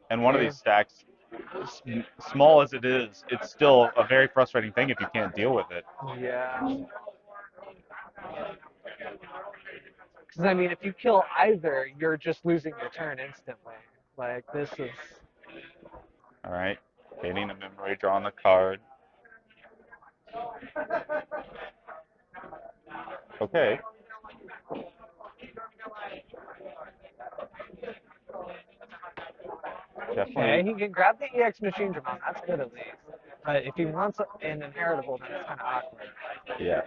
And one of Game. these stacks, small as it is, it's still a very frustrating thing if you can't deal with it. Yeah. Because, I mean, if you kill either, you're just losing your turn instantly. Like, this is. All right, gaining a memory, drawing the card. Okay. Okay, Definitely, he can grab the EX Machine Dramon. That's good at least. But if he wants an inheritable, then it's kind of awkward. yeah.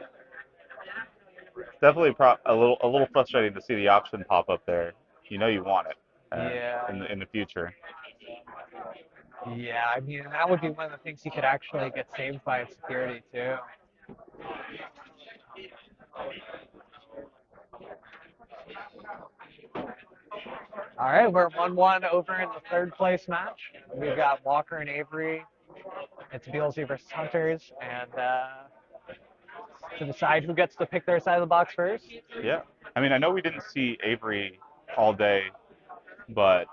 Definitely a little frustrating to see the option pop up there. You know you want it Yeah. in the future. Yeah, I mean, that would be one of the things he could actually get saved by its security, too. All right, we're 1-1 over in the third place match. We've got Walker and Avery. It's Beelzy versus Hunters, and to decide who gets to pick their side of the box first. Yeah. I mean, I know we didn't see Avery all day, but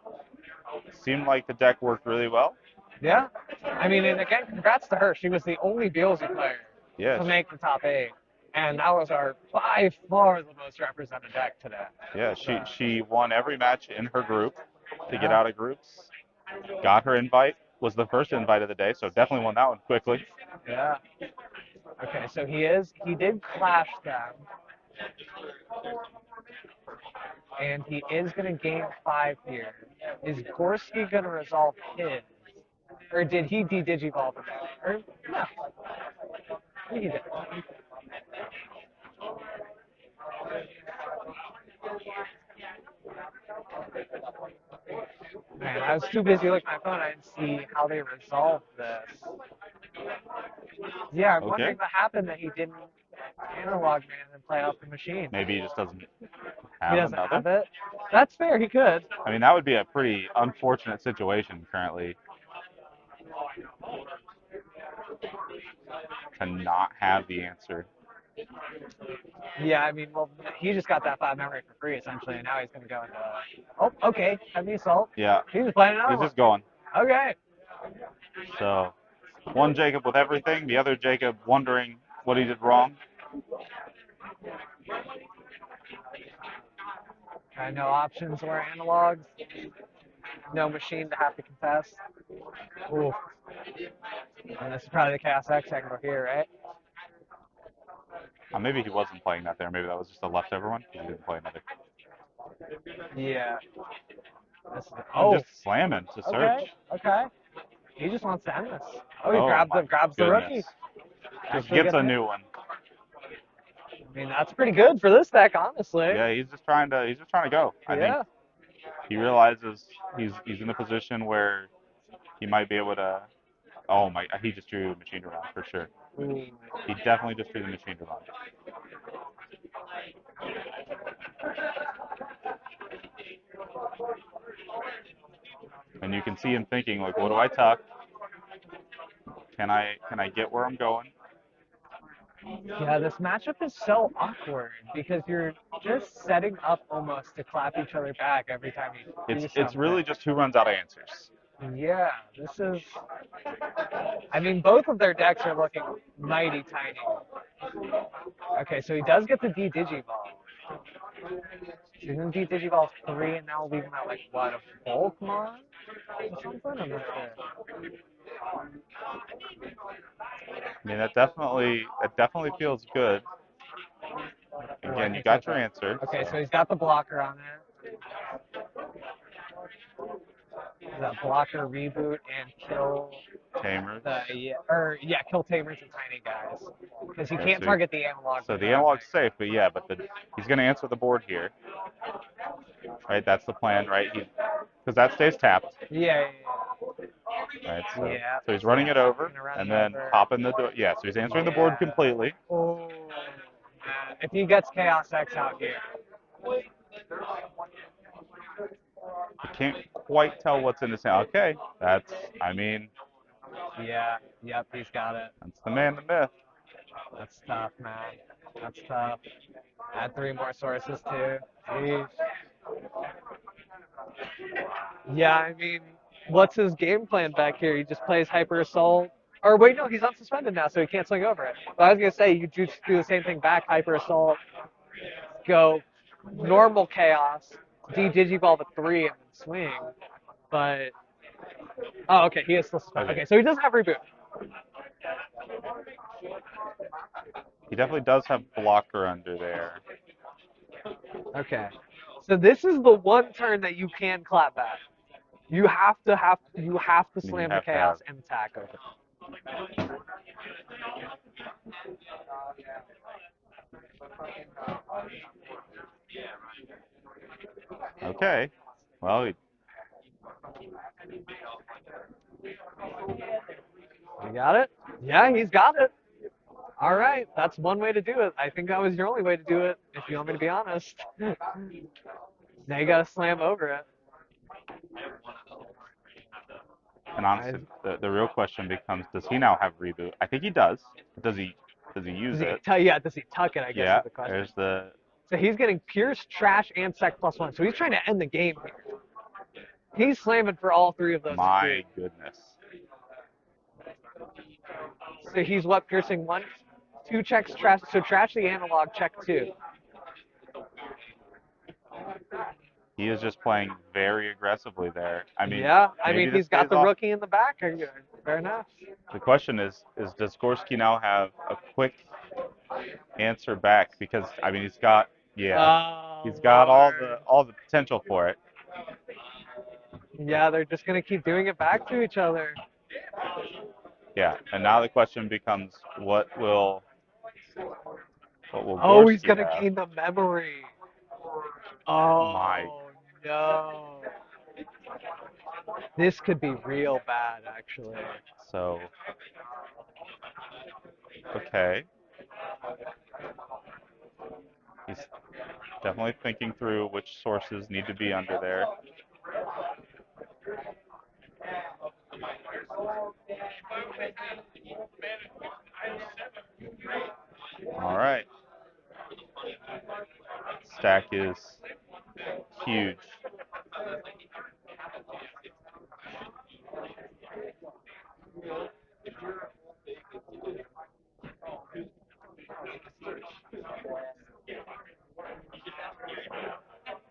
it seemed like the deck worked really well. Yeah. I mean, and again, congrats to her. She was the only Beelzy player Yeah. to make the top 8. And that was our by far the most represented deck today. Yeah, she won every match in her group to get Yeah. out of groups. Got her invite, was the first invite of the day, so definitely won that one quickly. Yeah. Okay, so he did clash them. And he is going to gain 5 here. Is Gorski going to resolve his? Or did he de-digivolve him? Or, no. I think he did. Man, I was too busy looking at my phone. I didn't see how they resolved this. Yeah, I'm Okay. wondering what happened that he didn't analog man and play out the machine. Maybe he just doesn't He have doesn't another. have it. That's fair. He could. I mean, that would be a pretty unfortunate situation currently to not have the answer. Yeah, I mean, well, he just got that 5 memory for free essentially, and now he's gonna go into. Oh, okay, heavy assault. Yeah, He's just playing another he's one. just going. Okay. So one Jacob with everything, the other Jacob wondering what he did wrong. No options or analogs. No machine to have to contest. Ooh. And this is probably the Chaos X angle here, right? Maybe he wasn't playing that there. Maybe that was just a leftover one. He didn't play another. Yeah. This is, And oh. just slamming to search. Okay. Okay. He just wants to end this. Oh, he Oh my grabs the goodness. rookie. Just Actually gets a hit. new one. I mean, that's pretty good for this deck, honestly. Yeah, he's just trying to go. I think Yeah. he realizes he's in a position where he might be able to. Oh my! He just drew machine around for sure. Ooh. He definitely just drew the machine around. And you can see him thinking like, what do I tuck? Can I get where I'm going? Yeah, this matchup is so awkward because you're just setting up almost to clap each other back every time you do something. It's really just who runs out of answers. Yeah, this is. I mean, both of their decks are looking mighty tiny. Okay, so he does get the D Digiball. He's gonna D Digiball 3, and now we'll leave him at like what, a Bulkmon or something? I'm not sure. I mean, that definitely feels good. Again, you got your answer. Okay, So so he's got the blocker on there. The blocker reboot and kill Tamers. kill Tamers and tiny guys because he Yeah, can't so target the analog. So the analog's safe, but yeah, he's going to answer the board here. Right, that's the plan, right? Because that stays tapped. Yeah. Right, Yeah. so he's running it over Run and it then over. popping the door. Yeah, so he's answering the board completely. Oh, man. If he gets Chaos X out here. You can't quite tell what's in his hand. Okay, I mean, Yeah. Yep, he's got it. that's the man, the myth. That's tough, man. That's tough. Add 3 more sources too. Jeez. Yeah, I mean, what's his game plan back here? He just plays Hyper Assault. Or wait, no, he's unsuspended now, so he can't swing over it. But I was gonna say you just do the same thing back, Hyper Assault, go normal Chaos, D Digiball the 3 and then swing. But oh, okay, he is still suspended. Okay, so he doesn't have reboot. He definitely does have blocker under there. Okay, so this is the one turn that you can clap back. You have to slam the Chaos and attack over. Okay, well, You got it? Yeah, he's got it. All right, that's one way to do it. I think that was your only way to do it, if you want me to be honest. Now you gotta slam over it. and honestly, the real question becomes: does he now have reboot? I think he does. Does he use it? Does he tuck it? I guess Yeah, is the question. there's the. So he's getting Pierce, Trash, and Sec +1. So he's trying to end the game here. He's slamming for all 3 of those. My goodness. So he's what, piercing 1, 2 checks, Trash. So Trash the analog, check 2. He is just playing very aggressively there. I mean, Yeah, I maybe mean this he's got pays the off. rookie in the back. Fair enough. The question is does Gorski now have a quick answer back? Because I mean, he's got he's got all the potential for it. Yeah, they're just gonna keep doing it back to each other. Yeah, and now the question becomes, what will Oh, he's Gorski gonna have? gain the memory. Oh My. no. This could be real bad, actually. So, okay. He's definitely thinking through which sources need to be under there. All right. stack is huge.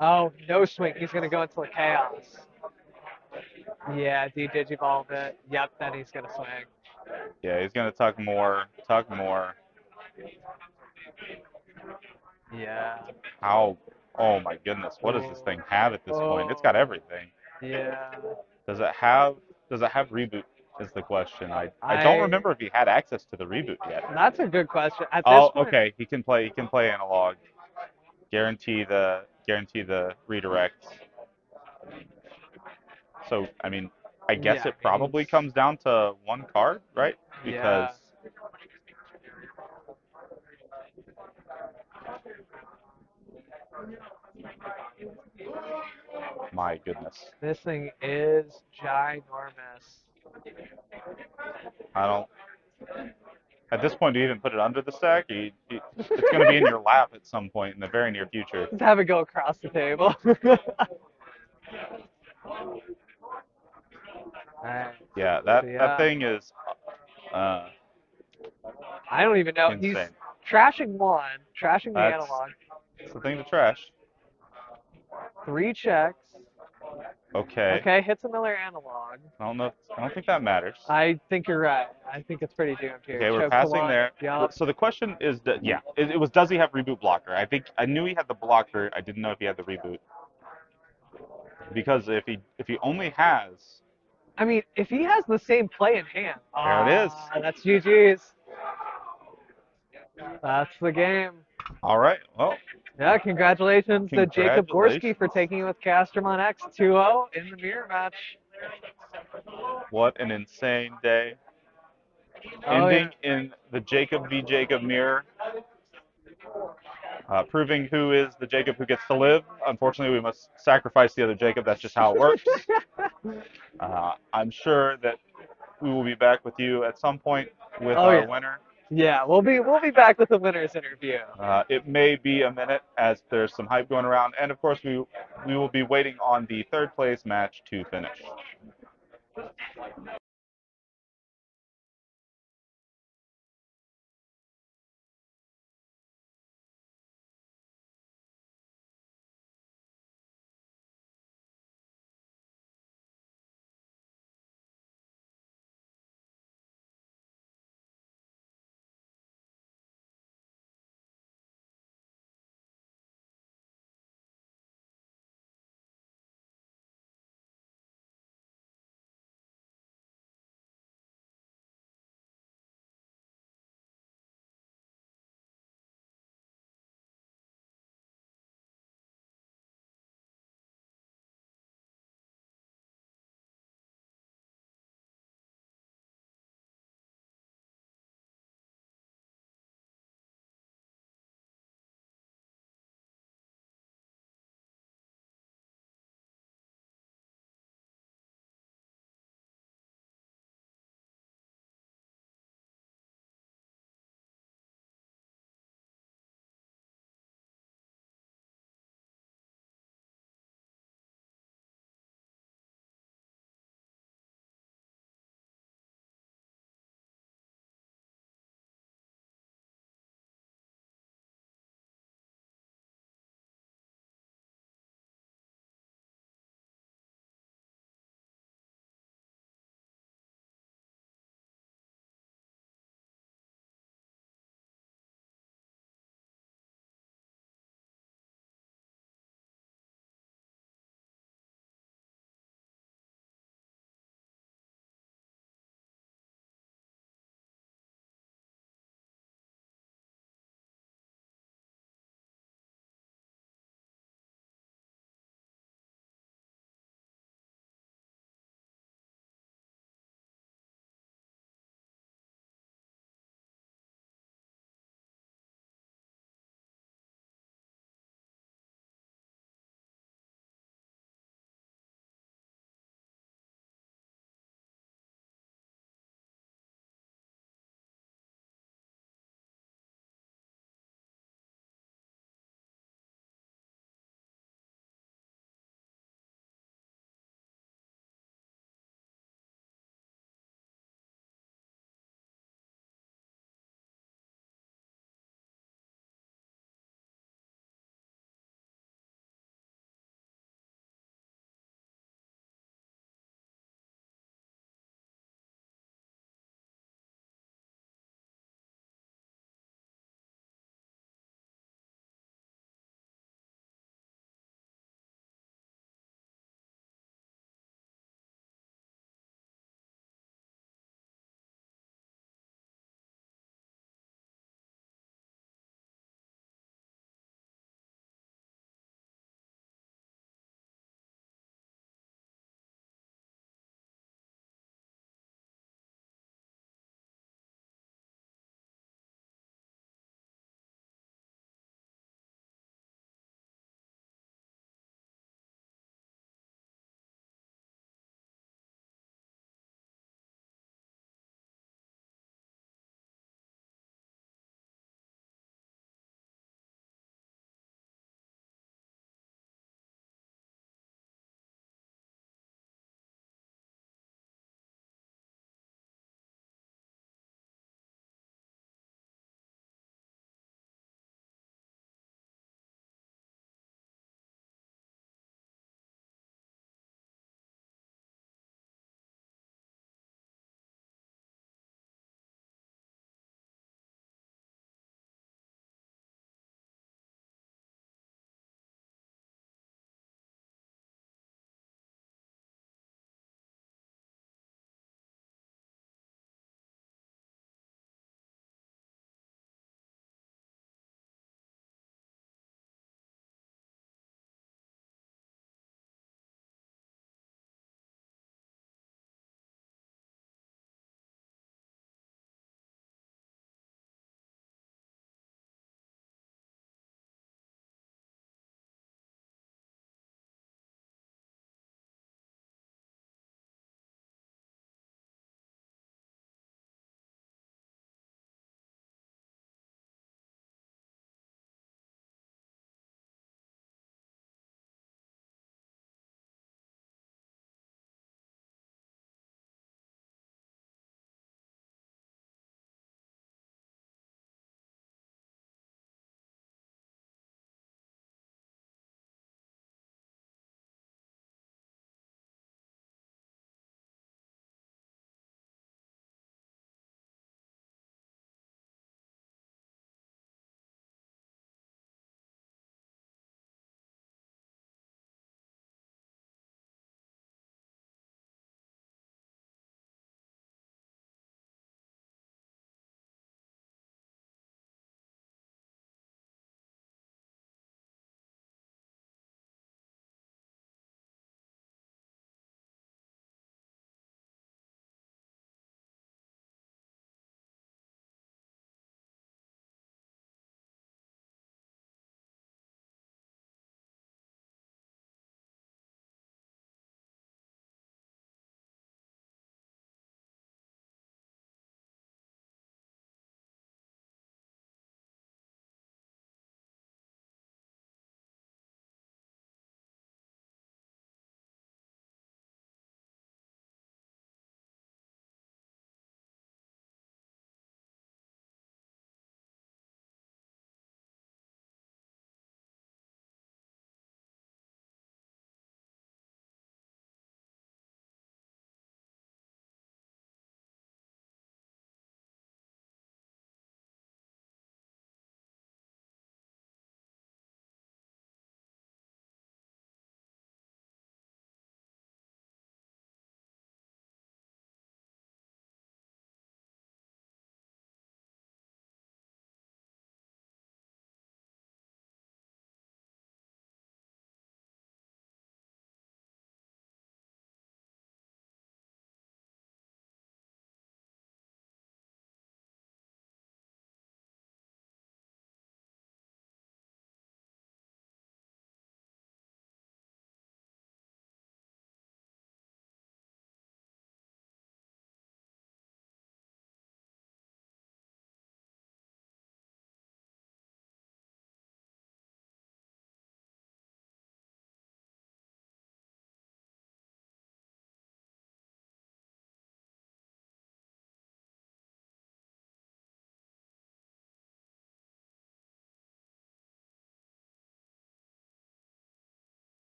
Oh, no swing. He's gonna go into the chaos. Yeah, Digivolve it. Yep, then he's gonna swing. Yeah, he's gonna tuck more, tuck more. Yeah. How? Oh my goodness, what does this thing have at this point? It's got Oh. everything. Yeah. Does it have? Does it have reboot? Is the question. I don't I. remember if he had access to the reboot yet. That's a good question. At this Oh, point, okay. He can play. He can play analog. Guarantee the redirects. So I mean, I guess yeah. it I mean, probably comes down to one card, right? Because yeah. my goodness, This thing is ginormous. I don't. At this point, do you even put it under the stack? It's going to be in your lap at some point in the very near future. Just have it go across the table. Alright. Yeah, So that yeah. thing is uh, I don't even know. He's insane. trashing one, trashing the That's analog. it's the thing to trash. 3 checks. Okay. Okay, hits another analog. I don't know. I don't think that matters. I think you're right. I think it's pretty doomed here. Okay, we're Chokes the passing one. there. Yup. So the question is that yeah, it was does he have reboot blocker? I knew he had the blocker. I didn't know if he had the reboot. Because if he only has I mean, if he has the same play in hand, there it is. that's GG's. That's the game. All right. Well, Yeah, congratulations to Jacob Gorski congratulations. for taking it with Castermon X 2-0 in the mirror match. What an insane day. Oh Ending yeah. in the Jacob v. Jacob mirror. Proving who is the Jacob who gets to live. Unfortunately, we must sacrifice the other Jacob. That's just how it works. I'm sure that we will be back with you at some point with Oh our yeah. winner. Yeah, we'll be back with the winners interview. It may be a minute as there's some hype going around, and of course we will be waiting on the third place match to finish.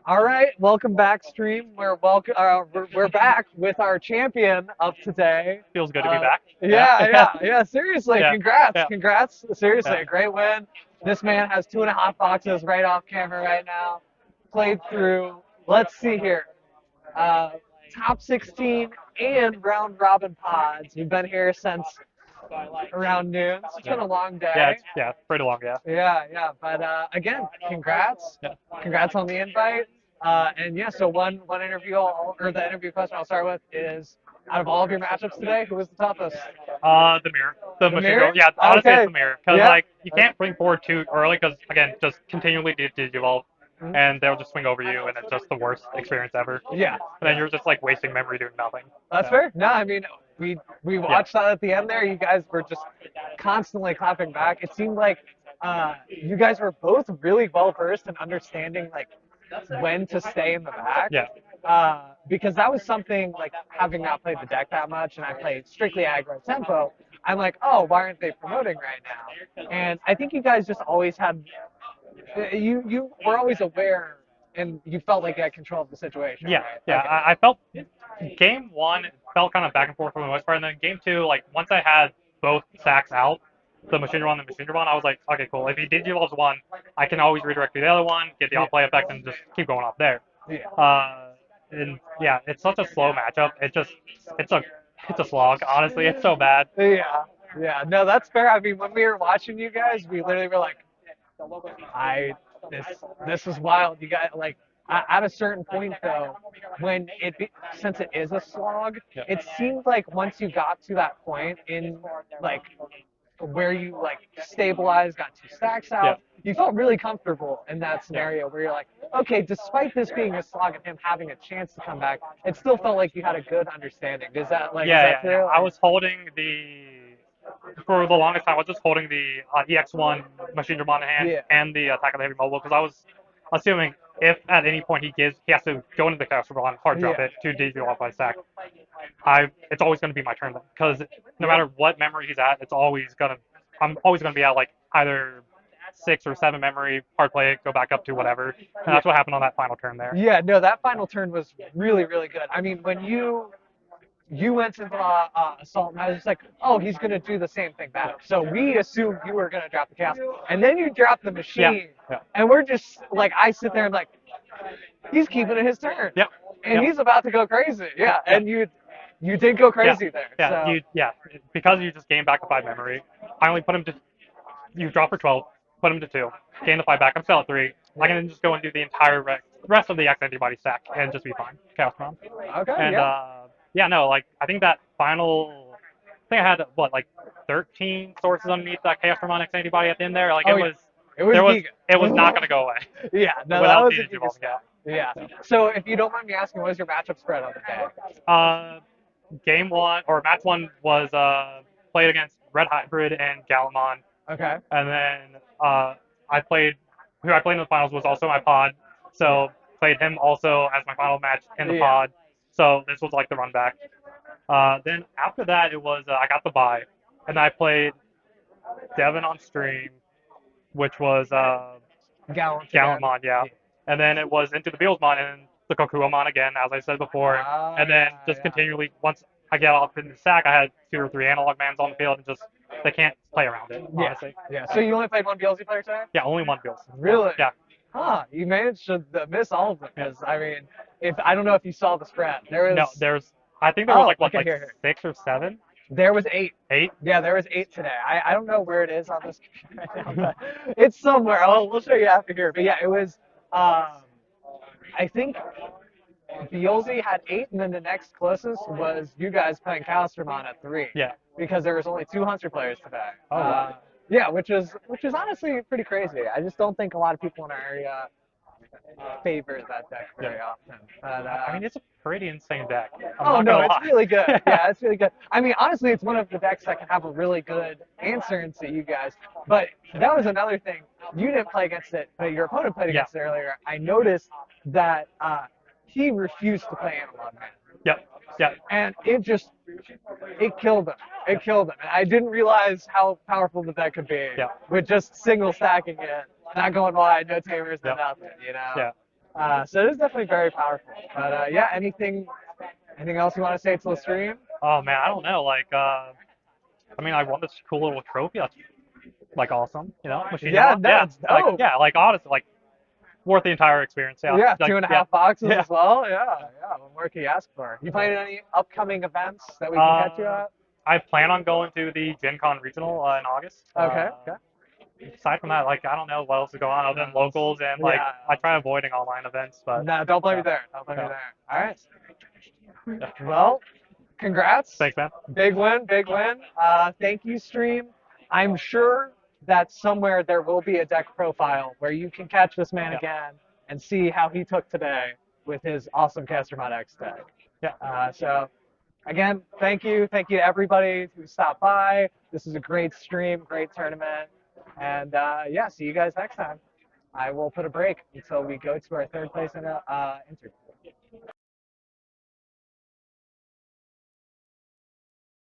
All right, welcome back, stream. We're back with our champion of today. Feels good to be back. Yeah. Seriously, Yeah, congrats, yeah. congrats. Seriously, Yeah. a great win. This man has 2.5 boxes right off camera right now. Played through. Let's see here. Top 16 and round robin pods. We've been here since around noon. So it's been a long day. Yeah, pretty long, yeah. Yeah. But again, congrats. Yeah. Congrats on the invite. And yeah, so one interview, or the interview question I'll start with is, out of all of your matchups today, who was the toughest? The mirror. The machine mirror? girl. Yeah, honestly, Okay. it's the mirror. Because, Yeah. like, you can't bring forward too early because, again, just continually digivolve. And they'll just swing over you, and it's just the worst experience ever. Yeah. And then you're just, like, wasting memory doing nothing. That's fair. No, I mean, we watched that at the end there. You guys were just constantly clapping back. It seemed like you guys were both really well versed in understanding like when to stay in the back. Yeah. Because that was something like having not played the deck that much, and I played strictly aggro tempo. I'm like, oh, why aren't they promoting right now? And I think you guys just always had you were always aware, and you felt like you had control of the situation. Yeah, right? yeah. Okay. I felt game one felt kind of back and forth for the most part, and then game two, like once I had both stacks out, the machine run and the machine run, I was like, okay, cool. If he digivolves one, I can always redirect to the other one, get the outplay effect, and just keep going off there. Yeah. And yeah, it's such a slow matchup. It's a slog. Honestly, it's so bad. Yeah. No, that's fair. I mean, when we were watching you guys, we literally were like, this this is wild. You got like at a certain point though, when since it is a slog, it seemed like once you got to that point in like where you like stabilized, got 2 stacks out, you felt really comfortable in that scenario where you're like, okay, despite this being a slog and him having a chance to come back, it still felt like you had a good understanding. Is that like is that true? I was holding for the longest time. I was just holding the EX1 machine drum on hand and the attack of the heavy mobile because I was assuming if at any point he has to go into the chaos on hard drop it to deal off my stack. It's always going to be my turn then because no matter what memory he's at, I'm always gonna be at like either 6 or 7 memory, hard play it, go back up to whatever, and that's what happened on that final turn there. Yeah, no, that final turn was really, really good. I mean, when you went to the assault, and I was just like, oh, he's gonna do the same thing back. So we assumed you were gonna drop the chaos, and then you drop the machine, and we're just like, I sit there and like, he's keeping it his turn, and he's about to go crazy, and you did go crazy there. Because you just gained back to 5 memory. I only put him to you drop for 12, put him to 2, gain the 5 back. I'm still at 3. I can just go and do the entire rest of the X antibody stack and just be fine. Chaos Mom. Okay. And like I think that final, I think I had like 13 sources underneath that Chaos Mom X antibody at the end there. Like it was not gonna go away. Yeah, no, that was a Giga stuff. Yeah. So if you don't mind me asking, what was your matchup spread on the day? Game one or match one was played against Red Hybrid and Galamon. Okay. And then who I played in the finals was also my pod, so played him also as my final match in the pod. So this was like the run back. Then after that, it was I got the bye, and I played Devin on stream, which was Galantmon, yeah. And then it was into the Bealsmon and the Kokuomon again, as I said before. And then continually, once I get off in the stack, I had 2 or 3 analog mans on the field, and just they can't play around it, honestly. Yeah. So you only played one BLZ player today? Yeah, only one Beals. Really? Yeah. Huh? You managed to miss all of them because I mean, I don't know if you saw the spread. I think there was like 6 or 7. There was 8. 8? Yeah, there was 8 today. I don't know where it is on this computer right now, but it's somewhere. We'll show you after here. But yeah, it was. I think Beolzi had 8, and then the next closest was you guys playing Calstermon at 3. Yeah. Because there was only 2 Hunter players today. Oh, wow. Yeah, which is honestly pretty crazy. I just don't think a lot of people in our area favor that deck very often. But, I mean, it's a pretty insane deck. It's really good. Yeah, it's really good. I mean, honestly, it's one of the decks that can have a really good answer into you guys. But that was another thing. You didn't play against it, but your opponent played against it earlier. I noticed that he refused to play Analog Man. Yep. And it killed him. It killed him. And I didn't realize how powerful the deck could be with just single stacking it, not going wide, no tamers, no nothing, you know? Yeah. So it is definitely very powerful. But yeah, anything else you want to say to the stream? Oh man, I don't know. Like, I mean, I won this cool little trophy. That's like awesome, you know, machine Yeah, Digimon. no, Yeah, it's dope. like honestly, like worth the entire experience. Yeah, Yeah, like two and a yeah, half boxes yeah. as well. Yeah. What more can you ask for? You playing any upcoming events that we can catch you Uh, at? I plan on going to the Gen Con regional in August. Okay. Okay. Aside from that, like I don't know what else is going on other than locals and like Yeah. I try avoiding online events, but No, don't blame me yeah, there. Don't blame me yeah, there. All right. yeah. Well, congrats. Thanks, man. Big win, big win. Thank you, stream. I'm sure that somewhere there will be a deck profile where you can catch this man Yeah, again and see how he took today with his awesome Castermod X deck. yeah. So again, thank you. Thank you to everybody who stopped by. This is a great stream, great tournament. And yeah, see you guys next time. I will put a break until we go to our third place in interview.